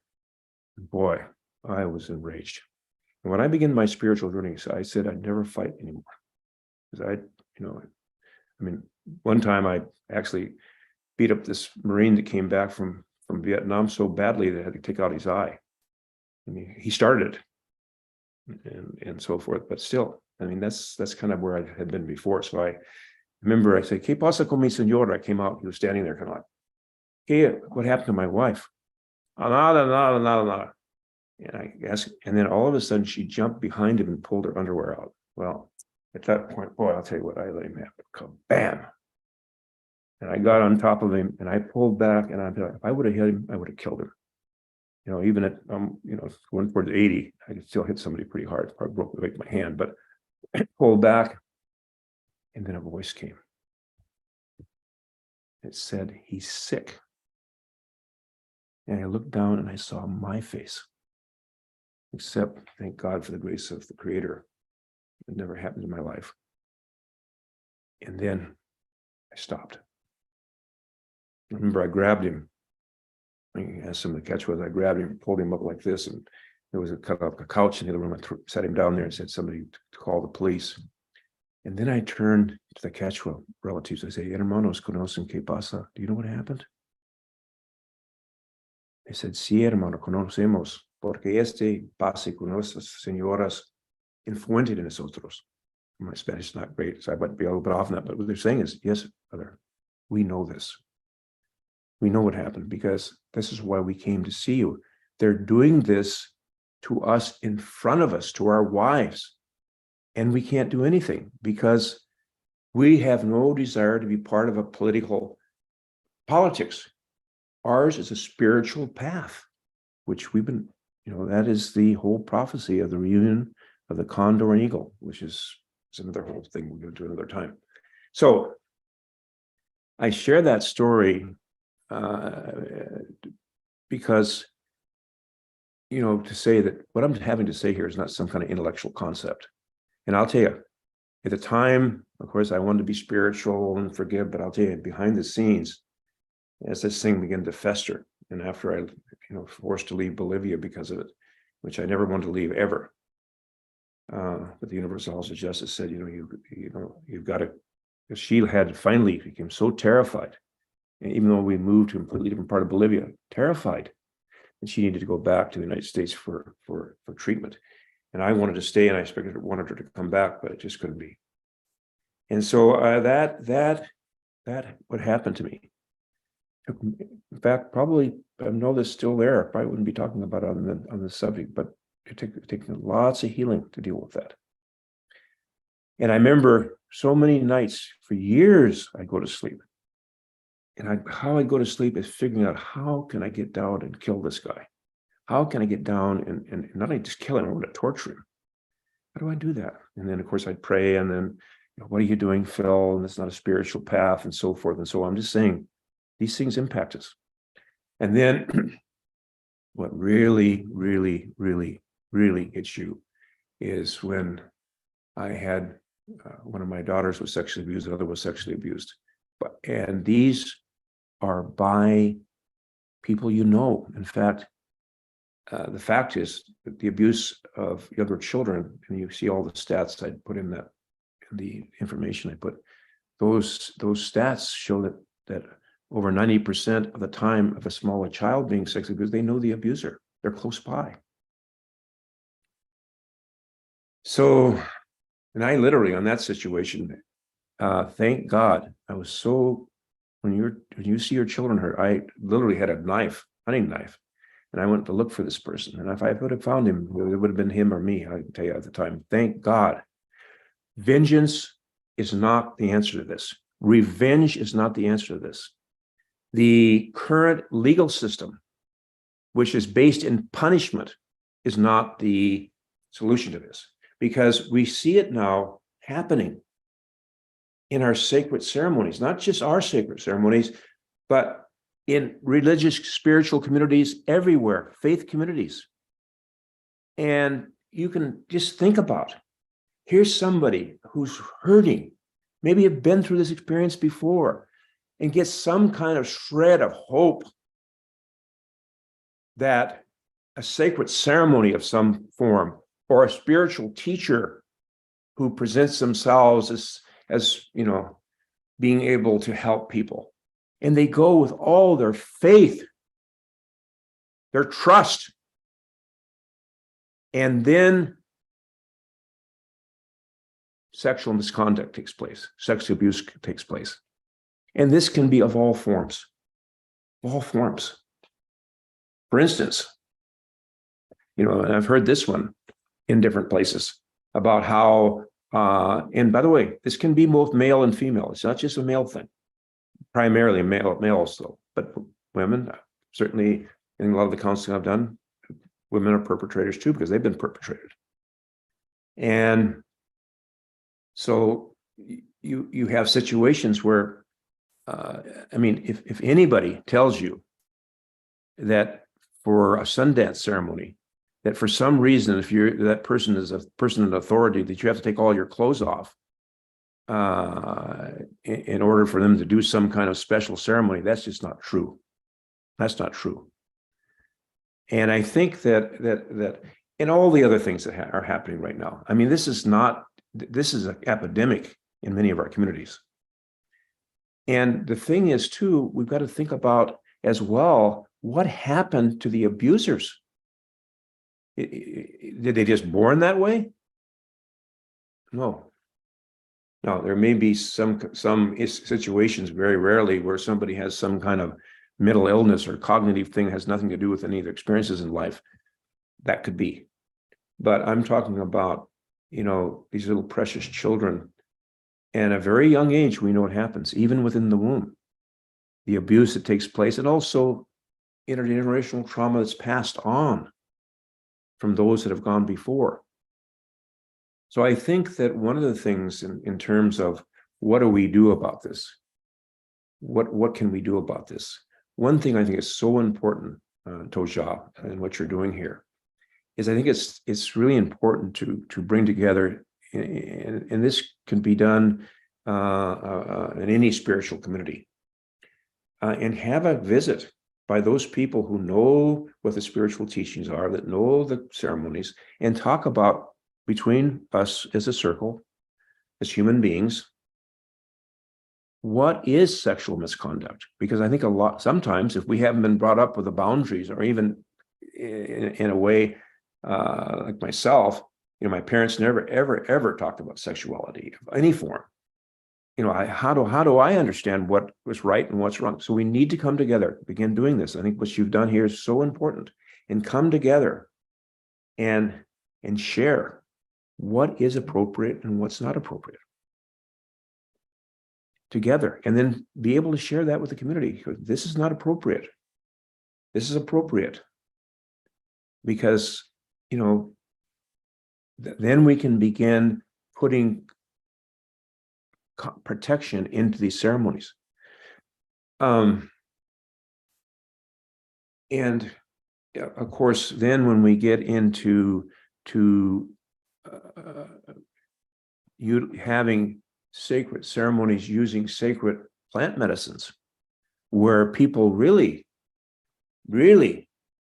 Boy, I was enraged. And when I began my spiritual journey, I said I'd never fight anymore. Because one time I actually beat up this Marine that came back from Vietnam so badly that I had to take out his eye. He started it and so forth, but still, that's kind of where I had been before. So I remember I said, ¿Qué pasa con mi señora? I came out, he was standing there kind of like, hey, what happened to my wife? Nada. And I asked, and then all of a sudden she jumped behind him and pulled her underwear out. Well, at that point, boy, I'll tell you what, I let him have it. Bam. And I got on top of him and I pulled back, and if I would have hit him, I would have killed him. Even at going towards 80, I could still hit somebody pretty hard. Probably break my hand, but I pulled back, and then a voice came. It said, he's sick. And I looked down and I saw my face. Except, thank God for the grace of the Creator. It never happened in my life. And then I stopped. I remember I grabbed him. I asked him to catch what I grabbed him, pulled him up like this, and there was a couch in the other room. I sat him down there and said, somebody to call the police. And then I turned to the Quechua relatives. I say, hermanos, conocen qué pasa? Do you know what happened? They said, sí, hermano, conocemos, porque este pase con nuestras señoras en fuente de nosotros. My Spanish is not great, so I might be a little bit off on that, but what they're saying is, yes, brother, we know this. We know what happened because this is why we came to see you. They're doing this to us in front of us, to our wives, and we can't do anything because we have no desire to be part of a politics. Ours is a spiritual path, which we've been, that is the whole prophecy of the reunion of the condor and eagle, which is another whole thing we're going to do another time. So I share that story because, to say that what I'm having to say here is not some kind of intellectual concept. And I'll tell you, at the time, of course, I wanted to be spiritual and forgive, but I'll tell you, behind the scenes, as this thing began to fester, and after I, forced to leave Bolivia because of it, which I never wanted to leave ever. But the Universal House of Justice said, you've got to, because she had finally became so terrified, and even though we moved to a completely different part of Bolivia, terrified, and she needed to go back to the United States for treatment. And I wanted to stay, and I wanted her to come back, but it just couldn't be. And so that what happened to me. In fact, probably I know this still there. I probably wouldn't be talking about it on the subject, but it taken lots of healing to deal with that. And I remember so many nights for years I go to sleep, and how I go to sleep is figuring out how can I get down and kill this guy. How can I get down and not only just kill him, I want to torture him? How do I do that? And then, of course, I'd pray, and then, what are you doing, Phil? And it's not a spiritual path, and so forth. And so I'm just saying, these things impact us. And then what really, really, really, really hits you is when I had one of my daughters was sexually abused, another was sexually abused. And these are by people you know. In fact, the fact is that the abuse of younger children, and you see all the stats I put in the information I put, those stats show that over 90% of the time of a smaller child being sexually abused, they know the abuser. They're close by. So, and I literally, on that situation, thank God, I was so, when you see your children hurt, I literally had a hunting knife, and I went to look for this person. And if I would have found him, it would have been him or me, I can tell you at the time. Thank God. Vengeance is not the answer to this. Revenge is not the answer to this. The current legal system, which is based in punishment, is not the solution to this, because we see it now happening in our sacred ceremonies, not just our sacred ceremonies, but in religious, spiritual communities everywhere, faith communities. And you can just think about, here's somebody who's hurting, maybe have been through this experience before, and get some kind of shred of hope that a sacred ceremony of some form, or a spiritual teacher who presents themselves as being able to help people. And they go with all their faith, their trust. And then sexual misconduct takes place, sexual abuse takes place. And this can be of all forms. For instance, and I've heard this one in different places about how, and by the way, this can be both male and female. It's not just a male thing, primarily males though, but women, certainly in a lot of the counseling I've done, women are perpetrators too, because they've been perpetrated. And so you have situations where, if anybody tells you that for a Sundance ceremony, that for some reason, if that person is a person in authority, that you have to take all your clothes off in order for them to do some kind of special ceremony, that's just not true. That's not true. And I think that and all the other things that are happening right now. I mean, this is an epidemic in many of our communities. And the thing is, too, we've got to think about as well, what happened to the abusers? Did they just born that way? No. Now, there may be some situations, very rarely, where somebody has some kind of mental illness or cognitive thing that has nothing to do with any of their experiences in life. That could be. But I'm talking about, these little precious children. And at a very young age, we know what happens, even within the womb. The abuse that takes place, and also intergenerational trauma that's passed on from those that have gone before. So I think that one of the things in terms of what do we do about this? What can we do about this? One thing I think is so important, Toja, and what you're doing here, is I think it's really important to bring together, and this can be done in any spiritual community, and have a visit by those people who know what the spiritual teachings are, that know the ceremonies, and talk about, between us as a circle, as human beings, what is sexual misconduct? Because I think sometimes if we haven't been brought up with the boundaries, or even in a way like myself, my parents never, ever talked about sexuality of any form. How do I understand what was right and what's wrong? So we need to come together, begin doing this. I think what you've done here is so important, and come together and share what is appropriate and what's not appropriate together, and then be able to share that with the community. This is not appropriate. This is appropriate, because, then we can begin putting protection into these ceremonies. And of course, then when we get into you having sacred ceremonies using sacred plant medicines, where people really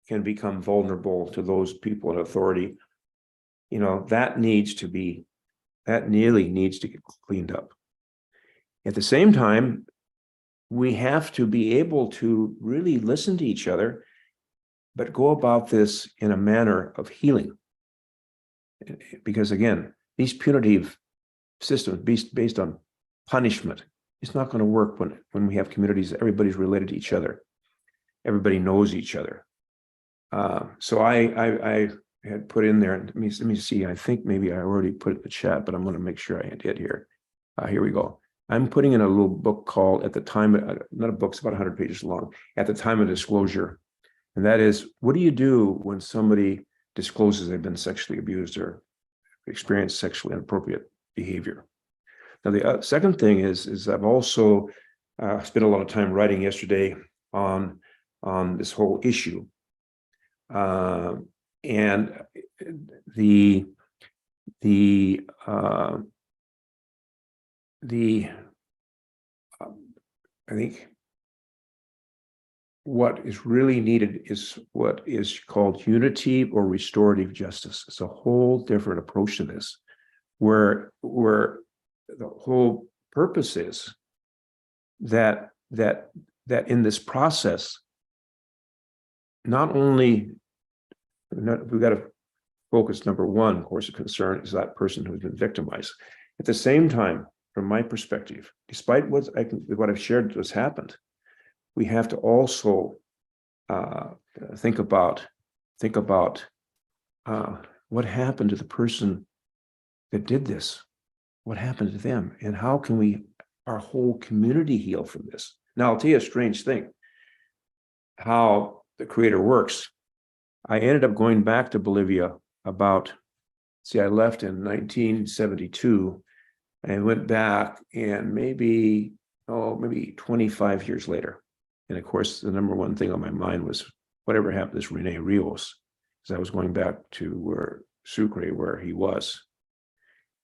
can become vulnerable to those people in authority, that nearly needs to get cleaned up. At the same time, we have to be able to really listen to each other, but go about this in a manner of healing. Because again, these punitive systems based on punishment, it's not going to work when we have communities, everybody's related to each other. Everybody knows each other. So I had put in there, let me see, I think maybe I already put it in the chat, but I'm going to make sure I did here. Here we go. I'm putting in a little book called, at the time, not a book, it's about 100 pages long, At the Time of Disclosure. And that is, what do you do when somebody discloses they've been sexually abused or experienced sexually inappropriate behavior? Now, the second thing is I've also spent a lot of time writing yesterday on this whole issue. And I think what is really needed is what is called unity or restorative justice. It's a whole different approach to this, where the whole purpose is that in this process, not only we've got to focus, number one, of course, of concern is that person who's been victimized. At the same time, from my perspective, despite what I've shared has happened, we have to also think about what happened to the person that did this. What happened to them, and how can our whole community heal from this? Now, I'll tell you a strange thing, how the Creator works. I ended up going back to Bolivia I left in 1972, and went back, and maybe 25 years later. And of course, the number one thing on my mind was whatever happened to this Rene Rios, because I was going back to Sucre, where he was.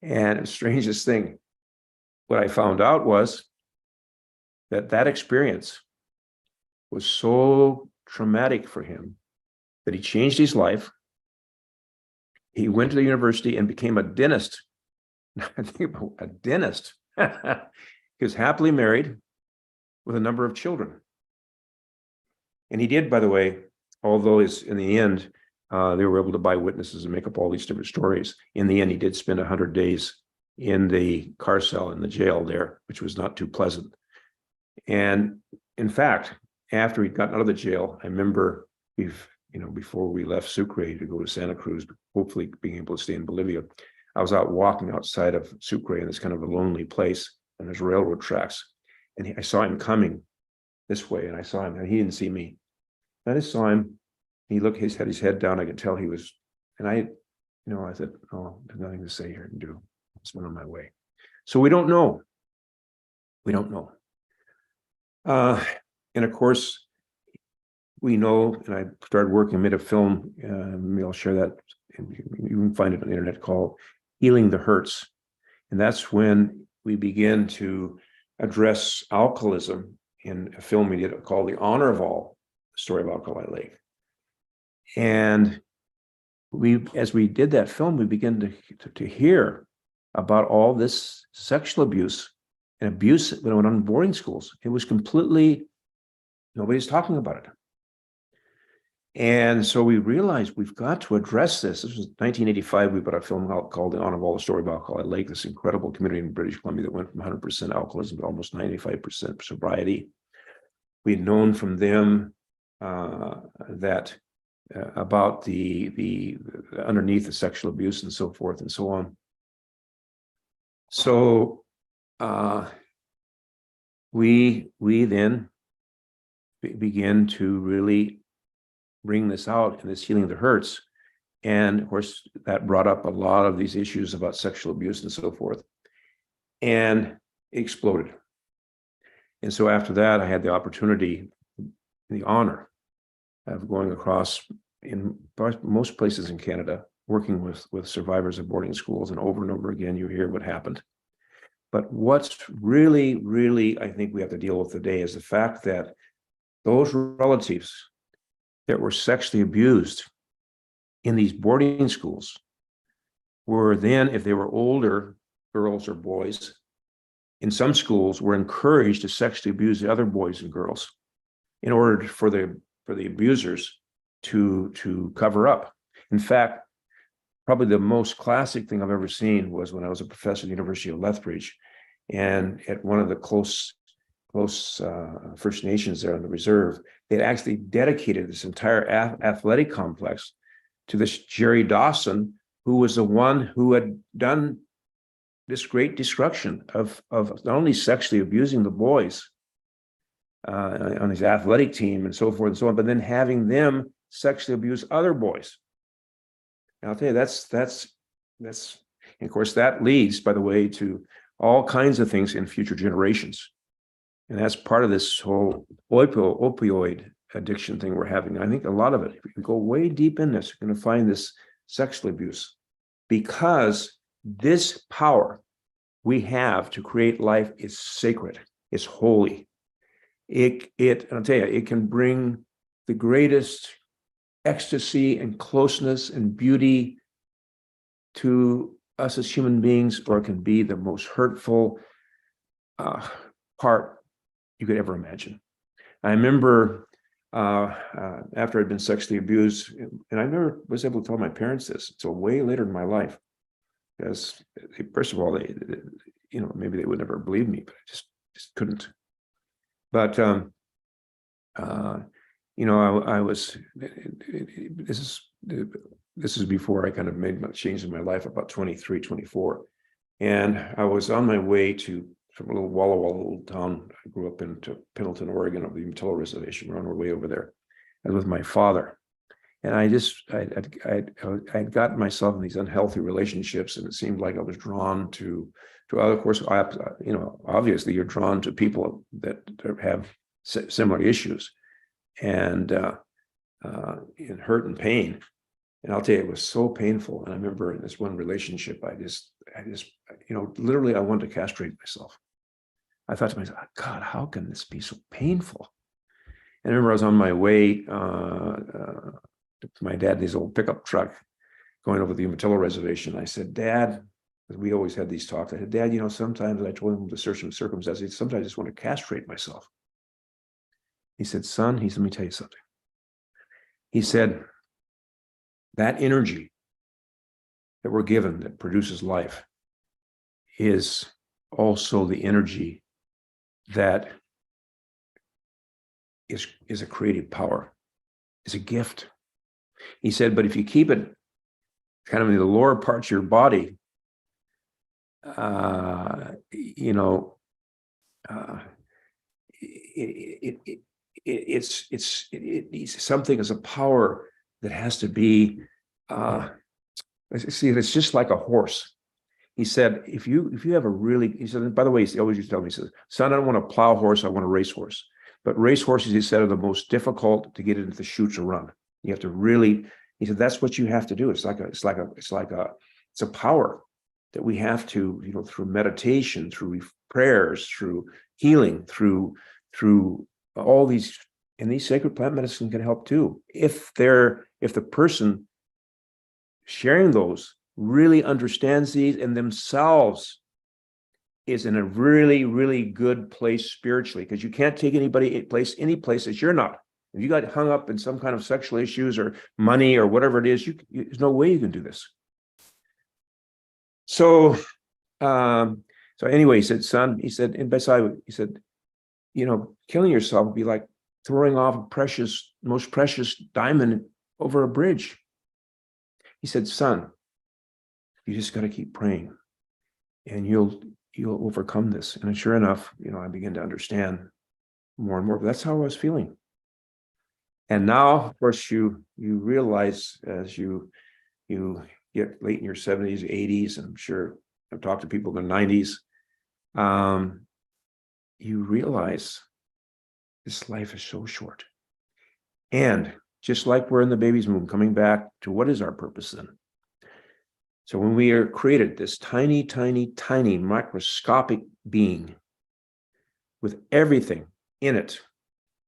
And the strangest thing, what I found out was that experience was so traumatic for him that he changed his life. he went to the university and became a dentist. I think about a dentist. He was happily married with a number of children. And he did, by the way, although in the end, they were able to buy witnesses and make up all these different stories. In the end, he did spend 100 days in the car cell in the jail there, which was not too pleasant. And in fact, after he'd gotten out of the jail, I remember before we left Sucre to go to Santa Cruz, hopefully being able to stay in Bolivia, I was out walking outside of Sucre in this kind of a lonely place, and there's railroad tracks. And I saw him coming this way, and I saw him, and he didn't see me. I just saw him. He had his head down. I could tell he was, and I said, "Oh, there's nothing to say here and do. I just went on my way." So we don't know. We don't know. And of course, we know, and I started working, made a film, maybe I'll share that. You can find it on the internet, called Healing the Hurts. And that's when we begin to address alcoholism in a film we did called The Honor of All, the story of Alkali Lake. And as we did that film, we began to hear about all this sexual abuse and abuse that went on in boarding schools. It was completely, nobody's talking about it. And so we realized we've got to address this. This was 1985. We put a film out called The Honor of All, the story of Alkali Lake, this incredible community in British Columbia that went from 100% alcoholism to almost 95% sobriety. We had known from them that about the underneath the sexual abuse and so forth and so on. So we then begin to really bring this out in this Healing the Hurts. And of course, that brought up a lot of these issues about sexual abuse and so forth. And it exploded. And so after that, I had the opportunity, the honor of going across in most places in Canada, working with survivors of boarding schools, and over again, you hear what happened. But what's really, really, I think we have to deal with today is the fact that those relatives that were sexually abused in these boarding schools were then, if they were older girls or boys, in some schools were encouraged to sexually abuse the other boys and girls in order for the abusers to cover up. In fact, probably the most classic thing I've ever seen was when I was a professor at the University of Lethbridge, and at one of the close First Nations there on the reserve, they'd actually dedicated this entire athletic complex to this Jerry Dawson, who was the one who had done this great destruction of not only sexually abusing the boys on his athletic team and so forth and so on, but then having them sexually abuse other boys. And I'll tell you, that's, and of course, that leads, by the way, to all kinds of things in future generations. And that's part of this whole opioid addiction thing we're having. I think a lot of it, if you go way deep in this, you're going to find this sexual abuse, because this power we have to create life is sacred, it's holy. I'll tell you, it can bring the greatest ecstasy and closeness and beauty to us as human beings, or it can be the most hurtful part you could ever imagine. I remember after I'd been sexually abused, and I never was able to tell my parents this until way later in my life, because first of all, they maybe they would never believe me, but I just couldn't. But I was. This is before I kind of made my change in my life, about 23, 24, and I was on my way from a little Walla Walla little town. I grew up into Pendleton, Oregon, of the Umatilla Reservation. We're on our way over there. I was with my father, and I'd gotten myself in these unhealthy relationships, and it seemed like I was drawn to other. Of course, obviously, you're drawn to people that have similar issues, and in hurt and pain. And I'll tell you, it was so painful. And I remember in this one relationship, I just, literally, I wanted to castrate myself. I thought to myself, God, how can this be so painful? And I remember I was on my way to my dad, this old pickup truck going over the Umatilla Reservation. I said, Dad, because we always had these talks. I said, Dad, sometimes I told him the circumstances, sometimes I just want to castrate myself. He said, son, let me tell you something. He said, that energy that we're given that produces life is also the energy that is a creative power, is a gift. He said, but if you keep it kind of in the lower parts of your body, it's something as a power that has to be. See, it's just like a horse. He said, if you have a really, he said, by the way, he always used to tell me, he says, son, I don't want a plow horse, I want a racehorse. But racehorses, he said, are the most difficult to get into the chutes or run. You have to really, he said, that's what you have to do. It's a power that we have to, through meditation, through prayers, through healing, through all these, and these sacred plant medicine can help too. If the person sharing those really understands these and themselves is in a really, really good place spiritually, because you can't take any place that you're not. If you got hung up in some kind of sexual issues or money or whatever it is, there's no way you can do this. So anyway, he said, son, he said, in Besai, he said, killing yourself would be like throwing off a most precious diamond over a bridge. He said, son, you just got to keep praying and you'll overcome this. And sure enough, I began to understand more and more, but that's how I was feeling. And now, of course, you realize as you get late in your 70s, 80s, and I'm sure I've talked to people in their 90s, you realize this life is so short. And just like we're in the baby's womb, coming back to what is our purpose then? So when we are created, this tiny, tiny, tiny microscopic being with everything in it,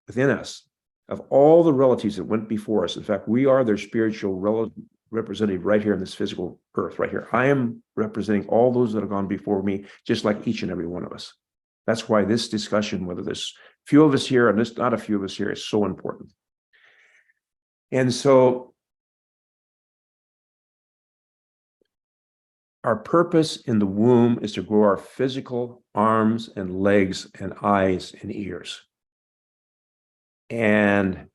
within us, of all the relatives that went before us. In fact, we are their spiritual representative right here in this physical earth, right here. I am representing all those that have gone before me, just like each and every one of us. That's why this discussion, whether there's few of us here and there's not a few of us here, is so important. And so our purpose in the womb is to grow our physical arms and legs and eyes and ears. And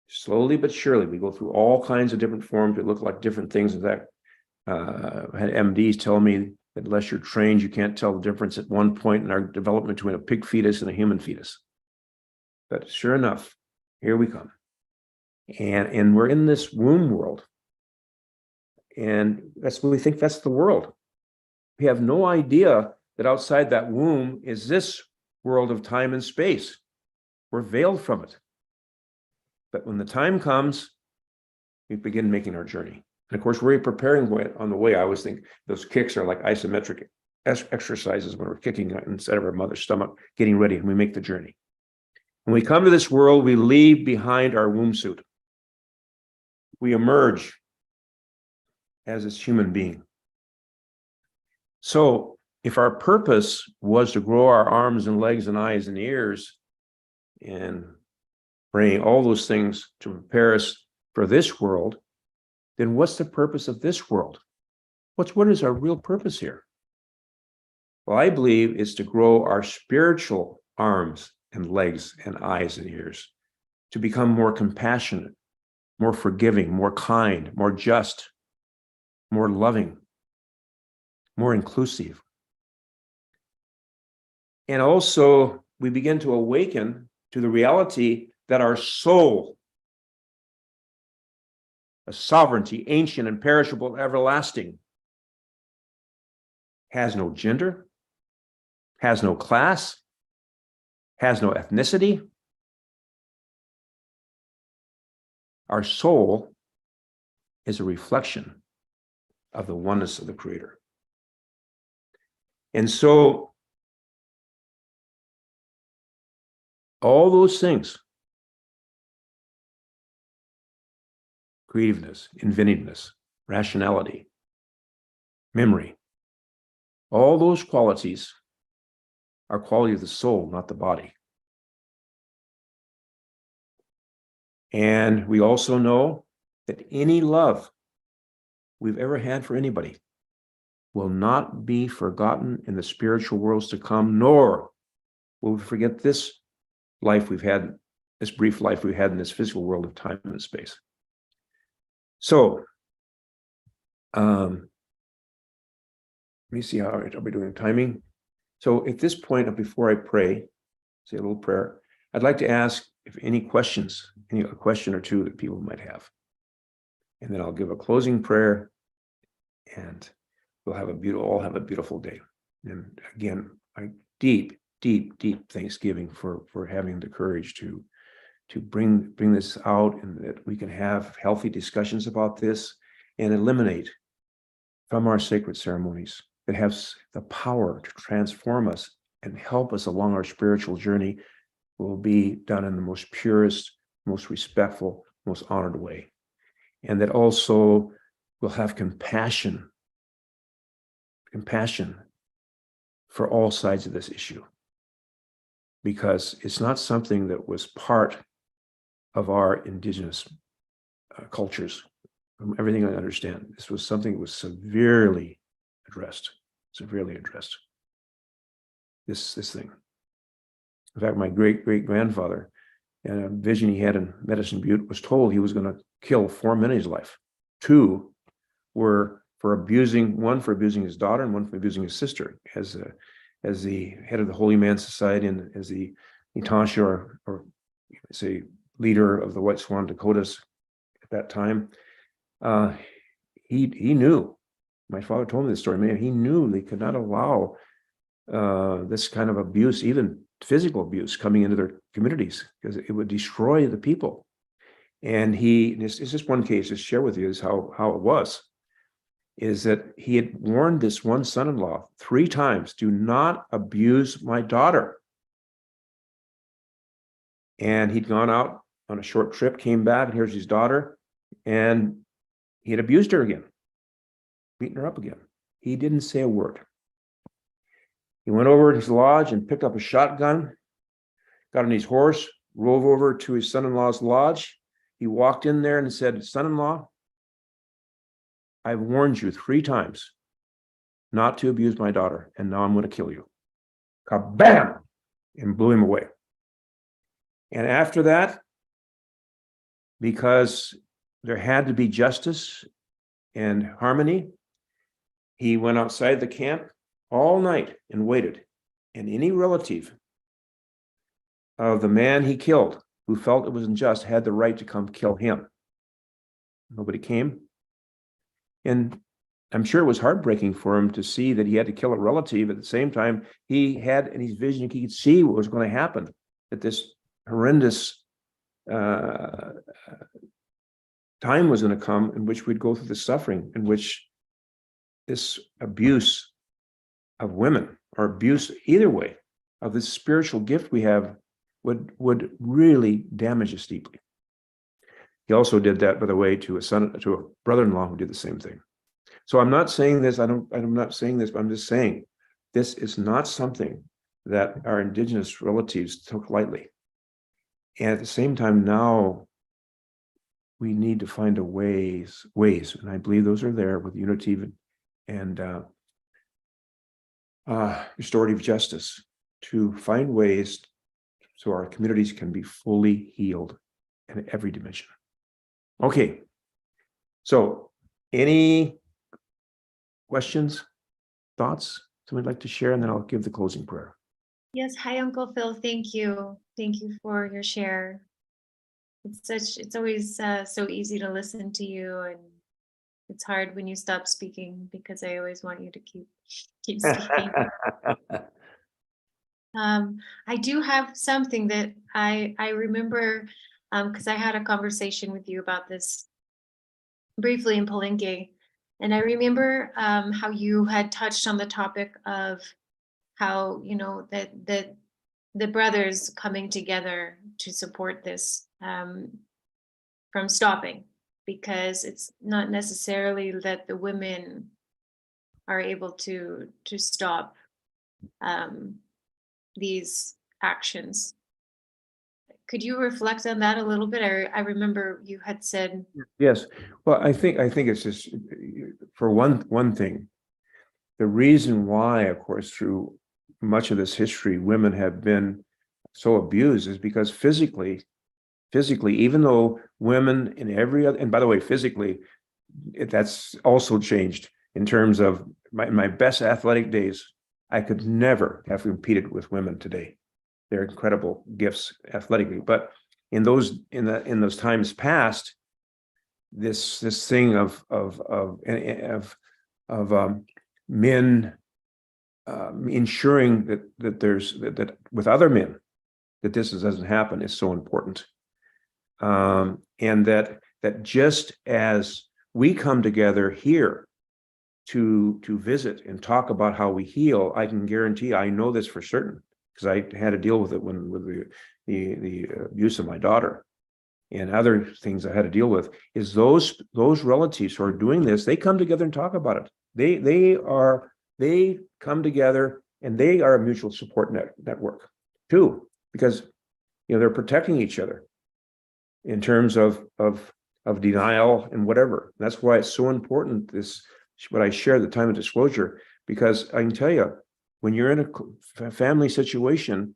slowly but surely, we go through all kinds of different forms. We look like different things. In fact, I had MDs tell me that unless you're trained, you can't tell the difference at one point in our development between a pig fetus and a human fetus. But sure enough, here we come. And we're in this womb world. And that's what we think that's the world. We have no idea that outside that womb is this world of time and space. We're veiled from it. But when the time comes, we begin making our journey. And of course, we're preparing on the way. I always think those kicks are like isometric exercises when we're kicking inside of our mother's stomach, getting ready, and we make the journey. When we come to this world, we leave behind our womb suit. We emerge as this human being. So if our purpose was to grow our arms and legs and eyes and ears and bring all those things to prepare us for this world, then what's the purpose of this world? What is our real purpose here? Well, I believe it's to grow our spiritual arms and legs and eyes and ears, to become more compassionate, more forgiving, more kind, more just, more loving, more inclusive. And also, we begin to awaken to the reality that our soul, a sovereignty, ancient, imperishable, everlasting, has no gender, has no class, has no ethnicity. Our soul is a reflection of the oneness of the Creator. And so all those things creativeness, inventiveness, rationality, memory. All those qualities are quality of the soul, not the body. And we also know that any love we've ever had for anybody will not be forgotten in the spiritual worlds to come, nor will we forget this life we've had, this brief life we've had in this physical world of time and space. So, let me see how are we doing timing. So at this point, before I pray, say a little prayer, I'd like to ask if any questions, a question or two that people might have. And then I'll give a closing prayer and we'll have all have a beautiful day. And again, I deep thanksgiving for having the courage to bring this out, and that we can have healthy discussions about this and eliminate from our sacred ceremonies that have the power to transform us and help us along our spiritual journey will be done in the most purest, most respectful, most honored way. And that also will have compassion for all sides of this issue. Because it's not something that was part of our indigenous cultures. From everything I understand, this was something that was severely addressed. This thing. In fact, my great-great-grandfather, in a vision he had in Medicine Butte, was told he was going to kill 4 men in his life. 2 were for abusing his daughter, and 1 for abusing his sister. As the head of the Holy Man Society and as the Itansha or say leader of the White Swan Dakotas at that time, he knew. My father told me this story. Man, he knew they could not allow this kind of abuse, even physical abuse, coming into their communities because it would destroy the people. And it's just one case to share with you is how it was. Is that he had warned this one son-in-law 3 times, do not abuse my daughter. And he'd gone out on a short trip, came back, and here's his daughter, and he had abused her again, beaten her up again. He didn't say a word. He went over to his lodge and picked up a shotgun, got on his horse, rode over to his son-in-law's lodge. He walked in there and said, son-in-law, I've warned you 3 times not to abuse my daughter, and now I'm going to kill you. Kabam! And blew him away. And after that, because there had to be justice and harmony, he went outside the camp all night and waited. And any relative of the man he killed who felt it was unjust had the right to come kill him. Nobody came. And I'm sure it was heartbreaking for him to see that he had to kill a relative. At the same time, he had in his vision, he could see what was going to happen, that this horrendous time was going to come in which we'd go through the suffering, in which this abuse of women, or abuse either way, of this spiritual gift we have would really damage us deeply. He also did that, by the way, to a brother-in-law who did the same thing. So I'm not saying this, I'm not saying this, but I'm just saying this is not something that our indigenous relatives took lightly. And at the same time, now we need to find ways, and I believe those are there with unity and restorative justice, to find ways so our communities can be fully healed in every dimension. Okay, so any questions, thoughts somebody'd like to share, and then I'll give the closing prayer. Yes, hi, Uncle Phil. Thank you. Thank you for your share. It's always so easy to listen to you, and it's hard when you stop speaking because I always want you to keep speaking. I do have something that I remember because I had a conversation with you about this briefly in Palenque, and I remember how you had touched on the topic of how that the brothers coming together to support this from stopping, because it's not necessarily that the women are able to stop these actions. Could you reflect on that a little bit? I remember you had said. Yes. Well, I think it's just, for one thing, the reason why, of course, through much of this history, women have been so abused is because physically, even though women in every other, and by the way, physically, that's also changed in terms of my best athletic days. I could never have competed with women today. They're incredible gifts athletically, but in those times past, this thing of men ensuring that with other men that this doesn't happen is so important, and that just as we come together here to visit and talk about how we heal, I can guarantee, I know this for certain because I had to deal with it with the abuse of my daughter and other things I had to deal with, is those relatives who are doing this, they come together and talk about it. They come together and they are a mutual support network too, because they're protecting each other in terms of denial and whatever. That's why it's so important, what I share, the time of disclosure, because I can tell you, when you're in a family situation,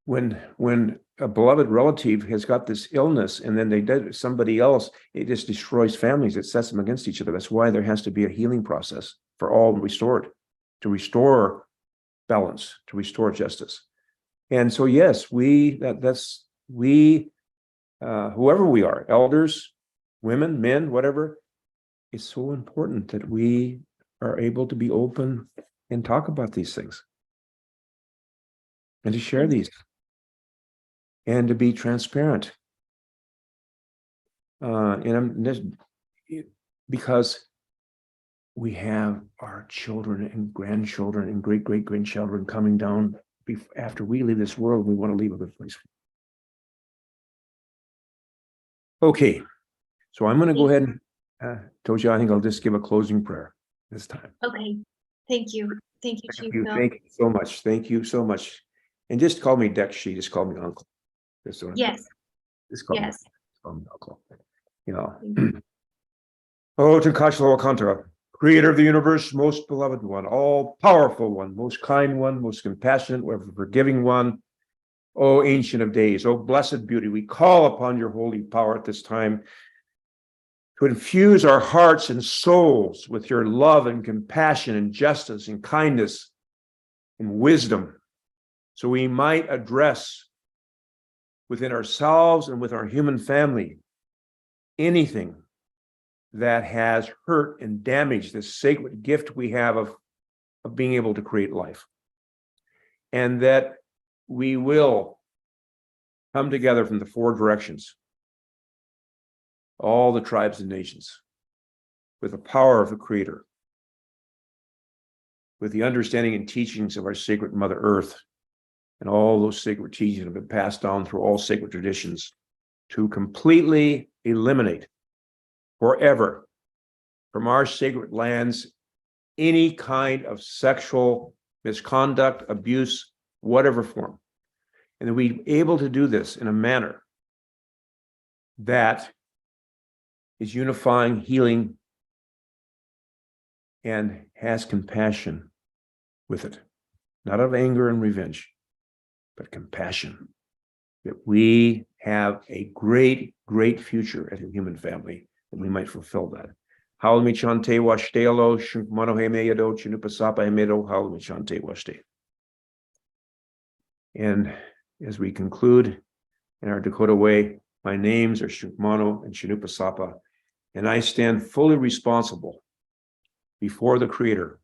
when a beloved relative has got this illness and then they did somebody else, it just destroys families. It sets them against each other. That's why there has to be a healing process for all restored, to restore balance, to restore justice. And so, yes, whoever we are, elders, women, men, whatever, it's so important that we are able to be open and talk about these things and to share these and to be transparent. Because we have our children and grandchildren and great-great-grandchildren coming down after we leave this world. We want to leave a good place. Okay, so I'm going to go ahead and told you, I think I'll just give a closing prayer this time. Okay, thank you. Thank you, Chief. Thank you so much. Thank you so much. And just call me Dekshi, just call me Uncle. Yes. Just call yes. me Uncle. Oh, Tunkashla Wakantara, creator of the universe, most beloved one, all powerful one, most kind one, most compassionate, forgiving one. Oh, ancient of days, oh, blessed beauty, we call upon your holy power at this time to infuse our hearts and souls with your love and compassion and justice and kindness and wisdom, so we might address within ourselves and with our human family anything that has hurt and damaged this sacred gift we have of being able to create life. And that we will come together from the four directions, all the tribes and nations, with the power of the Creator, with the understanding and teachings of our sacred Mother Earth, and all those sacred teachings have been passed down through all sacred traditions, to completely eliminate forever from our sacred lands any kind of sexual misconduct, abuse, whatever form. And that we be able to do this in a manner that is unifying, healing, and has compassion with it. Not of anger and revenge, but compassion. That we have a great, great future as a human family, and we might fulfill that. Halmi chante washtelo, shukmano hemeyado, chinupasapa hemedo, halmi chante washte. And as we conclude in our Dakota way, my names are Shukmano and Chinupasapa, and I stand fully responsible before the Creator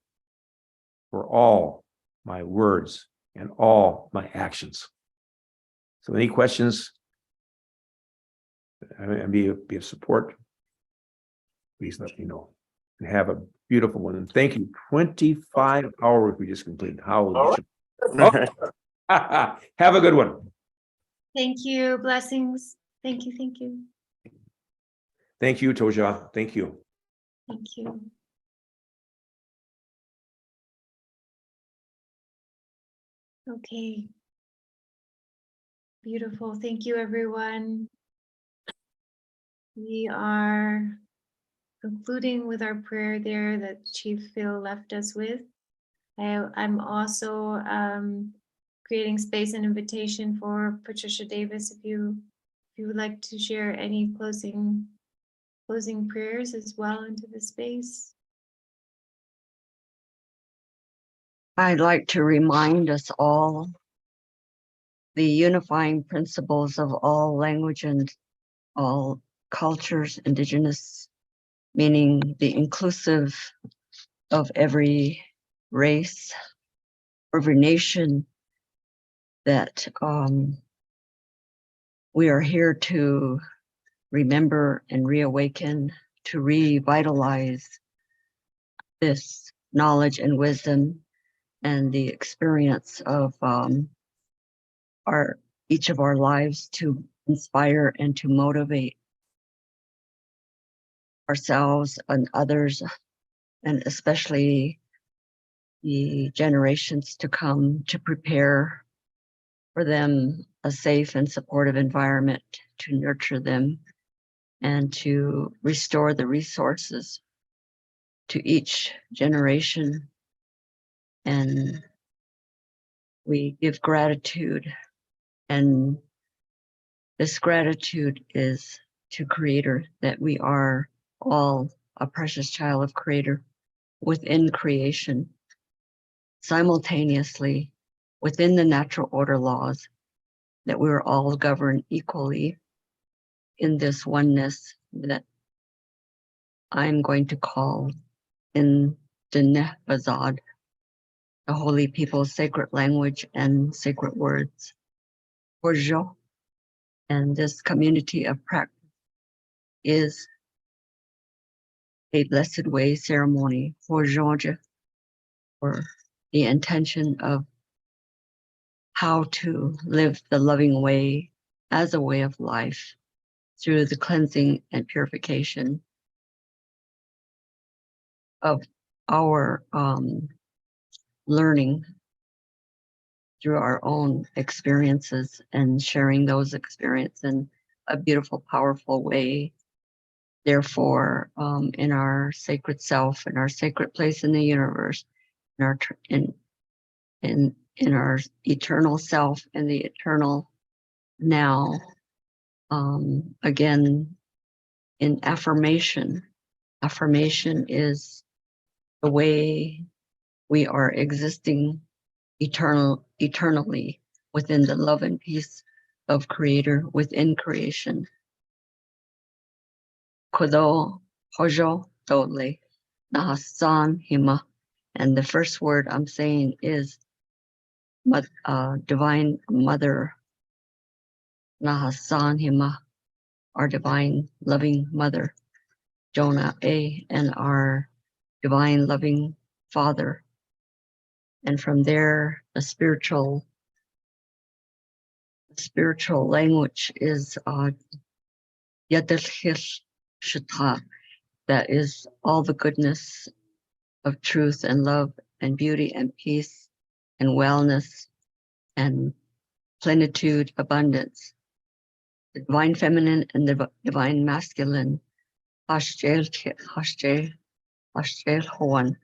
for all my words and all my actions. So any questions and be of support, please let me know. And have a beautiful one. And thank you. 25 hours we just completed. How have a good one. Thank you. Blessings. Thank you. Thank you. Thank you, Toja. Thank you. Thank you. Okay. Beautiful. Thank you, everyone. We are concluding with our prayer there that Chief Phil left us with. I'm also creating space and invitation for Patricia Davis if you would like to share any closing prayers as well into the space. I'd like to remind us all the unifying principles of all language and all cultures, indigenous, meaning the inclusive of every race, every nation, that we are here to remember and reawaken, to revitalize this knowledge and wisdom and the experience of each of our lives, to inspire and to motivate ourselves and others, and especially the generations to come, to prepare for them a safe and supportive environment to nurture them and to restore the resources to each generation. And we give gratitude, and this gratitude is to Creator, that we are all a precious child of Creator within creation, simultaneously within the natural order laws, that we're all governed equally in this oneness that I'm going to call in the Bazad, the holy people's sacred language and sacred words, Forjo. And this community of practice is a blessed way ceremony for Georgia, for the intention of how to live the loving way as a way of life through the cleansing and purification of our learning through our own experiences and sharing those experiences in a beautiful, powerful way. Therefore, in our sacred self, in our sacred place in the universe, in our eternal self, in the eternal now, again, in affirmation. Affirmation is the way we are existing eternally within the love and peace of Creator, within creation. Kodo Hojo Dole Nahasan Hima. And the first word I'm saying is Divine Mother Nahasan Hima, our divine loving mother, Jonah A, and our divine loving Father. And from there, the spiritual language is Yadilhil Shita, that is all the goodness of truth and love and beauty and peace and wellness and plenitude, abundance. The divine feminine and the divine masculine. Hashjel Hoan.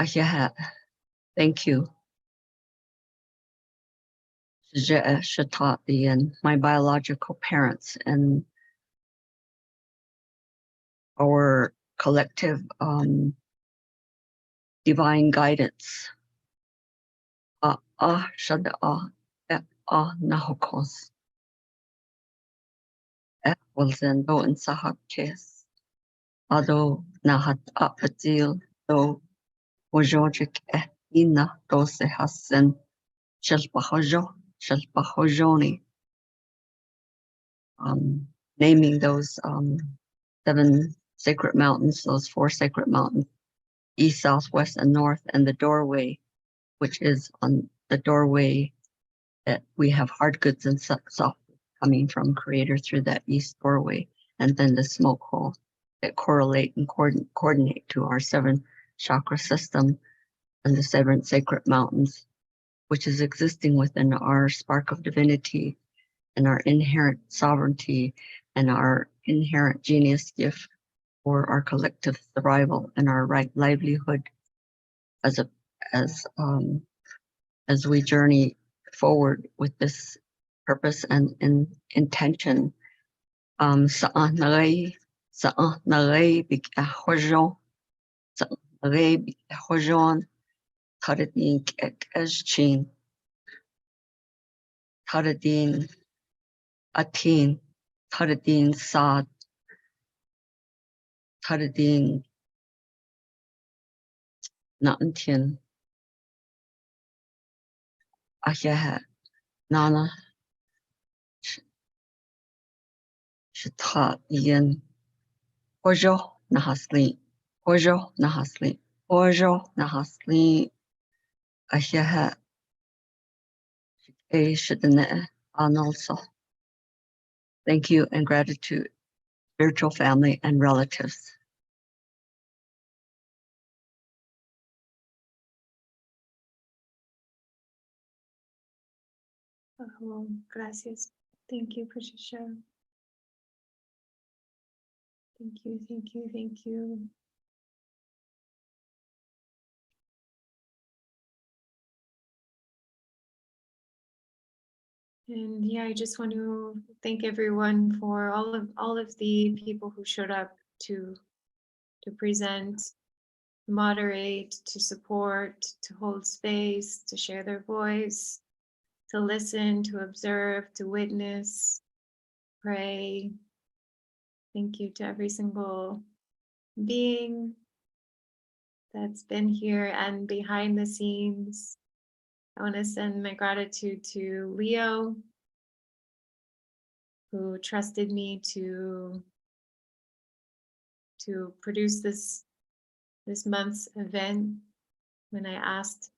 Ayahat. Thank you. Shatati and my biological parents and our collective divine guidance. Shada Nahokos. Wilson do in Sahak Chess. Ado Nahat Apatil do Wajojik Ina Dose Hassan Shalpahojoni. Naming those 7 sacred mountains, those 4 sacred mountains, east, south, west, and north, and the doorway, which is on the doorway that we have hard goods and soft coming from Creator through that east doorway, and then the smoke hole that correlate and coordinate to our 7 chakra system and the 7 sacred mountains, which is existing within our spark of divinity and our inherent sovereignty and our inherent genius gift for our collective survival and our right livelihood as a as we journey forward with this purpose and intention. Saan nagay big-ahojon, saan nagay big-ahojon, taradin ek-ejchin, taradin atin, taradin sad, taradin naantian, ahyaha, nana, shita iyan, hojo nahasli, hojo nahasli, hojo nahasli, ahyaha, shidane analsa. Thank you and gratitude, spiritual family and relatives. Oh, gracias. Thank you, Patricia. Thank you, thank you, thank you. And yeah, I just want to thank everyone for all of the people who showed up to present, moderate, to support, to hold space, to share their voice, to listen, to observe, to witness, pray. Thank you to every single being that's been here and behind the scenes. I want to send my gratitude to Leo, who trusted me to produce this month's event when I asked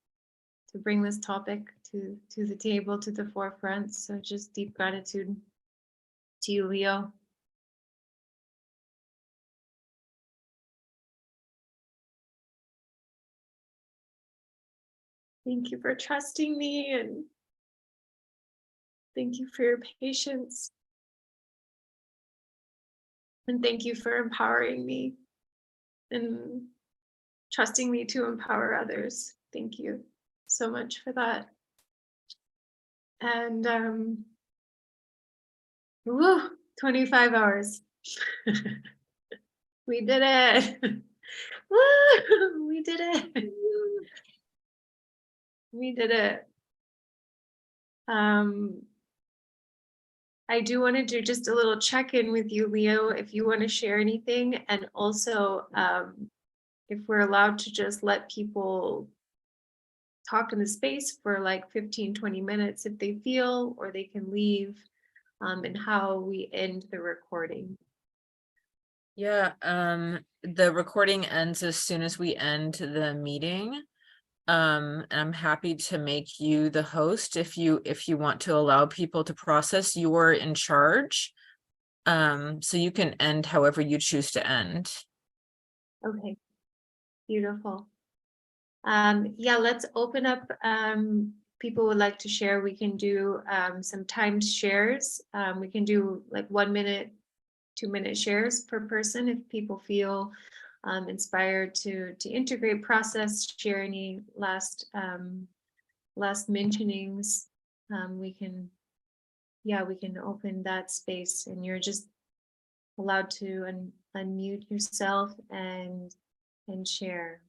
to bring this topic to the table, to the forefront. So just deep gratitude to you, Leo. Thank you for trusting me, and thank you for your patience. And thank you for empowering me and trusting me to empower others. Thank you so much for that. And 25 hours. We did it. Woo, we did it. We did it. I do want to do just a little check-in with you, Leo, if you want to share anything, and also if we're allowed to just let people talk in the space for like 15-20 minutes if they feel, or they can leave, and how we end the recording. Yeah, the recording ends as soon as we end the meeting. And I'm happy to make you the host if you want to allow people to process. You're in charge. So you can end however you choose to end. Okay, beautiful. Yeah, let's open up. People would like to share. We can do some timed shares. We can do like 1 minute, 2 minute shares per person if people feel inspired to integrate, process, share any last mentionings. We can open that space, and you're just allowed to unmute yourself and share.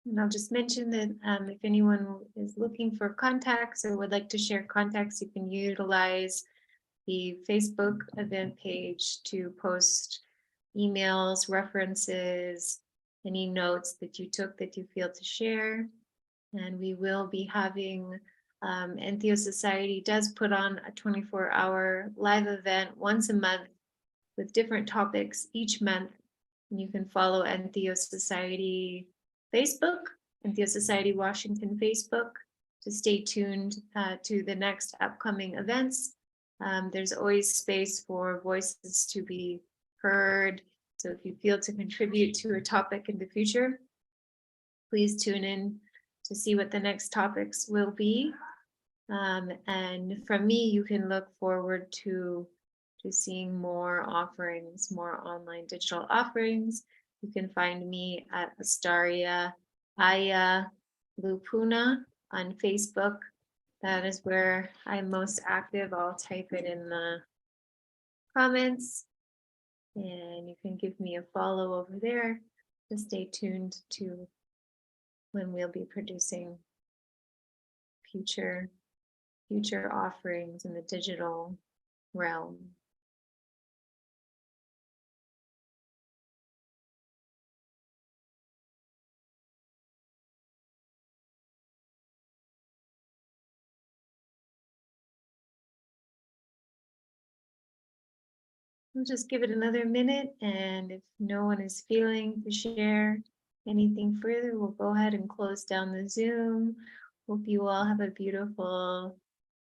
And I'll just mention that if anyone is looking for contacts or would like to share contacts, you can utilize the Facebook event page to post emails, references, any notes that you took that you feel to share. And we will be having, Entheo Society does put on a 24-hour live event once a month with different topics each month. And you can follow Entheo Society Facebook, Entheo Society Washington Facebook, to stay tuned to the next upcoming events. There's always space for voices to be heard. So if you feel to contribute to a topic in the future, please tune in to see what the next topics will be. And from me, you can look forward to seeing more offerings, more online digital offerings. You can find me at Astaria Aya Lupuna on Facebook. That is where I'm most active. I'll type it in the comments and you can give me a follow over there to stay tuned to when we'll be producing future offerings in the digital realm. We'll just give it another minute, and if no one is feeling to share anything further, we'll go ahead and close down the Zoom. Hope you all have a beautiful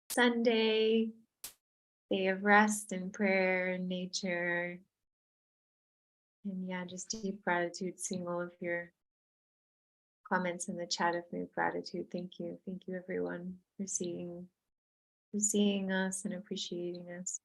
Sunday, day of rest and prayer and nature. And yeah, just deep gratitude, seeing all of your comments in the chat of my gratitude. Thank you. Thank you everyone for seeing us and appreciating us.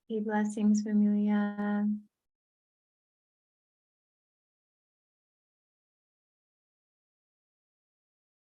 Okay, blessings, familia.